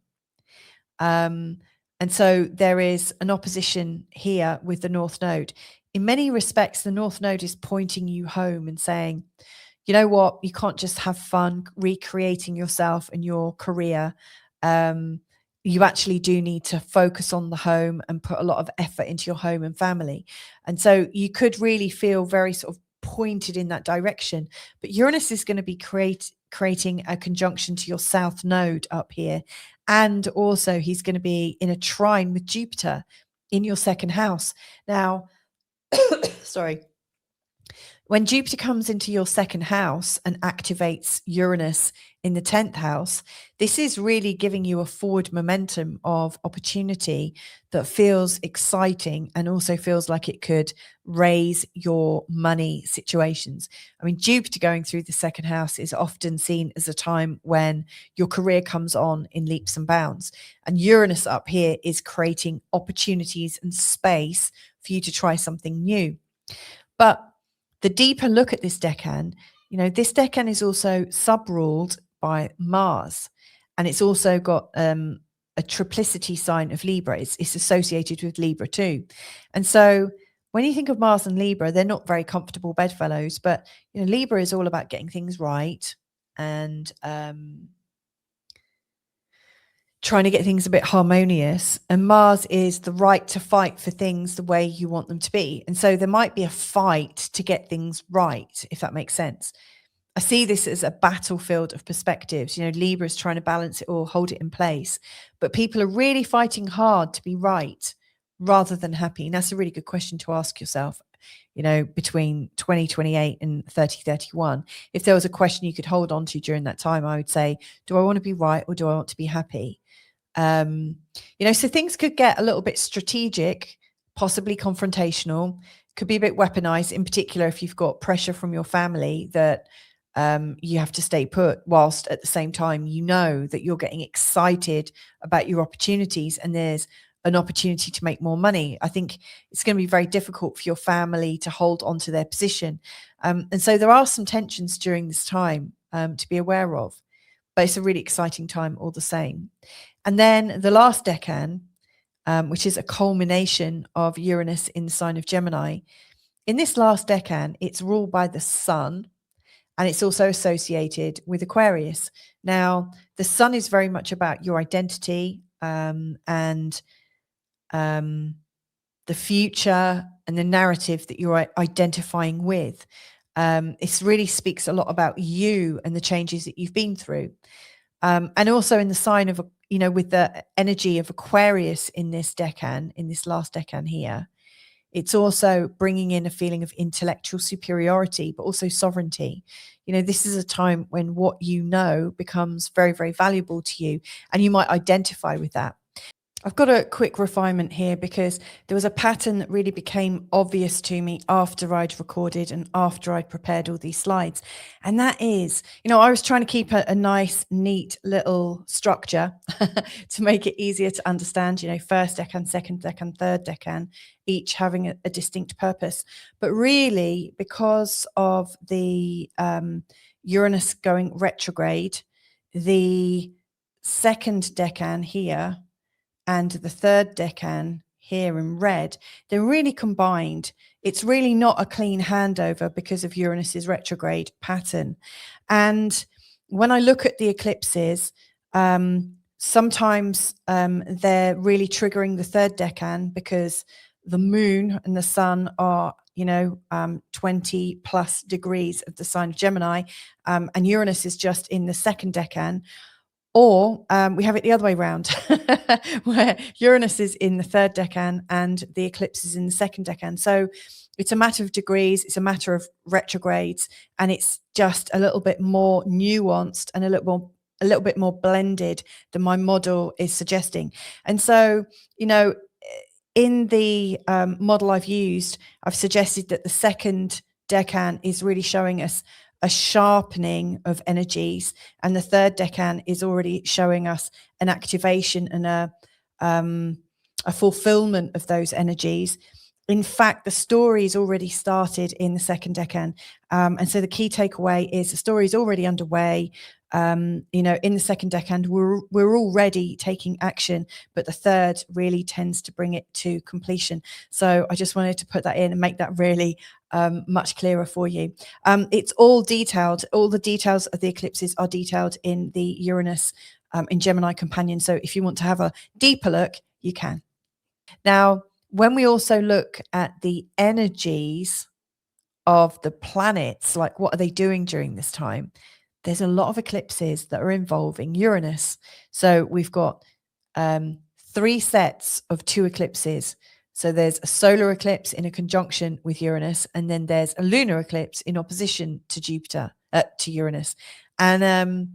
And so there is an opposition here with the North Node. In many respects, the North Node is pointing you home and saying, you know what, you can't just have fun recreating yourself and your career. You actually do need to focus on the home and put a lot of effort into your home and family. And so you could really feel very sort of pointed in that direction. But Uranus is going to be creating a conjunction to your South Node up here. And also he's going to be in a trine with Jupiter in your second house. Now, sorry. When Jupiter comes into your second house and activates Uranus in the 10th house, this is really giving you a forward momentum of opportunity that feels exciting and also feels like it could raise your money situations. I mean, Jupiter going through the second house is often seen as a time when your career comes on in leaps and bounds. And Uranus up here is creating opportunities and space for you to try something new. But the deeper look at this decan, this decan is also sub-ruled by Mars, and it's also got a triplicity sign of Libra. It's associated with Libra too. And so when you think of Mars and Libra, they're not very comfortable bedfellows, but Libra is all about getting things right and trying to get things a bit harmonious, and Mars is the right to fight for things the way you want them to be. And so there might be a fight to get things right, if that makes sense. I see this as a battlefield of perspectives. Libra is trying to balance it all, hold it in place, but people are really fighting hard to be right rather than happy. And that's a really good question to ask yourself. Between 2028 and 3031, if there was a question you could hold on to during that time, I would say, do I want to be right or do I want to be happy? So things could get a little bit strategic, possibly confrontational, could be a bit weaponized, in particular if you've got pressure from your family that you have to stay put, whilst at the same time that you're getting excited about your opportunities and there's an opportunity to make more money. I think it's going to be very difficult for your family to hold on to their position. And so there are some tensions during this time to be aware of, but it's a really exciting time all the same. And then the last decan, which is a culmination of Uranus in the sign of Gemini. In this last decan, it's ruled by the sun, and it's also associated with Aquarius. Now, the sun is very much about your identity and the future and the narrative that you're identifying with. It really speaks a lot about you and the changes that you've been through. And also in the sign of, with the energy of Aquarius in this decan, in this last decan here, it's also bringing in a feeling of intellectual superiority, but also sovereignty. This is a time when what becomes very, very valuable to you, and you might identify with that. I've got a quick refinement here because there was a pattern that really became obvious to me after I'd recorded and after I'd prepared all these slides. And that is, I was trying to keep a nice, neat little structure to make it easier to understand, first decan, second decan, third decan, each having a distinct purpose. But really, because of the Uranus going retrograde, the second decan here and the third decan here in red, they're really combined. It's really not a clean handover because of Uranus's retrograde pattern. And when I look at the eclipses, sometimes they're really triggering the third decan because the moon and the sun are 20 plus degrees of the sign of Gemini, and Uranus is just in the second decan. Or we have it the other way around, where Uranus is in the third decan and the eclipse is in the second decan. So it's a matter of degrees, it's a matter of retrogrades, and it's just a little bit more nuanced and a little bit more blended than my model is suggesting. And so, in the model I've used, I've suggested that the second decan is really showing us a sharpening of energies, and the third decan is already showing us an activation and a fulfillment of those energies. In fact, the story's already started in the second decan, and so the key takeaway is the story is already underway. In the second decan, we're already taking action, but the third really tends to bring it to completion. So I just wanted to put that in and make that really much clearer for you. It's all detailed. All the details of the eclipses are detailed in the Uranus in Gemini companion. So if you want to have a deeper look, you can. Now, when we also look at the energies of the planets, like what are they doing during this time? There's a lot of eclipses that are involving Uranus. So we've got 3 sets of 2 eclipses. So there's a solar eclipse in a conjunction with Uranus, and then there's a lunar eclipse in opposition to to Uranus. And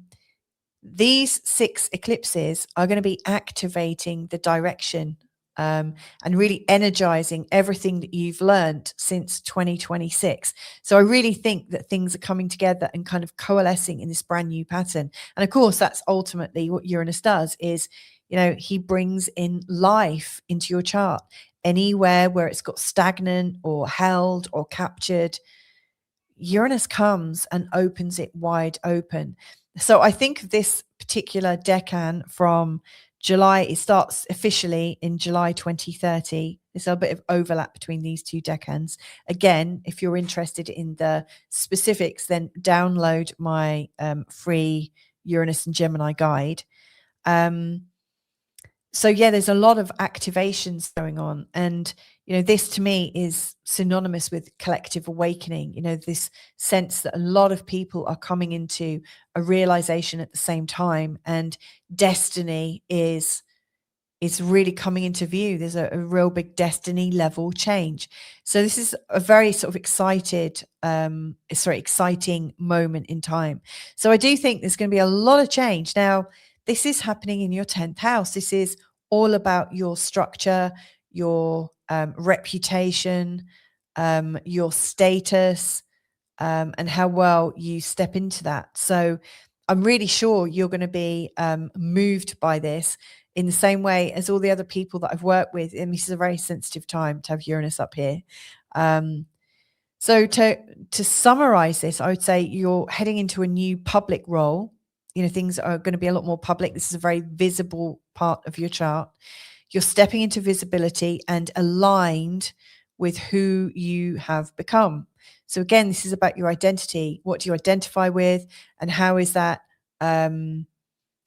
these 6 eclipses are going to be activating the direction and really energizing everything that you've learned since 2026. So I really think that things are coming together and kind of coalescing in this brand new pattern. And of course, that's ultimately what Uranus does is, he brings in life into your chart. Anywhere where it's got stagnant or held or captured, Uranus comes and opens it wide open. So I think this particular decan from July, it starts officially in July 2030. There's a bit of overlap between these 2 decans. Again, if you're interested in the specifics, then download my free Uranus and Gemini guide. So yeah, there's a lot of activations going on. And, this to me is synonymous with collective awakening, this sense that a lot of people are coming into a realization at the same time, and destiny is really coming into view. There's a real big destiny level change. So this is a very sort of exciting moment in time. So I do think there's going to be a lot of change. Now, this is happening in your 10th house. This is all about your structure, your reputation, your status, and how well you step into that. So I'm really sure you're going to be moved by this in the same way as all the other people that I've worked with. And this is a very sensitive time to have Uranus up here. So to summarize this, I would say you're heading into a new public role. Things are going to be a lot more public. This is a very visible part of your chart. You're stepping into visibility and aligned with who you have become. So again, this is about your identity. What do you identify with, and how is that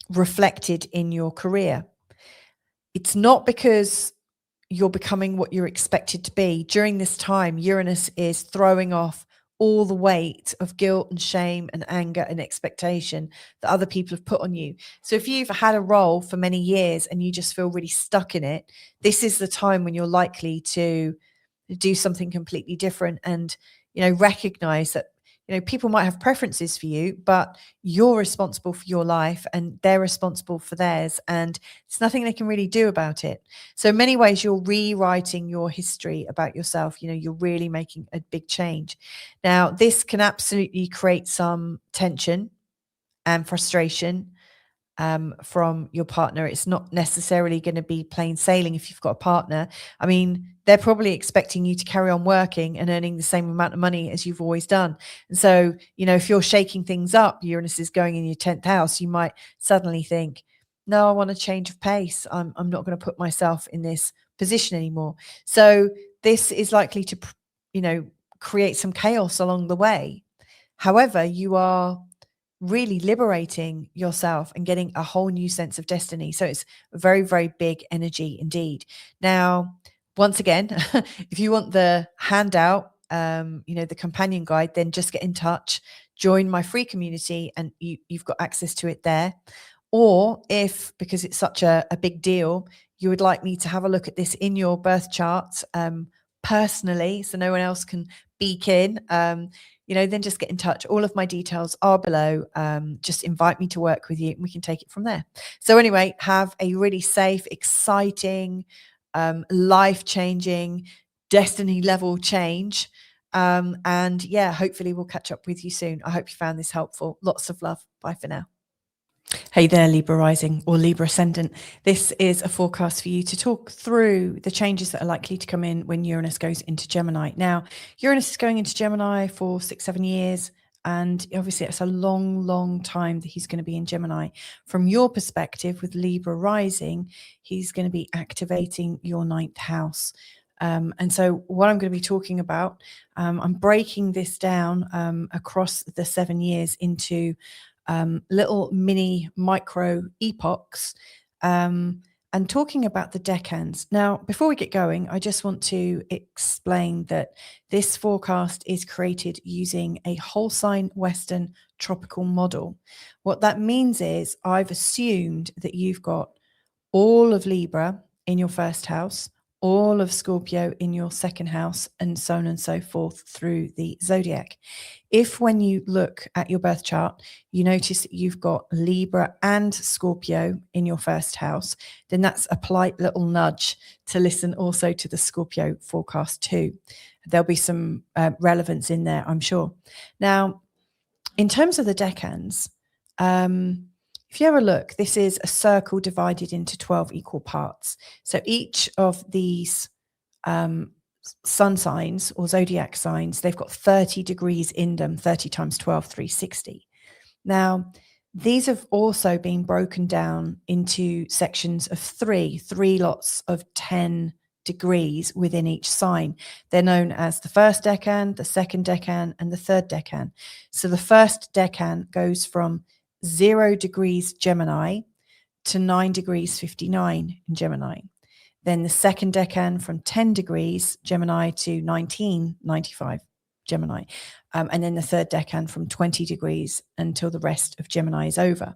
reflected in your career? It's not because you're becoming what you're expected to be. During this time, Uranus is throwing off all the weight of guilt and shame and anger and expectation that other people have put on you. So if you've had a role for many years and you just feel really stuck in it, this is the time when you're likely to do something completely different and, recognize that, people might have preferences for you, but you're responsible for your life and they're responsible for theirs, and there's nothing they can really do about it. So in many ways, you're rewriting your history about yourself. You're really making a big change. Now, this can absolutely create some tension and frustration from your partner. It's not necessarily going to be plain sailing if you've got a partner. I mean, they're probably expecting you to carry on working and earning the same amount of money as you've always done. And so, if you're shaking things up, Uranus is going in your 10th house, you might suddenly think, no, I want a change of pace. I'm not going to put myself in this position anymore. So this is likely to, create some chaos along the way. However, you are really liberating yourself and getting a whole new sense of destiny. So it's a very, very big energy indeed. Now, once again, if you want the handout the companion guide, then just get in touch, join my free community, and you've got access to it there. Or if, because it's such a big deal, you would like me to have a look at this in your birth chart personally, so no one else can beak in, then just get in touch. All of my details are below. Just invite me to work with you and we can take it from there. So anyway, have a really safe, exciting, life-changing, destiny level change. And yeah, hopefully we'll catch up with you soon. I hope you found this helpful. Lots of love. Bye for now. Hey there, Libra rising or Libra ascendant. This is a forecast for you to talk through the changes that are likely to come in when Uranus goes into Gemini. Now, Uranus is going into Gemini for 6-7 years. And obviously it's a long, long time that he's going to be in Gemini. From your perspective with Libra rising, he's going to be activating your 9th house. And so what I'm going to be talking about, I'm breaking this down across the 7 years into little mini micro epochs, and talking about the decans. Now, before we get going, I just want to explain that this forecast is created using a whole sign Western tropical model. What that means is I've assumed that you've got all of Libra in your first house, all of Scorpio in your second house, and so on and so forth through the zodiac. If when you look at your birth chart, you notice that you've got Libra and Scorpio in your first house, then that's a polite little nudge to listen also to the Scorpio forecast too. There'll be some relevance in there, I'm sure. Now, in terms of the decans, if you have a look, this is a circle divided into 12 equal parts. So each of these sun signs or zodiac signs, they've got 30 degrees in them, 30 times 12, 360. Now, these have also been broken down into sections of three lots of 10 degrees within each sign. They're known as the first decan, the second decan, and the third decan. So the first decan goes from 0 degrees Gemini to 9 degrees 59 in Gemini. Then the second decan from 10 degrees Gemini to 1995 Gemini. And then the third decan from 20 degrees until the rest of Gemini is over.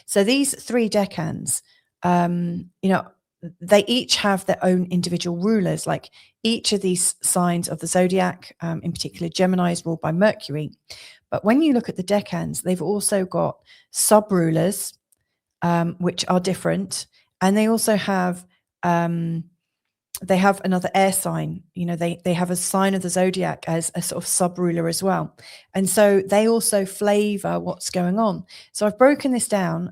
So these 3 decans, they each have their own individual rulers. Like each of these signs of the zodiac, in particular Gemini, is ruled by Mercury. But when you look at the decans, they've also got sub-rulers, which are different. And they also have, they have another air sign. They have a sign of the zodiac as a sort of sub-ruler as well. And so they also flavor what's going on. So I've broken this down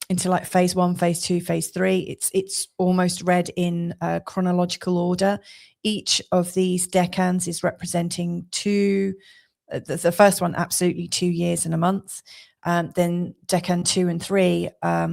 into like phase 1, phase 2, phase 3. It's almost read in chronological order. Each of these decans is representing the first one, absolutely 2 years and a month. Then decan 2 and 3 are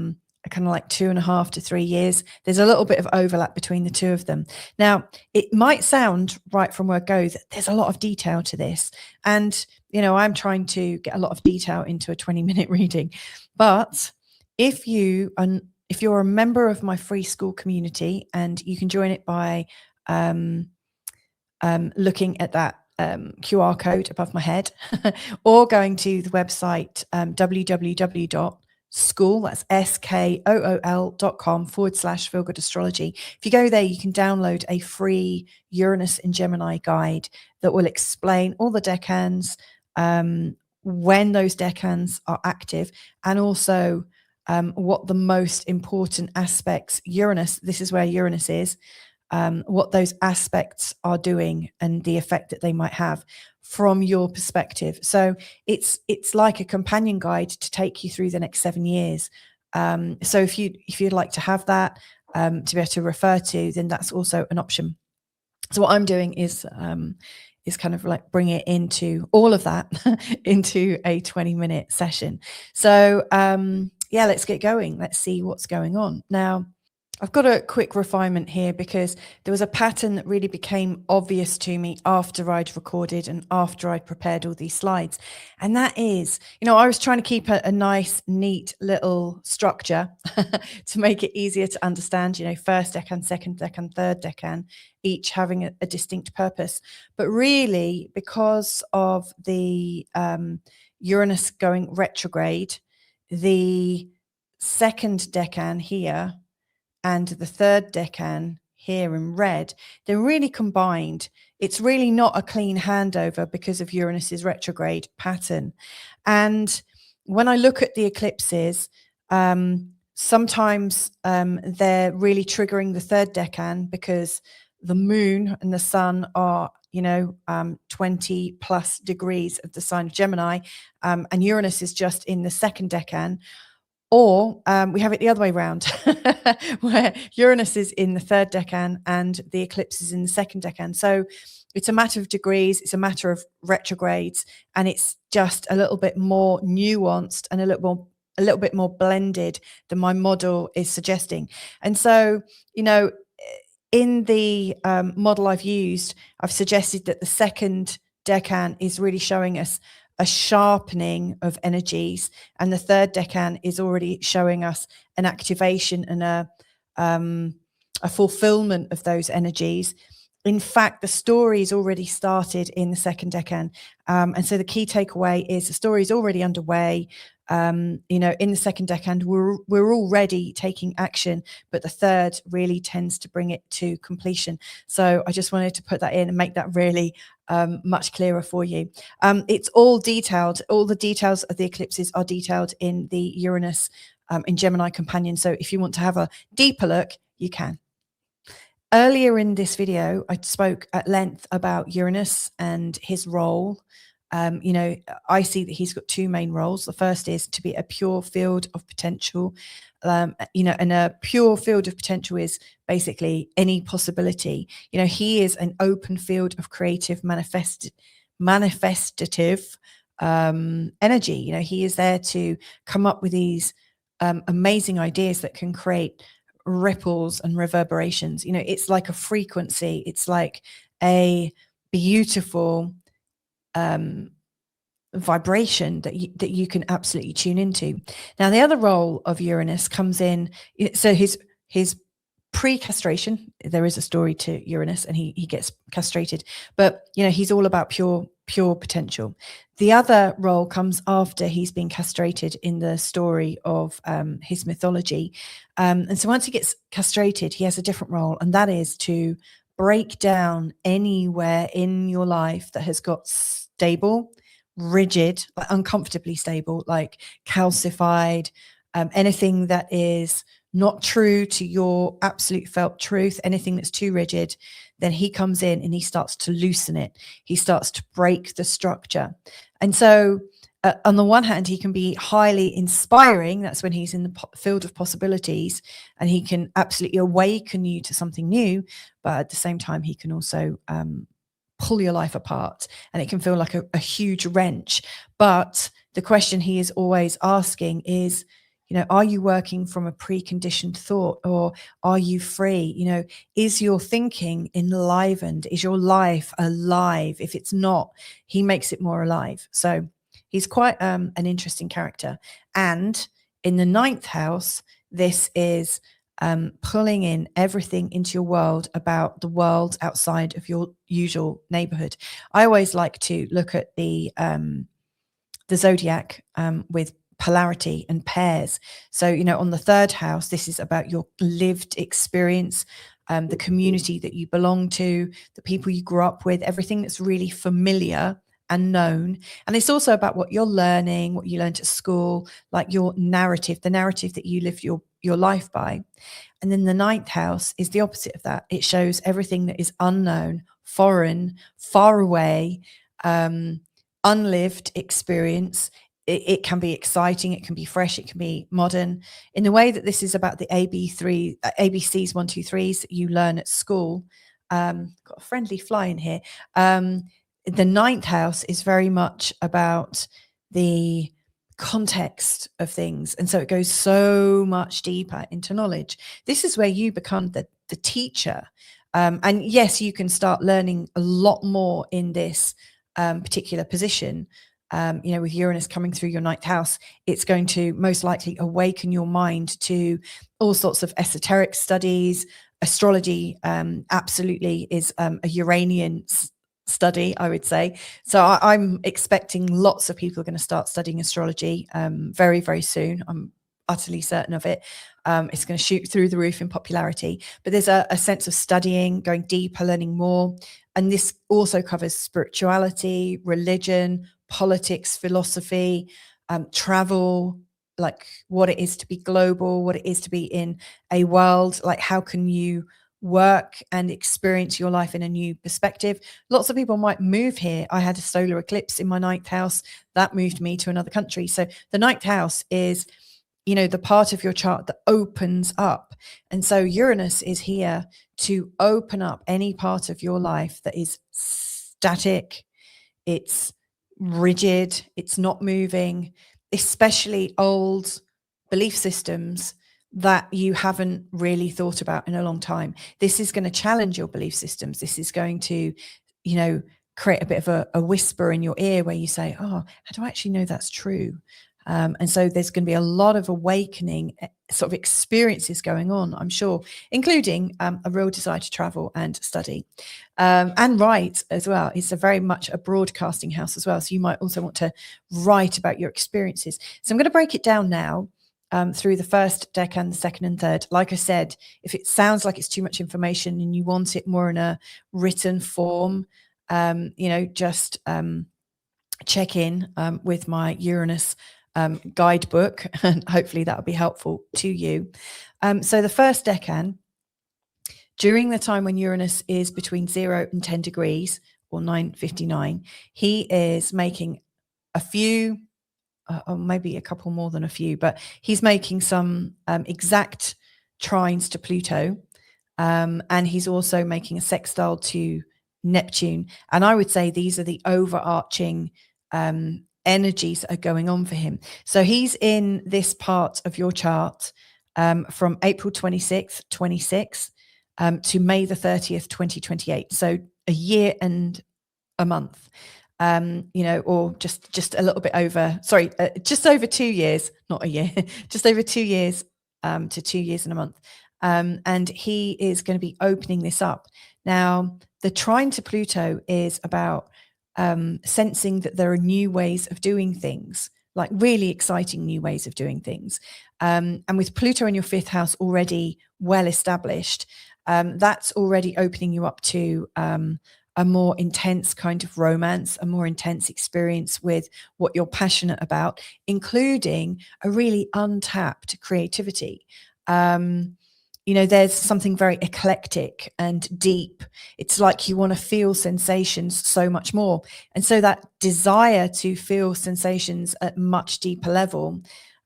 kind of like 2.5 to 3 years. There's a little bit of overlap between the two of them. Now, it might sound right from word go that there's a lot of detail to this. And, I'm trying to get a lot of detail into a 20-minute reading. But if you're a member of my free school community, and you can join it by looking at that QR code above my head, or going to the website www.school, that's skool.com/feel-good-astrology. If you go there, you can download a free Uranus in Gemini guide that will explain all the decans, when those decans are active, and also what the most important aspects, this is where Uranus is, what those aspects are doing and the effect that they might have from your perspective. So it's like a companion guide to take you through the next 7 years. So if you'd like to have that to be able to refer to, then that's also an option. So what I'm doing is kind of like bring it into all of that into a 20-minute session. So yeah, let's get going. Let's see what's going on. Now, I've got a quick refinement here because there was a pattern that really became obvious to me after I'd recorded and after I'd prepared all these slides. And that is, I was trying to keep a nice, neat little structure to make it easier to understand, first decan, second decan, third decan, each having a distinct purpose. But really, because of the Uranus going retrograde, the second decan here and the third decan here in red, they're really combined. It's really not a clean handover because of Uranus's retrograde pattern. And when I look at the eclipses, sometimes they're really triggering the third decan because the moon and the sun are 20 plus degrees of the sign of Gemini, and Uranus is just in the second decan. Or we have it the other way around, where Uranus is in the third decan and the eclipse is in the second decan. So it's a matter of degrees, it's a matter of retrogrades, and it's just a little bit more nuanced and a little bit more blended than my model is suggesting. And so, in the model I've used, I've suggested that the second decan is really showing us a sharpening of energies, and the third decan is already showing us an activation and a fulfillment of those energies. In fact, the story's already started in the second decan, and so the key takeaway is the story is already underway. In the second decan, we're already taking action, but the third really tends to bring it to completion. So I just wanted to put that in and make that really much clearer for you. It's all detailed. All the details of the eclipses are detailed in the Uranus in Gemini companion. So if you want to have a deeper look, you can. Earlier in this video, I spoke at length about Uranus and his role. I see that he's got two main roles. The first is to be a pure field of potential, and a pure field of potential is basically any possibility. He is an open field of creative manifestative energy. He is there to come up with these amazing ideas that can create ripples and reverberations. It's like a frequency. It's like a beautiful vibration that you can absolutely tune into. Now, the other role of Uranus comes in. So his pre-castration, there is a story to Uranus, and he gets castrated. But he's all about pure potential. The other role comes after he's been castrated in the story of his mythology. And so once he gets castrated, he has a different role, and that is to break down anywhere in your life that has got stable, rigid, like uncomfortably stable, like calcified, anything that is not true to your absolute felt truth, anything that's too rigid. Then he comes in and he starts to loosen it. He starts to break the structure. And so on the one hand, he can be highly inspiring. That's when he's in the field of possibilities, and he can absolutely awaken you to something new. But at the same time, he can also pull your life apart, and it can feel like a huge wrench. But the question he is always asking is, are you working from a preconditioned thought, or are you free? Is your thinking enlivened? Is your life alive? If it's not, he makes it more alive. So he's quite an interesting character. And in the 9th house, this is pulling in everything into your world about the world outside of your usual neighborhood. I always like to look at the zodiac with polarity and pairs. So, on the 3rd house, this is about your lived experience, the community that you belong to, the people you grew up with, everything that's really familiar and known. And it's also about what you're learning, what you learned at school, like your narrative, the narrative that you live your life by. And then the 9th house is the opposite of that. It shows everything that is unknown, foreign, far away, unlived experience. It can be exciting, it can be fresh, it can be modern, in the way that this is about the ABCs 1, 2, 3s that you learn at school. Got a friendly fly in here. The 9th house is very much about the context of things. And so it goes so much deeper into knowledge. This is where you become the teacher. And yes, you can start learning a lot more in this particular position. With Uranus coming through your ninth house, it's going to most likely awaken your mind to all sorts of esoteric studies. Astrology absolutely is a Uranian study, I would say. So I'm expecting lots of people are going to start studying astrology very, very soon. I'm utterly certain of it. It's going to shoot through the roof in popularity. But there's a sense of studying, going deeper, learning more. And this also covers spirituality, religion, politics, philosophy, travel, like what it is to be global, what it is to be in a world, like how can you work and experience your life in a new perspective. Lots of people might move here. I had a solar eclipse in my ninth house that moved me to another country. So the ninth house is, the part of your chart that opens up. And so Uranus is here to open up any part of your life that is static, it's rigid, it's not moving, especially old belief systems that you haven't really thought about in a long time. This is going to challenge your belief systems. This is going to, create a bit of a whisper in your ear where you say, oh, how do I actually know that's true? And so there's going to be a lot of awakening sort of experiences going on, I'm sure, including a real desire to travel and study and write as well. It's very much a broadcasting house as well. So you might also want to write about your experiences. So I'm going to break it down now through the first decan, the second and third. Like I said, if it sounds like it's too much information and you want it more in a written form, just check in with my Uranus guidebook, and hopefully that will be helpful to you. So the first decan, during the time when Uranus is between 0 and 10 degrees, or 9:59, he is making a few, or maybe a couple more than a few, but he's making some exact trines to Pluto, and he's also making a sextile to Neptune. And I would say these are the overarching energies that are going on for him. So he's in this part of your chart from April 26th, 26 to May the 30th, 2028. So a year and a month, or just a little bit over, just over 2 years, not a year, just over 2 years to 2 years and a month. And he is going to be opening this up. Now, the trine to Pluto is about sensing that there are new ways of doing things, like really exciting new ways of doing things. And with Pluto in your fifth house already well established, that's already opening you up to a more intense kind of romance, a more intense experience with what you're passionate about, including a really untapped creativity. There's something very eclectic and deep. It's like you want to feel sensations so much more. And so that desire to feel sensations at much deeper level,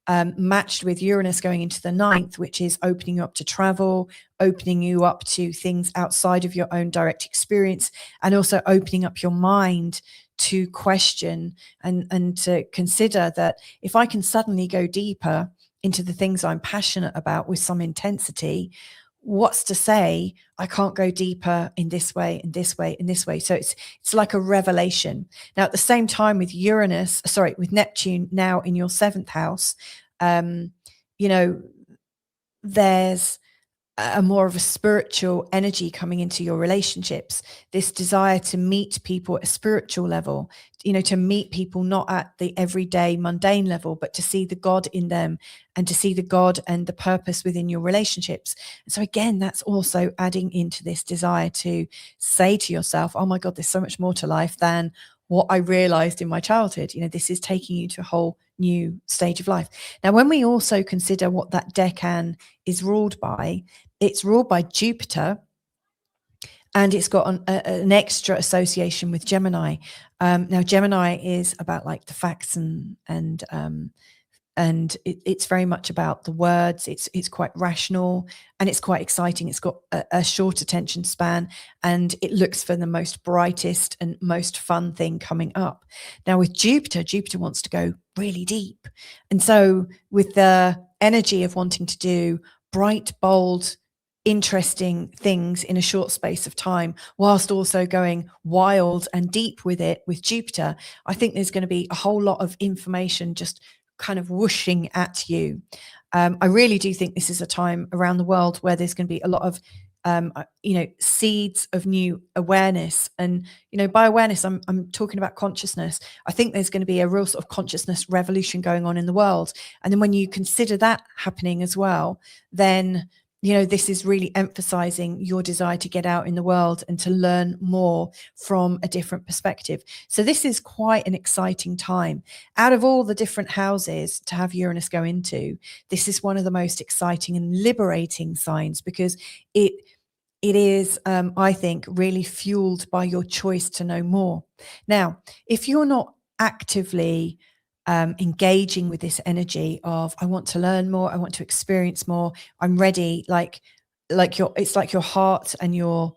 matched with Uranus going into the ninth, which is opening you up to travel, opening you up to things outside of your own direct experience, and also opening up your mind to question and to consider that if I can suddenly go deeper into the things I'm passionate about with some intensity, what's to say I can't go deeper in this way, in this way, in this way? So it's like a revelation. Now, at the same time with with Neptune now in your seventh house, there's a more of a spiritual energy coming into your relationships, this desire to meet people at a spiritual level, to meet people not at the everyday mundane level, but to see the God in them and to see the God and the purpose within your relationships. And so again, that's also adding into this desire to say to yourself, oh my God, there's so much more to life than what I realized in my childhood. This is taking you to a whole new stage of life. Now, when we also consider what that decan is ruled by, it's ruled by Jupiter, and it's got an extra association with Gemini. Now, Gemini is about like the facts and and it's very much about the words. It's quite rational, and it's quite exciting. It's got a short attention span, and it looks for the most brightest and most fun thing coming up. Now with Jupiter wants to go really deep. And so with the energy of wanting to do bright, bold, interesting things in a short space of time, whilst also going wild and deep with it with Jupiter, I think there's going to be a whole lot of information just kind of whooshing at you. I really do think this is a time around the world where there's going to be a lot of seeds of new awareness. And, by awareness, I'm talking about consciousness. I think there's going to be a real sort of consciousness revolution going on in the world. And then when you consider that happening as well, then, this is really emphasizing your desire to get out in the world and to learn more from a different perspective. So this is quite an exciting time. Out of all the different houses to have Uranus go into, this is one of the most exciting and liberating signs, because it is, I think, really fueled by your choice to know more. Now, if you're not actively engaging with this energy of, I want to learn more, I want to experience more, I'm ready, it's like your heart and your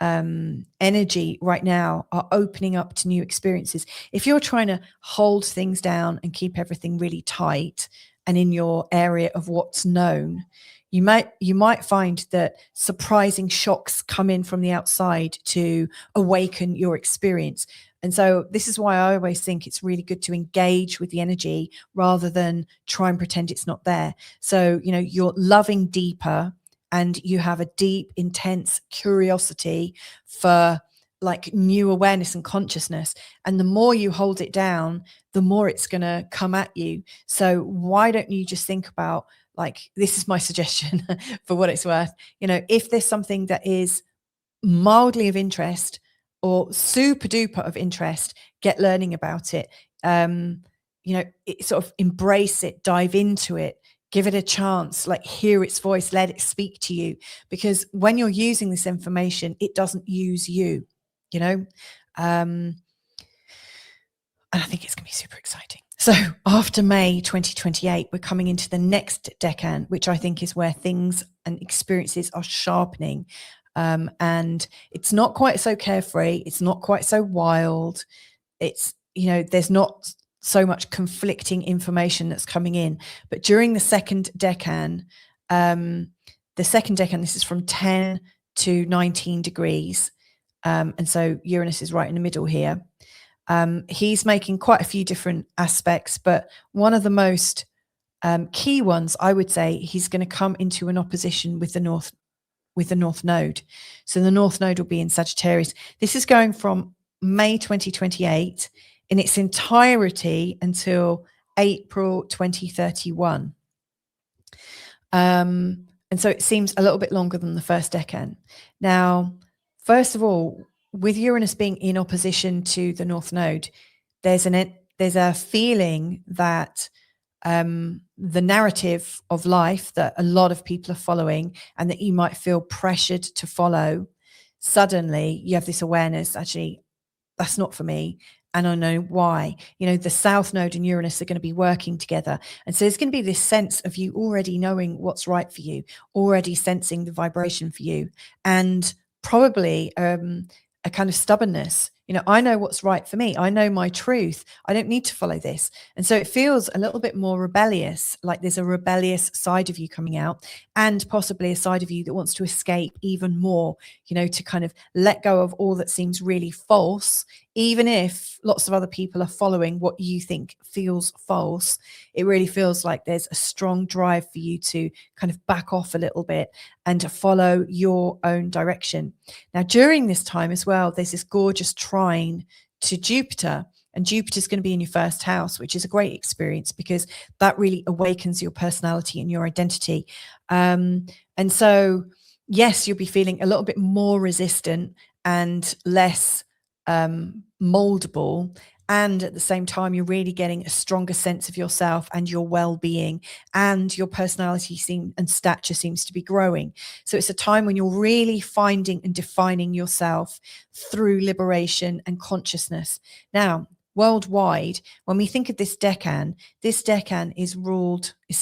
energy right now are opening up to new experiences. If you're trying to hold things down and keep everything really tight and in your area of what's known, you might find that surprising shocks come in from the outside to awaken your experience. And so this is why I always think it's really good to engage with the energy rather than try and pretend it's not there. So, you're loving deeper, and you have a deep, intense curiosity for like new awareness and consciousness. And the more you hold it down, the more it's going to come at you. So why don't you just think about, like, this is my suggestion for what it's worth. If there's something that is mildly of interest or super duper of interest, get learning about it. Sort of embrace it, dive into it, give it a chance, like hear its voice, let it speak to you. Because when you're using this information, it doesn't use you, and I think it's going to be super exciting. So after May 2028, we're coming into the next decan, which I think is where things and experiences are sharpening. And it's not quite so carefree. It's not quite so wild. It's, there's not so much conflicting information that's coming in. But during the second decan, this is from 10 to 19 degrees. And so Uranus is right in the middle here. He's making quite a few different aspects, but one of the most key ones, I would say, he's going to come into an opposition with the North Node. So the North Node will be in Sagittarius. This is going from May 2028 in its entirety until April 2031. And so it seems a little bit longer than the first decan. Now, first of all, with Uranus being in opposition to the North Node, there's a feeling that the narrative of life that a lot of people are following and that you might feel pressured to follow, suddenly you have this awareness, actually, that's not for me. And I know why. The South Node and Uranus are going to be working together. And so there's going to be this sense of you already knowing what's right for you, already sensing the vibration for you, and probably a kind of stubbornness. I know what's right for me. I know my truth. I don't need to follow this. And so it feels a little bit more rebellious, like there's a rebellious side of you coming out, and possibly a side of you that wants to escape even more, to kind of let go of all that seems really false, even if lots of other people are following what you think feels false. It really feels like there's a strong drive for you to kind of back off a little bit and to follow your own direction. Now, during this time as well, there's this gorgeous trine to Jupiter, and Jupiter's going to be in your first house, which is a great experience because that really awakens your personality and your identity. And so, yes, you'll be feeling a little bit more resistant and less moldable, and at the same time you're really getting a stronger sense of yourself and your well-being, and your personality and stature seems to be growing. So it's a time when you're really finding and defining yourself through liberation and consciousness. Now, worldwide, when we think of this decan is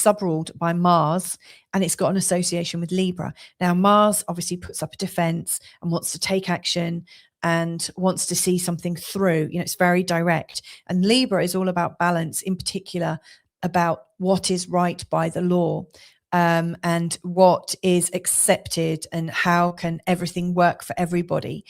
sub-ruled by Mars, and it's got an association with Libra. Now, Mars obviously puts up a defense and wants to take action and wants to see something through. It's very direct. And Libra is all about balance, in particular about what is right by the law, and what is accepted, and how can everything work for everybody.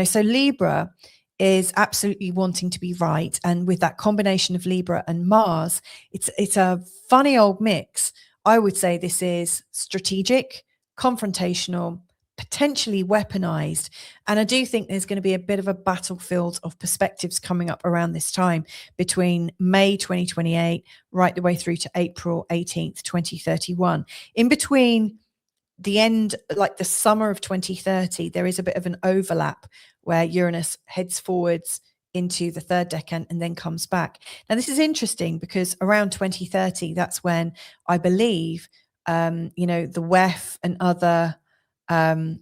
So Libra is absolutely wanting to be right. And with that combination of Libra and Mars, it's a funny old mix. I would say this is strategic, confrontational, potentially weaponized. And I do think there's going to be a bit of a battlefield of perspectives coming up around this time, between May 2028 right the way through to April 18th, 2031. In between the end, like the summer of 2030, there is a bit of an overlap where Uranus heads forwards into the third decan and then comes back. Now, this is interesting because around 2030, that's when I believe, the WEF and other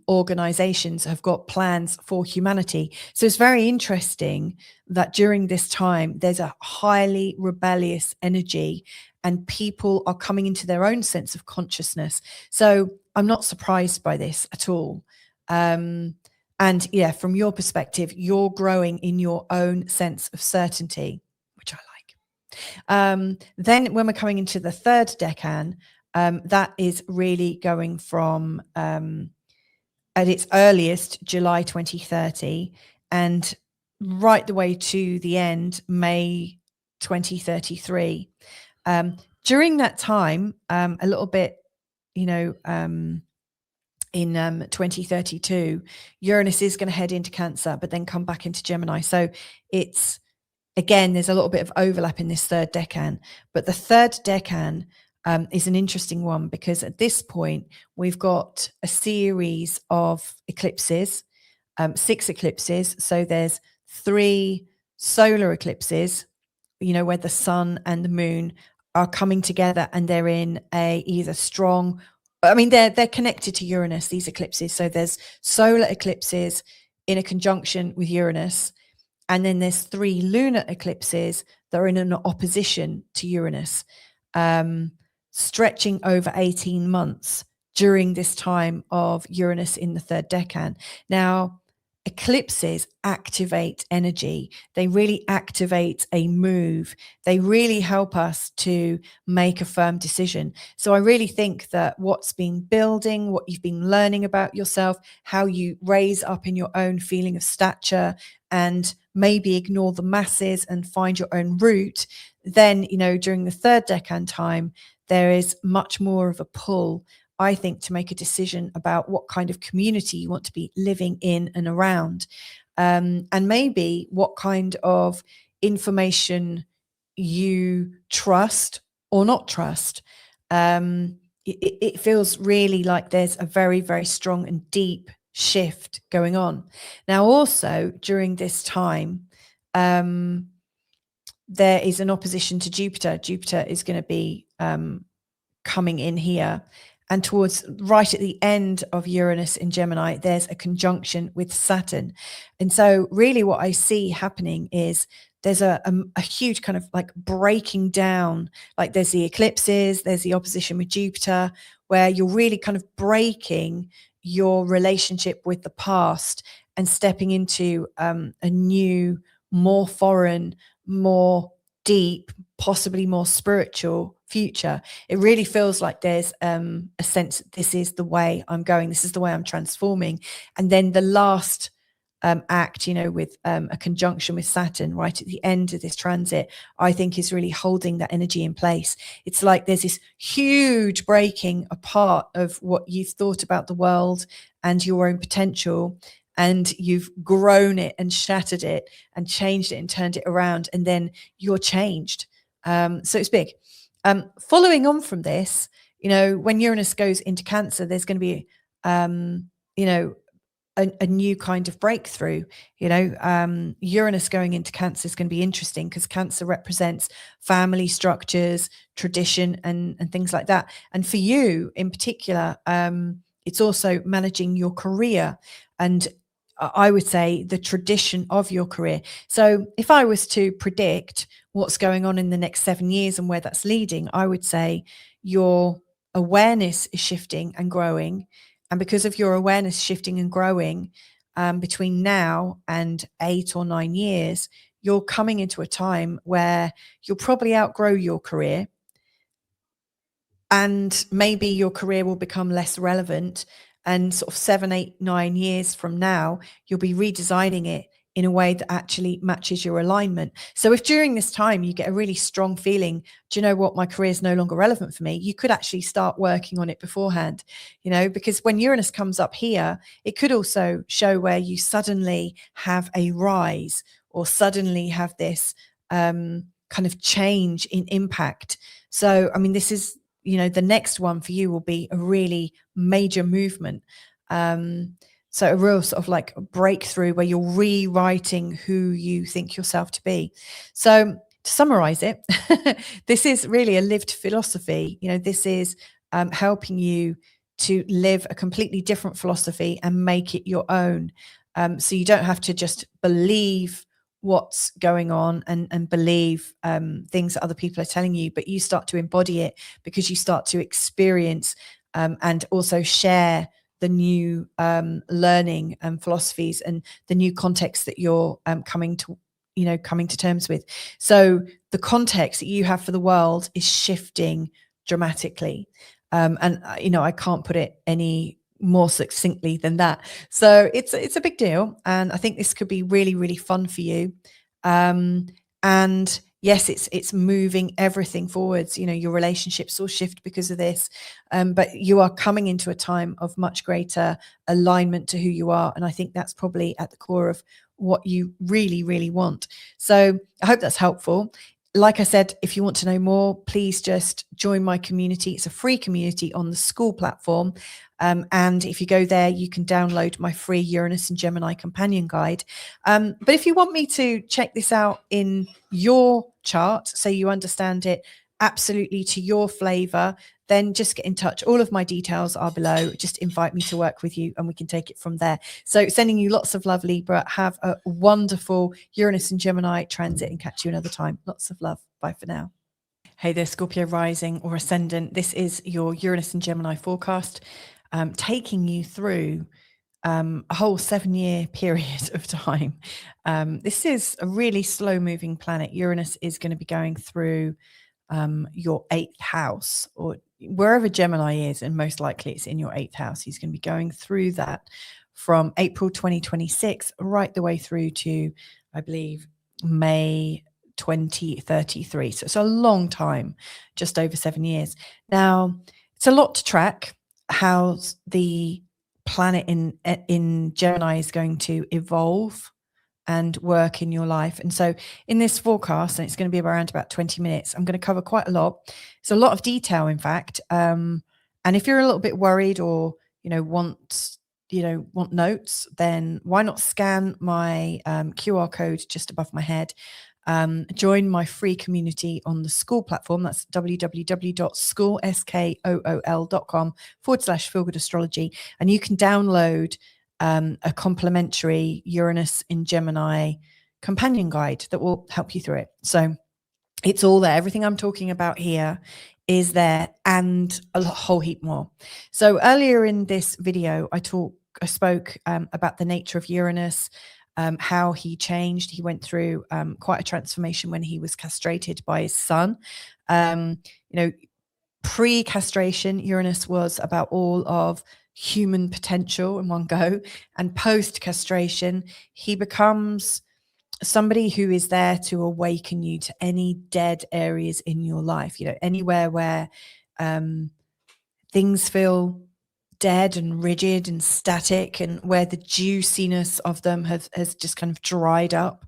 organizations have got plans for humanity. So it's very interesting that during this time, there's a highly rebellious energy and people are coming into their own sense of consciousness. So I'm not surprised by this at all. And yeah, from your perspective, you're growing in your own sense of certainty, which I like. Then when we're coming into the third decan, that is really going from, at its earliest, July 2030, and right the way to the end, May 2033. During that time, a little bit, in 2032, Uranus is going to head into Cancer, but then come back into Gemini. So it's, again, there's a little bit of overlap in this third decan. But the third decan is an interesting one, because at this point, we've got a series of eclipses, 6 eclipses. So there's 3 solar eclipses, where the sun and the moon are coming together, and they're in a either strong, they're connected to Uranus, these eclipses. So there's solar eclipses in a conjunction with Uranus, and then there's 3 lunar eclipses that are in an opposition to Uranus, stretching over 18 months during this time of Uranus in the third decan. Now, eclipses activate energy. They really activate a move. They really help us to make a firm decision. So I really think that what's been building, what you've been learning about yourself, how you raise up in your own feeling of stature and maybe ignore the masses and find your own route, then, during the third decan time, there is much more of a pull, I think, to make a decision about what kind of community you want to be living in and around, and maybe what kind of information you trust or not trust. It feels really like there's a very, very strong and deep shift going on. Now, also during this time, there is an opposition to Jupiter. Jupiter is going to be coming in here. And towards right at the end of Uranus in Gemini, there's a conjunction with Saturn. And so really what I see happening is there's a huge kind of like breaking down, like there's the eclipses, there's the opposition with Jupiter, where you're really kind of breaking your relationship with the past and stepping into a new, more foreign, more deep, possibly more spiritual future. It really feels like there's a sense that this is the way I'm going, this is the way I'm transforming. And then the last act, with a conjunction with Saturn right at the end of this transit, I think is really holding that energy in place. It's like there's this huge breaking apart of what you've thought about the world and your own potential, and you've grown it and shattered it and changed it and turned it around, and then you're changed. So it's big. Following on from this, when Uranus goes into Cancer, there's going to be, a new kind of breakthrough. Uranus going into Cancer is going to be interesting because Cancer represents family structures, tradition, and things like that. And for you in particular, it's also managing your career. And I would say, the tradition of your career. So if I was to predict what's going on in the next 7 years and where that's leading, I would say your awareness is shifting and growing. And because of your awareness shifting and growing, between now and 8 or 9 years, you're coming into a time where you'll probably outgrow your career, and maybe your career will become less relevant. And sort of 7, 8, 9 years from now, you'll be redesigning it in a way that actually matches your alignment. So if during this time you get a really strong feeling, do you know what, my career is no longer relevant for me, you could actually start working on it beforehand, because when Uranus comes up here, it could also show where you suddenly have a rise or suddenly have this kind of change in impact. So, I mean, this is, the next one for you will be a really major movement. So a real sort of like a breakthrough where you're rewriting who you think yourself to be. So to summarize it, this is really a lived philosophy. This is helping you to live a completely different philosophy and make it your own. So you don't have to just believe what's going on and believe things that other people are telling you, but you start to embody it because you start to experience and also share the new learning and philosophies and the new context that you're coming to terms with. So the context that you have for the world is shifting dramatically. And I can't put it any more succinctly than that. So it's a big deal. And I think this could be really, really fun for you. And yes, it's moving everything forwards. Your relationships will shift because of this. But you are coming into a time of much greater alignment to who you are. And I think that's probably at the core of what you really, really want. So I hope that's helpful. Like I said, if you want to know more, please just join my community. It's a free community on the school platform. And if you go there, you can download my free Uranus and Gemini companion guide. But if you want me to check this out in your chart, so you understand it absolutely to your flavor, then just get in touch. All of my details are below. Just invite me to work with you and we can take it from there. So sending you lots of love, Libra. Have a wonderful Uranus and Gemini transit and catch you another time. Lots of love. Bye for now. Hey there, Scorpio rising or ascendant. This is your Uranus and Gemini forecast, taking you through a whole 7-year period of time. This is a really slow moving planet. Uranus is going to be going through your 8th house, or wherever Gemini is, and most likely it's in your 8th house. He's going to be going through that from April 2026 right the way through to, I believe, May 2033. So it's a long time, just over 7 years. Now, it's a lot to track how the planet in Gemini is going to evolve and work in your life. And so in this forecast, and it's going to be around about 20 minutes, I'm going to cover quite a lot. It's a lot of detail, in fact. And if you're a little bit worried or, want notes, then why not scan my QR code just above my head. Join my free community on the school platform. That's www.school.com/feelgoodastrology. And you can download a complimentary Uranus in Gemini companion guide that will help you through it. So it's all there. Everything I'm talking about here is there and a whole heap more. So earlier in this video, I spoke about the nature of Uranus, how he changed. He went through quite a transformation when he was castrated by his son. Pre-castration, Uranus was about all of human potential in one go, and post-castration, he becomes somebody who is there to awaken you to any dead areas in your life, anywhere where things feel dead and rigid and static, and where the juiciness of them has just kind of dried up.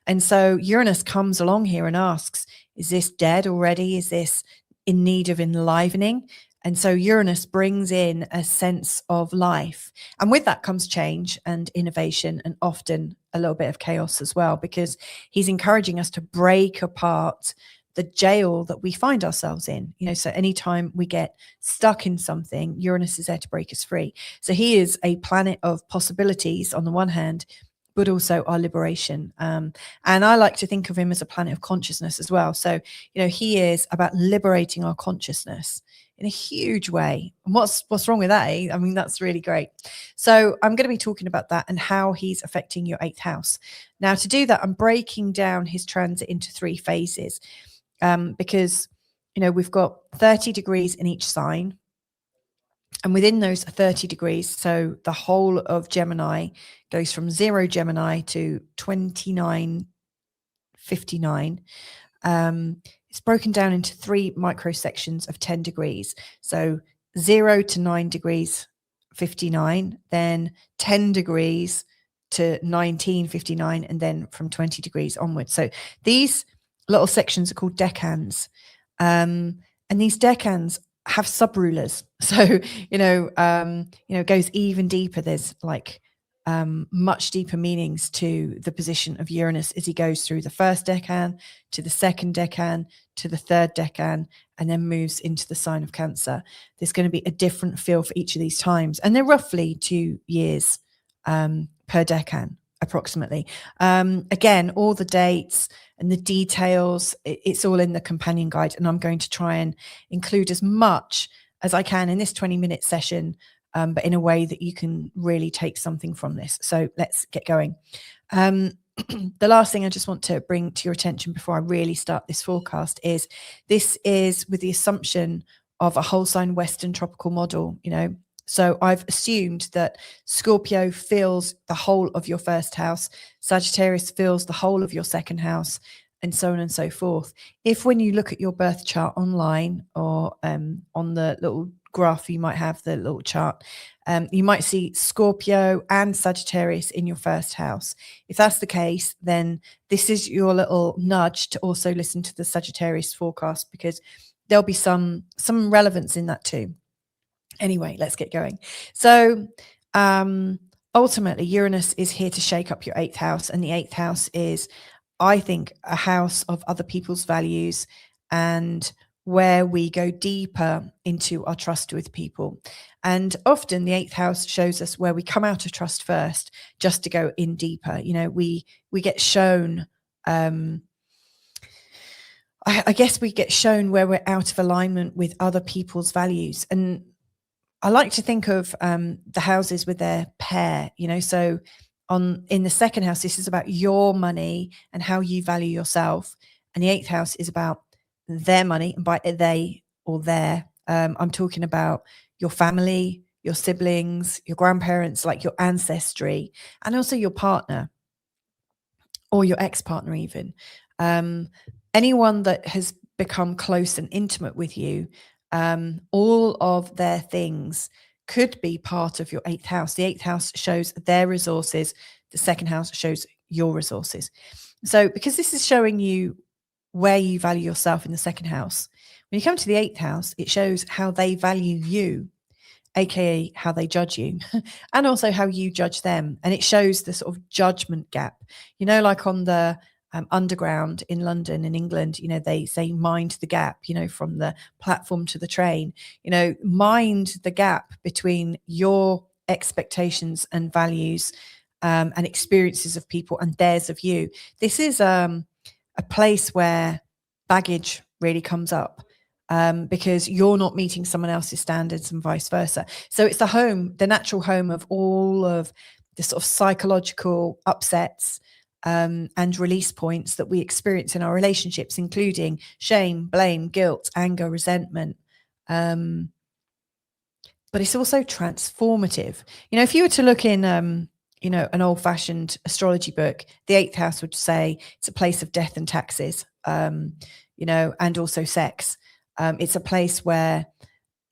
And so Uranus comes along here and asks, is this dead already? Is this in need of enlivening? And so Uranus brings in a sense of life. And with that comes change and innovation, and often a little bit of chaos as well, because he's encouraging us to break apart the jail that we find ourselves in. So anytime we get stuck in something, Uranus is there to break us free. So he is a planet of possibilities on the one hand, but also our liberation. And I like to think of him as a planet of consciousness as well. So, he is about liberating our consciousness in a huge way. And what's wrong with that? I mean, that's really great. So I'm going to be talking about that and how he's affecting your 8th house. Now, to do that, I'm breaking down his transit into 3 phases, because, we've got 30 degrees in each sign. And within those 30 degrees, so the whole of Gemini goes from 0 Gemini to 2959. It's broken down into 3 microsections of 10 degrees. So 0 to 9 degrees, 59, then 10 degrees to 1959, and then from 20 degrees onwards. So these little sections are called decans. And these decans have sub-rulers. So, it goes even deeper. There's like much deeper meanings to the position of Uranus as he goes through the first decan, to the second decan, to the third decan, and then moves into the sign of Cancer. There's going to be a different feel for each of these times. And they're roughly 2 years per decan, approximately. Again, all the dates and the details, it's all in the companion guide. And I'm going to try and include as much as I can in this 20-minute session, but in a way that you can really take something from this. So let's get going. The last thing I just want to bring to your attention before I really start this forecast is this is with the assumption of a whole sign Western tropical model, So I've assumed that Scorpio fills the whole of your 1st house, Sagittarius fills the whole of your 2nd house, and so on and so forth. If when you look at your birth chart online or on the little graph you might have, the little chart, you might see Scorpio and Sagittarius in your 1st house. If that's the case, then this is your little nudge to also listen to the Sagittarius forecast, because there'll be some relevance in that too. Anyway, let's get going. So ultimately, Uranus is here to shake up your 8th house. And the 8th house is, I think, a house of other people's values and where we go deeper into our trust with people. And often the 8th house shows us where we come out of trust first, just to go in deeper. We get shown, I guess we get shown where we're out of alignment with other people's values. And I like to think of the houses with their pair, so in the 2nd house, this is about your money and how you value yourself. And the 8th house is about their money. And by they or their, I'm talking about your family, your siblings, your grandparents, like your ancestry, and also your partner or your ex-partner even. Anyone that has become close and intimate with you, all of their things could be part of your 8th house. The 8th house shows their resources. The 2nd house shows your resources. So because this is showing you where you value yourself in the 2nd house, when you come to the 8th house, it shows how they value you, aka how they judge you, and also how you judge them. And it shows the sort of judgment gap, like on the underground in London, in England, they say mind the gap, from the platform to the train, mind the gap between your expectations and values and experiences of people and theirs of you. This is a place where baggage really comes up, because you're not meeting someone else's standards and vice versa. So it's the natural home of all of the sort of psychological upsets and release points that we experience in our relationships, including shame, blame, guilt, anger, resentment. But it's also transformative. If you were to look in, an old-fashioned astrology book, the 8th house would say it's a place of death and taxes, and also sex. It's a place where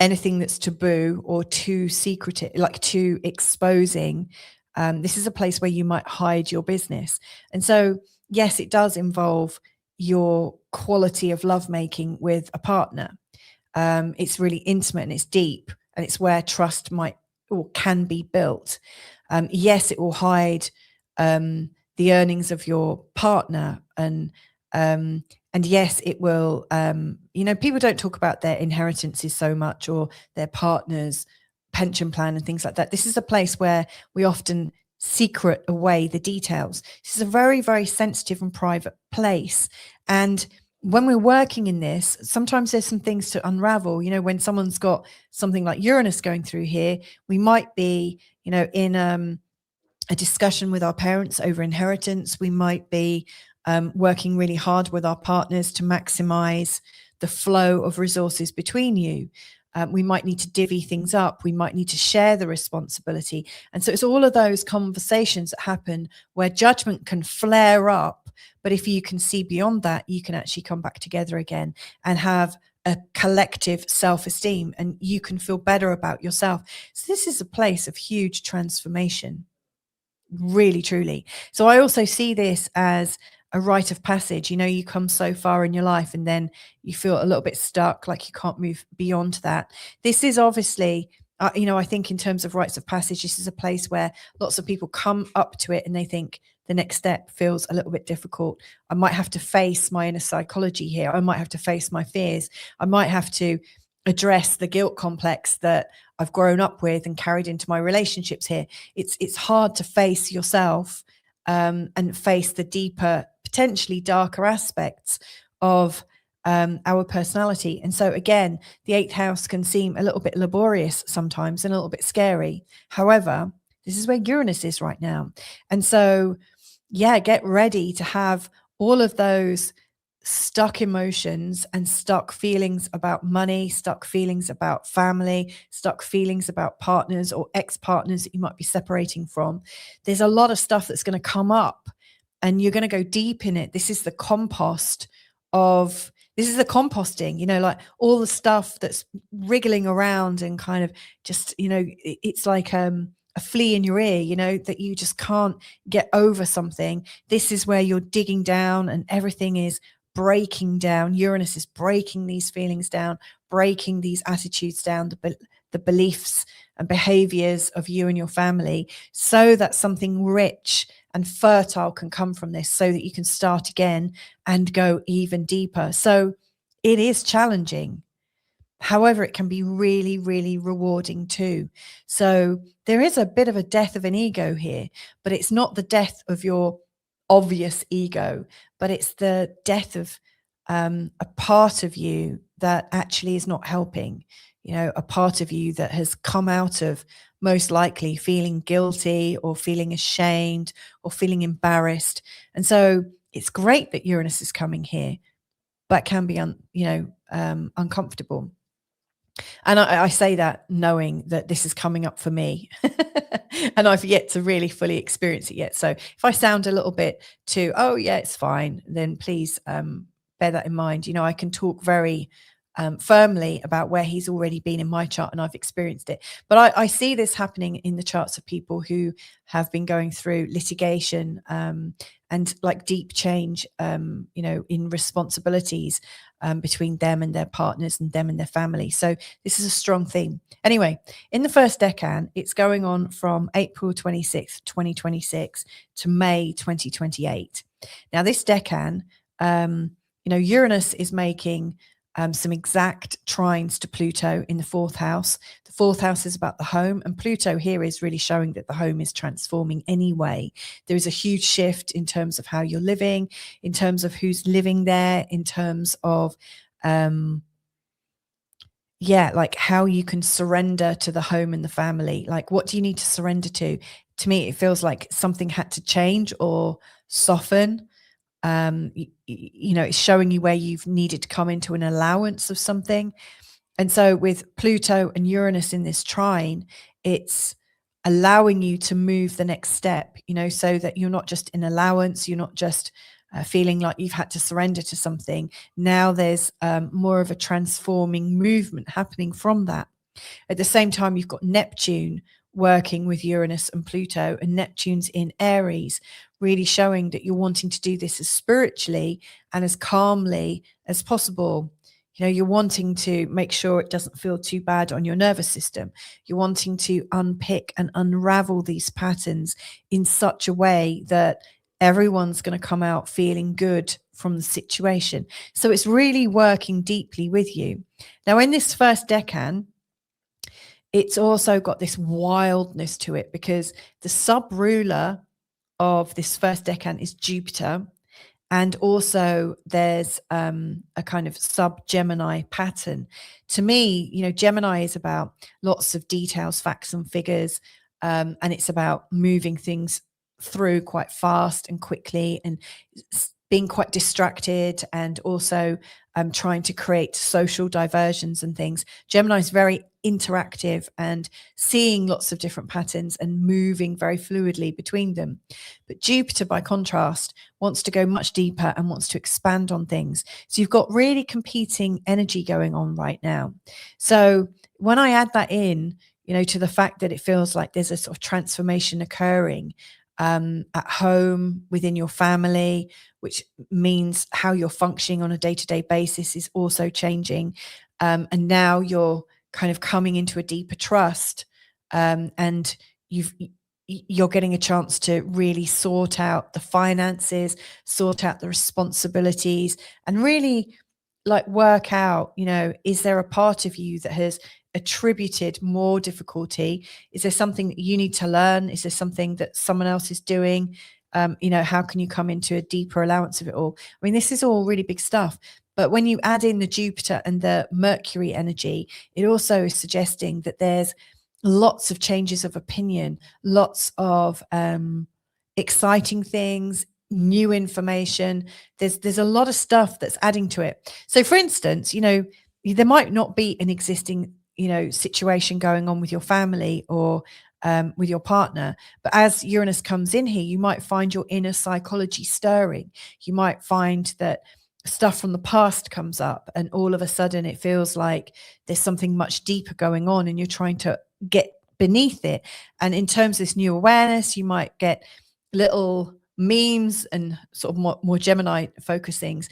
anything that's taboo or too secretive, like too exposing, this is a place where you might hide your business. And so, yes, it does involve your quality of lovemaking with a partner. It's really intimate and it's deep, and it's where trust might or can be built. Yes, it will hide the earnings of your partner and And yes, it will, people don't talk about their inheritances so much, or their partner's pension plan and things like that. This is a place where we often secret away the details. This is a very, very sensitive and private place. And when we're working in this, sometimes there's some things to unravel. When someone's got something like Uranus going through here, we might be, in a discussion with our parents over inheritance. We might be working really hard with our partners to maximize the flow of resources between you. We might need to divvy things up. We might need to share the responsibility. And so it's all of those conversations that happen where judgment can flare up. But if you can see beyond that, you can actually come back together again and have a collective self-esteem, and you can feel better about yourself. So this is a place of huge transformation. Really, truly. So I also see this as a rite of passage. You come so far in your life and then you feel a little bit stuck, like you can't move beyond that. This is obviously, I think in terms of rites of passage, this is a place where lots of people come up to it and they think the next step feels a little bit difficult. I might have to face my inner psychology here. I might have to face my fears. I might have to address the guilt complex that I've grown up with and carried into my relationships here. It's hard to face yourself and face the deeper, potentially darker aspects of our personality. And so again, the 8th house can seem a little bit laborious sometimes and a little bit scary. However, this is where Uranus is right now. And so, get ready to have all of those stuck emotions and stuck feelings about money, stuck feelings about family, stuck feelings about partners or ex-partners that you might be separating from. There's a lot of stuff that's going to come up and you're going to go deep in it. This is the composting, like all the stuff that's wriggling around and kind of just, it's like a flea in your ear, that you just can't get over something. This is where you're digging down and everything is breaking down. Uranus is breaking these feelings down, breaking these attitudes down, the beliefs and behaviors of you and your family, so that something rich and fertile can come from this, so that you can start again and go even deeper. So it is challenging. However, it can be really, really rewarding too. So there is a bit of a death of an ego here, but it's not the death of your obvious ego, but it's the death of a part of you that actually is not helping, a part of you that has come out of most likely feeling guilty or feeling ashamed or feeling embarrassed. And so it's great that Uranus is coming here, but can be uncomfortable. And I say that knowing that this is coming up for me and I've yet to really fully experience it yet. So if I sound a little bit too, oh yeah, it's fine, then please bear that in mind. I can talk very firmly about where he's already been in my chart and I've experienced it. But I see this happening in the charts of people who have been going through litigation and like deep change, in responsibilities between them and their partners and them and their family. So this is a strong theme. Anyway, in the first decan, it's going on from April 26th, 2026 to May 2028. Now this decan, Uranus is making some exact trines to Pluto in the 4th house. The 4th house is about the home, and Pluto here is really showing that the home is transforming anyway. There is a huge shift in terms of how you're living, in terms of who's living there, in terms of like how you can surrender to the home and the family. Like, what do you need to surrender to? To me, it feels like something had to change or soften. It's showing you where you've needed to come into an allowance of something. And so with Pluto and Uranus in this trine, it's allowing you to move the next step, so that you're not just in allowance, you're not just feeling like you've had to surrender to something. Now there's more of a transforming movement happening from that. At the same time, you've got Neptune working with Uranus and Pluto, and Neptune's in Aries, really showing that you're wanting to do this as spiritually and as calmly as possible. You're wanting to make sure it doesn't feel too bad on your nervous system. You're wanting to unpick and unravel these patterns in such a way that everyone's going to come out feeling good from the situation. So it's really working deeply with you. Now, in this first decan, it's also got this wildness to it, because the sub-ruler of this first decan is Jupiter. And also there's a kind of sub-Gemini pattern. To me, Gemini is about lots of details, facts and figures. And it's about moving things through quite fast and quickly, and being quite distracted, and also trying to create social diversions and things. Gemini is very interactive and seeing lots of different patterns and moving very fluidly between them. But Jupiter, by contrast, wants to go much deeper and wants to expand on things. So you've got really competing energy going on right now. So when I add that in, to the fact that it feels like there's a sort of transformation occurring at home, within your family, which means how you're functioning on a day-to-day basis is also changing. And now you're kind of coming into a deeper trust, and you're getting a chance to really sort out the finances, sort out the responsibilities, and really like work out, is there a part of you that has attributed more difficulty? Is there something that you need to learn? Is there something that someone else is doing? How can you come into a deeper allowance of it all? I mean, this is all really big stuff. But when you add in the Jupiter and the Mercury energy, it also is suggesting that there's lots of changes of opinion, lots of exciting things, new information. There's a lot of stuff that's adding to it. So for instance, there might not be an existing situation going on with your family or with your partner, but as Uranus comes in here, you might find your inner psychology stirring. You might find that stuff from the past comes up, and all of a sudden it feels like there's something much deeper going on, and you're trying to get beneath it. And in terms of this new awareness, you might get little memes and sort of more Gemini focused things,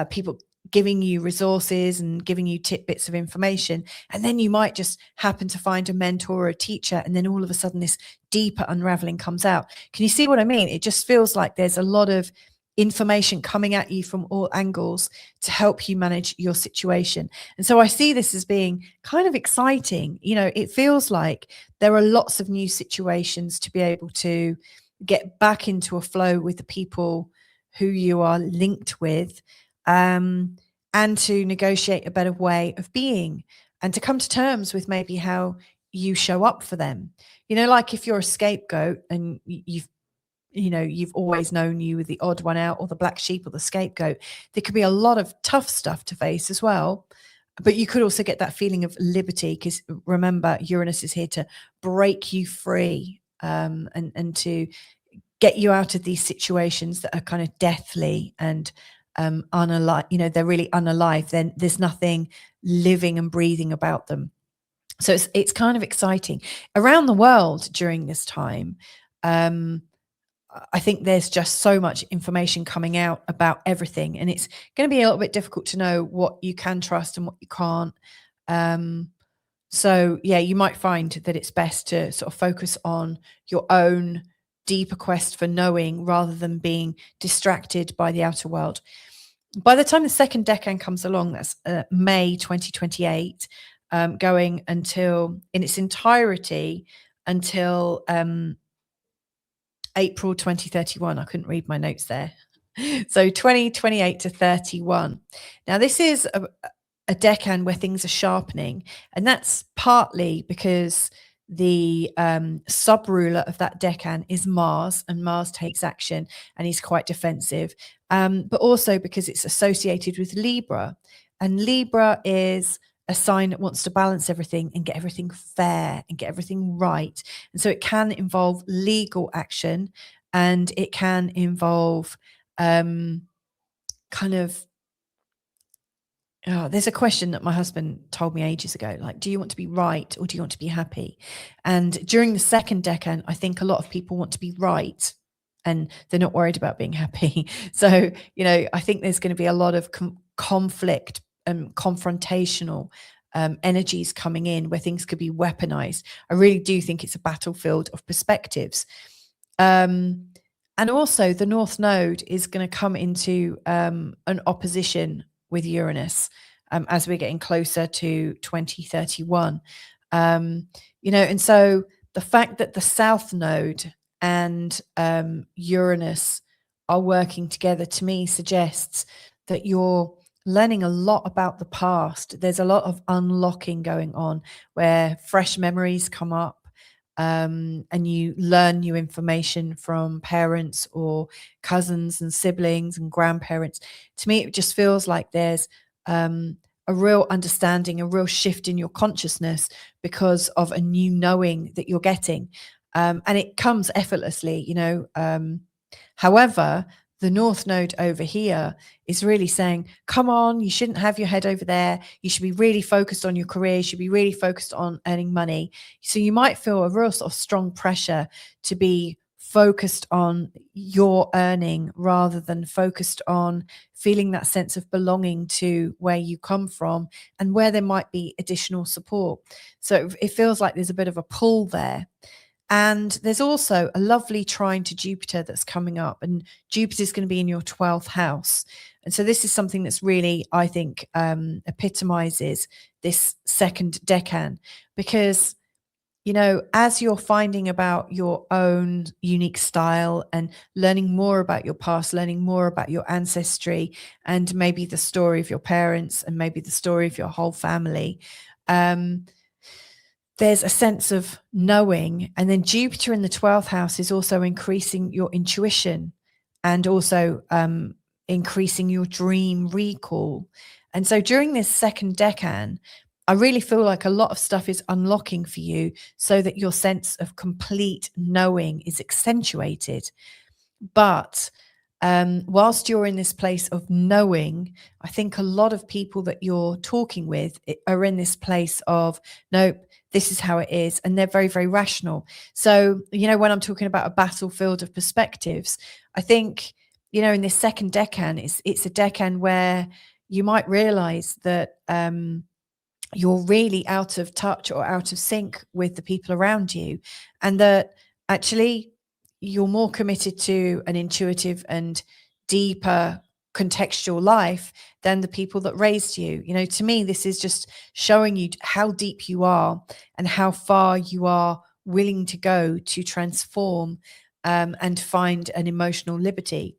people giving you resources and giving you tidbits of information, and then you might just happen to find a mentor or a teacher, and then all of a sudden this deeper unraveling comes out. Can you see what I mean? It just feels like there's a lot of information coming at you from all angles to help you manage your situation. And so I see this as being kind of exciting. It feels like there are lots of new situations to be able to get back into a flow with the people who you are linked with, and to negotiate a better way of being, and to come to terms with maybe how you show up for them. Like if you're a scapegoat and you've always known you were the odd one out, or the black sheep, or the scapegoat, there could be a lot of tough stuff to face as well. But you could also get that feeling of liberty, because remember, Uranus is here to break you free, and to get you out of these situations that are kind of deathly and unalive. They're really unalive. Then there's nothing living and breathing about them. So it's kind of exciting. Around the world during this time, I think there's just so much information coming out about everything, and it's going to be a little bit difficult to know what you can trust and what you can't. So yeah, you might find that it's best to sort of focus on your own deeper quest for knowing, rather than being distracted by the outer world. By the time the second decan comes along, that's May 2028, going until in its entirety until April 2031. I couldn't read my notes there. So 2028 to 31. Now this is a decan where things are sharpening, and that's partly because the sub-ruler of that decan is Mars, and Mars takes action and he's quite defensive, but also because it's associated with Libra, and Libra is a sign that wants to balance everything and get everything fair and get everything right. And so it can involve legal action, and it can involve there's a question that my husband told me ages ago, like, do you want to be right or do you want to be happy? And during the second decan, I think a lot of people want to be right, and they're not worried about being happy. So, I think there's going to be a lot of conflict and confrontational energies coming in, where things could be weaponized. I really do think it's a battlefield of perspectives. And also the North Node is going to come into an opposition with Uranus as we're getting closer to 2031. And so the fact that the South Node and Uranus are working together, to me, suggests that you're learning a lot about the past. There's a lot of unlocking going on where fresh memories come up. And you learn new information from parents or cousins and siblings and grandparents. To me, it just feels like there's a real understanding, a real shift in your consciousness because of a new knowing that you're getting. And it comes effortlessly, However, the North Node over here is really saying, come on, you shouldn't have your head over there. You should be really focused on your career. You should be really focused on earning money. So you might feel a real sort of strong pressure to be focused on your earning rather than focused on feeling that sense of belonging to where you come from and where there might be additional support. So it feels like there's a bit of a pull there. And there's also a lovely trine to Jupiter that's coming up, and Jupiter is going to be in your 12th house. And so this is something that's really, I think, epitomizes this second decan, because, as you're finding about your own unique style and learning more about your past, learning more about your ancestry and maybe the story of your parents and maybe the story of your whole family, there's a sense of knowing. And then Jupiter in the 12th house is also increasing your intuition and also increasing your dream recall. And so during this second decan, I really feel like a lot of stuff is unlocking for you so that your sense of complete knowing is accentuated. But whilst you're in this place of knowing, I think a lot of people that you're talking with are in this place of, nope, this is how it is. And they're very, very rational. So, when I'm talking about a battlefield of perspectives, I think, in this second decan, it's a decan where you might realize that you're really out of touch or out of sync with the people around you, and that actually you're more committed to an intuitive and deeper contextual life than the people that raised you. To me, this is just showing you how deep you are and how far you are willing to go to transform and find an emotional liberty.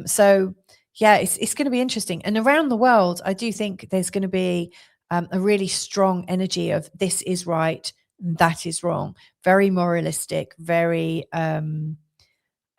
So yeah, it's going to be interesting. And around the world, I do think there's going to be a really strong energy of this is right, that is wrong, very moralistic, very black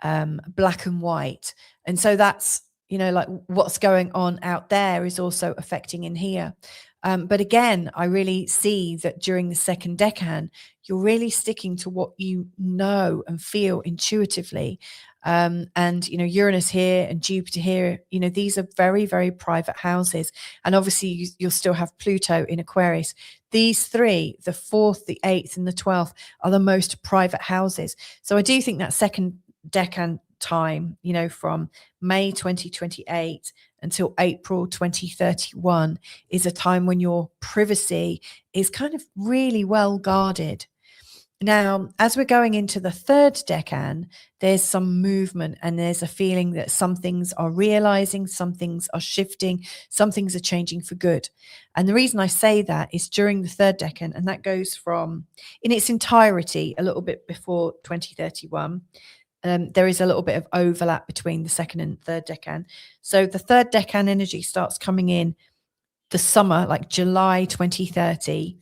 and white. And so that's, like what's going on out there is also affecting in here. But again, I really see that during the second decan, you're really sticking to what you know and feel intuitively. And, Uranus here and Jupiter here, these are very, very private houses. And obviously you'll still have Pluto in Aquarius. These three, the 4th, the 8th, and the 12th, are the most private houses. So I do think that second decan time, from May 2028 until April 2031 is a time when your privacy is kind of really well guarded. Now, as we're going into the third decan, there's some movement and there's a feeling that some things are realizing, some things are shifting, some things are changing for good. And the reason I say that is during the third decan, and that goes from, in its entirety, a little bit before 2031. There is a little bit of overlap between the second and third decan. So the third decan energy starts coming in the summer, like July 2030,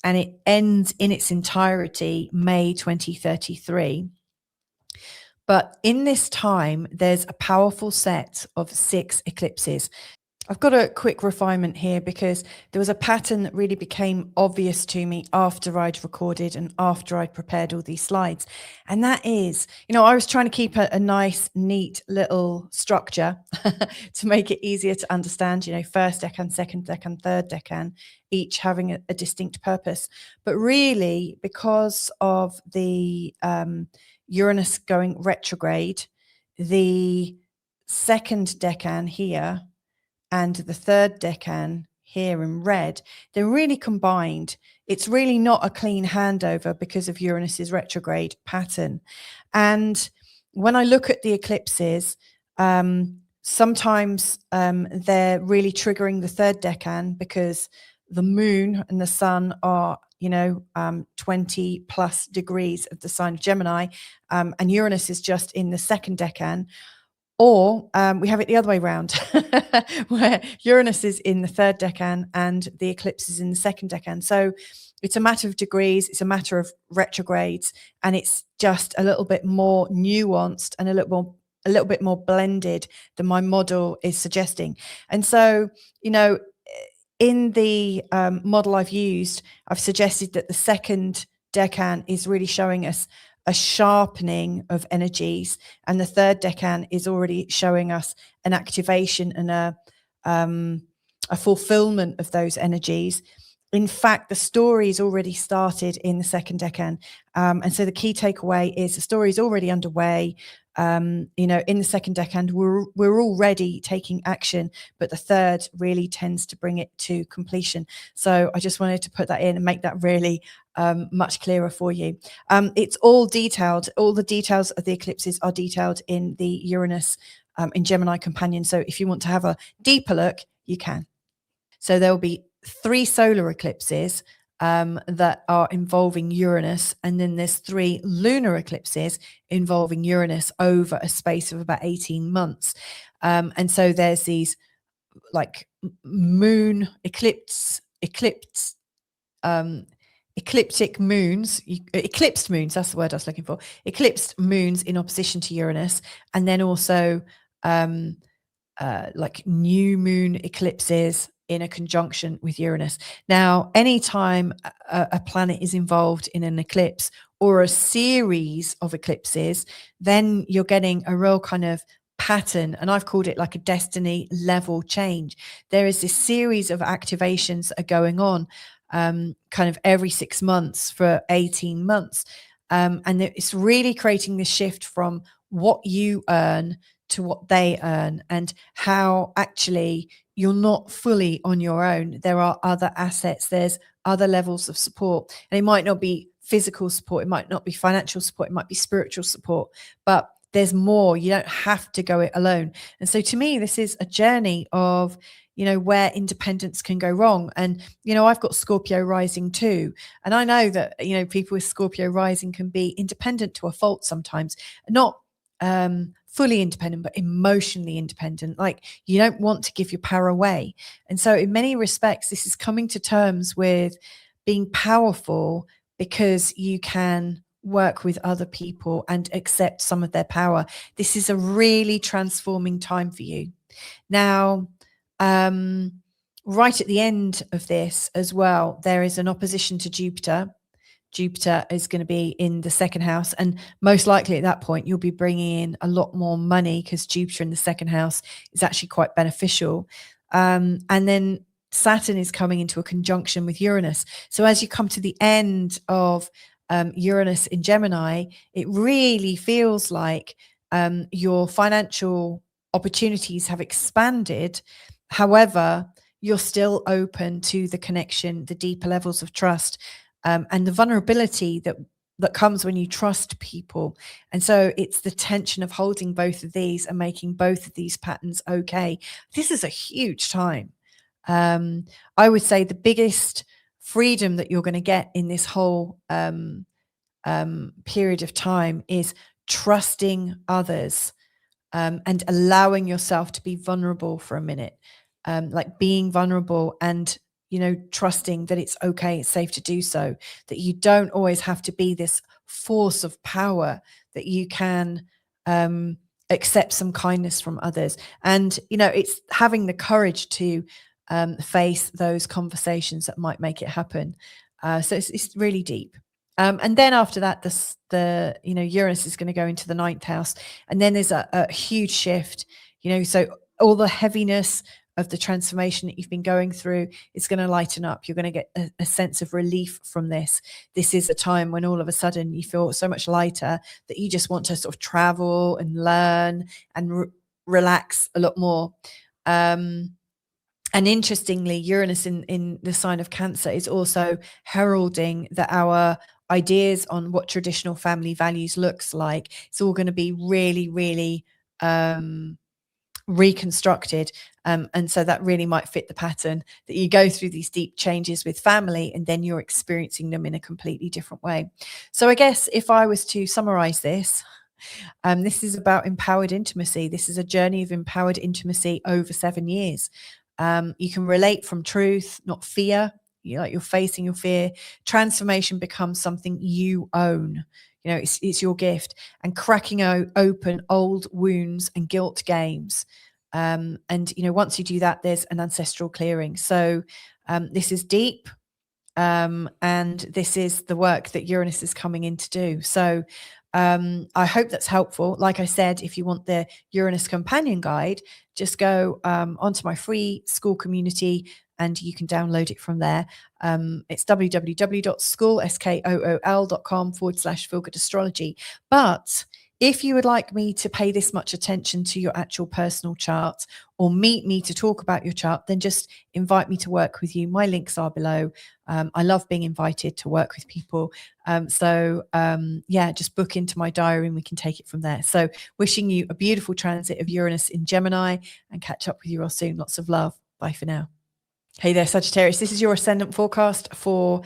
and it ends in its entirety May 2033. But in this time, there's a powerful set of 6 eclipses. I've got a quick refinement here because there was a pattern that really became obvious to me after I'd recorded and after I'd prepared all these slides. And that is, I was trying to keep a nice, neat little structure to make it easier to understand, first decan, second decan, third decan, each having a distinct purpose. But really, because of the Uranus going retrograde, the second decan here and the third decan here in red, they're really combined. It's really not a clean handover because of Uranus's retrograde pattern. And when I look at the eclipses, sometimes they're really triggering the third decan, because the moon and the sun are 20 plus degrees of the sign of Gemini, and Uranus is just in the second decan. Or we have it the other way around, where Uranus is in the third decan and the eclipse is in the second decan. So it's a matter of degrees, it's a matter of retrogrades, and it's just a little bit more nuanced and a little bit more blended than my model is suggesting. And so, in the model I've used, I've suggested that the second decan is really showing us a sharpening of energies, and the third decan is already showing us an activation and a fulfillment of those energies. In fact, the story's already started in the second decan, and so the key takeaway is the story is already underway. In the second decan, we're already taking action, but the third really tends to bring it to completion. So I just wanted to put that in and make that really much clearer for you. It's all detailed. All the details of the eclipses are detailed in the Uranus in Gemini companion. So if you want to have a deeper look, you can. So there will be 3 solar eclipses that are involving Uranus, and then there's 3 lunar eclipses involving Uranus over a space of about 18 months. And so there's these like moon eclipsed moons, eclipsed moons, that's the word I was looking for, eclipsed moons in opposition to Uranus, and then also like new moon eclipses in a conjunction with Uranus. Now, anytime a planet is involved in an eclipse or a series of eclipses, then you're getting a real kind of pattern, and I've called it like a destiny level change. There is this series of activations that are going on kind of every 6 months for 18 months. And it's really creating this shift from what you earn to what they earn, and how actually you're not fully on your own. There are other assets, there's other levels of support, and it might not be physical support, it might not be financial support, it might be spiritual support, but there's more. You don't have to go it alone. And so to me, this is a journey of where independence can go wrong. And I've got Scorpio rising too, and I know that people with Scorpio rising can be independent to a fault sometimes, not fully independent, but emotionally independent. Like, you don't want to give your power away. And so in many respects, this is coming to terms with being powerful because you can work with other people and accept some of their power. This is a really transforming time for you. Now, right at the end of this as well, there is an opposition to Jupiter. Jupiter is going to be in the second house, and most likely at that point you'll be bringing in a lot more money, because Jupiter in the second house is actually quite beneficial. And then Saturn is coming into a conjunction with Uranus. So as you come to the end of Uranus in Gemini, it really feels like your financial opportunities have expanded. However, you're still open to the connection, the deeper levels of trust, and the vulnerability that comes when you trust people. And so it's the tension of holding both of these and making both of these patterns okay. This is a huge time. I would say the biggest freedom that you're going to get in this whole period of time is trusting others, and allowing yourself to be vulnerable for a minute, like being vulnerable and trusting that it's okay, it's safe to do so, that you don't always have to be this force of power, that you can accept some kindness from others. And it's having the courage to face those conversations that might make it happen. So it's really deep. And then after that, the Uranus is going to go into the 9th house, and then there's a huge shift. So all the heaviness of the transformation that you've been going through is going to lighten up. You're going to get a sense of relief from this. This is a time when all of a sudden you feel so much lighter that you just want to sort of travel and learn and relax a lot more. And interestingly, Uranus in the sign of Cancer is also heralding that our ideas on what traditional family values looks like. It's all going to be really, really reconstructed. And so that really might fit the pattern that you go through these deep changes with family and then you're experiencing them in a completely different way. So I guess if I was to summarize this, this is about empowered intimacy. This is a journey of empowered intimacy over 7 years. You can relate from truth, not fear. You're facing your fear. Transformation becomes something you own. It's your gift, and cracking open old wounds and guilt games. And once you do that, there's an ancestral clearing. So this is deep. And this is the work that Uranus is coming in to do. So I hope that's helpful. Like I said, if you want the Uranus companion guide, just go onto my free school community and you can download it from there. It's www.school.com/feelgoodastrology. But if you would like me to pay this much attention to your actual personal chart or meet me to talk about your chart, then just invite me to work with you. My links are below. I love being invited to work with people. Just book into my diary and we can take it from there. So wishing you a beautiful transit of Uranus in Gemini, and catch up with you all soon. Lots of love. Bye for now. Hey there, Sagittarius. This is your ascendant forecast for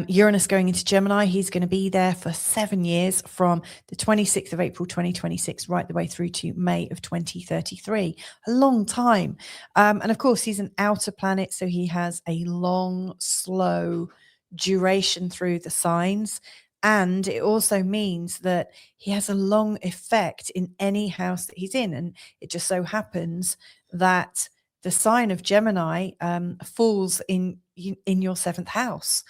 Uranus going into Gemini. He's going to be there for 7 years, from the 26th of April 2026 right the way through to May of 2033. A long time. And of course, he's an outer planet, so he has a long, slow duration through the signs. And it also means that he has a long effect in any house that he's in. And it just so happens that the sign of Gemini falls in your 7th house,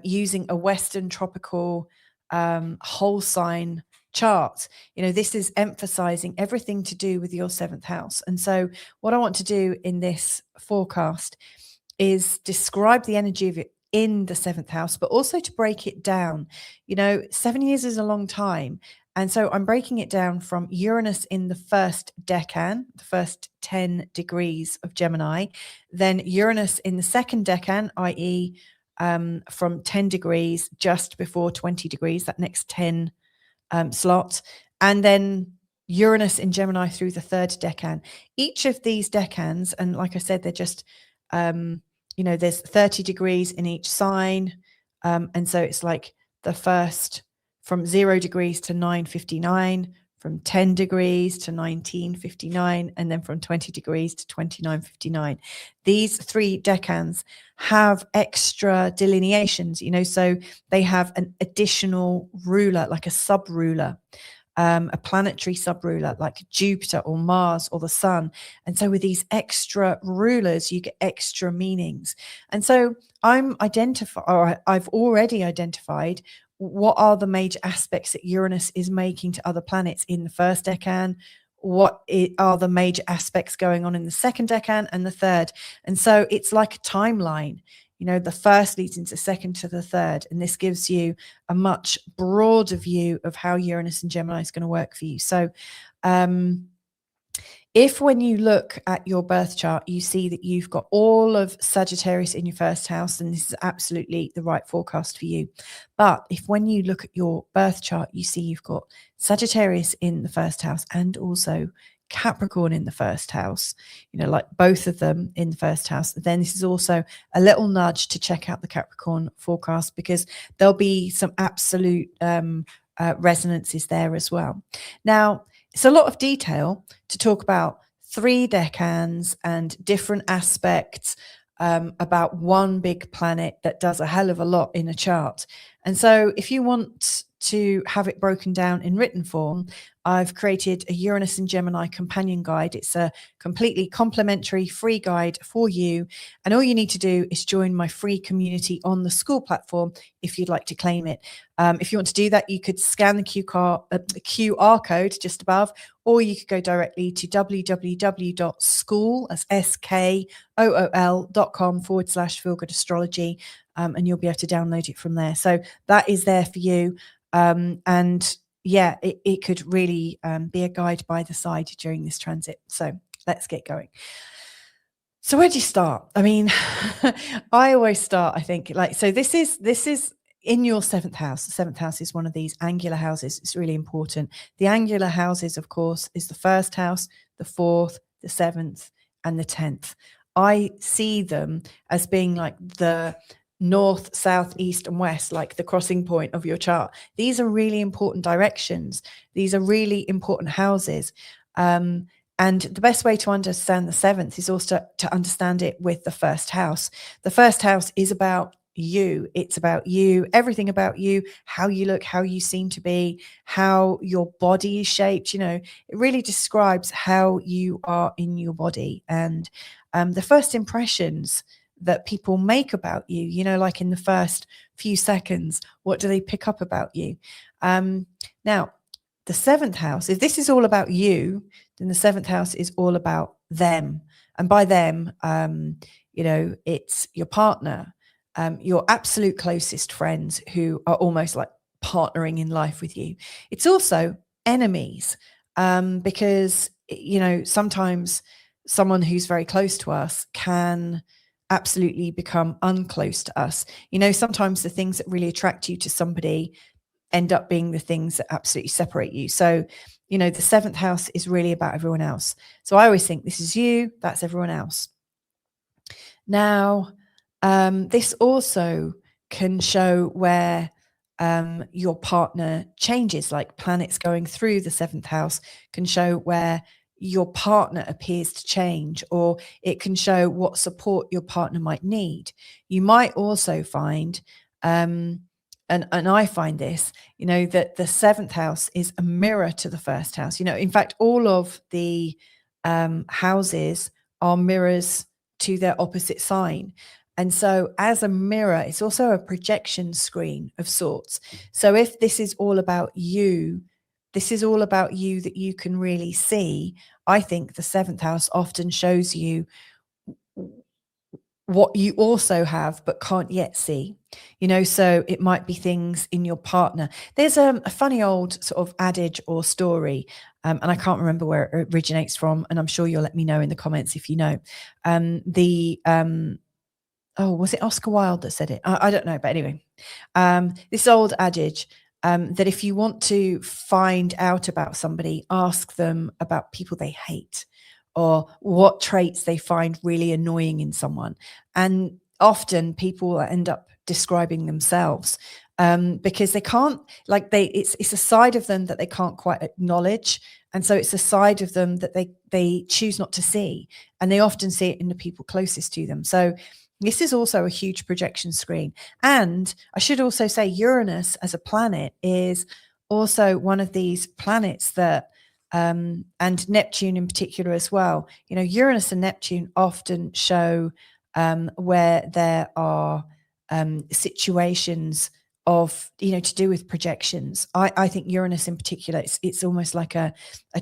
using a Western tropical whole sign chart. This is emphasizing everything to do with your 7th house. And so what I want to do in this forecast is describe the energy of it in the 7th house, but also to break it down. 7 years is a long time. And so I'm breaking it down from Uranus in the first decan, the first 10 degrees of Gemini, then Uranus in the second decan, i.e. From 10 degrees just before 20 degrees, that next 10 slot, and then Uranus in Gemini through the third decan. Each of these decans, and like I said, they're just, there's 30 degrees in each sign. And so it's like the first from 0 degrees to 9:59, from 10 degrees to 19:59, and then from 20 degrees to 29:59. These 3 decans have extra delineations, so they have an additional ruler, like a sub-ruler, a planetary sub-ruler like Jupiter or Mars or the Sun. And so with these extra rulers, you get extra meanings. And so I've already identified what are the major aspects that Uranus is making to other planets in the first decan, what are the major aspects going on in the second decan and the third. And so it's like a timeline. The first leads into second to the third, and this gives you a much broader view of how Uranus and Gemini is going to work for you. So if when you look at your birth chart, you see that you've got all of Sagittarius in your first house, then this is absolutely the right forecast for you. But if when you look at your birth chart, you see you've got Sagittarius in the first house and also Capricorn in the first house, like both of them in the first house, then this is also a little nudge to check out the Capricorn forecast, because there'll be some absolute resonances there as well. Now, it's a lot of detail to talk about 3 decans and different aspects about one big planet that does a hell of a lot in a chart. And so if you want to have it broken down in written form, I've created a Uranus and Gemini companion guide. It's a completely complimentary free guide for you. And all you need to do is join my free community on the school platform if you'd like to claim it. If you want to do that, you could scan the QR code just above, or you could go directly to www.school.com/feelgoodastrology, and you'll be able to download it from there. So that is there for you. It could really be a guide by the side during this transit. So let's get going. So where do you start? I mean, I always start, I think, this is in your seventh house, the seventh house is one of these angular houses. It's really important. The angular houses, of course, is the first house, the fourth, the seventh, and the 10th. I see them as being like the north, south, east, and west, like the crossing point of your chart. These are really important directions. These are really important houses. And the best way to understand the seventh is also to understand it with the first house. The first house is about you. It's about you, everything about you, how you look, how you seem to be, how your body is shaped. It really describes how you are in your body. And the first impressions that people make about you, like in the first few seconds, what do they pick up about you? Now, the seventh house, if this is all about you, then the seventh house is all about them. And by them, it's your partner, your absolute closest friends who are almost like partnering in life with you. It's also enemies, because, sometimes someone who's very close to us can absolutely become unclose to us. Sometimes the things that really attract you to somebody end up being the things that absolutely separate you. So, the seventh house is really about everyone else. So I always think this is you, that's everyone else. Now, this also can show where your partner changes, like planets going through the seventh house can show where your partner appears to change, or it can show what support your partner might need. You might also find, and I find this, that the seventh house is a mirror to the first house. In fact, all of the houses are mirrors to their opposite sign. And so as a mirror, it's also a projection screen of sorts. So if this is all about you, that you can really see, I think the seventh house often shows you what you also have but can't yet see. So it might be things in your partner. There's a funny old sort of adage or story, and I can't remember where it originates from, and I'm sure you'll let me know in the comments if you know. Was it Oscar Wilde that said it? I don't know, but anyway, this old adage, that if you want to find out about somebody, ask them about people they hate or what traits they find really annoying in someone. And often people end up describing themselves, because they can't, it's a side of them that they can't quite acknowledge. And so it's a side of them that they choose not to see. And they often see it in the people closest to them. So this is also a huge projection screen. And I should also say Uranus as a planet is also one of these planets that, and Neptune in particular as well. Uranus and Neptune often show where there are situations of, to do with projections. I think Uranus in particular, it's almost like a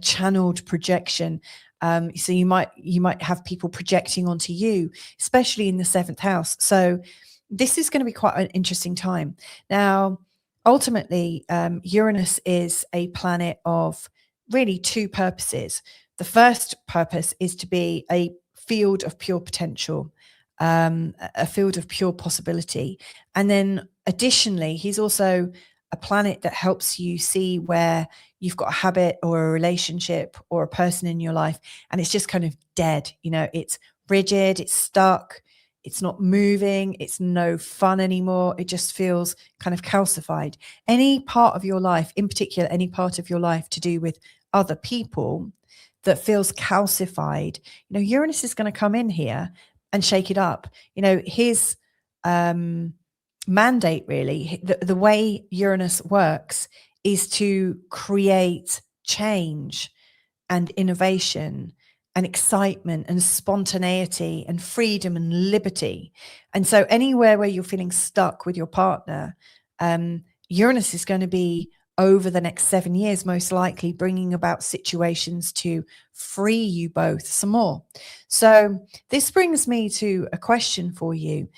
channeled projection. So you might have people projecting onto you, especially in the seventh house. So this is going to be quite an interesting time. Now, ultimately, Uranus is a planet of really two purposes. The first purpose is to be a field of pure potential, a field of pure possibility. And then additionally, he's also a planet that helps you see where you've got a habit or a relationship or a person in your life, and it's just kind of dead. It's rigid, it's stuck, it's not moving, it's no fun anymore. It just feels kind of calcified. Any part of your life, in particular, any part of your life to do with other people that feels calcified, Uranus is going to come in here and shake it up. His mandate, really, the way Uranus works is to create change and innovation and excitement and spontaneity and freedom and liberty. And so anywhere where you're feeling stuck with your partner, Uranus is going to be, over the next 7 years, most likely bringing about situations to free you both some more. So this brings me to a question for you.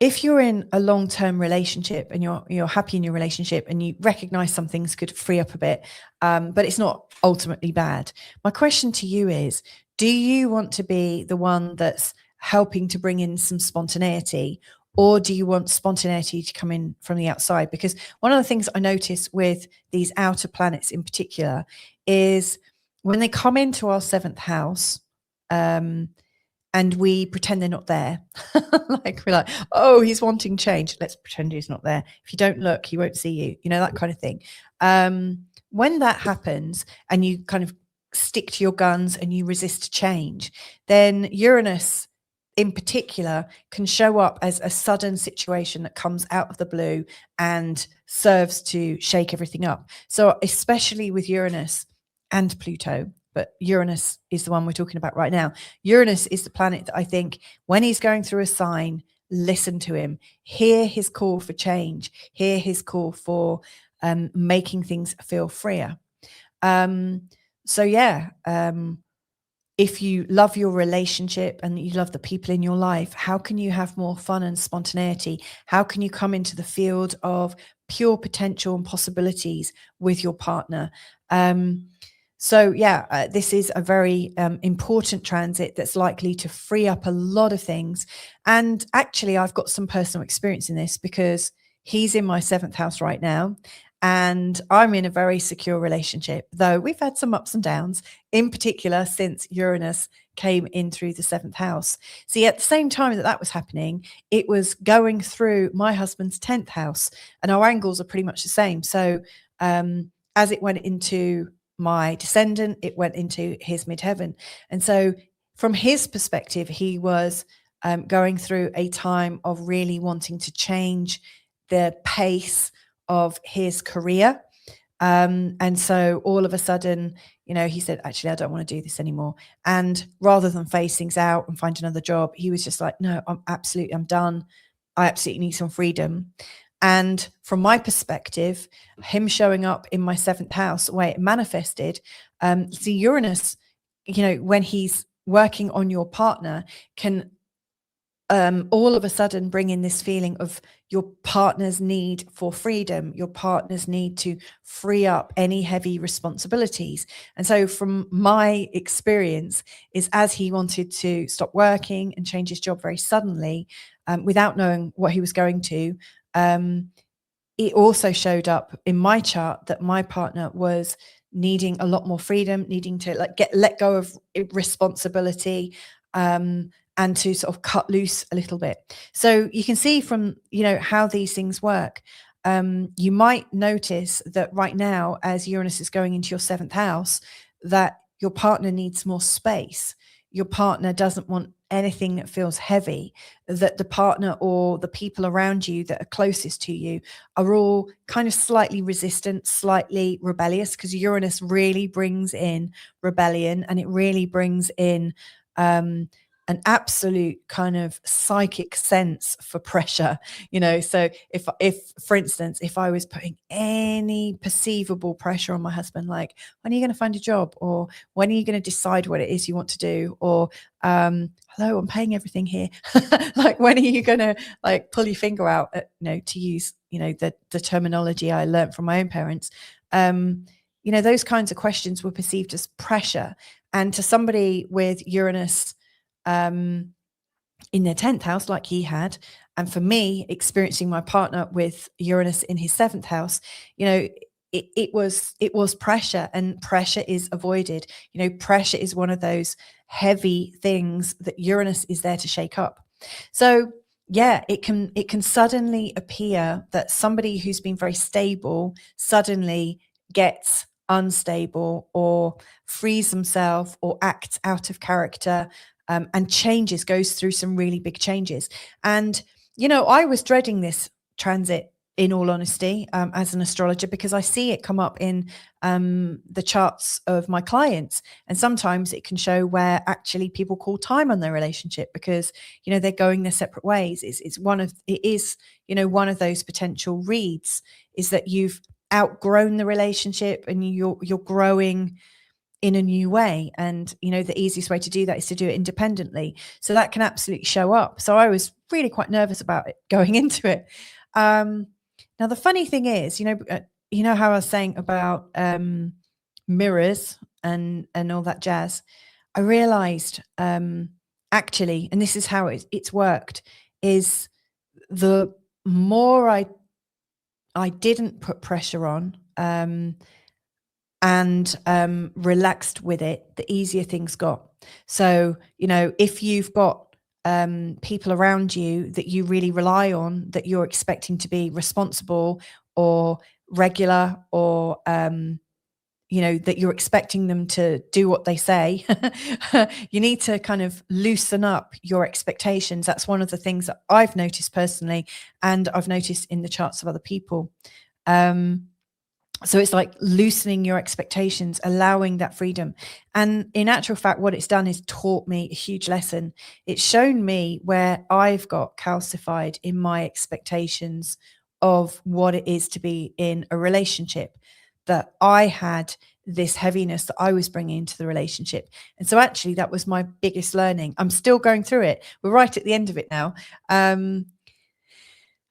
If you're in a long-term relationship and you're happy in your relationship and you recognize some things could free up a bit, but it's not ultimately bad. My question to you is, do you want to be the one that's helping to bring in some spontaneity, or do you want spontaneity to come in from the outside? Because one of the things I notice with these outer planets in particular is when they come into our 7th house, and we pretend they're not there. Like we're like, oh, he's wanting change. Let's pretend he's not there. If you don't look, he won't see you, that kind of thing. When that happens and you kind of stick to your guns and you resist change, then Uranus in particular can show up as a sudden situation that comes out of the blue and serves to shake everything up. So especially with Uranus and Pluto, but Uranus is the one we're talking about right now. Uranus is the planet that I think when he's going through a sign, listen to him, hear his call for change, hear his call for making things feel freer. If you love your relationship and you love the people in your life, how can you have more fun and spontaneity? How can you come into the field of pure potential and possibilities with your partner? This is a very important transit that's likely to free up a lot of things. And actually, I've got some personal experience in this because he's in my 7th house right now. And I'm in a very secure relationship, though we've had some ups and downs, in particular since Uranus came in through the 7th house. See, at the same time that was happening, it was going through my husband's 10th house, and our angles are pretty much the same. So as it went into my descendant, it went into his midheaven. And so from his perspective, he was going through a time of really wanting to change the pace of his career. And so all of a sudden, he said, actually, I don't want to do this anymore. And rather than face things out and find another job, he was just like, no, I'm done. I absolutely need some freedom. And from my perspective, him showing up in my 7th house, the way it manifested, see Uranus, when he's working on your partner, can all of a sudden bring in this feeling of your partner's need for freedom, your partner's need to free up any heavy responsibilities. And so from my experience is as he wanted to stop working and change his job very suddenly, without knowing what he was going to, it also showed up in my chart that my partner was needing a lot more freedom, needing to let go of responsibility, and to sort of cut loose a little bit. So you can see from, how these things work. You might notice that right now, as Uranus is going into your 7th house, that your partner needs more space. Your partner doesn't want anything that feels heavy, that the partner or the people around you that are closest to you are all kind of slightly resistant, slightly rebellious, because Uranus really brings in rebellion, and it really brings in an absolute kind of psychic sense for pressure, so if for instance, if I was putting any perceivable pressure on my husband, like, when are you going to find a job, or when are you going to decide what it is you want to do, or hello, I'm paying everything here, like, when are you going to pull your finger out, to use the terminology I learned from my own parents, those kinds of questions were perceived as pressure. And to somebody with Uranus in their 10th house, like he had, and for me experiencing my partner with Uranus in his 7th house, it was pressure, and pressure is avoided. Pressure is one of those heavy things that Uranus is there to shake up. So it can suddenly appear that somebody who's been very stable suddenly gets unstable, or frees themselves, or acts out of character, and goes through some really big changes. And, I was dreading this transit, in all honesty, as an astrologer, because I see it come up in the charts of my clients. And sometimes it can show where actually people call time on their relationship because, they're going their separate ways. It is one of those potential reads, is that you've outgrown the relationship and you're growing in a new way. And, the easiest way to do that is to do it independently. So that can absolutely show up. So I was really quite nervous about it going into it. Now, the funny thing is, how I was saying about mirrors and all that jazz, I realized actually, and this is how it's worked, is the more I didn't put pressure on and relaxed with it, the easier things got. So, you know, if you've got people around you that you really rely on, that you're expecting to be responsible or regular, or you know, that you're expecting them to do what they say, you need to kind of loosen up your expectations. That's one of the things that I've noticed personally, and I've noticed in the charts of other people. So it's like loosening your expectations, allowing that freedom. And in actual fact, what it's done is taught me a huge lesson. It's shown me where I've got calcified in my expectations of what it is to be in a relationship, that I had this heaviness that I was bringing into the relationship. And so actually that was my biggest learning. I'm still going through it. We're right at the end of it now.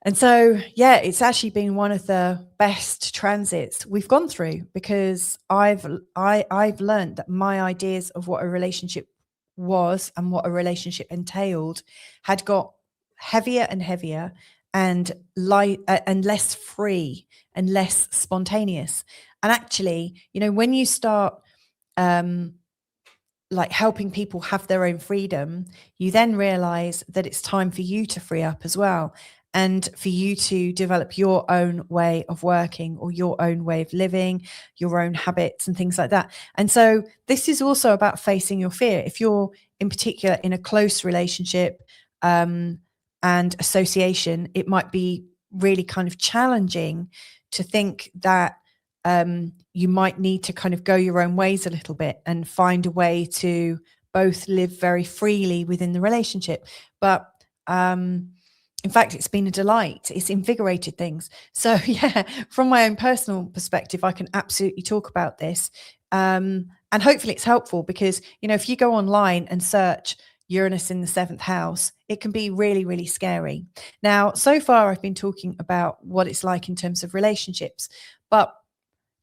And so, yeah, it's actually been one of the best transits we've gone through, because I've learned that my ideas of what a relationship was and what a relationship entailed had got heavier and heavier, and light and less free and less spontaneous. And actually, you know, when you start like helping people have their own freedom, you then realize that it's time for you to free up as well, and for you to develop your own way of working, or your own way of living, your own habits and things like that. And so this is also about facing your fear. If you're in particular in a close relationship and association, it might be really kind of challenging to think that you might need to kind of go your own ways a little bit and find a way to both live very freely within the relationship. But in fact, it's been a delight. It's invigorated things. So yeah, from my own personal perspective, I can absolutely talk about this. And hopefully it's helpful, because, you know, if you go online and search Uranus in the 7th house, it can be really, really scary. Now, so far I've been talking about what it's like in terms of relationships, but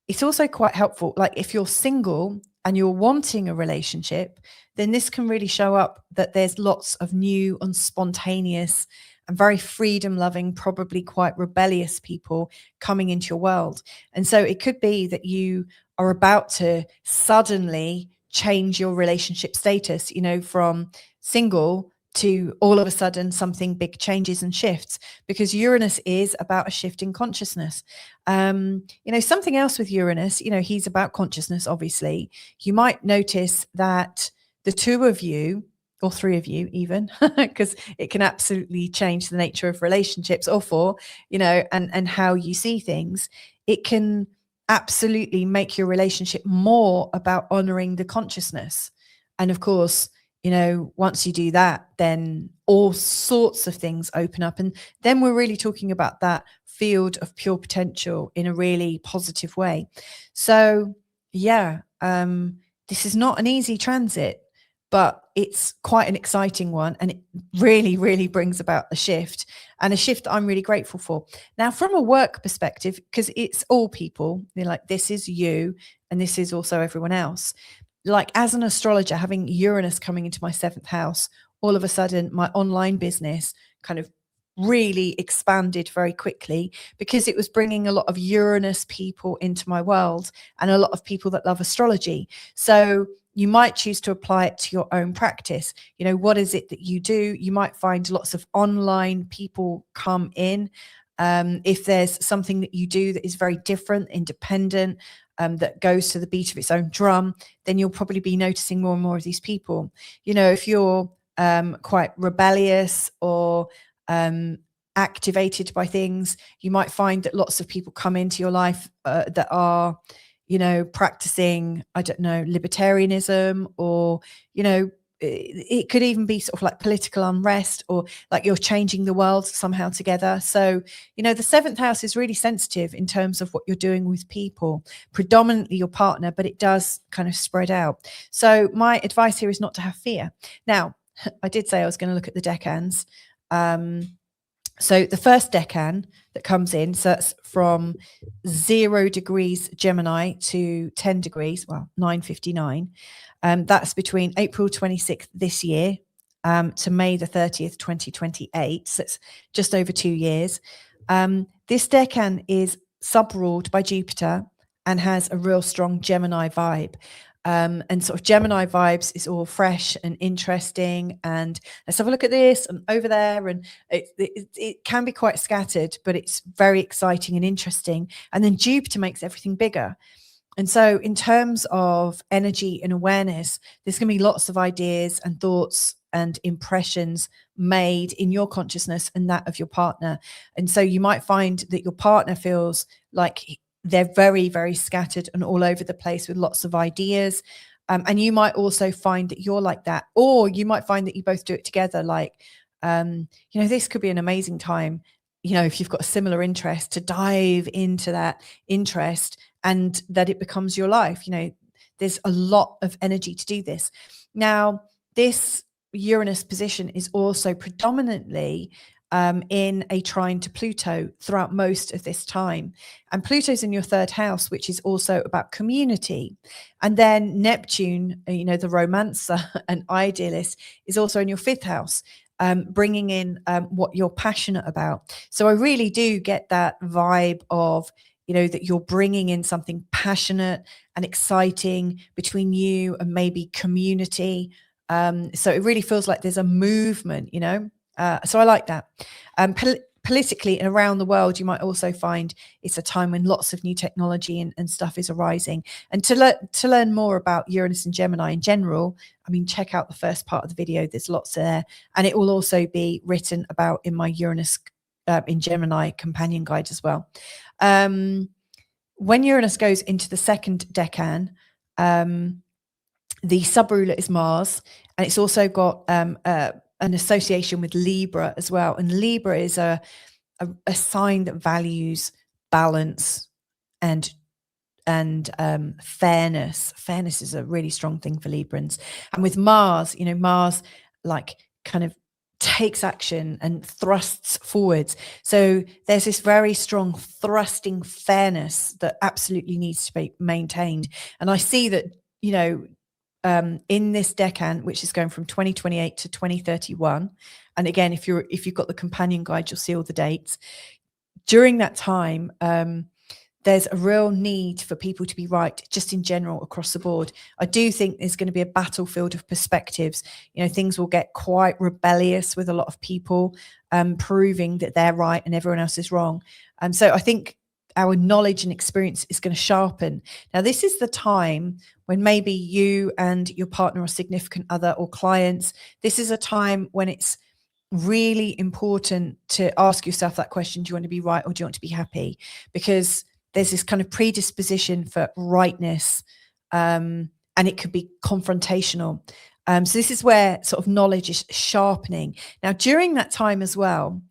it's also quite helpful. Like if you're single and you're wanting a relationship, then this can really show up that there's lots of new and spontaneous and very freedom loving, probably quite rebellious people coming into your world. And so it could be that you are about to suddenly change your relationship status, you know, from single to all of a sudden something big changes and shifts, because Uranus is about a shift in consciousness. You know, something else with Uranus, you know, he's about consciousness, obviously. You might notice that the two of you, or three of you even, because it can absolutely change the nature of relationships, or four, you know, and how you see things. It can absolutely make your relationship more about honoring the consciousness. And of course, you know, once you do that, then all sorts of things open up. And then we're really talking about that field of pure potential in a really positive way. So, yeah, this is not an easy transit, but it's quite an exciting one. And it really, really brings about a shift, and a shift I'm really grateful for. Now, from a work perspective, because it's all people, they're like, this is you, and this is also everyone else. Like as an astrologer, having Uranus coming into my 7th house, all of a sudden my online business kind of really expanded very quickly, because it was bringing a lot of Uranus people into my world, and a lot of people that love astrology. So you might choose to apply it to your own practice. You know, what is it that you do? You might find lots of online people come in. If there's something that you do that is very different, independent, that goes to the beat of its own drum, then you'll probably be noticing more and more of these people. You know, if you're quite rebellious or activated by things, you might find that lots of people come into your life that are, you know, practicing, I don't know, libertarianism, or, you know, it could even be sort of like political unrest, or like you're changing the world somehow together. So, you know, the 7th house is really sensitive in terms of what you're doing with people, predominantly your partner, but it does kind of spread out. So my advice here is not to have fear. Now, I did say I was going to look at the decans. So the first decan that comes in, so that's from 0 degrees Gemini to 10 degrees, well, 9:59. That's between April 26th this year to May the 30th, 2028. So it's just over 2 years. This decan is sub-ruled by Jupiter and has a real strong Gemini vibe. And sort of Gemini vibes is all fresh and interesting, and let's have a look at this and over there, and it can be quite scattered, but it's very exciting and interesting. And then Jupiter makes everything bigger. And so in terms of energy and awareness, there's going to be lots of ideas and thoughts and impressions made in your consciousness and that of your partner. And so you might find that your partner feels like they're very, very scattered and all over the place with lots of ideas. And you might also find that you're like that, or you might find that you both do it together. Like, this could be an amazing time, if you've got a similar interest, to dive into that interest and that it becomes your life. There's a lot of energy to do this. Now, this Uranus position is also predominantly in a trine to Pluto throughout most of this time. And Pluto's in your third house, which is also about community. And then Neptune, the romancer and idealist, is also in your fifth house, bringing in what you're passionate about. So I really do get that vibe of, that you're bringing in something passionate and exciting between you and maybe community. So it really feels like there's a movement, so I like that. Politically and around the world, you might also find it's a time when lots of new technology and stuff is arising. And to learn more about Uranus and Gemini in general, check out the first part of the video. There's lots there. And it will also be written about in my Uranus in Gemini companion guide as well. When Uranus goes into the second decan, the sub-ruler is Mars, and it's also got an association with Libra as well. And Libra is a sign that values balance and fairness. Fairness is a really strong thing for Librans. And with Mars, Mars kind of takes action and thrusts forwards. So there's this very strong thrusting fairness that absolutely needs to be maintained. And I see that, in this decan, which is going from 2028 to 2031. And again, if you've got the companion guide, you'll see all the dates. During that time, there's a real need for people to be right, just in general, across the board. I do think there's going to be a battlefield of perspectives. Things will get quite rebellious with a lot of people, proving that they're right and everyone else is wrong. So I think our knowledge and experience is going to sharpen. Now, this is the time when maybe you and your partner or significant other or clients, this is a time when it's really important to ask yourself that question: do you want to be right or do you want to be happy? Because there's this kind of predisposition for rightness, and it could be confrontational. So this is where sort of knowledge is sharpening. Now, during that time as well,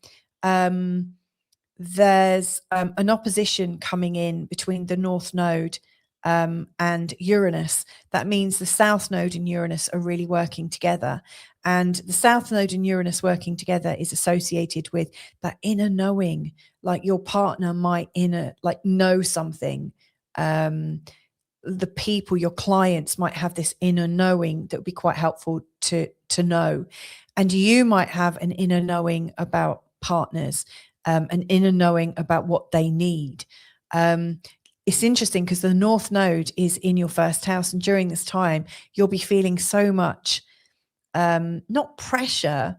there's an opposition coming in between the North Node and Uranus. That means the South Node and Uranus are really working together. And the South Node and Uranus working together is associated with that inner knowing, like your partner might know something. The people, your clients, might have this inner knowing that would be quite helpful to know. And you might have an inner knowing about partners, an inner knowing about what they need. It's interesting because the North Node is in your first house, and during this time you'll be feeling so much not pressure,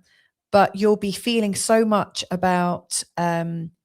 but you'll be feeling so much about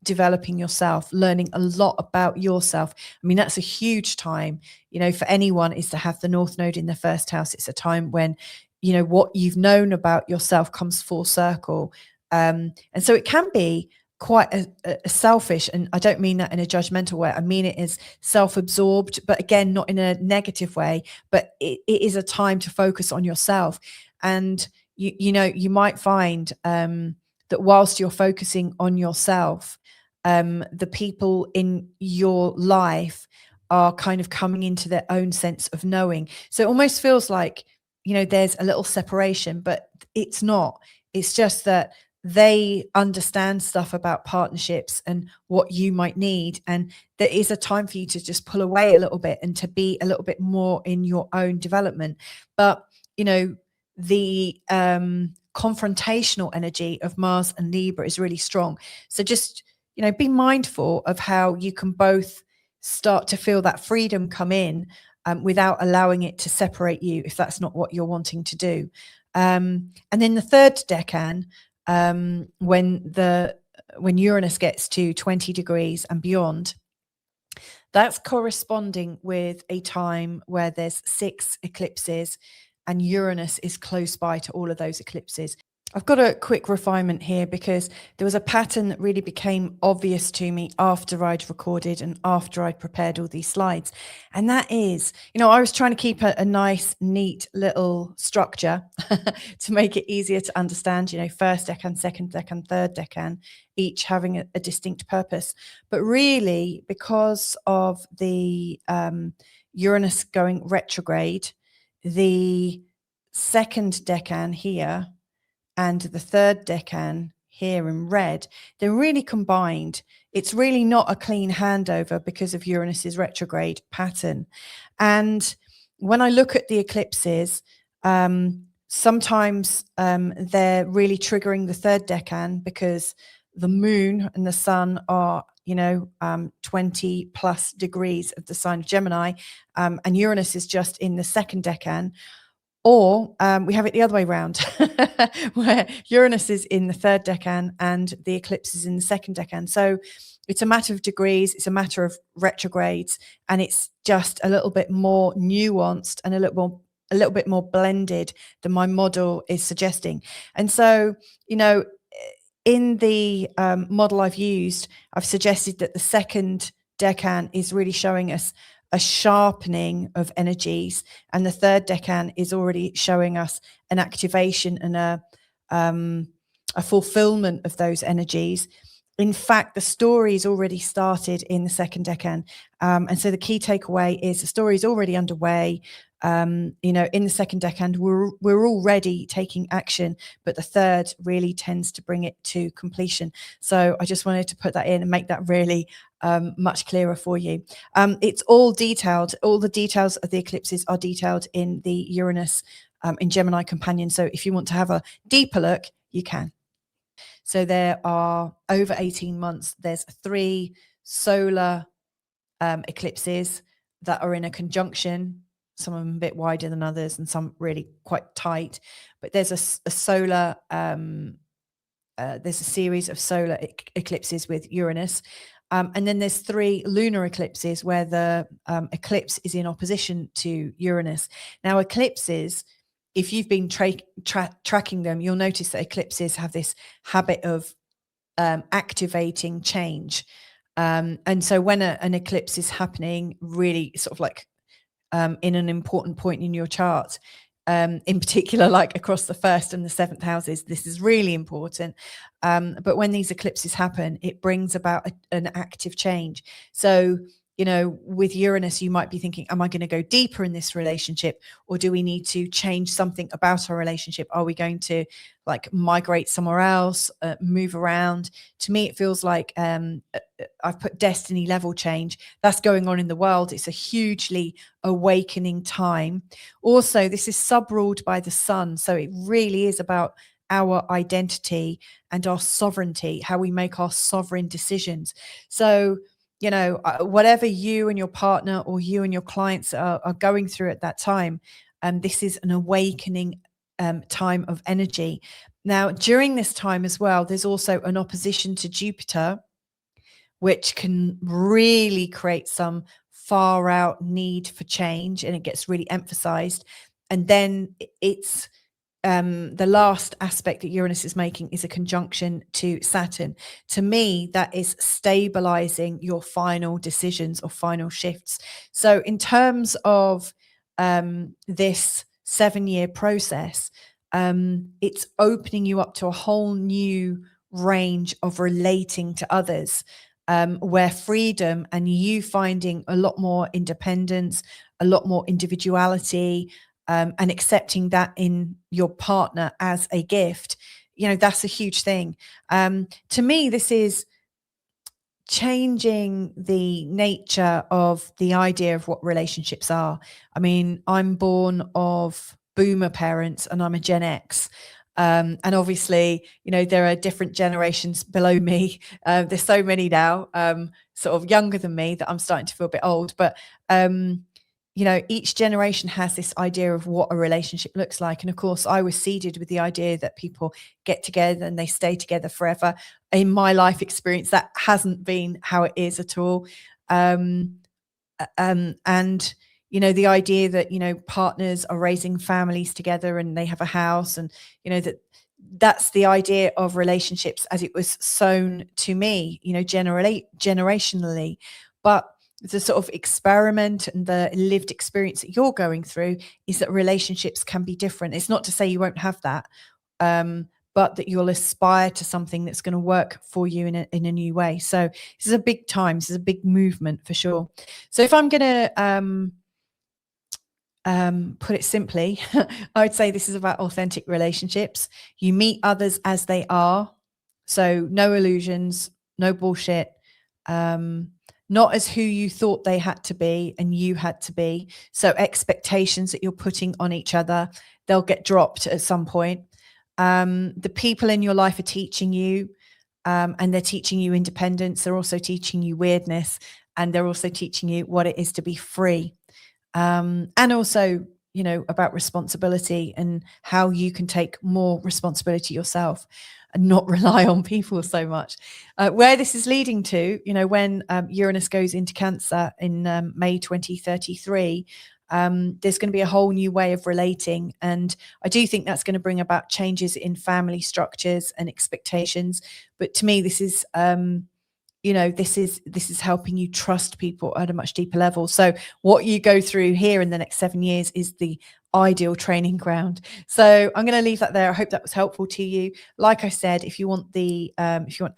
developing yourself, learning a lot about yourself. That's a huge time, for anyone, is to have the North Node in the first house. It's a time when, what you've known about yourself comes full circle. And so it can be quite a selfish, and I don't mean that in a judgmental way. I mean it is self-absorbed, but again, not in a negative way, but it is a time to focus on yourself. And you might find that whilst you're focusing on yourself, the people in your life are kind of coming into their own sense of knowing. So it almost feels like, there's a little separation, but it's not. It's just that they understand stuff about partnerships and what you might need. And there is a time for you to just pull away a little bit and to be a little bit more in your own development. But, the confrontational energy of Mars and Libra is really strong. So just, be mindful of how you can both start to feel that freedom come in without allowing it to separate you if that's not what you're wanting to do. And then the third decan, when Uranus gets to 20 degrees and beyond, that's corresponding with a time where there's 6 eclipses and Uranus is close by to all of those eclipses. I've got a quick refinement here because there was a pattern that really became obvious to me after I'd recorded and after I'd prepared all these slides. And that is, I was trying to keep a nice, neat little structure to make it easier to understand, first decan, second decan, third decan, each having a distinct purpose. But really, because of the Uranus going retrograde, the second decan here and the third decan here in red, they're really combined. It's really not a clean handover because of Uranus's retrograde pattern. And when I look at the eclipses, sometimes they're really triggering the third decan because the moon and the sun are 20 plus degrees of the sign of Gemini, and Uranus is just in the second decan. Or we have it the other way around, where Uranus is in the third decan and the eclipse is in the second decan. So it's a matter of degrees, it's a matter of retrogrades, and it's just a little bit more nuanced and a little bit more blended than my model is suggesting. And so, in the model I've used, I've suggested that the second decan is really showing us a sharpening of energies, and the third decan is already showing us an activation and a fulfillment of those energies. In fact, the story's already started in the second decan, and so the key takeaway is the story is already underway. In the second decan, we're already taking action, but the third really tends to bring it to completion. So I just wanted to put that in and make that really much clearer for you. It's all detailed. All the details of the eclipses are detailed in the Uranus in Gemini companion. So if you want to have a deeper look, you can. So there are over 18 months. There's 3 solar eclipses that are in a conjunction. Some of them a bit wider than others and some really quite tight. But there's a solar, there's a series of solar eclipses with Uranus. And then there's 3 lunar eclipses where the eclipse is in opposition to Uranus. Now, eclipses, if you've been tracking them, you'll notice that eclipses have this habit of activating change. And so when an eclipse is happening, really sort of like in an important point in your chart, in particular, like across the 1st and the 7th houses, this is really important. But when these eclipses happen, it brings about an active change. So, with Uranus, you might be thinking, am I going to go deeper in this relationship, or do we need to change something about our relationship? Are we going to migrate somewhere else, move around? To me, it feels like I've put destiny level change. That's going on in the world. It's a hugely awakening time. Also, this is sub-ruled by the sun. So it really is about our identity and our sovereignty, how we make our sovereign decisions. So, whatever you and your partner or you and your clients are going through at that time, this is an awakening time of energy. Now, during this time as well, there's also an opposition to Jupiter, which can really create some far out need for change, and it gets really emphasized. And then it's the last aspect that Uranus is making is a conjunction to Saturn. To me, that is stabilizing your final decisions or final shifts. So in terms of this 7-year process, it's opening you up to a whole new range of relating to others, where freedom and you finding a lot more independence, a lot more individuality, and accepting that in your partner as a gift, that's a huge thing. To me, this is changing the nature of the idea of what relationships are. I mean, I'm born of boomer parents and I'm a Gen X. And obviously, there are different generations below me. There's so many now, sort of younger than me, that I'm starting to feel a bit old. But, each generation has this idea of what a relationship looks like. And of course, I was seeded with the idea that people get together and they stay together forever. In my life experience, that hasn't been how it is at all. And the idea that partners are raising families together and they have a house, and that's the idea of relationships as it was sown to me, generationally. But the sort of experiment and the lived experience that you're going through is that relationships can be different. It's not to say you won't have that, but that you'll aspire to something that's going to work for you in a new way. So this is a big time. This is a big movement for sure. So if I'm going to put it simply, I would say this is about authentic relationships. You meet others as they are. So no illusions, no bullshit. Not as who you thought they had to be and you had to be. So expectations that you're putting on each other, they'll get dropped at some point. The people in your life are teaching you, and they're teaching you independence. They're also teaching you weirdness, and they're also teaching you what it is to be free. And also, about responsibility and how you can take more responsibility yourself and not rely on people so much. Where this is leading to, when Uranus goes into Cancer in May 2033, there's going to be a whole new way of relating. And I do think that's going to bring about changes in family structures and expectations. But to me, this is this is helping you trust people at a much deeper level. So what you go through here in the next 7 years is the ideal training ground. So I'm going to leave that there. I hope that was helpful to you. Like I said, if you want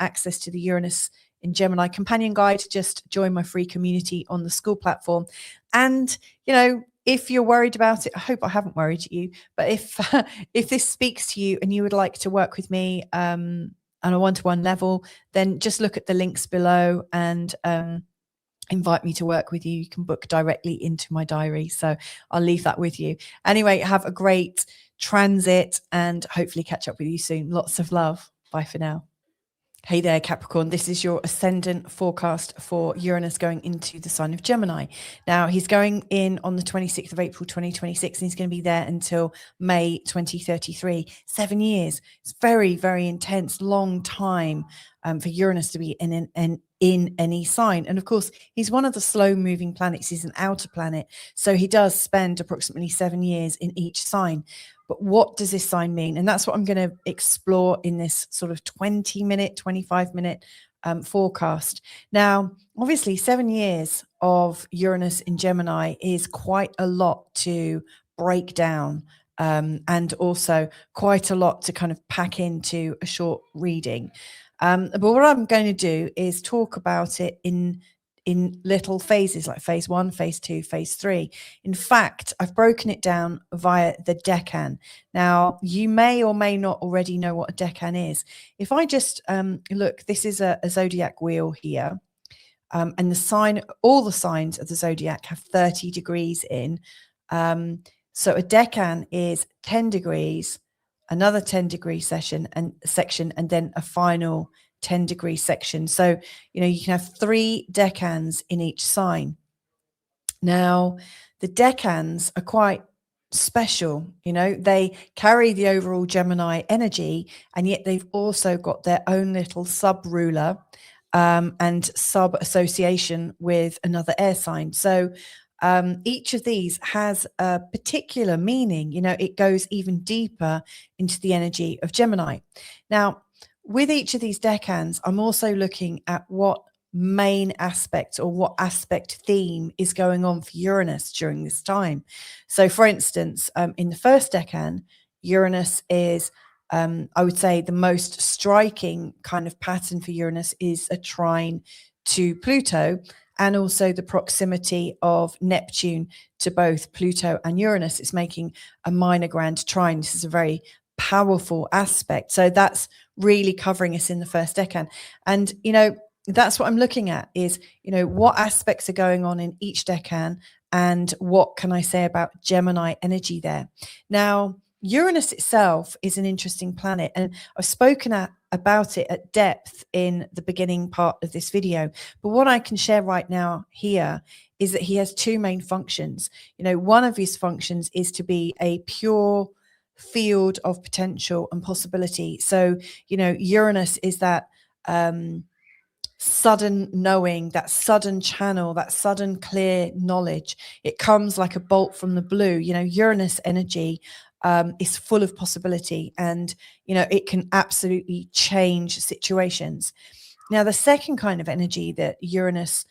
access to the Uranus in Gemini companion guide, just join my free community on the school platform. And if you're worried about it, I hope I haven't worried you, but if this speaks to you and you would like to work with me on a one-to-one level, then just look at the links below and invite me to work with you. You can book directly into my diary. So I'll leave that with you. Anyway, have a great transit and hopefully catch up with you soon. Lots of love. Bye for now. Hey there, Capricorn. This is your ascendant forecast for Uranus going into the sign of Gemini. Now, he's going in on the 26th of April, 2026, and he's going to be there until May 2033. 7 years. It's very, very intense, long time for Uranus to be in any sign. And of course, he's one of the slow-moving planets. He's an outer planet. So he does spend approximately 7 years in each sign. But what does this sign mean? And that's what I'm going to explore in this sort of 20-minute, 25-minute forecast. Now, obviously, 7 years of Uranus in Gemini is quite a lot to break down, and also quite a lot to kind of pack into a short reading. But what I'm going to do is talk about it in little phases, like phase 1, phase 2, phase 3. In fact, I've broken it down via the Decan. Now, you may or may not already know what a Decan is. If I just look, this is a zodiac wheel here. And all the signs of the zodiac have 30 degrees in. So a Decan is 10 degrees, another 10-degree section, and then a final 10-degree section. So, you can have 3 decans in each sign. Now, the decans are quite special. They carry the overall Gemini energy, and yet they've also got their own little sub-ruler and sub-association with another air sign. So each of these has a particular meaning. It goes even deeper into the energy of Gemini. Now, with each of these decans, I'm also looking at what main aspect or what aspect theme is going on for Uranus during this time. So, for instance, in the first decan, Uranus is, I would say, the most striking kind of pattern for Uranus is a trine to Pluto, and also the proximity of Neptune to both Pluto and Uranus. It's making a minor grand trine. This is a very powerful aspect. So that's really covering us in the first decan. And, that's what I'm looking at is, what aspects are going on in each decan and what can I say about Gemini energy there. Now, Uranus itself is an interesting planet, and I've spoken about it at depth in the beginning part of this video. But what I can share right now here is that he has two main functions. One of his functions is to be a pure field of potential and possibility. So, Uranus is that sudden knowing, that sudden channel, that sudden clear knowledge. It comes like a bolt from the blue. Uranus energy is full of possibility, and it can absolutely change situations. Now, the second kind of energy that Uranus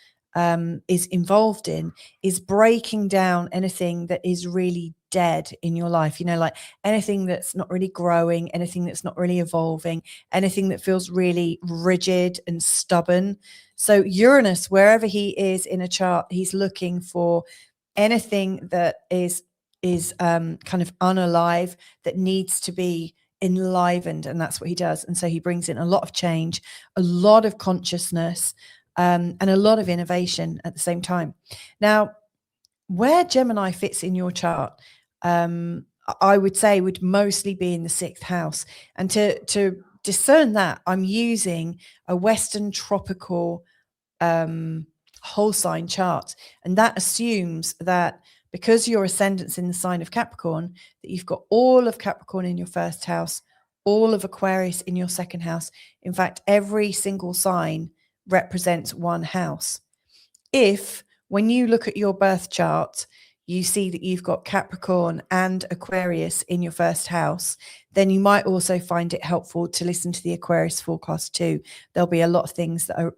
is involved in is breaking down anything that is really dead in your life, like anything that's not really growing, anything that's not really evolving, anything that feels really rigid and stubborn. So Uranus, wherever he is in a chart, he's looking for anything that is kind of unalive, that needs to be enlivened, and that's what he does. And so he brings in a lot of change, a lot of consciousness, and a lot of innovation at the same time. Now, where Gemini fits in your chart, I would say would mostly be in the 6th house. And to discern that, I'm using a Western tropical whole sign chart. And that assumes that because your ascendant's in the sign of Capricorn, that you've got all of Capricorn in your 1st house, all of Aquarius in your 2nd house. In fact, every single sign represents one house. If, when you look at your birth chart, you see that you've got Capricorn and Aquarius in your 1st house, then you might also find it helpful to listen to the Aquarius forecast too. There'll be a lot of things that are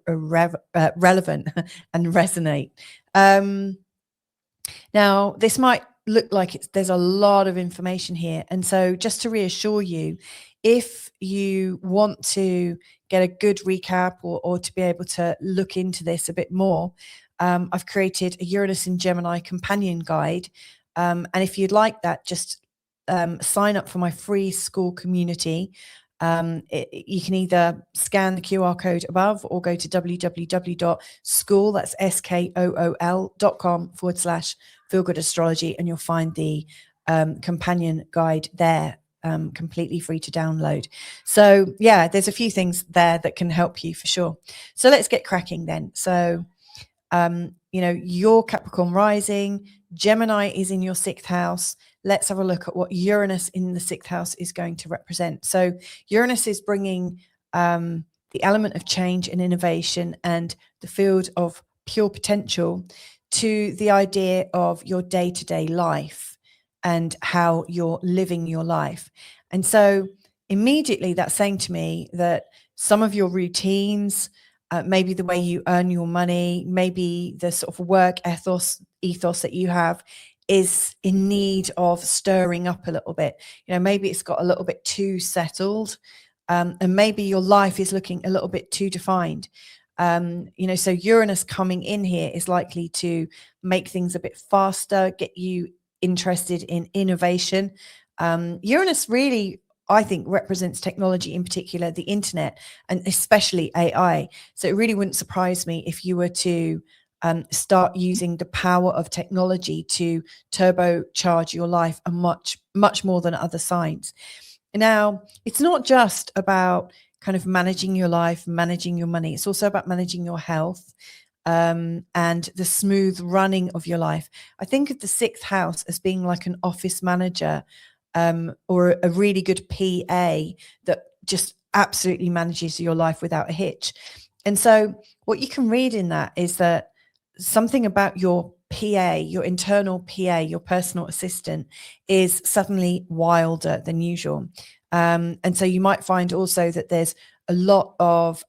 relevant and resonate. Now, this might look like there's a lot of information here. And so just to reassure you, if you want to get a good recap or to be able to look into this a bit more, I've created a Uranus in Gemini companion guide. And if you'd like that, just sign up for my free school community. You can either scan the QR code above or go to www.school, that's skool.com/feelgoodastrology, and you'll find the companion guide there, completely free to download. So yeah, there's a few things there that can help you for sure. So let's get cracking then. So your Capricorn rising, Gemini is in your 6th house. Let's have a look at what Uranus in the 6th house is going to represent. So Uranus is bringing the element of change and innovation and the field of pure potential to the idea of your day-to-day life and how you're living your life. And so immediately that's saying to me that some of your routines, maybe the way you earn your money, maybe the sort of work ethos that you have is in need of stirring up a little bit. Maybe it's got a little bit too settled, and maybe your life is looking a little bit too defined. So Uranus coming in here is likely to make things a bit faster, get you interested in innovation. Uranus really, I think, represents technology, in particular the internet, and especially AI. So it really wouldn't surprise me if you were to start using the power of technology to turbocharge your life a much more than other signs. Now, it's not just about kind of managing your life, managing your money. It's also about managing your health and the smooth running of your life. I think of the 6th house as being like an office manager, or a really good PA that just absolutely manages your life without a hitch. And so what you can read in that is that something about your PA, your internal PA, your personal assistant, is suddenly wilder than usual. And so you might find also that there's a lot of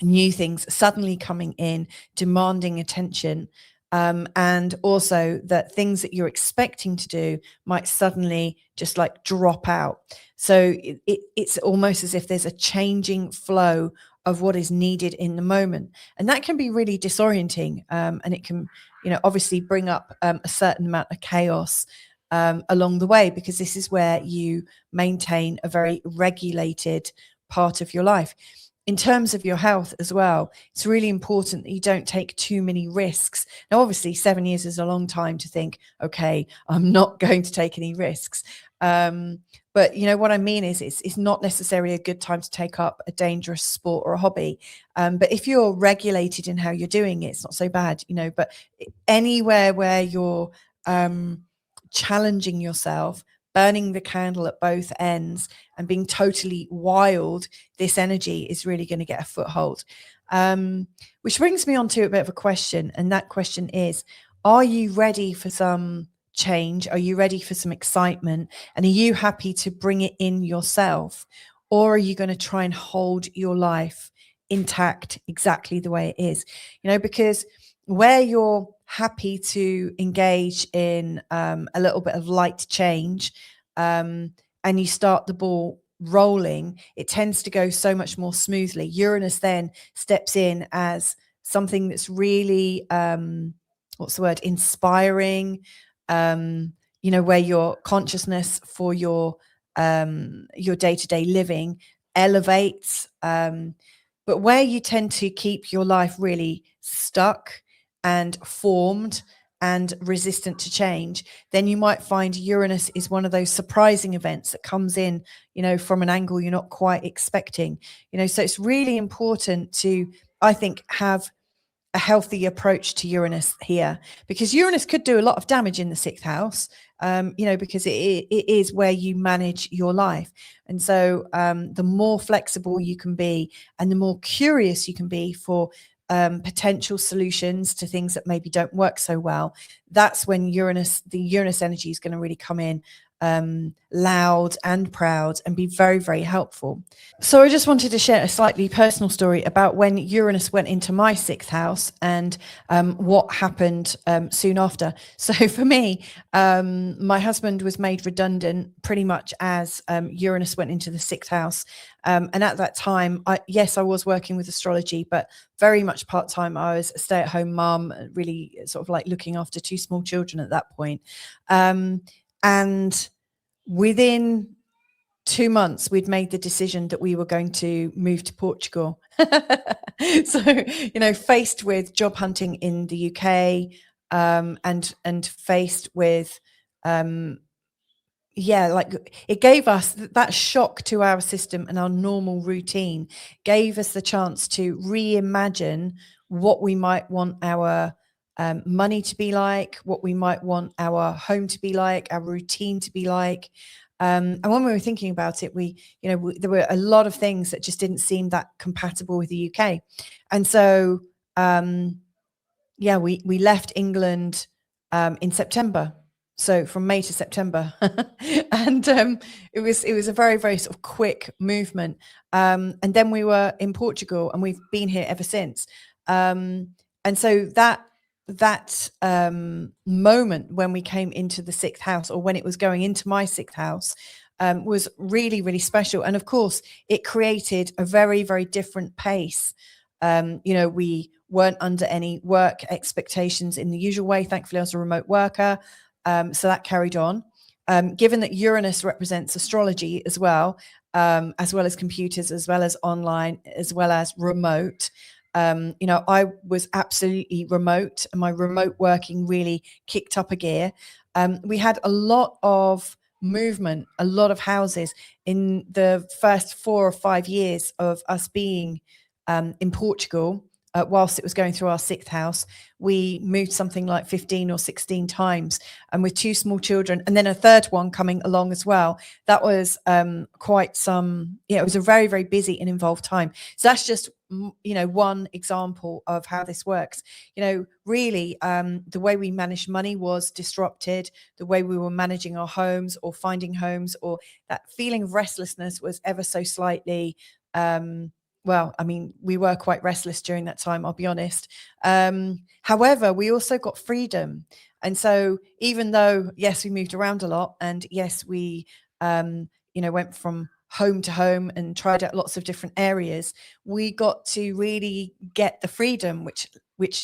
new things suddenly coming in, demanding attention. And also that things that you're expecting to do might suddenly just like drop out. So it's almost as if there's a changing flow of what is needed in the moment. And that can be really disorienting. And it can, obviously bring up a certain amount of chaos along the way, because this is where you maintain a very regulated part of your life. in terms of your health as well, it's really important that you don't take too many risks. Now, obviously, 7 years is a long time to think, okay, I'm not going to take any risks. But you know what I mean is it's not necessarily a good time to take up a dangerous sport or a hobby. But if you're regulated in how you're doing it, it's not so bad, you know. But anywhere where you're challenging yourself, burning the candle at both ends and being totally wild, this energy is really going to get a foothold. Which brings me on to a bit of a question. And that question is, are you ready for some change? Are you ready for some excitement? And are you happy to bring it in yourself? Or are you going to try and hold your life intact exactly the way it is? You know, because where you're happy to engage in a little bit of light change, and you start the ball rolling, it tends to go so much more smoothly. Uranus then steps in as something that's really, what's the word, inspiring, you know, where your consciousness for your day-to-day living elevates, but where you tend to keep your life really stuck and formed and resistant to change, then you might find Uranus is one of those surprising events that comes in, you know, from an angle you're not quite expecting, you know. So it's really important to, I think, have a healthy approach to Uranus here, because Uranus could do a lot of damage in the 6th house, you know, because it is where you manage your life. And so the more flexible you can be and the more curious you can be for potential solutions to things that maybe don't work so well, that's when the Uranus energy is going to really come in loud and proud and be very, very helpful. So I just wanted to share a slightly personal story about when Uranus went into my 6th house and what happened soon after. So for me, my husband was made redundant pretty much as Uranus went into the 6th house. And at that time, I was working with astrology, but very much part-time. I was a stay-at-home mom, really sort of like looking after 2 small children at that point. And within 2 months, we'd made the decision that we were going to move to Portugal. So, you know, faced with job hunting in the UK, and faced with, like it gave us that shock to our system and our normal routine, gave us the chance to reimagine what we might want our money to be like, what we might want our home to be like, our routine to be like. And when we were thinking about it, there were a lot of things that just didn't seem that compatible with the UK. And so, we left England in September. So from May to September, and it was a very, very sort of quick movement. And then we were in Portugal, and we've been here ever since. And so that moment when we came into the 6th house, or when it was going into my 6th house, was really, really special. And of course, it created a very, very different pace. You know, we weren't under any work expectations in the usual way. Thankfully, I was a remote worker. So that carried on. Given that Uranus represents astrology as well as computers, as well as online, as well as remote, you know, I was absolutely remote, and my remote working really kicked up a gear. We had a lot of movement, a lot of houses in the first 4 or 5 years of us being in Portugal. Whilst it was going through our 6th house, we moved something like 15 or 16 times, and with 2 small children, and then a third one coming along as well. That was quite some, it was a very, very busy and involved time. So that's just, you know, one example of how this works. You know, really, the way we managed money was disrupted. The way we were managing our homes or finding homes, or that feeling of restlessness, was ever so slightly, well, I mean, we were quite restless during that time, I'll be honest. However, we also got freedom. And so even though, yes, we moved around a lot, and yes, we, you know, went from home to home and tried out lots of different areas, we got to really get the freedom which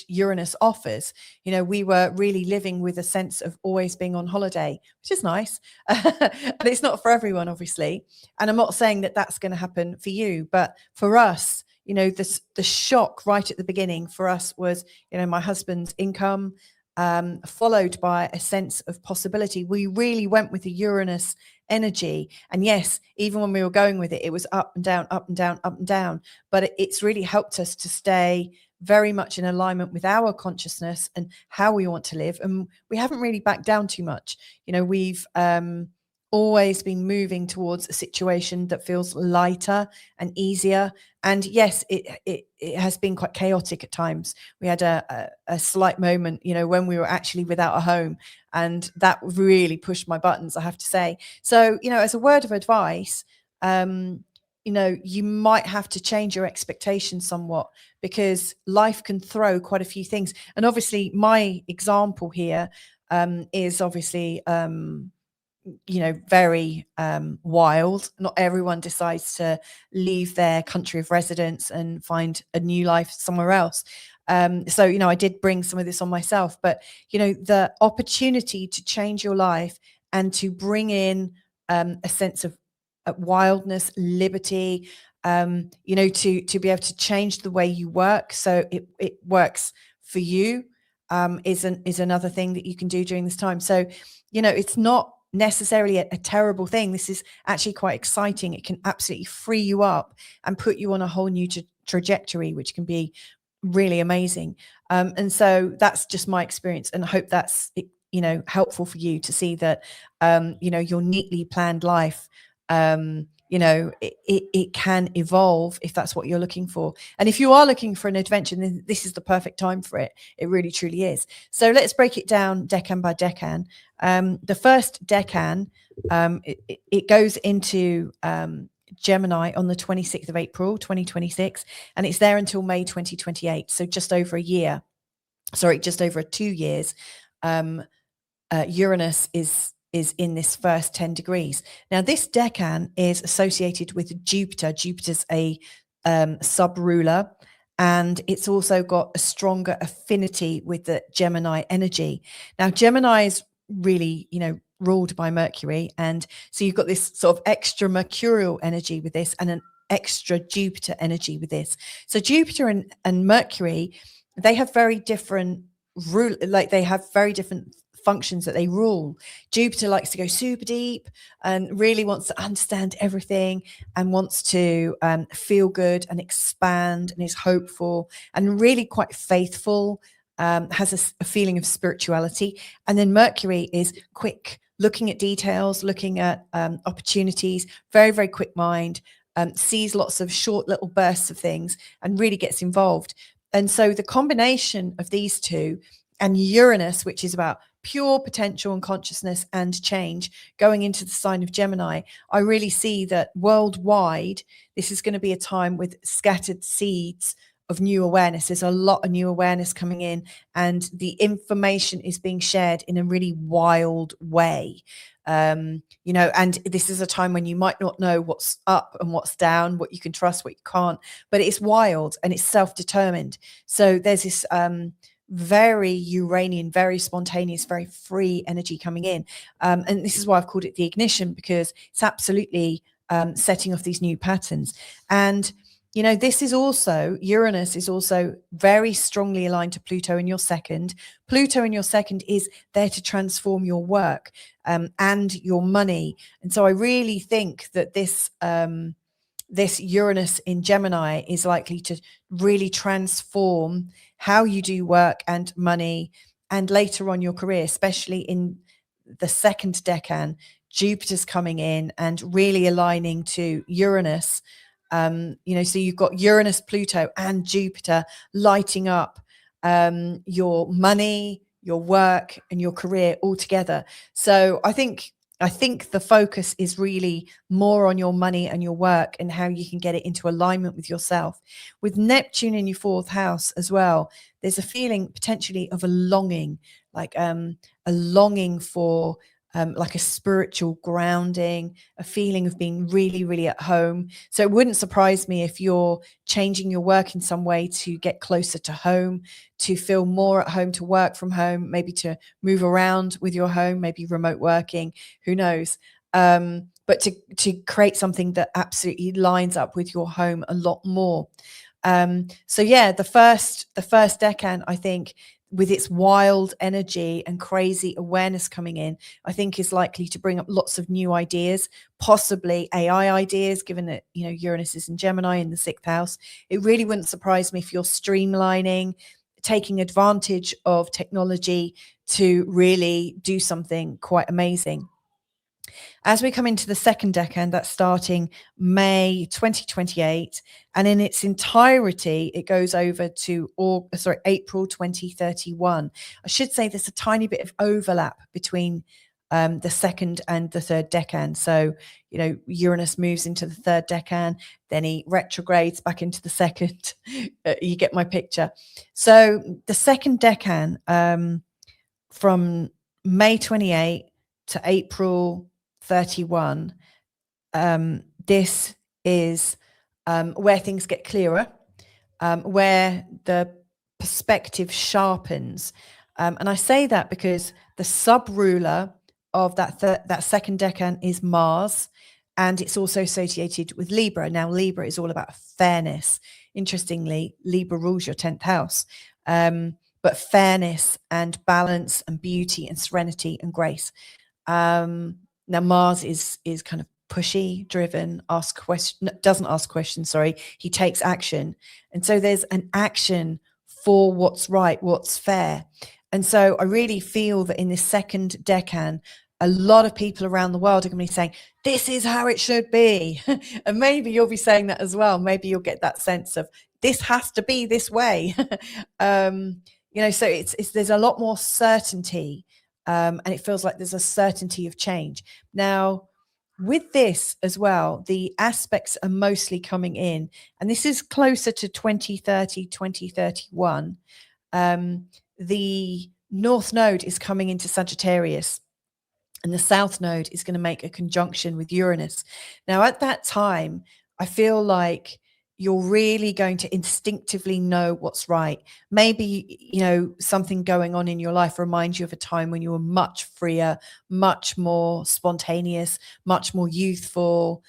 Uranus offers. You know, we were really living with a sense of always being on holiday, which is nice. And it's not for everyone, obviously. And I'm not saying that that's going to happen for you, but for us, you know, the shock right at the beginning for us was, you know, my husband's income, followed by a sense of possibility. We really went with the Uranus energy. And yes, even when we were going with it, it was up and down, up and down, up and down. But it's really helped us to stay very much in alignment with our consciousness and how we want to live. And we haven't really backed down too much. You know, we've always been moving towards a situation that feels lighter and easier. And yes, it has been quite chaotic at times. We had a slight moment, you know, when we were actually without a home, and that really pushed my buttons, I have to say. So, you know, as a word of advice, you know, you might have to change your expectations somewhat, because life can throw quite a few things. And obviously my example here is obviously you know, very wild. Not everyone decides to leave their country of residence and find a new life somewhere else. So, you know, I did bring some of this on myself, but, you know, the opportunity to change your life and to bring in a sense of wildness, liberty, you know, to be able to change the way you work so it works for you, is another thing that you can do during this time. So, you know, it's not necessarily a terrible thing. This is actually quite exciting. It can absolutely free you up and put you on a whole new trajectory, which can be really amazing. And so that's just my experience, and I hope that's, you know, helpful for you to see that, you know, your neatly planned life, you know, it can evolve if that's what you're looking for. And if you are looking for an adventure, then this is the perfect time for it. It really, truly is. So let's break it down decan by decan. The first decan, it goes into Gemini on the 26th of April, 2026, and it's there until May 2028. So just over a year, sorry, just over 2 years. Uranus is in this first 10 degrees. Now, this decan is associated with Jupiter. Jupiter's a sub-ruler, and it's also got a stronger affinity with the Gemini energy. Now, Gemini is really, you know, ruled by Mercury, and so you've got this sort of extra Mercurial energy with this and an extra Jupiter energy with this. So Jupiter and Mercury, they have very different they have very different functions that they rule. Jupiter likes to go super deep and really wants to understand everything and wants to feel good and expand and is hopeful and really quite faithful, has a feeling of spirituality. And then Mercury is quick, looking at details, looking at opportunities, very, very quick mind, sees lots of short little bursts of things and really gets involved. And so the combination of these two and Uranus, which is about pure potential and consciousness and change, going into the sign of Gemini, I really see that worldwide, this is going to be a time with scattered seeds of new awareness. There's a lot of new awareness coming in, and the information is being shared in a really wild way. You know, and this is a time when you might not know what's up and what's down, what you can trust, what you can't, but it's wild and it's self-determined. So there's this very Uranian, very spontaneous, very free energy coming in. And this is why I've called it the ignition, because it's absolutely setting off these new patterns. And, you know, this is also, Uranus is also very strongly aligned to Pluto in your second. Pluto in your second is there to transform your work and your money. And so I really think that this Uranus in Gemini is likely to really transform how you do work and money, and later on your career, especially in the second decan. Jupiter's coming in and really aligning to Uranus. You know, so you've got Uranus, Pluto, and Jupiter lighting up your money, your work, and your career all together. So I think the focus is really more on your money and your work and how you can get it into alignment with yourself. With Neptune in your fourth house as well, there's a feeling potentially of a longing, like a longing for like a spiritual grounding, a feeling of being really, really at home. So it wouldn't surprise me if you're changing your work in some way to get closer to home, to feel more at home, to work from home, maybe to move around with your home, maybe remote working, who knows? But to create something that absolutely lines up with your home a lot more. So yeah, the first decan, I think, with its wild energy and crazy awareness coming in, I think is likely to bring up lots of new ideas, possibly AI ideas, given that, you know, Uranus is in Gemini in the 6th house. It really wouldn't surprise me if you're streamlining, taking advantage of technology to really do something quite amazing. As we come into the second decan, that's starting May 2028, and in its entirety, it goes over to April 2031. I should say there's a tiny bit of overlap between the second and the third decan. So, you know, Uranus moves into the third decan, then he retrogrades back into the second. You get my picture. So the second decan, from May 28 to April 31, this is where things get clearer, where the perspective sharpens. And I say that because the sub-ruler of that second decan is Mars, and it's also associated with Libra. Now, Libra is all about fairness. Interestingly, Libra rules your 10th house. But fairness and balance and beauty and serenity and grace. Now Mars is kind of pushy, driven, doesn't ask questions, sorry. He takes action. And so there's an action for what's right, what's fair. And so I really feel that in this second decan, a lot of people around the world are going to be saying, this is how it should be. And maybe you'll be saying that as well. Maybe you'll get that sense of this has to be this way. You know, so there's a lot more certainty, and it feels like there's a certainty of change. Now, with this as well, the aspects are mostly coming in, and this is closer to 2030, 2031. The North Node is coming into Sagittarius, and the South Node is going to make a conjunction with Uranus. Now, at that time, I feel like you're really going to instinctively know what's right. Maybe, you know, something going on in your life reminds you of a time when you were much freer, much more spontaneous, much more youthful,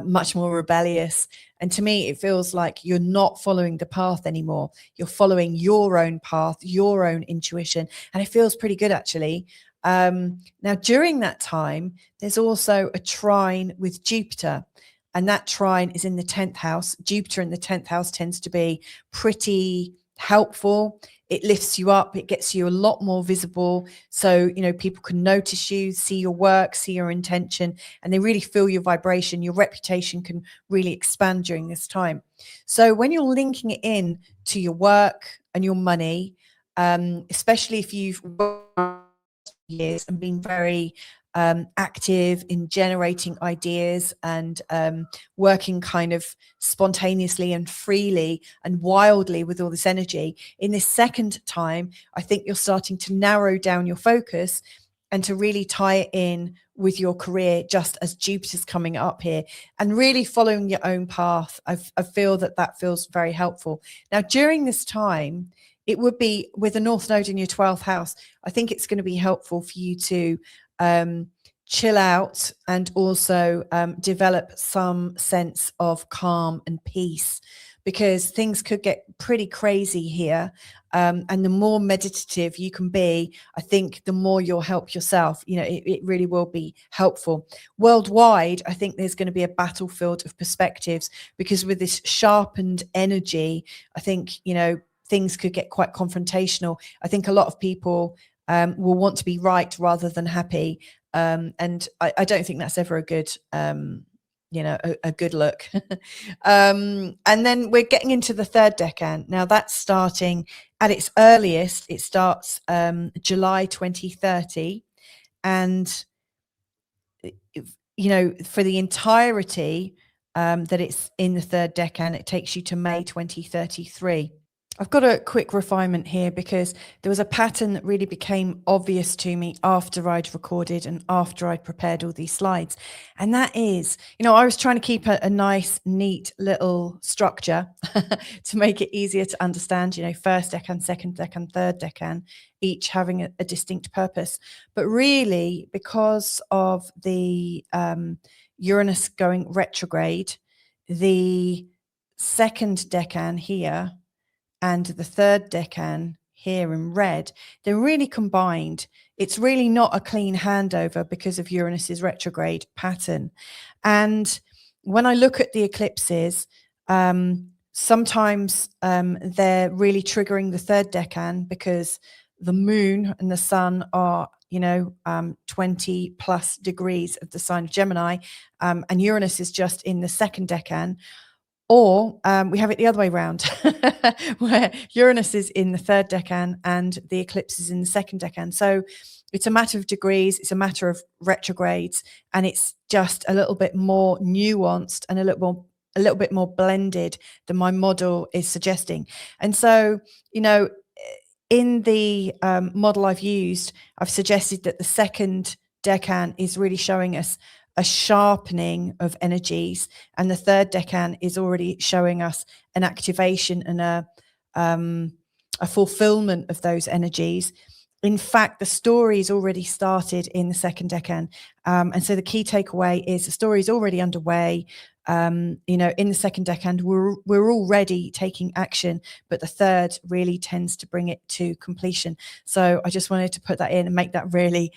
much more rebellious. And to me, it feels like you're not following the path anymore. You're following your own path, your own intuition. And it feels pretty good, actually. Now, during that time, there's also a trine with Jupiter. And that trine is in the 10th house. Jupiter in the 10th house tends to be pretty helpful. It lifts you up. It gets you a lot more visible. So, you know, people can notice you, see your work, see your intention, and they really feel your vibration. Your reputation can really expand during this time. So when you're linking it in to your work and your money, especially if you've years and been very active in generating ideas and working kind of spontaneously and freely and wildly with all this energy. In this second time, I think you're starting to narrow down your focus and to really tie it in with your career, just as Jupiter's coming up here, and really following your own path. I feel that feels very helpful. Now, during this time, it would be with the North Node in your 12th house. I think it's going to be helpful for you to chill out and also develop some sense of calm and peace, because things could get pretty crazy here. And the more meditative you can be, I think the more you'll help yourself. You know, it really will be helpful. Worldwide, I think there's going to be a battlefield of perspectives, because with this sharpened energy, I think, you know, things could get quite confrontational. I think a lot of people will want to be right rather than happy. And I don't think that's ever a good, you know, a good look. And then we're getting into the third decan. Now that's starting at its earliest. It starts July 2030. And, you know, for the entirety that it's in the third decan, it takes you to May 2033. I've got a quick refinement here, because there was a pattern that really became obvious to me after I'd recorded and after I'd prepared all these slides. And that is, you know, I was trying to keep a nice, neat little structure to make it easier to understand, you know, first decan, second decan, third decan, each having a distinct purpose. But really, because of the Uranus going retrograde, the second decan here and the third decan here in red, they're really combined. It's really not a clean handover because of Uranus's retrograde pattern. And when I look at the eclipses, sometimes they're really triggering the third decan because the moon and the sun are 20 plus degrees of the sign of Gemini, and Uranus is just in the second decan. Or we have it the other way around, where Uranus is in the third decan and the eclipse is in the second decan. So it's a matter of degrees, it's a matter of retrogrades, and it's just a little bit more nuanced and a little bit more blended than my model is suggesting. And so, in the model I've used, I've suggested that the second decan is really showing us a sharpening of energies, and the third decan is already showing us an activation and a fulfillment of those energies. In fact, the story's already started in the second decan, and so the key takeaway is the story is already underway. In the second decan, we're already taking action, but the third really tends to bring it to completion. So I just wanted to put that in and make that really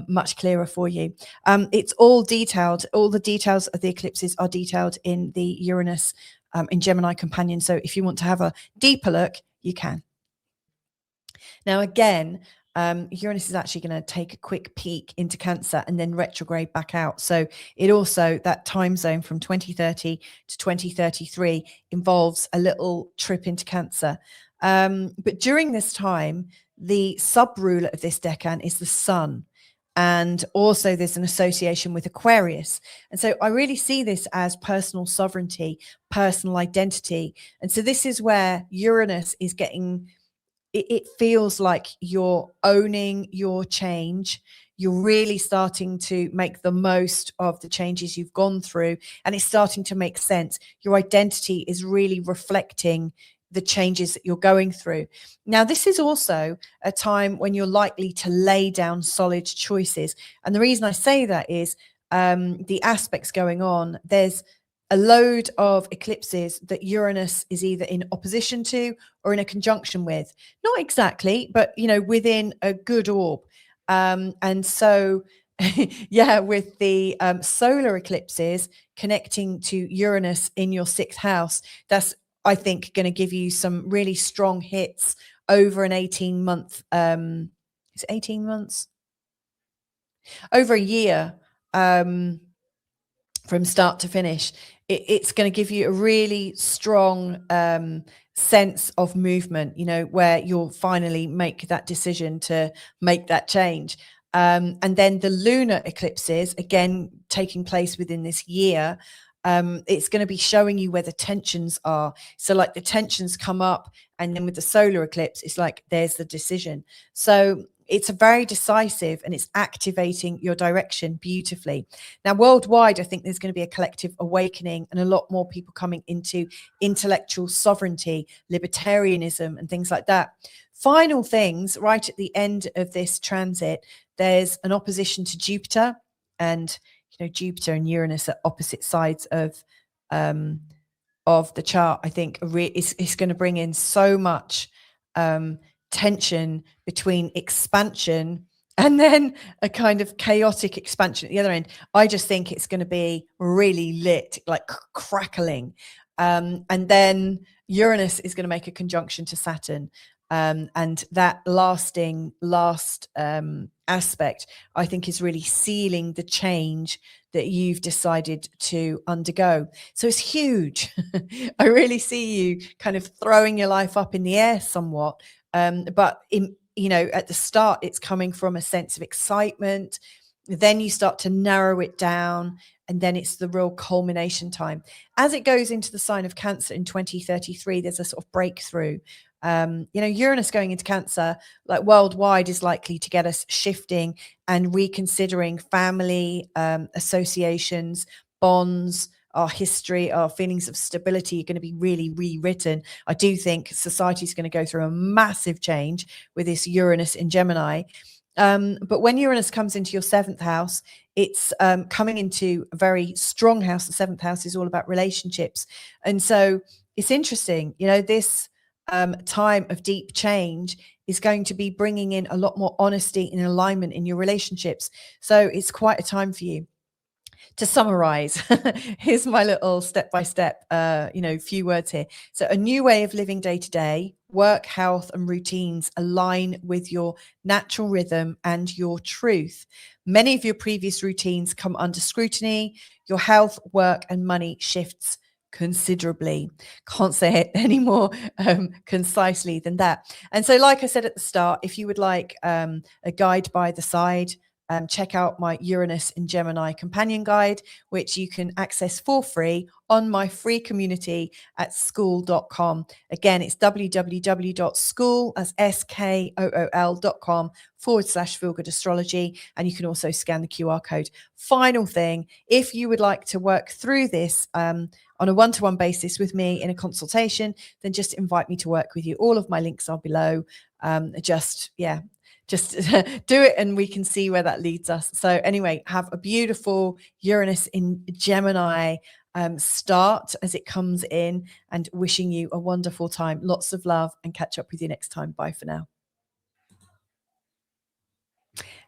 much clearer for you. It's all detailed. All the details of the eclipses are detailed in the Uranus in Gemini companion. So if you want to have a deeper look, you can. Now, again, Uranus is actually going to take a quick peek into Cancer and then retrograde back out. So it also, that time zone from 2030 to 2033 involves a little trip into Cancer. But during this time, the sub-ruler of this decan is the Sun. And also there's an association with Aquarius. And so I really see this as personal sovereignty, personal identity. And so this is where Uranus is getting... It feels like you're owning your change. You're really starting to make the most of the changes you've gone through, and it's starting to make sense. Your identity is really reflecting the changes that you're going through. Now, this is also a time when you're likely to lay down solid choices. And the reason I say that is the aspects going on. There's a load of eclipses that Uranus is either in opposition to or in a conjunction with. Not exactly, but, within a good orb. And so, yeah, with the solar eclipses connecting to Uranus in your 6th house, that's, I think, going to give you some really strong hits over an 18-month, is it 18 months? Over a year, from start to finish. It's going to give you a really strong sense of movement, where you'll finally make that decision to make that change. And then the lunar eclipses, again, taking place within this year, it's going to be showing you where the tensions are. So like the tensions come up, and then with the solar eclipse, it's like there's the decision. So it's a very decisive, and it's activating your direction beautifully. Now, worldwide, I think there's going to be a collective awakening and a lot more people coming into intellectual sovereignty, libertarianism, and things like that. Final things, right at the end of this transit, there's an opposition to Jupiter, and Jupiter and Uranus are opposite sides of the chart. I think it's going to bring in so much tension between expansion and then a kind of chaotic expansion at the other end. I just think it's going to be really lit, like crackling. And then Uranus is going to make a conjunction to Saturn. And that last aspect, I think, is really sealing the change that you've decided to undergo. So it's huge. I really see you kind of throwing your life up in the air somewhat. But at the start, it's coming from a sense of excitement. Then you start to narrow it down, and then it's the real culmination time. As it goes into the sign of Cancer in 2033, there's a sort of breakthrough. Uranus going into Cancer, like worldwide, is likely to get us shifting and reconsidering family, associations, bonds, our history, our feelings of stability are going to be really rewritten. I do think society is going to go through a massive change with this Uranus in Gemini. But when Uranus comes into your 7th house, it's coming into a very strong house. The 7th house is all about relationships. And so it's interesting, you know, this time of deep change is going to be bringing in a lot more honesty and alignment in your relationships. So it's quite a time for you. To summarize, here's my little step-by-step, few words here. So a new way of living day to day, work, health, and routines align with your natural rhythm and your truth. Many of your previous routines come under scrutiny. Your health, work, and money shifts considerably. Can't say it any more concisely than that. And so, like I said at the start, if you would like a guide by the side, check out my Uranus in Gemini companion guide, which you can access for free on my free community at skool.com. Again, it's www.skool.com/feel-good astrology. And you can also scan the QR code. Final thing, if you would like to work through this on a one-to-one basis with me in a consultation, then just invite me to work with you. All of my links are below. Just do it and we can see where that leads us. So anyway, have a beautiful Uranus in Gemini start as it comes in, and wishing you a wonderful time. Lots of love, and catch up with you next time. Bye for now.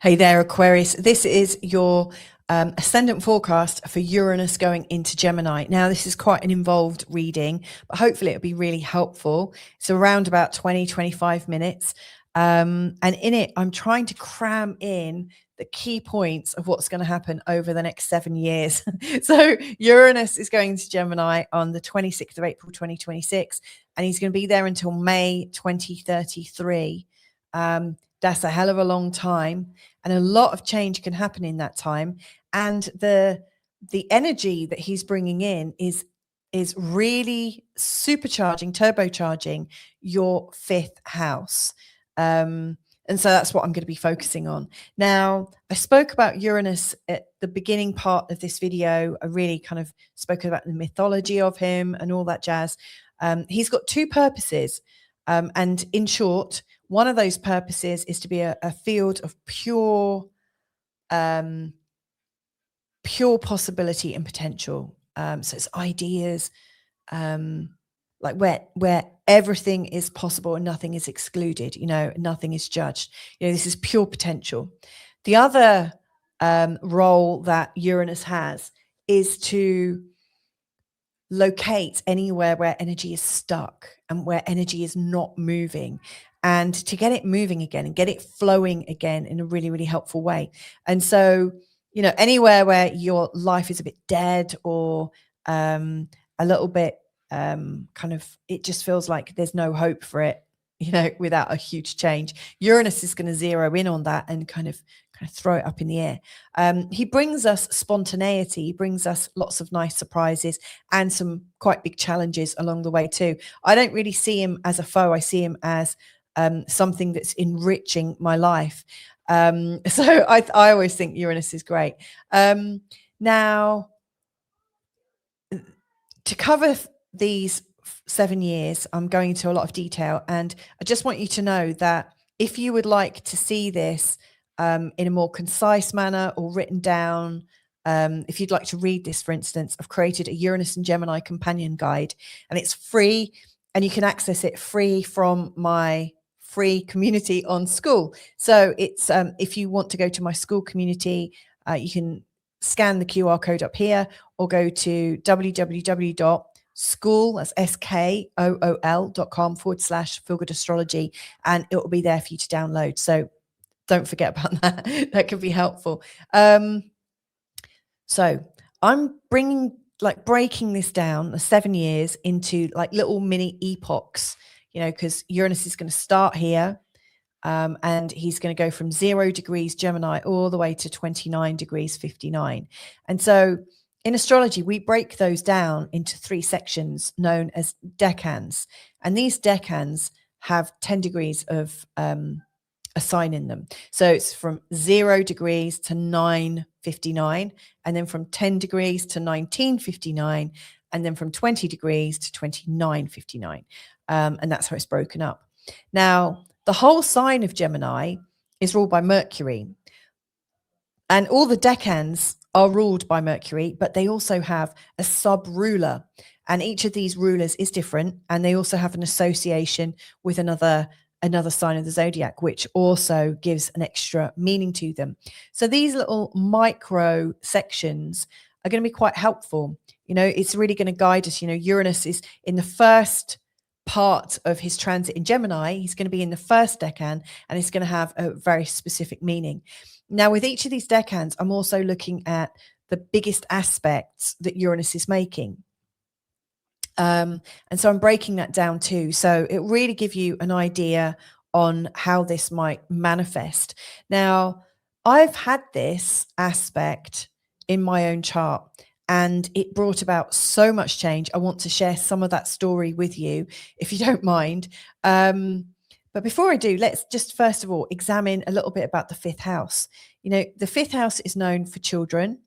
Hey there, Aquarius. This is your ascendant forecast for Uranus going into Gemini. Now, this is quite an involved reading, but hopefully it'll be really helpful. It's around about 20-25 minutes. And in it, I'm trying to cram in the key points of what's going to happen over the next 7 years. So Uranus is going to Gemini on the 26th of April, 2026, and he's going to be there until May 2033. That's a hell of a long time, and a lot of change can happen in that time. And the energy that he's bringing in is really supercharging, turbocharging your 5th house. And so that's what I'm going to be focusing on. Now, I spoke about Uranus at the beginning part of this video. I really kind of spoke about the mythology of him and all that jazz. He's got 2 purposes. And in short, one of those purposes is to be a field of pure possibility and potential. So it's ideas, like where everything is possible and nothing is excluded, nothing is judged. This is pure potential. The other role that Uranus has is to locate anywhere where energy is stuck and where energy is not moving, and to get it moving again and get it flowing again in a really, really helpful way. And so, anywhere where your life is a bit dead or a little bit it just feels like there's no hope for it, without a huge change, Uranus is going to zero in on that and kind of throw it up in the air. He brings us spontaneity. He brings us lots of nice surprises and some quite big challenges along the way too. I don't really see him as a foe. I see him as something that's enriching my life. So I always think Uranus is great. Now, to cover these 7 years, I'm going into a lot of detail, and I just want you to know that if you would like to see this in a more concise manner or written down, if you'd like to read this, for instance, I've created a Uranus and Gemini companion guide, and it's free, and you can access it free from my free community on Skool. So it's if you want to go to my Skool community, you can scan the QR code up here, or go to www.skool, that's skool.com/feel-good astrology, and it will be there for you to download. So don't forget about that. That could be helpful. So I'm breaking this down, the 7 years, into like little mini epochs, because Uranus is going to start here. And he's going to go from 0 degrees Gemini all the way to 29 degrees 59. And so in astrology, we break those down into 3 sections known as decans. And these decans have 10 degrees of a sign in them. So it's from 0 degrees to 9:59, and then from 10 degrees to 19:59, and then from 20 degrees to 29:59. And that's how it's broken up. Now, the whole sign of Gemini is ruled by Mercury. And all the decans are ruled by Mercury, but they also have a sub-ruler. And each of these rulers is different. And they also have an association with another sign of the zodiac, which also gives an extra meaning to them. So these little micro sections are going to be quite helpful. You know, it's really going to guide us. You know, Uranus is in the first part of his transit in Gemini. He's going to be in the first decan, and it's going to have a very specific meaning. Now, with each of these decans, I'm also looking at the biggest aspects that Uranus is making. And so I'm breaking that down too. So it really gives you an idea on how this might manifest. Now, I've had this aspect in my own chart, and it brought about so much change. I want to share some of that story with you, if you don't mind. But before I do, let's just first of all examine a little bit about the fifth house. You know, the fifth house is known for children,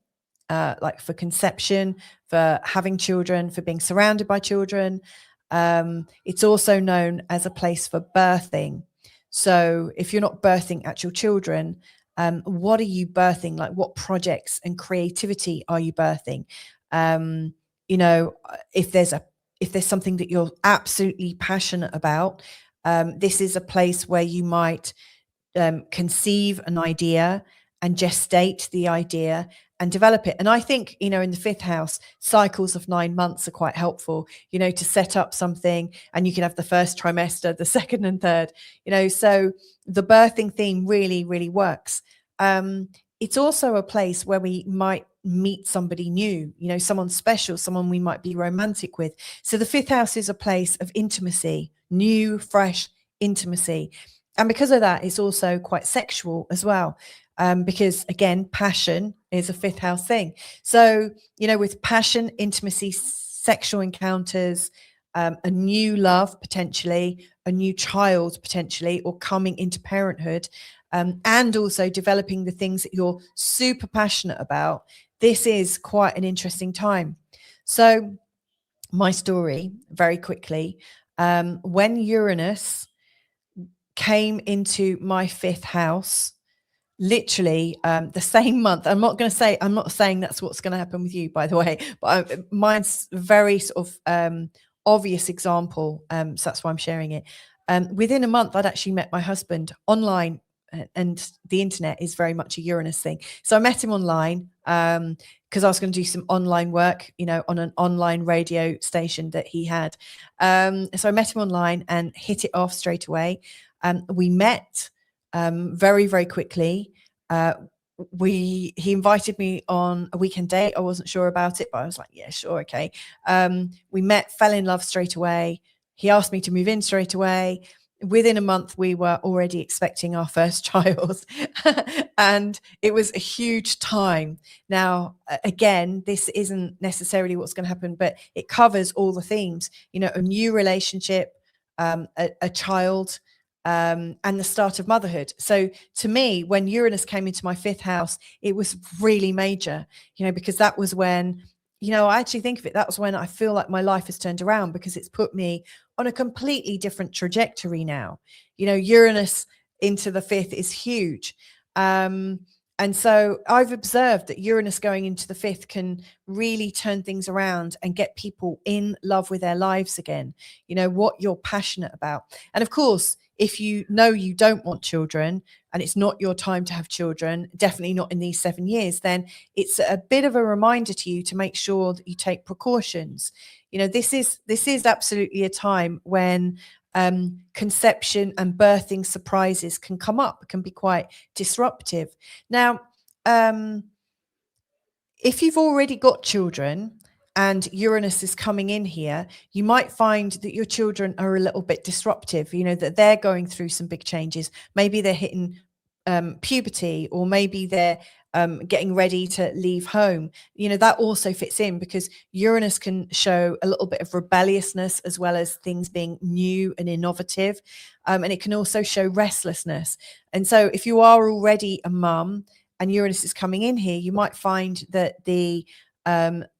like for conception, for having children, for being surrounded by children. It's also known as a place for birthing. So if you're not birthing actual children, what are you birthing? Like, what projects and creativity are you birthing? You know, if there's something that you're absolutely passionate about, this is a place where you might conceive an idea and gestate the idea and develop it. And I think, you know, in the fifth house, cycles of 9 months are quite helpful, you know, to set up something, and you can have the first trimester, the second and third, you know, so the birthing theme really, really works. It's also a place where we might meet somebody new, you know, someone special, someone we might be romantic with. So the fifth house is a place of intimacy, new, fresh intimacy. And because of that, it's also quite sexual as well. Because again, passion is a fifth house thing. So, you know, with passion, intimacy, sexual encounters, a new love, potentially, a new child, potentially, or coming into parenthood, and also developing the things that you're super passionate about, this is quite an interesting time. So my story, very quickly, when Uranus came into my fifth house, literally the same month. I'm not saying that's what's going to happen with you, by the way, but mine's very sort of obvious example. So that's why I'm sharing it. Within a month, I'd actually met my husband online, and the internet is very much a Uranus thing. So I met him online because I was going to do some online work, you know, on an online radio station that he had. So I met him online and hit it off straight away. We met very, very quickly. He invited me on a weekend date. I wasn't sure about it, but I was like, yeah, sure, okay. We met, fell in love straight away. He asked me to move in straight away. Within a month, we were already expecting our first child. And it was a huge time. Now, again, this isn't necessarily what's going to happen, but it covers all the themes, you know, a new relationship, a child, and the start of motherhood. So to me, when Uranus came into my fifth house, it was really major, you know, because that was when, you know, I actually think of it, that was when I feel like my life has turned around, because it's put me on a completely different trajectory now. You know, Uranus into the fifth is huge. And so I've observed that Uranus going into the fifth can really turn things around and get people in love with their lives again, you know, what you're passionate about. And of course, if you know you don't want children and it's not your time to have children, definitely not in these 7 years, then it's a bit of a reminder to you to make sure that you take precautions. You know, this is absolutely a time when conception and birthing surprises can come up, can be quite disruptive. Now, if you've already got children and Uranus is coming in here, you might find that your children are a little bit disruptive, you know, that they're going through some big changes. Maybe they're hitting puberty, or maybe they're getting ready to leave home. You know, that also fits in, because Uranus can show a little bit of rebelliousness as well as things being new and innovative. And it can also show restlessness. And so if you are already a mum and Uranus is coming in here, you might find that the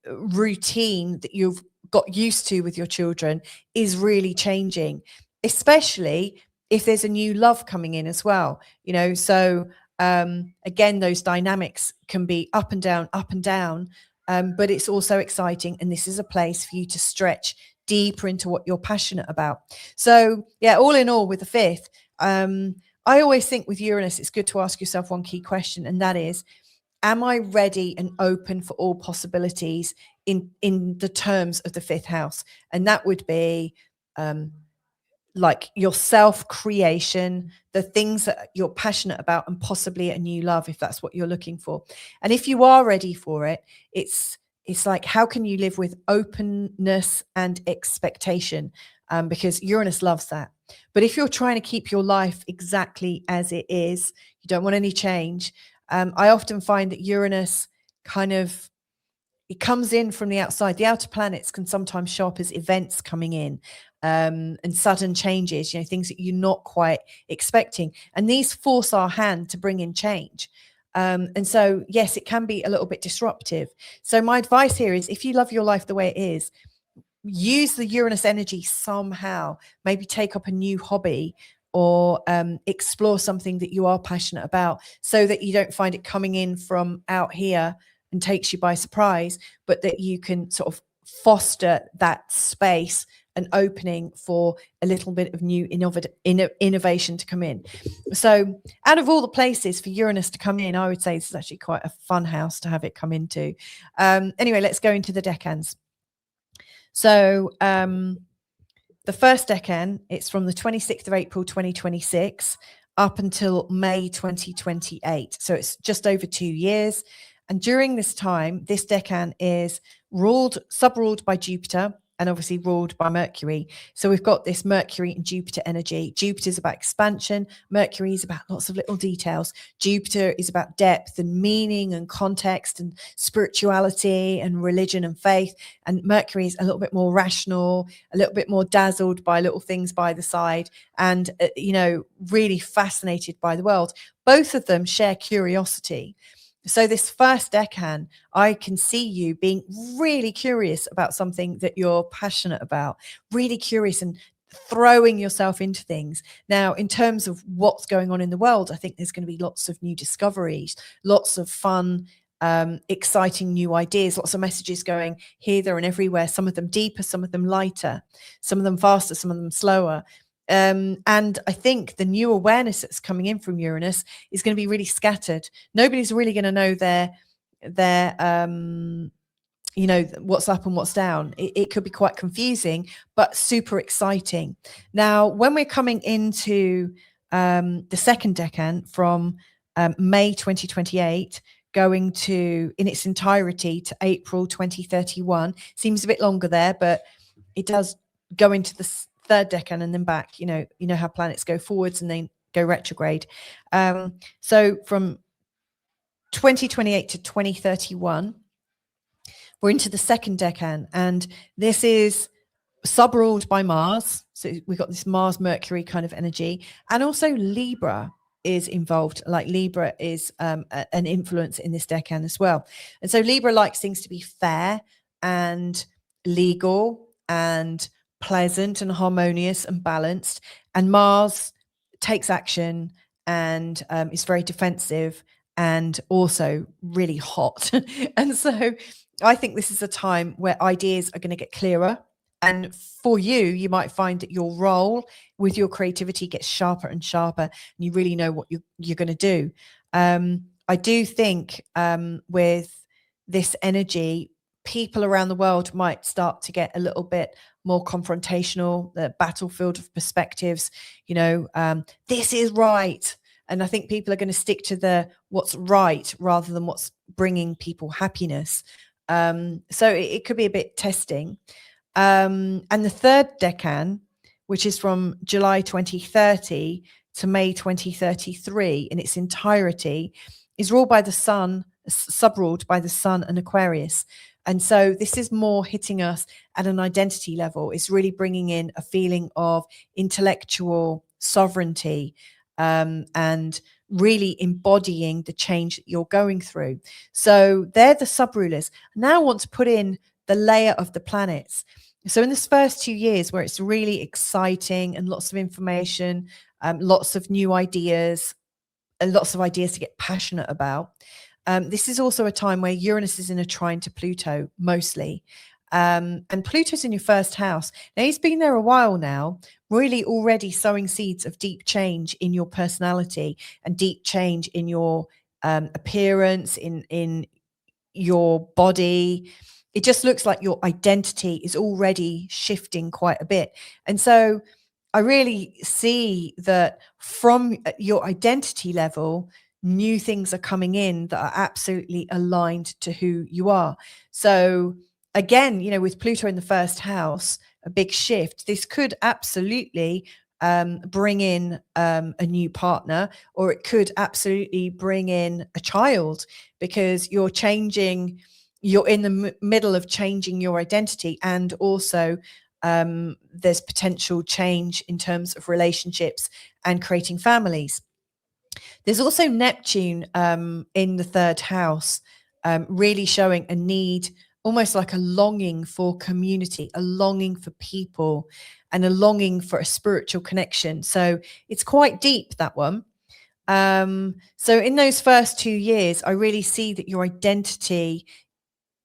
routine that you've got used to with your children is really changing, especially if there's a new love coming in as well, you know. So again, those dynamics can be up and down, but it's also exciting, and this is a place for you to stretch deeper into what you're passionate about. So yeah, all in all, with the fifth, I always think with Uranus, it's good to ask yourself one key question, and that is, am I ready and open for all possibilities in the terms of the fifth house? And that would be like your self-creation, the things that you're passionate about, and possibly a new love, if that's what you're looking for. And if you are ready for it, it's like, how can you live with openness and expectation? Because Uranus loves that. But if you're trying to keep your life exactly as it is, you don't want any change. I often find that Uranus it comes in from the outside. The outer planets can sometimes show up as events coming in, and sudden changes, you know, things that you're not quite expecting. And these force our hand to bring in change. And so, yes, it can be a little bit disruptive. So my advice here is, if you love your life the way it is, use the Uranus energy somehow. Maybe take up a new hobby, or explore something that you are passionate about, so that you don't find it coming in from out here and takes you by surprise, but that you can sort of foster that space and opening for a little bit of new innovation to come in. So out of all the places for Uranus to come in, I would say this is actually quite a fun house to have it come into. Anyway, let's go into the decans. So the first decan, it's from the 26th of April 2026 up until May 2028. So it's just over 2 years. And during this time, this decan is sub-ruled by Jupiter, and obviously ruled by Mercury. So we've got this Mercury and Jupiter energy. Jupiter's about expansion. Mercury is about lots of little details. Jupiter is about depth and meaning and context and spirituality and religion and faith. And Mercury is a little bit more rational, a little bit more dazzled by little things by the side, and, you know, really fascinated by the world. Both of them share curiosity. So this first decan, I can see you being really curious about something that you're passionate about, really curious and throwing yourself into things. Now, in terms of what's going on in the world, I think there's going to be lots of new discoveries, lots of fun, exciting new ideas, lots of messages going here, there, and everywhere. Some of them deeper, some of them lighter, some of them faster, some of them slower. And I think the new awareness that's coming in from Uranus is going to be really scattered. Nobody's really going to know their you know, what's up and what's down. It could be quite confusing, but super exciting. Now, when we're coming into the second decan from May 2028, going to in its entirety to April 2031, seems a bit longer there, but it does go into the third decan and then back. You know how planets go forwards and then go retrograde. So from 2028 to 2031, we're into the second decan, and this is sub-ruled by Mars. So we've got this Mars Mercury kind of energy, and also Libra is involved. Like Libra is an influence in this decan as well. And so Libra likes things to be fair and legal and pleasant and harmonious and balanced, and Mars takes action and is very defensive and also really hot. And so I think this is a time where ideas are going to get clearer, and for you might find that your role with your creativity gets sharper and sharper, and you really know what you're going to do. I do think with this energy, people around the world might start to get a little bit more confrontational, the battlefield of perspectives, this is right. And I think people are going to stick to what's right rather than what's bringing people happiness. So it could be a bit testing. And the third decan, which is from July 2030 to May 2033 in its entirety, is ruled by the sun, sub-ruled by the sun and Aquarius. And so this is more hitting us at an identity level. It's really bringing in a feeling of intellectual sovereignty, and really embodying the change that you're going through. So they're the sub-rulers. Now I want to put in the layer of the planets. So in this first 2 years where it's really exciting and lots of information, lots of new ideas, and lots of ideas to get passionate about. This is also a time where Uranus is in a trine to Pluto mostly. And Pluto's in your first house. Now, he's been there a while now, really already sowing seeds of deep change in your personality and deep change in your appearance, in your body. It just looks like your identity is already shifting quite a bit. And so I really see that from your identity level, new things are coming in that are absolutely aligned to who you are. So again, with Pluto in the first house, a big shift, this could absolutely bring in a new partner, or it could absolutely bring in a child, because you're in the middle of changing your identity, and also there's potential change in terms of relationships and creating families. There's also Neptune in the third house, really showing a need, almost like a longing for community, a longing for people, and a longing for a spiritual connection. So it's quite deep, that one. So in those first 2 years, I really see that your identity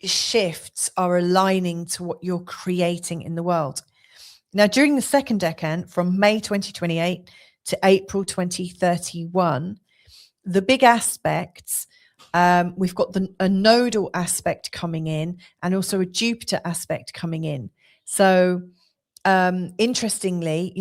shifts are aligning to what you're creating in the world. Now, during the second decan, from May 2028 to April 2031, the big aspects, we've got a nodal aspect coming in, and also a Jupiter aspect coming in. So interestingly,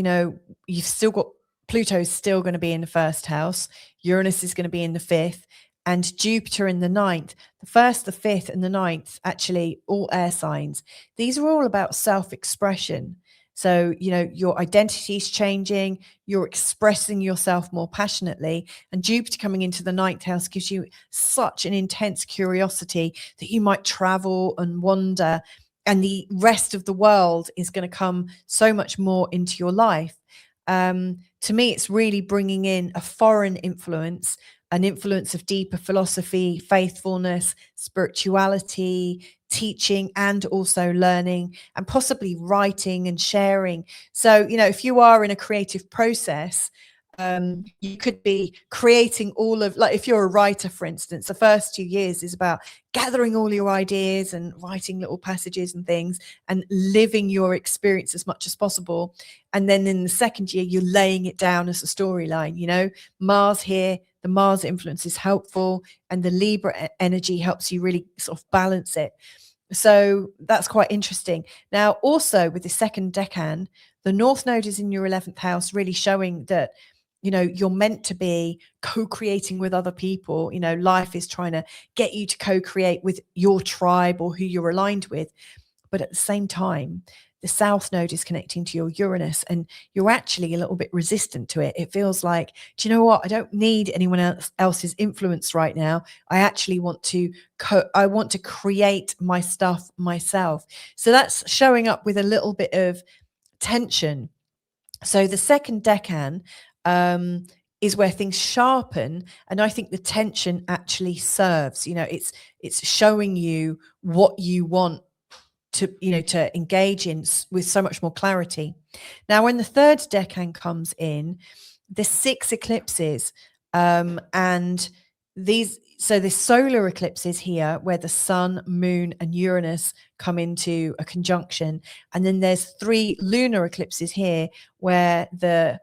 you've still got Pluto's still going to be in the first house, Uranus is going to be in the fifth, and Jupiter in the ninth. The first, the fifth, and the ninth, actually all air signs. These are all about self-expression. So, your identity is changing, you're expressing yourself more passionately, and Jupiter coming into the ninth house gives you such an intense curiosity that you might travel and wander, and the rest of the world is going to come so much more into your life. To me, it's really bringing in a foreign influence, an influence of deeper philosophy, faithfulness, spirituality, teaching, and also learning, and possibly writing and sharing. So, if you are in a creative process, you could be creating all of, like, if you're a writer, for instance, the first 2 years is about gathering all your ideas and writing little passages and things and living your experience as much as possible. And then in the second year, you're laying it down as a storyline. Mars here, the Mars influence is helpful, and the Libra energy helps you really sort of balance it. So that's quite interesting. Now, also with the second decan, the North Node is in your 11th house, really showing that you're meant to be co-creating with other people. Life is trying to get you to co-create with your tribe or who you're aligned with. But at the same time, the South Node is connecting to your Uranus, and you're actually a little bit resistant to it. It feels like, do you know what? I don't need anyone else's influence right now. I actually want to create my stuff myself. So that's showing up with a little bit of tension. So the second decan is where things sharpen, and I think the tension actually serves. It's showing you what you want to engage in with so much more clarity. Now, when the third decan comes in, there's 6 eclipses, and there's solar eclipses here where the sun, moon, and Uranus come into a conjunction, and then there's 3 lunar eclipses here where the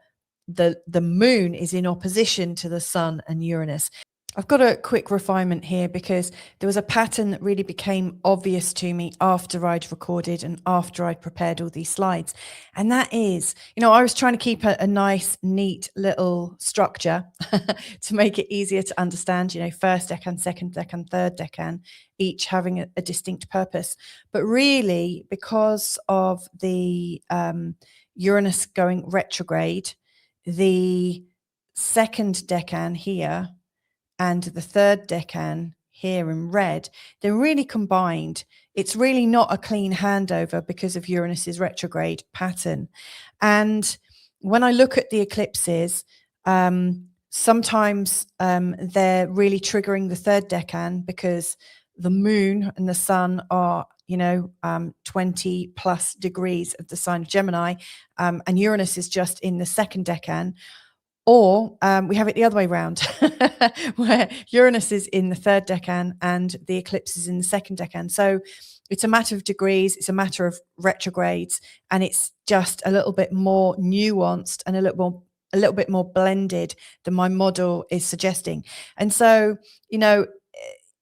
moon is in opposition to the sun and Uranus. I've got a quick refinement here, because there was a pattern that really became obvious to me after I'd recorded and after I'd prepared all these slides. And that is, I was trying to keep a nice, neat little structure to make it easier to understand, first decan, second decan, third decan, each having a distinct purpose. But really, because of the Uranus going retrograde, the second decan here and the third decan here in red, they're really combined. It's really not a clean handover because of Uranus's retrograde pattern. And when I look at the eclipses, sometimes they're really triggering the third decan, because the moon and the sun are 20 plus degrees of the sign of Gemini, and Uranus is just in the second decan. Or we have it the other way around, where Uranus is in the third decan and the eclipse is in the second decan. So it's a matter of degrees, it's a matter of retrogrades, and it's just a little bit more nuanced and a little bit more blended than my model is suggesting. And so, you know,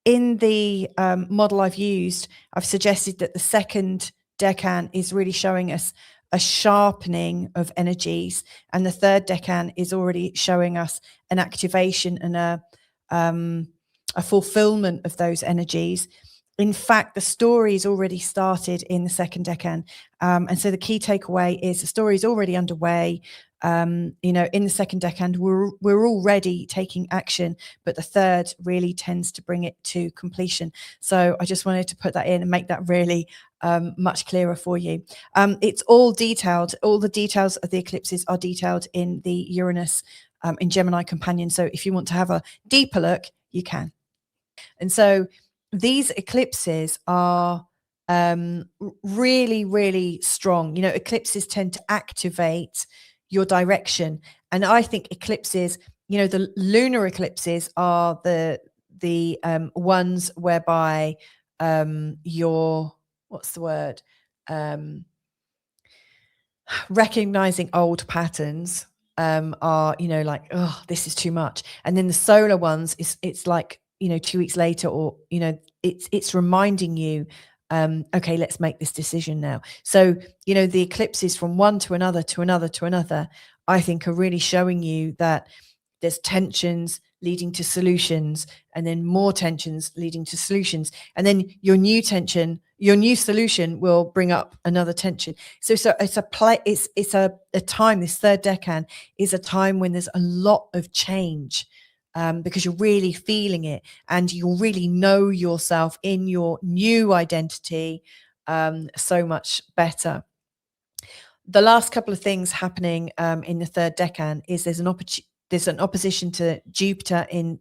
in the model I've used, I've suggested that the second decan is really showing us a sharpening of energies, and the third decan is already showing us an activation and a fulfillment of those energies. In fact, the story's already started in the second decan, and so the key takeaway is the story is already underway. In the second decan, we're already taking action, but the third really tends to bring it to completion. So I just wanted to put that in and make that really much clearer for you. It's all detailed. All the details of the eclipses are detailed in the Uranus in Gemini companion. So if you want to have a deeper look, you can. And so these eclipses are really, really strong. Eclipses tend to activate your direction. And I think eclipses, the lunar eclipses are the ones whereby recognizing old patterns are, like, oh, this is too much. And then the solar ones, it's like, 2 weeks later, or, it's reminding you, okay, let's make this decision now. So, the eclipses from one to another, to another, to another, I think are really showing you that there's tensions leading to solutions, and then more tensions leading to solutions. And then your new solution will bring up another tension. So it's a time, this third decan is a time when there's a lot of change. Because you're really feeling it, and you'll really know yourself in your new identity so much better. The last couple of things happening in the third decan is there's an opposition to Jupiter in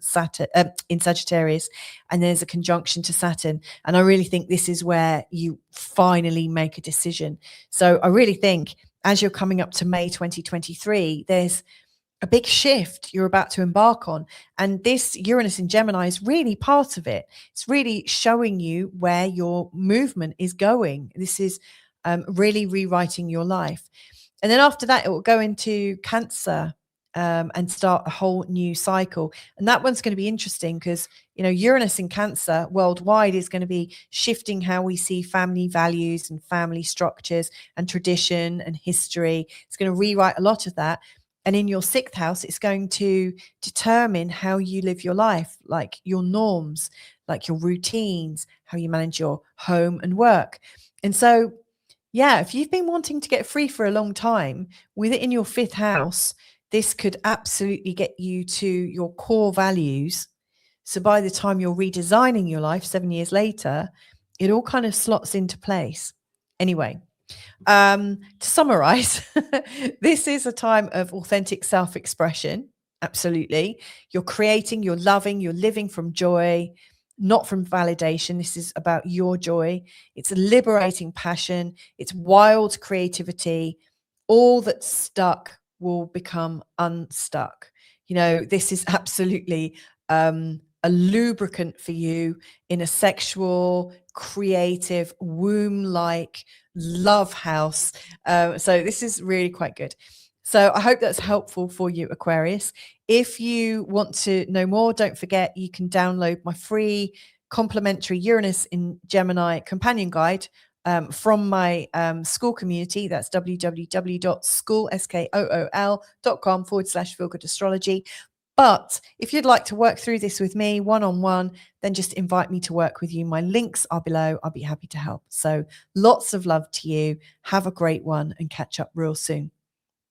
Sagittarius, and there's a conjunction to Saturn. And I really think this is where you finally make a decision. So I really think as you're coming up to May 2023, there's a big shift you're about to embark on. And this Uranus in Gemini is really part of it. It's really showing you where your movement is going. This is really rewriting your life. And then after that, it will go into Cancer and start a whole new cycle. And that one's going to be interesting because, Uranus in Cancer worldwide is going to be shifting how we see family values and family structures and tradition and history. It's going to rewrite a lot of that. And in your sixth house, it's going to determine how you live your life, like your norms, like your routines, how you manage your home and work. And so, yeah, if you've been wanting to get free for a long time, with it in your fifth house, this could absolutely get you to your core values. So by the time you're redesigning your life 7 years later, it all kind of slots into place. Anyway, to summarize, this is a time of authentic self-expression. Absolutely. You're creating, you're loving, you're living from joy, not from validation. This is about your joy. It's a liberating passion. It's wild creativity. All that's stuck will become unstuck. This is absolutely a lubricant for you in a sexual, creative, womb-like love house. So this is really quite good. So I hope that's helpful for you, Aquarius. If you want to know more, don't forget you can download my free complimentary Uranus in Gemini companion guide from my school community. That's www.school.com/feelgoodastrology. But if you'd like to work through this with me one-on-one, then just invite me to work with you. My links are below. I'll be happy to help. So lots of love to you. Have a great one and catch up real soon.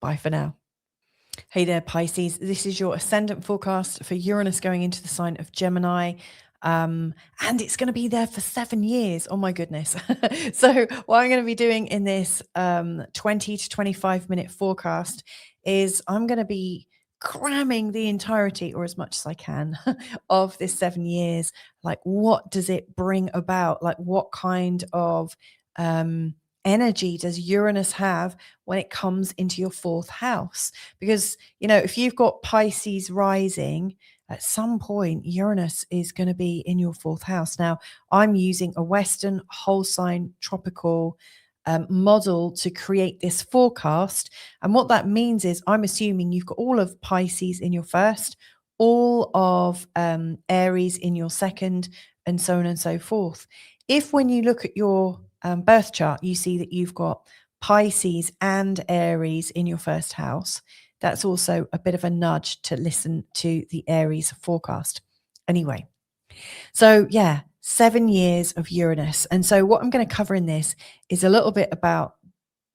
Bye for now. Hey there, Pisces. This is your ascendant forecast for Uranus going into the sign of Gemini. And it's going to be there for 7 years. Oh my goodness. So what I'm going to be doing in this 20 to 25 minute forecast is I'm going to be cramming the entirety, or as much as I can, of this 7 years. Like, what does it bring about? Like, what kind of energy does Uranus have when it comes into your fourth house? Because, if you've got Pisces rising, at some point, Uranus is going to be in your fourth house. Now, I'm using a Western whole sign tropical model to create this forecast. And what that means is I'm assuming you've got all of Pisces in your first, all of Aries in your second, and so on and so forth. If when you look at your birth chart, you see that you've got Pisces and Aries in your first house, that's also a bit of a nudge to listen to the Aries forecast. Anyway, so 7 years of Uranus. And so what I'm going to cover in this is a little bit about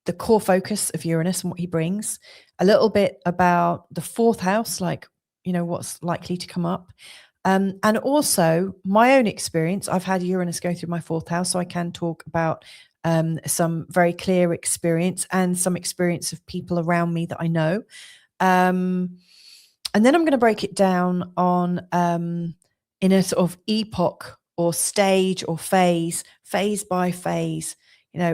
the core focus of Uranus and what he brings, a little bit about the fourth house, like, what's likely to come up. And also my own experience. I've had Uranus go through my fourth house, so I can talk about some very clear experience and some experience of people around me that I know. And then I'm going to break it down on in a sort of epoch or stage or phase by phase.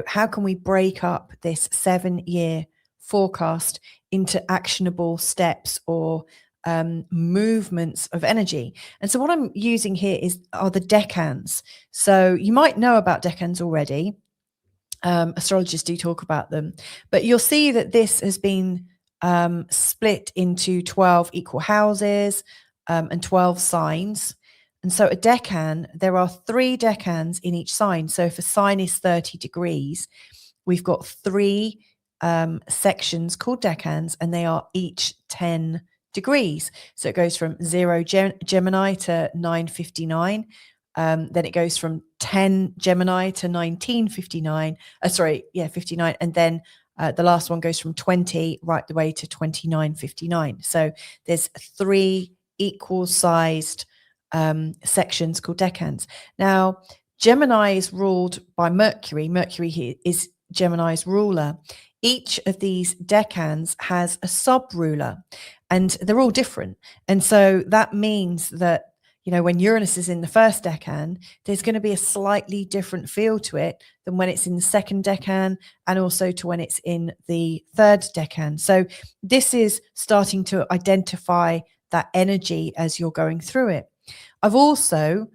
How can we break up this 7-year forecast into actionable steps or movements of energy? And so what I'm using here are the decans. So you might know about decans already. Astrologers do talk about them, but you'll see that this has been split into 12 equal houses and 12 signs. And so a decan, there are 3 decans in each sign. So if a sign is 30 degrees, we've got 3 sections called decans, and they are each 10 degrees. So it goes from 0 Gemini to 959. Then it goes from 10 Gemini to 1959. 59. And then the last one goes from 20 right the way to 2959. So there's 3 equal sized sections called decans. Now, Gemini is ruled by Mercury. Mercury is Gemini's ruler. Each of these decans has a sub-ruler, and they're all different. And so that means that, when Uranus is in the first decan, there's going to be a slightly different feel to it than when it's in the second decan, and also to when it's in the third decan. So this is starting to identify that energy as you're going through it. I've also,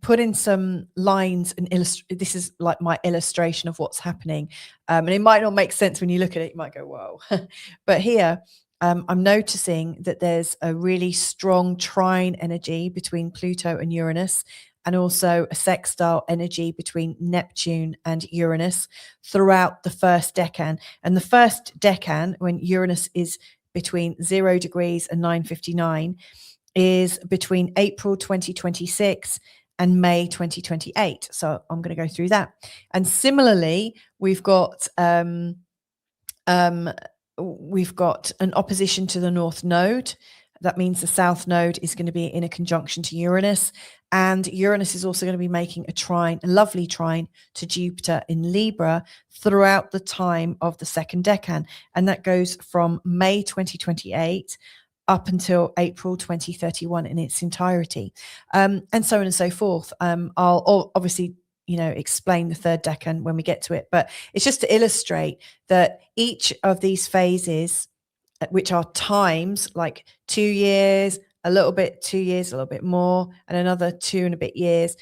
put in some lines and this is like my illustration of what's happening. And it might not make sense when you look at it. You might go, whoa. But here, I'm noticing that there's a really strong trine energy between Pluto and Uranus, and also a sextile energy between Neptune and Uranus throughout the first decan. And the first decan, when Uranus is between 0 degrees and 959, is between April 2026 and May 2028. So I'm going to go through that. And similarly, we've got an opposition to the North Node. That means the South Node is going to be in a conjunction to Uranus. And Uranus is also going to be making a lovely trine to Jupiter in Libra throughout the time of the second decan. And that goes from May 2028 up until April 2031 in its entirety, and so on and so forth. I'll obviously, explain the third decan when we get to it, but it's just to illustrate that each of these phases, which are times like 2 years, a little bit, 2 years, a little bit more, and another 2 and a bit years,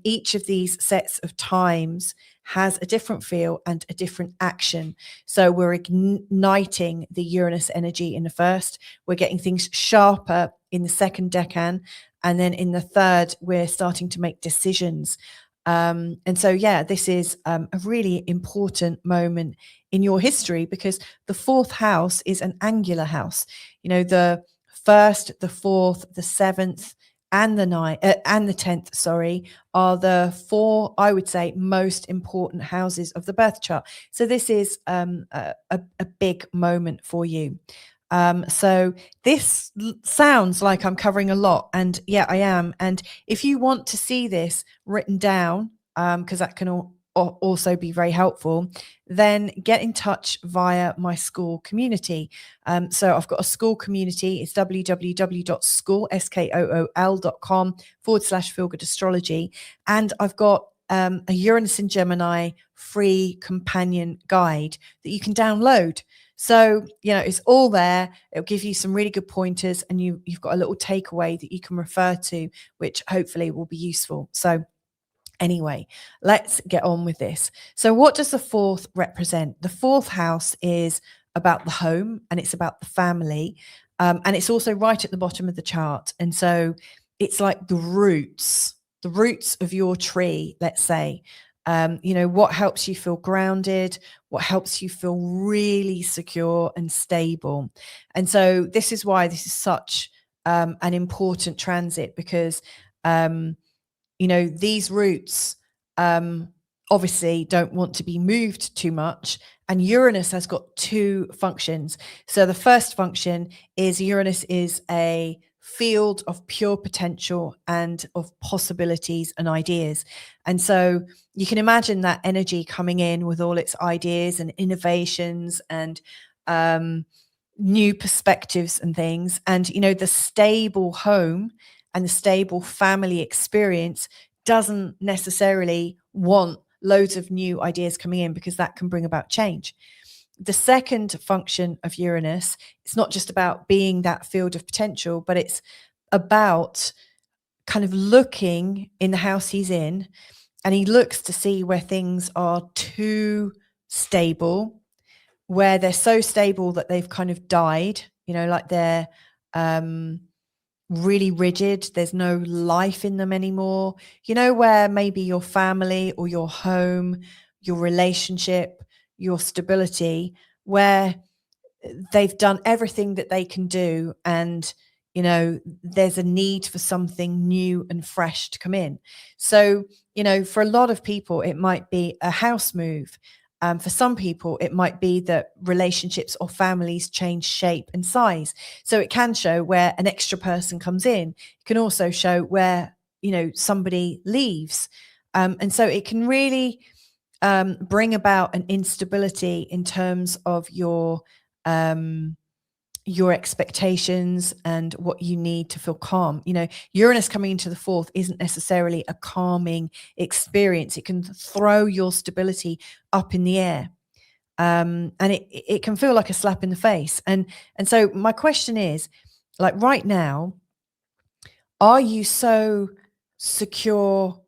each of these sets of times has a different feel and a different action. So we're igniting the Uranus energy in the first, we're getting things sharper in the second decan, and then in the third, we're starting to make decisions. And so, this is a really important moment in your history, because the fourth house is an angular house. The first, the fourth, the seventh, and the 10th, are the 4, I would say, most important houses of the birth chart. So this is a big moment for you. So this sounds like I'm covering a lot, and I am. And if you want to see this written down, because that can also be very helpful, then get in touch via my school community. So I've got a school community. It's www.school.com/feelgoodastrology. And I've got a Uranus in Gemini free companion guide that you can download. So, it's all there. It'll give you some really good pointers, and you've got a little takeaway that you can refer to, which hopefully will be useful. So anyway, let's get on with this. So what does the fourth represent? The fourth house is about the home, and it's about the family. And it's also right at the bottom of the chart. And so it's like the roots of your tree, let's say. What helps you feel grounded, what helps you feel really secure and stable. And so this is why this is such an important transit, because these roots obviously don't want to be moved too much. And Uranus has got two functions. So the first function is Uranus is a field of pure potential and of possibilities and ideas. And so you can imagine that energy coming in with all its ideas and innovations and new perspectives and things. And, the stable home and the stable family experience doesn't necessarily want loads of new ideas coming in, because that can bring about change. The second function of Uranus, it's not just about being that field of potential, but it's about kind of looking in the house he's in, and he looks to see where things are too stable, where they're so stable that they've kind of died, like they're really rigid, there's no life in them anymore, where maybe your family or your home, your relationship, your stability, where they've done everything that they can do, and there's a need for something new and fresh to come in. So for a lot of people it might be a house move. For some people, it might be that relationships or families change shape and size. So it can show where an extra person comes in. It can also show where, somebody leaves. And so it can really bring about an instability in terms of your expectations and what you need to feel calm. Uranus coming into the fourth isn't necessarily a calming experience. It can throw your stability up in the air. And it can feel like a slap in the face. And so my question is, like right now, are you so secure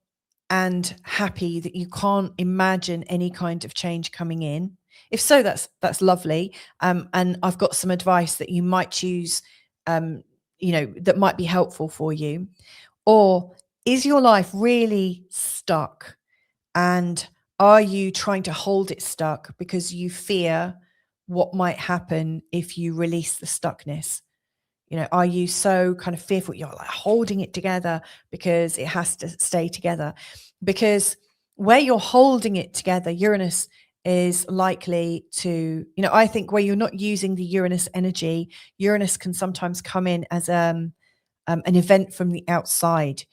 and happy that you can't imagine any kind of change coming in? If so, that's lovely. And I've got some advice that you might choose, that might be helpful for you. Or is your life really stuck? And are you trying to hold it stuck because you fear what might happen if you release the stuckness? Are you so kind of fearful you're like holding it together because it has to stay together? Because where you're holding it together, Uranus is likely to, I think where you're not using the Uranus energy, Uranus can sometimes come in as an event from the outside,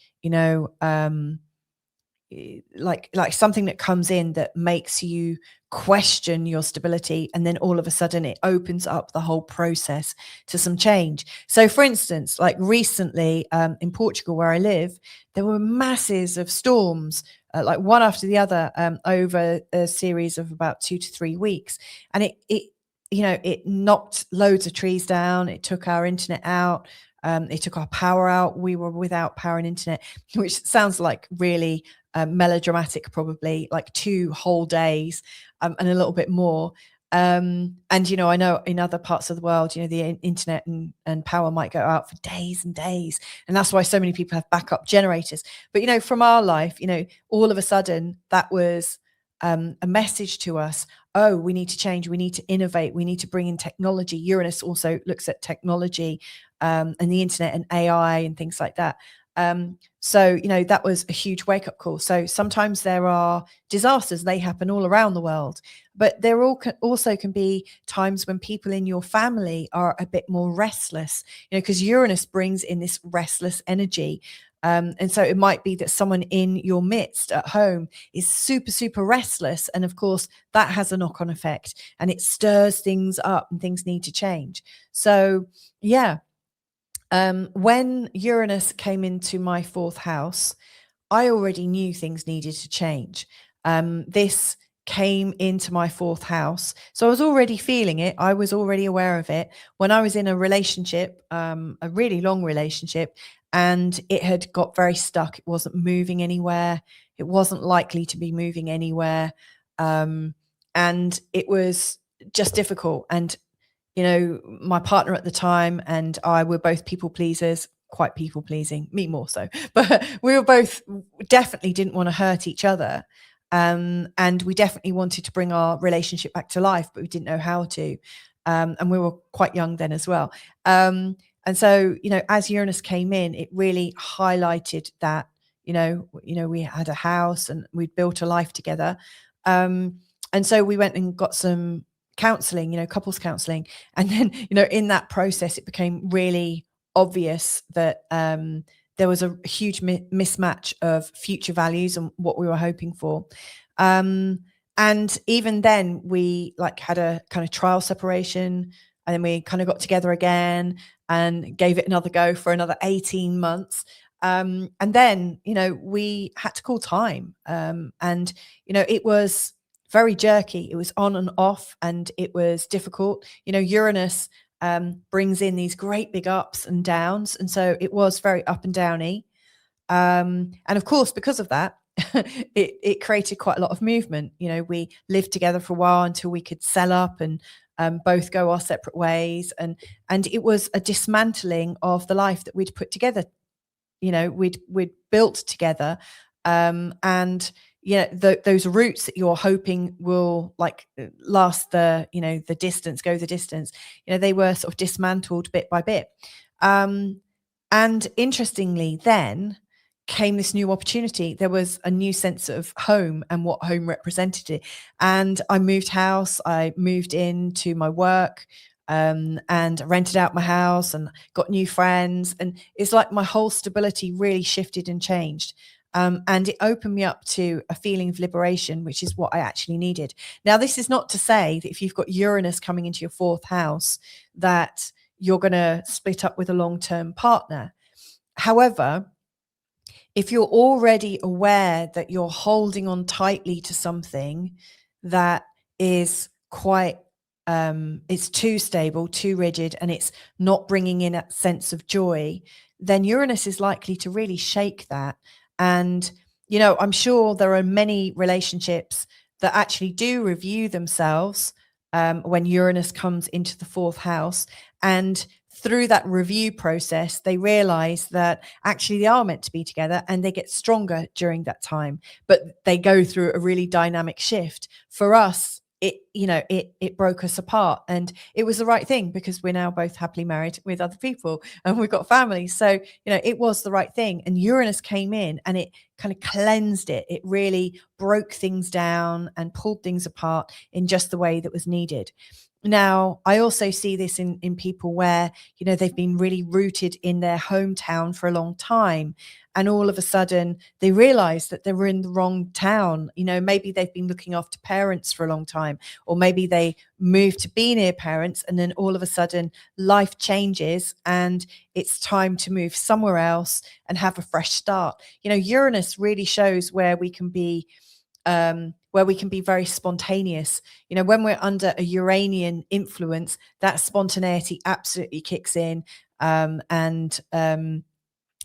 like something that comes in that makes you question your stability, and then all of a sudden it opens up the whole process to some change. So for instance, like recently in Portugal where I live, there were masses of storms, like one after the other, over a series of about 2 to 3 weeks, and it knocked loads of trees down. It took our internet out. It took our power out. We were without power and internet, which sounds like really melodramatic, probably like 2 whole days and a little bit more. And, I know in other parts of the world, the internet and power might go out for days and days. And that's why so many people have backup generators. But, from our life, all of a sudden that was a message to us. Oh, we need to change. We need to innovate. We need to bring in technology. Uranus also looks at technology and the internet and AI and things like that. So, that was a huge wake up call. So sometimes there are disasters, they happen all around the world, but there also can be times when people in your family are a bit more restless, because Uranus brings in this restless energy. And so it might be that someone in your midst at home is super, super restless. And of course, that has a knock-on effect and it stirs things up and things need to change. So, yeah. When Uranus came into my 4th house, I already knew things needed to change. This came into my fourth house. So I was already feeling it. I was already aware of it when I was in a relationship, a really long relationship, and it had got very stuck. It wasn't moving anywhere. It wasn't likely to be moving anywhere. And it was just difficult. And, you know, my partner at the time and I were both people pleasers, quite people pleasing, me more so, but we were both definitely didn't want to hurt each other. And we definitely wanted to bring our relationship back to life, but we didn't know how to. And we were quite young then as well. And so, you know, as Uranus came in, it really highlighted that, you know, we had a house and we'd built a life together. And so we went and got some counseling, you know, couples counseling. And then, you know, in that process, it became really obvious that there was a huge mismatch of future values and what we were hoping for. And even then we like had a kind of trial separation, and then we kind of got together again and gave it another go for another 18 months. And then, you know, we had to call time. And, you know, it was very jerky. It was on and off, and it was difficult. You know, Uranus brings in these great big ups and downs. And so it was very up and downy. And of course, because of that, it created quite a lot of movement. You know, we lived together for a while until we could sell up and both go our separate ways. And it was a dismantling of the life that we'd put together. You know, we'd built together. And yeah, those roots that you're hoping will like last the, you know, the distance, go the distance, you know, they were sort of dismantled bit by bit. And interestingly, then came this new opportunity. There was a new sense of home and what home represented it. And I moved house, I moved into my work, and rented out my house and got new friends. And it's like my whole stability really shifted and changed. And it opened me up to a feeling of liberation, which is what I actually needed. Now, this is not to say that if you've got Uranus coming into your fourth house, that you're going to split up with a long-term partner. However, if you're already aware that you're holding on tightly to something that is quite, it's too stable, too rigid, and it's not bringing in a sense of joy, then Uranus is likely to really shake that. And, you know, I'm sure there are many relationships that actually do review themselves when Uranus comes into the fourth house. And through that review process, they realize that actually they are meant to be together, and they get stronger during that time. But they go through a really dynamic shift. For us, it broke us apart, and it was the right thing because we're now both happily married with other people and we've got families. So, you know, it was the right thing. And Uranus came in and it kind of cleansed it. It really broke things down and pulled things apart in just the way that was needed. Now, I also see this in people where, you know, they've been really rooted in their hometown for a long time. And all of a sudden they realize that they were in the wrong town. You know, maybe they've been looking after parents for a long time, or maybe they moved to be near parents. And then all of a sudden life changes and it's time to move somewhere else and have a fresh start. You know, Uranus really shows where we can be very spontaneous. You know, when we're under a Uranian influence, that spontaneity absolutely kicks in, and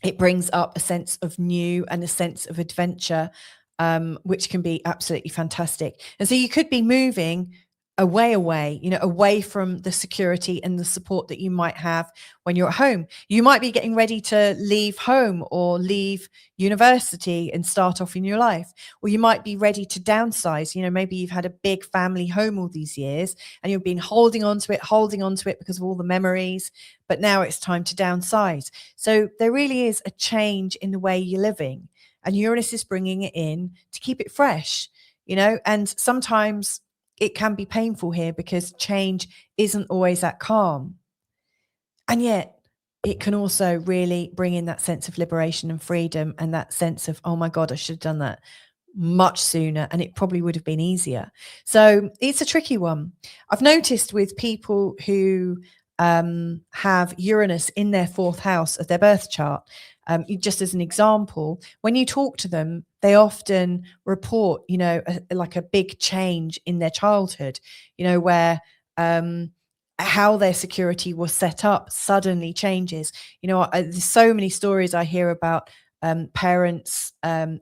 it brings up a sense of new and a sense of adventure, which can be absolutely fantastic. And so you could be moving away, you know, away from the security and the support that you might have when you're at home. You might be getting ready to leave home or leave university and start off in your life, or you might be ready to downsize. You know, maybe you've had a big family home all these years and you've been holding on to it because of all the memories, but now it's time to downsize. So there really is a change in the way you're living, and Uranus is bringing it in to keep it fresh, you know. And sometimes it can be painful here because change isn't always that calm. And yet it can also really bring in that sense of liberation and freedom, and that sense of, oh my God, I should have done that much sooner and it probably would have been easier. So it's a tricky one. I've noticed with people who have Uranus in their 4th house of their birth chart. Just as an example, when you talk to them, they often report, like a big change in their childhood, where how their security was set up suddenly changes. There's so many stories I hear about parents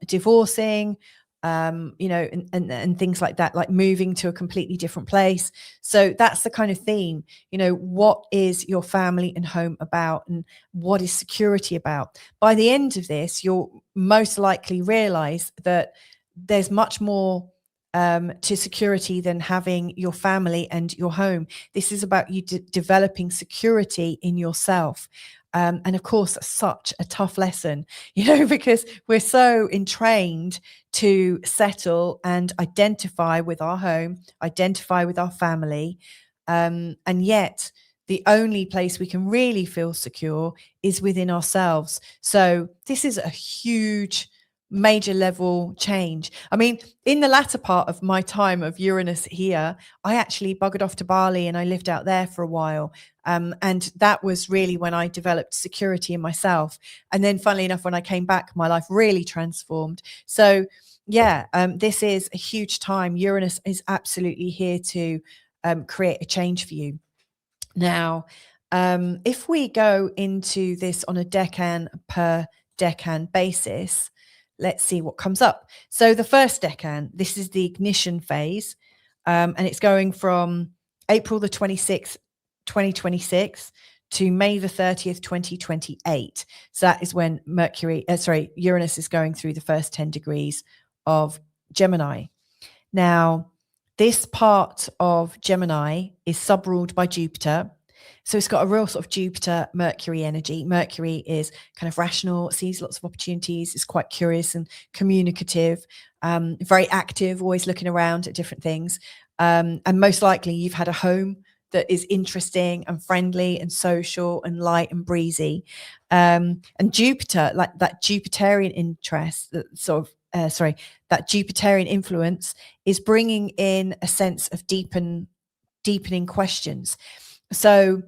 divorcing, and things like that, like moving to a completely different place. So that's the kind of theme, what is your family and home about, and what is security about? By the end of this, you'll most likely realize that there's much more to security than having your family and your home. This is about you developing security in yourself. And of course, that's such a tough lesson, because we're so entrained to settle and identify with our home, identify with our family. And yet, the only place we can really feel secure is within ourselves. So this is a huge, major level change. I mean, in the latter part of my time of Uranus here, I actually buggered off to Bali and I lived out there for a while. And that was really when I developed security in myself. And then funnily enough, when I came back, my life really transformed. So yeah, this is a huge time. Uranus is absolutely here to create a change for you. Now, if we go into this on a decan per decan basis, let's see what comes up. So the first decan, this is the ignition phase, and it's going from April the 26th, 2026 to May the 30th, 2028. So that is when Uranus is going through the first 10 degrees of Gemini. Now, this part of Gemini is sub-ruled by Jupiter. So it's got a real sort of Jupiter, Mercury energy. Mercury is kind of rational, sees lots of opportunities, is quite curious and communicative, very active, always looking around at different things. And most likely you've had a home that is interesting and friendly and social and light and breezy. And Jupiter, like that Jupiterian interest, that Jupiterian influence is bringing in a sense of deepening questions. So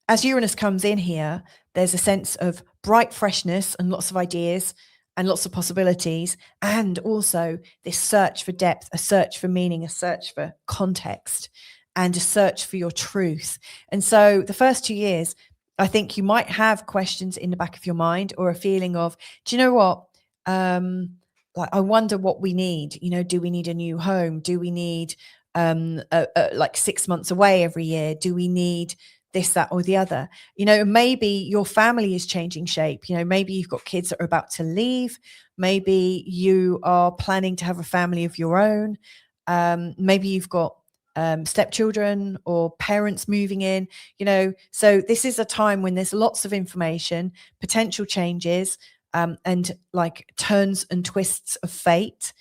as Uranus comes in here, there's a sense of bright freshness and lots of ideas and lots of possibilities, and also this search for depth, a search for meaning, a search for context, and a search for your truth. And so the first 2 years, I think you might have questions in the back of your mind, or a feeling of, do you know what? Like, I wonder what we need. Do we need a new home? Do we need like 6 months away every year? Do we need this, that, or the other? Maybe your family is changing shape. Maybe you've got kids that are about to leave. Maybe you are planning to have a family of your own. Maybe you've got stepchildren or parents moving in. So this is a time when there's lots of information, potential changes, and like turns and twists of fate.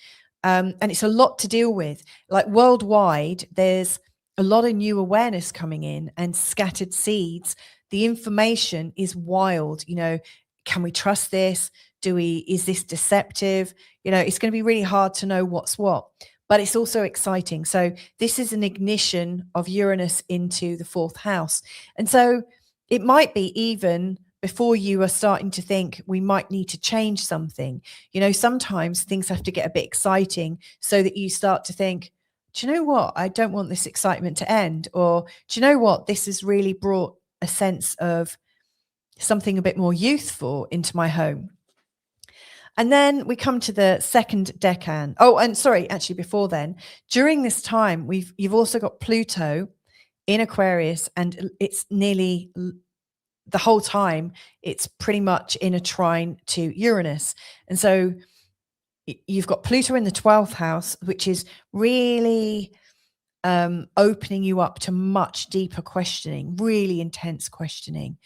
And it's a lot to deal with. Like worldwide, there's a lot of new awareness coming in and scattered seeds. The information is wild. Can we trust this? Is this deceptive? It's going to be really hard to know what's what, but it's also exciting. So this is an ignition of Uranus into the 4th house. And so it might be even before you are starting to think we might need to change something. Sometimes things have to get a bit exciting so that you start to think, do you know what? I don't want this excitement to end. Or do you know what? This has really brought a sense of something a bit more youthful into my home. And then we come to the second decan. Oh, and sorry, actually before then, during this time, you've also got Pluto in Aquarius, and it's nearly the whole time, it's pretty much in a trine to Uranus. And so you've got Pluto in the 12th house, which is really opening you up to much deeper questioning, really intense questioning.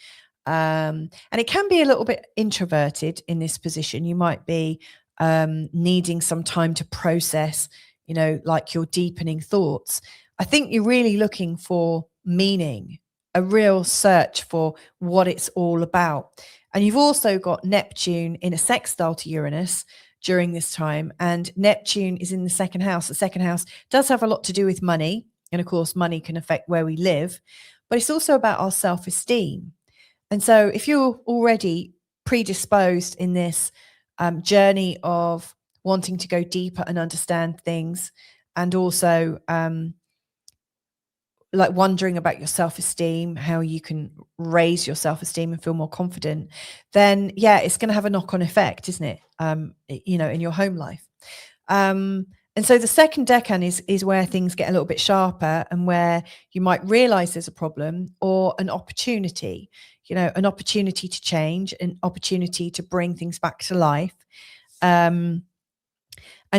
And it can be a little bit introverted in this position. You might be needing some time to process, like your deepening thoughts. I think you're really looking for meaning, a real search for what it's all about. And you've also got Neptune in a sextile to Uranus during this time. And Neptune is in the 2nd house. The 2nd house does have a lot to do with money. And of course, money can affect where we live. but it's also about our self-esteem. And so if you're already predisposed in this journey of wanting to go deeper and understand things, and also like wondering about your self-esteem, how you can raise your self-esteem and feel more confident, then yeah, it's going to have a knock-on effect, isn't it? In your home life. And so the second decan is where things get a little bit sharper, and where you might realize there's a problem or an opportunity, an opportunity to change, an opportunity to bring things back to life. And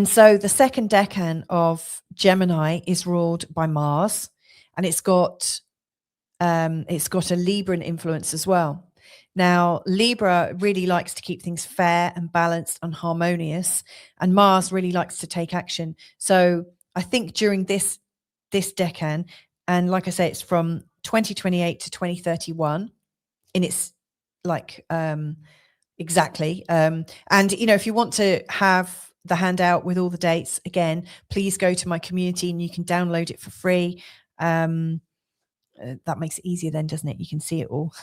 so the second decan of Gemini is ruled by Mars, and it's got a Libran influence as well. Now, Libra really likes to keep things fair and balanced and harmonious, and Mars really likes to take action. So I think during this decan, and like I say, it's from 2028 to 2031, and it's like exactly. And if you want to have the handout with all the dates, again, please go to my community and you can download it for free. That makes it easier then, doesn't it? You can see it all.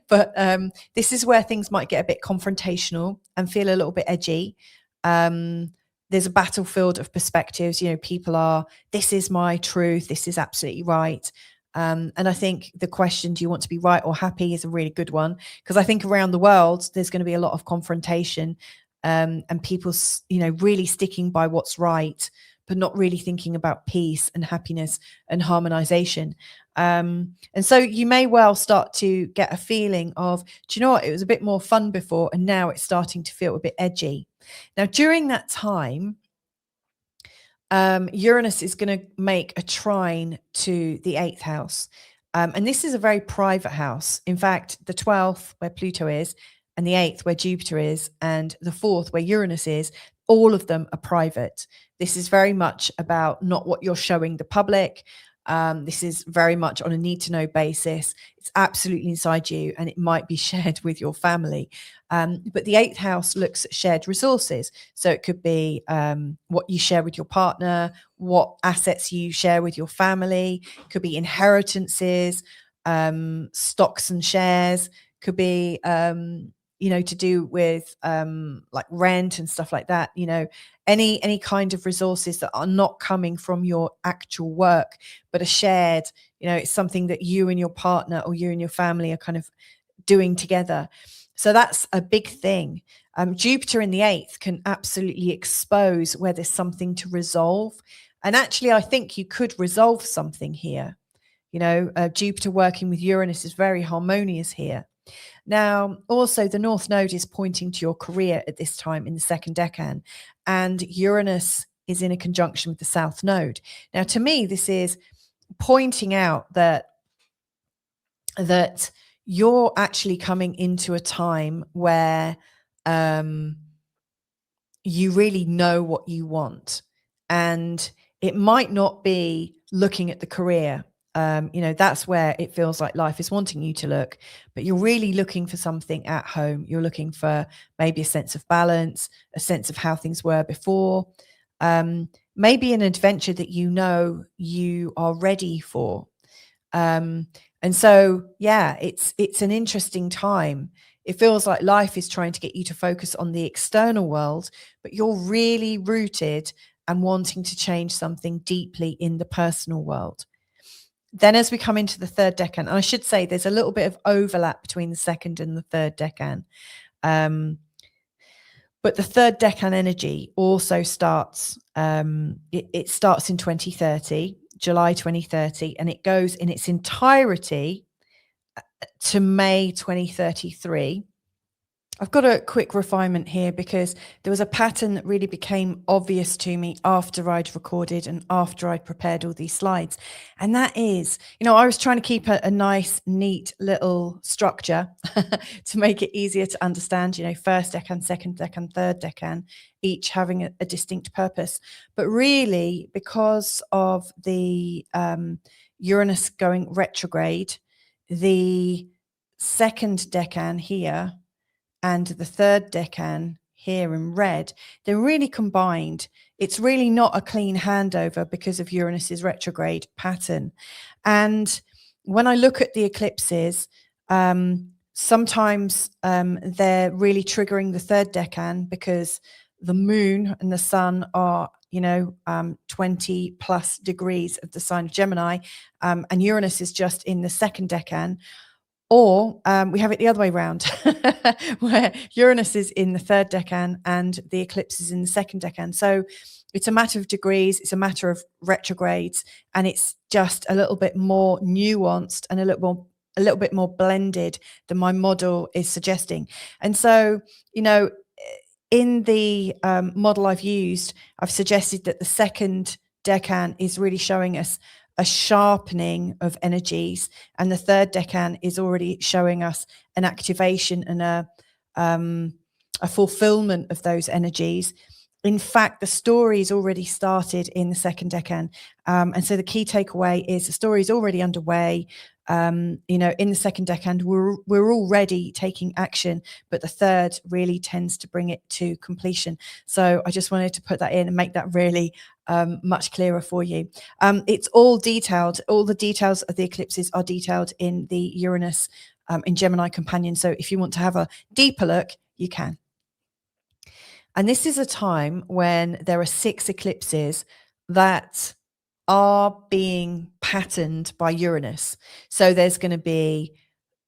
But this is where things might get a bit confrontational and feel a little bit edgy. There's a battlefield of perspectives. People are, this is my truth, this is absolutely right. And I think the question, do you want to be right or happy, is a really good one, because I think around the world there's going to be a lot of confrontation, and people really sticking by what's right, but not really thinking about peace and happiness and harmonization. And so you may well start to get a feeling of, do you know what, it was a bit more fun before, and now it's starting to feel a bit edgy. Now, during that time, Uranus is going to make a trine to the 8th house. And this is a very private house. In fact, the 12th, where Pluto is, and the 8th, where Jupiter is, and the 4th, where Uranus is, all of them are private. This is very much about not what you're showing the public. This is very much on a need-to-know basis. It's absolutely inside you, and it might be shared with your family. But the 8th house looks at shared resources. So it could be what you share with your partner, what assets you share with your family. It could be inheritances, stocks and shares. Could be to do with like rent and stuff like that. Any kind of resources that are not coming from your actual work, but are shared. It's something that you and your partner or you and your family are kind of doing together. So that's a big thing. Jupiter in the 8th can absolutely expose where there's something to resolve. And actually, I think you could resolve something here. Jupiter working with Uranus is very harmonious here. Now, also, the North Node is pointing to your career at this time in the second decan, and Uranus is in a conjunction with the South Node. Now, to me, this is pointing out that you're actually coming into a time where you really know what you want, and it might not be looking at the career. That's where it feels like life is wanting you to look, but you're really looking for something at home. You're looking for maybe a sense of balance, a sense of how things were before, maybe an adventure that you are ready for. And so, yeah, it's an interesting time. It feels like life is trying to get you to focus on the external world, but you're really rooted and wanting to change something deeply in the personal world. Then as we come into the third decan, and I should say there's a little bit of overlap between the second and the third decan. But the third decan energy also starts, it starts in 2030, July 2030, and it goes in its entirety to May 2033. I've got a quick refinement here because there was a pattern that really became obvious to me after I'd recorded and after I'd prepared all these slides. And that is, I was trying to keep a nice, neat little structure to make it easier to understand, first decan, second decan, third decan, each having a distinct purpose. But really, because of the Uranus going retrograde, the second decan here and the third decan here in red, they're really combined. It's really not a clean handover because of Uranus's retrograde pattern. And when I look at the eclipses, sometimes they're really triggering the third decan, because the moon and the sun are 20 plus degrees of the sign of Gemini, and Uranus is just in the second decan. Or we have it the other way around, where Uranus is in the third decan and the eclipse is in the second decan. So it's a matter of degrees, it's a matter of retrogrades, and it's just a little bit more nuanced and a little bit more blended than my model is suggesting. And so, in the model I've used, I've suggested that the second decan is really showing us a sharpening of energies, and the third decan is already showing us an activation and a fulfillment of those energies. In fact, the story's already started in the second decan, and so the key takeaway is the story is already underway. In the second decan, we're already taking action, but the third really tends to bring it to completion. So I just wanted to put that in and make that really much clearer for you. It's all detailed. All the details of the eclipses are detailed in the Uranus in Gemini companion. So if you want to have a deeper look, you can. And this is a time when there are 6 eclipses that are being patterned by Uranus. So there's going to be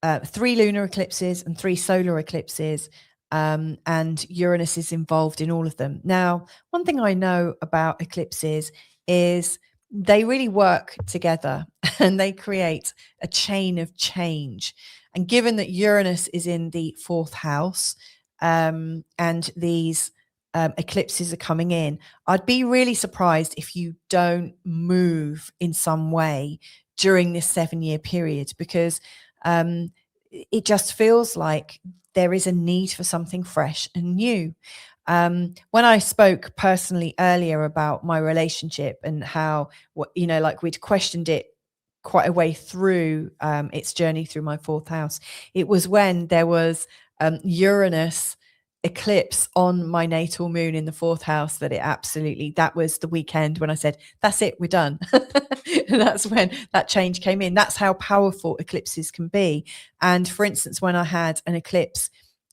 3 lunar eclipses and 3 solar eclipses, and Uranus is involved in all of them. Now, one thing I know about eclipses is they really work together and they create a chain of change. And given that Uranus is in the 4th house, and these eclipses are coming in, I'd be really surprised if you don't move in some way during this 7-year period, because it just feels like there is a need for something fresh and new. When I spoke personally earlier about my relationship and how, we'd questioned it quite a way through its journey through my 4th house, it was when there was Uranus eclipse on my natal moon in the 4th house that was the weekend when I said, that's it, we're done. And that's when that change came in. That's how powerful eclipses can be. And for instance, when I had an eclipse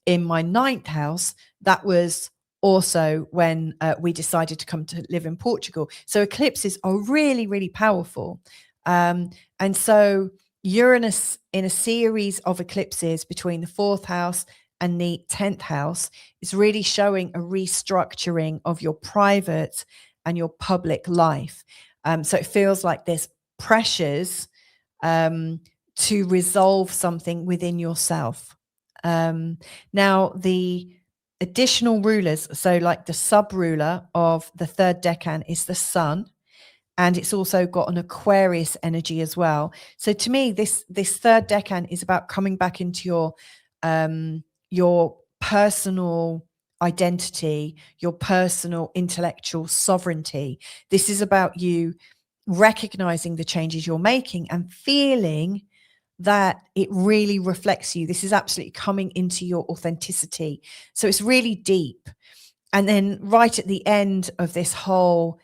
in my 9th house, that was also when we decided to come to live in Portugal. So eclipses are really, really powerful. And so Uranus in a series of eclipses between the 4th house and the 10th house is really showing a restructuring of your private and your public life. So it feels like there's pressures to resolve something within yourself. Now, the additional rulers, so like the sub-ruler of the 3rd decan is the sun, and it's also got an Aquarius energy as well. So to me, this 3rd decan is about coming back into your personal identity, your personal intellectual sovereignty. This is about you recognizing the changes you're making and feeling that it really reflects you. This is absolutely coming into your authenticity. So it's really deep. And then right at the end of this whole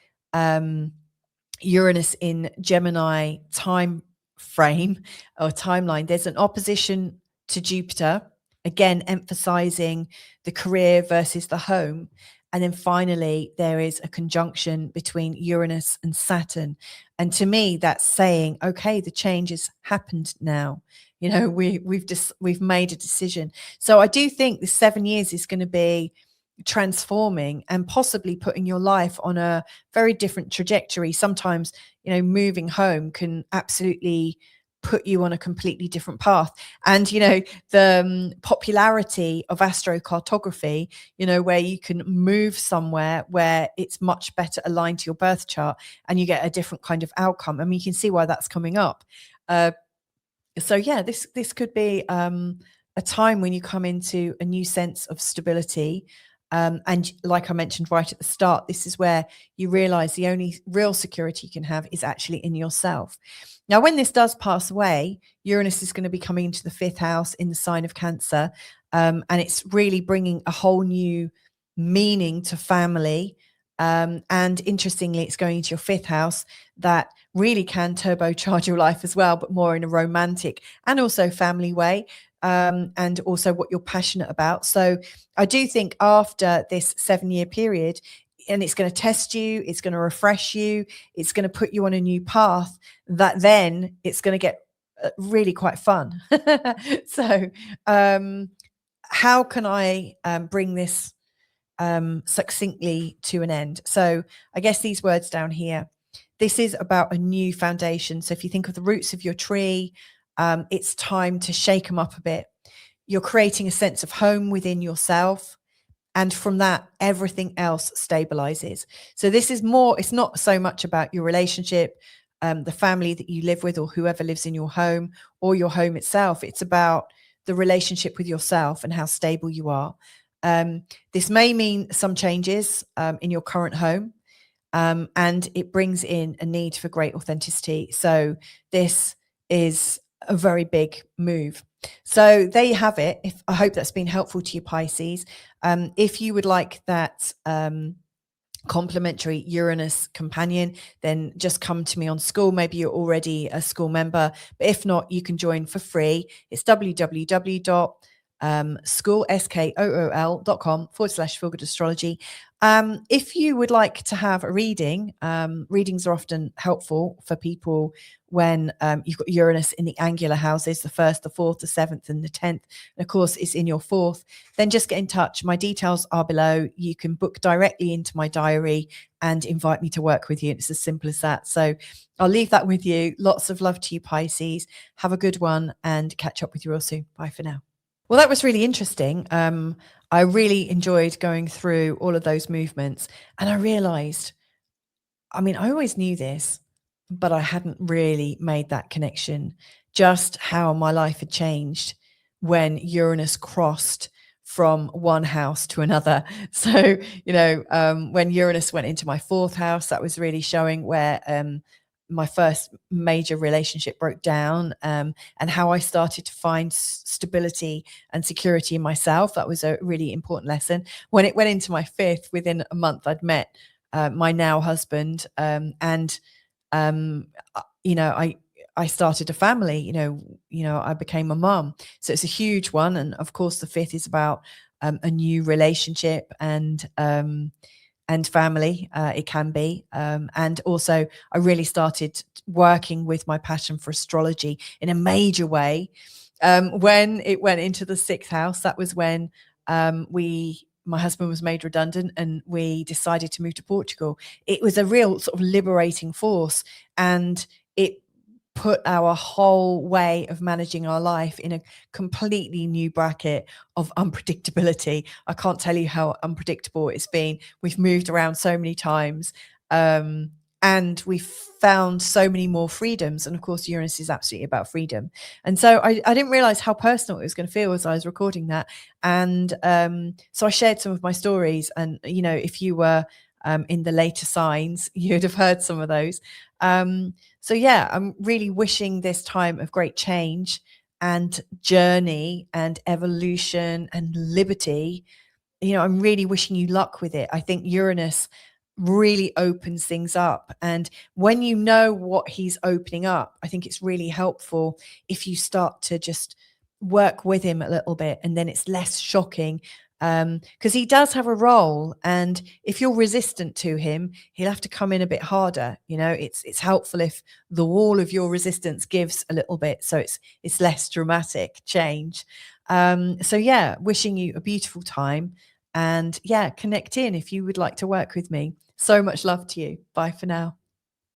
Uranus in Gemini time frame or timeline, there's an opposition to Jupiter, again emphasizing the career versus the home. And then finally there is a conjunction between Uranus and Saturn, and to me that's saying, okay, the change has happened now. We've made a decision. So I do think the 7 years is going to be transforming and possibly putting your life on a very different trajectory. Sometimes, moving home can absolutely put you on a completely different path. And, the popularity of astrocartography, where you can move somewhere where it's much better aligned to your birth chart and you get a different kind of outcome. I mean, you can see why that's coming up. So yeah, this could be a time when you come into a new sense of stability. And like I mentioned right at the start, this is where you realize the only real security you can have is actually in yourself. Now, when this does pass away, Uranus is going to be coming into the 5th house in the sign of Cancer. And it's really bringing a whole new meaning to family, And interestingly, it's going into your 5th house that really can turbocharge your life as well, but more in a romantic and also family way, and also what you're passionate about. So I do think after this 7-year period, and it's going to test you, it's going to refresh you, it's going to put you on a new path, that then it's going to get really quite fun. So how can I bring this succinctly to an end? So I guess these words down here, this is about a new foundation. So if you think of the roots of your tree, it's time to shake them up a bit. You're creating a sense of home within yourself. And from that, everything else stabilizes. So this is more, it's not so much about your relationship, the family that you live with, or whoever lives in your home, or your home itself. It's about the relationship with yourself and how stable you are. This may mean some changes in your current home, and it brings in a need for great authenticity. So this is a very big move. So there you have it. I hope that's been helpful to you, Pisces. If you would like that complimentary Uranus companion, then just come to me on School. Maybe you're already a School member, but if not, you can join for free. It's www.school.com/feelgoodastrology. If you would like to have a reading, readings are often helpful for people when you've got Uranus in the angular houses, the 1st, the 4th, the 7th, and the 10th. And of course, it's in your 4th. Then just get in touch. My details are below. You can book directly into my diary and invite me to work with you. It's as simple as that. So I'll leave that with you. Lots of love to you, Pisces. Have a good one and catch up with you all soon. Bye for now. Well, that was really interesting. I really enjoyed going through all of those movements, and I realized, I mean, I always knew this, but I hadn't really made that connection, just how my life had changed when Uranus crossed from one house to another. So, when Uranus went into my 4th house, that was really showing where my first major relationship broke down, and how I started to find stability and security in myself. That was a really important lesson. When it went into my 5th, within a month, I'd met my now husband, and I started a family. I became a mum. So it's a huge one, and of course, the 5th is about a new relationship and family. It can be, and also I really started working with my passion for astrology in a major way. When it went into the 6th house, that was when my husband was made redundant and we decided to move to Portugal. It was a real sort of liberating force, and it put our whole way of managing our life in a completely new bracket of unpredictability. I can't tell you how unpredictable it's been. We've moved around so many times, and we've found so many more freedoms. And of course, Uranus is absolutely about freedom. And so I didn't realize how personal it was going to feel as I was recording that. And so I shared some of my stories. And, if you were in the later signs, you'd have heard some of those. So yeah, I'm really wishing this time of great change and journey and evolution and liberty. I'm really wishing you luck with it. I think Uranus really opens things up. And when you know what he's opening up, I think it's really helpful if you start to just work with him a little bit, and then it's less shocking. Because he does have a role, and if you're resistant to him, he'll have to come in a bit harder. It's helpful if the wall of your resistance gives a little bit, so it's less dramatic change. So yeah, wishing you a beautiful time, and yeah, connect in if you would like to work with me. So much love to you. Bye for now.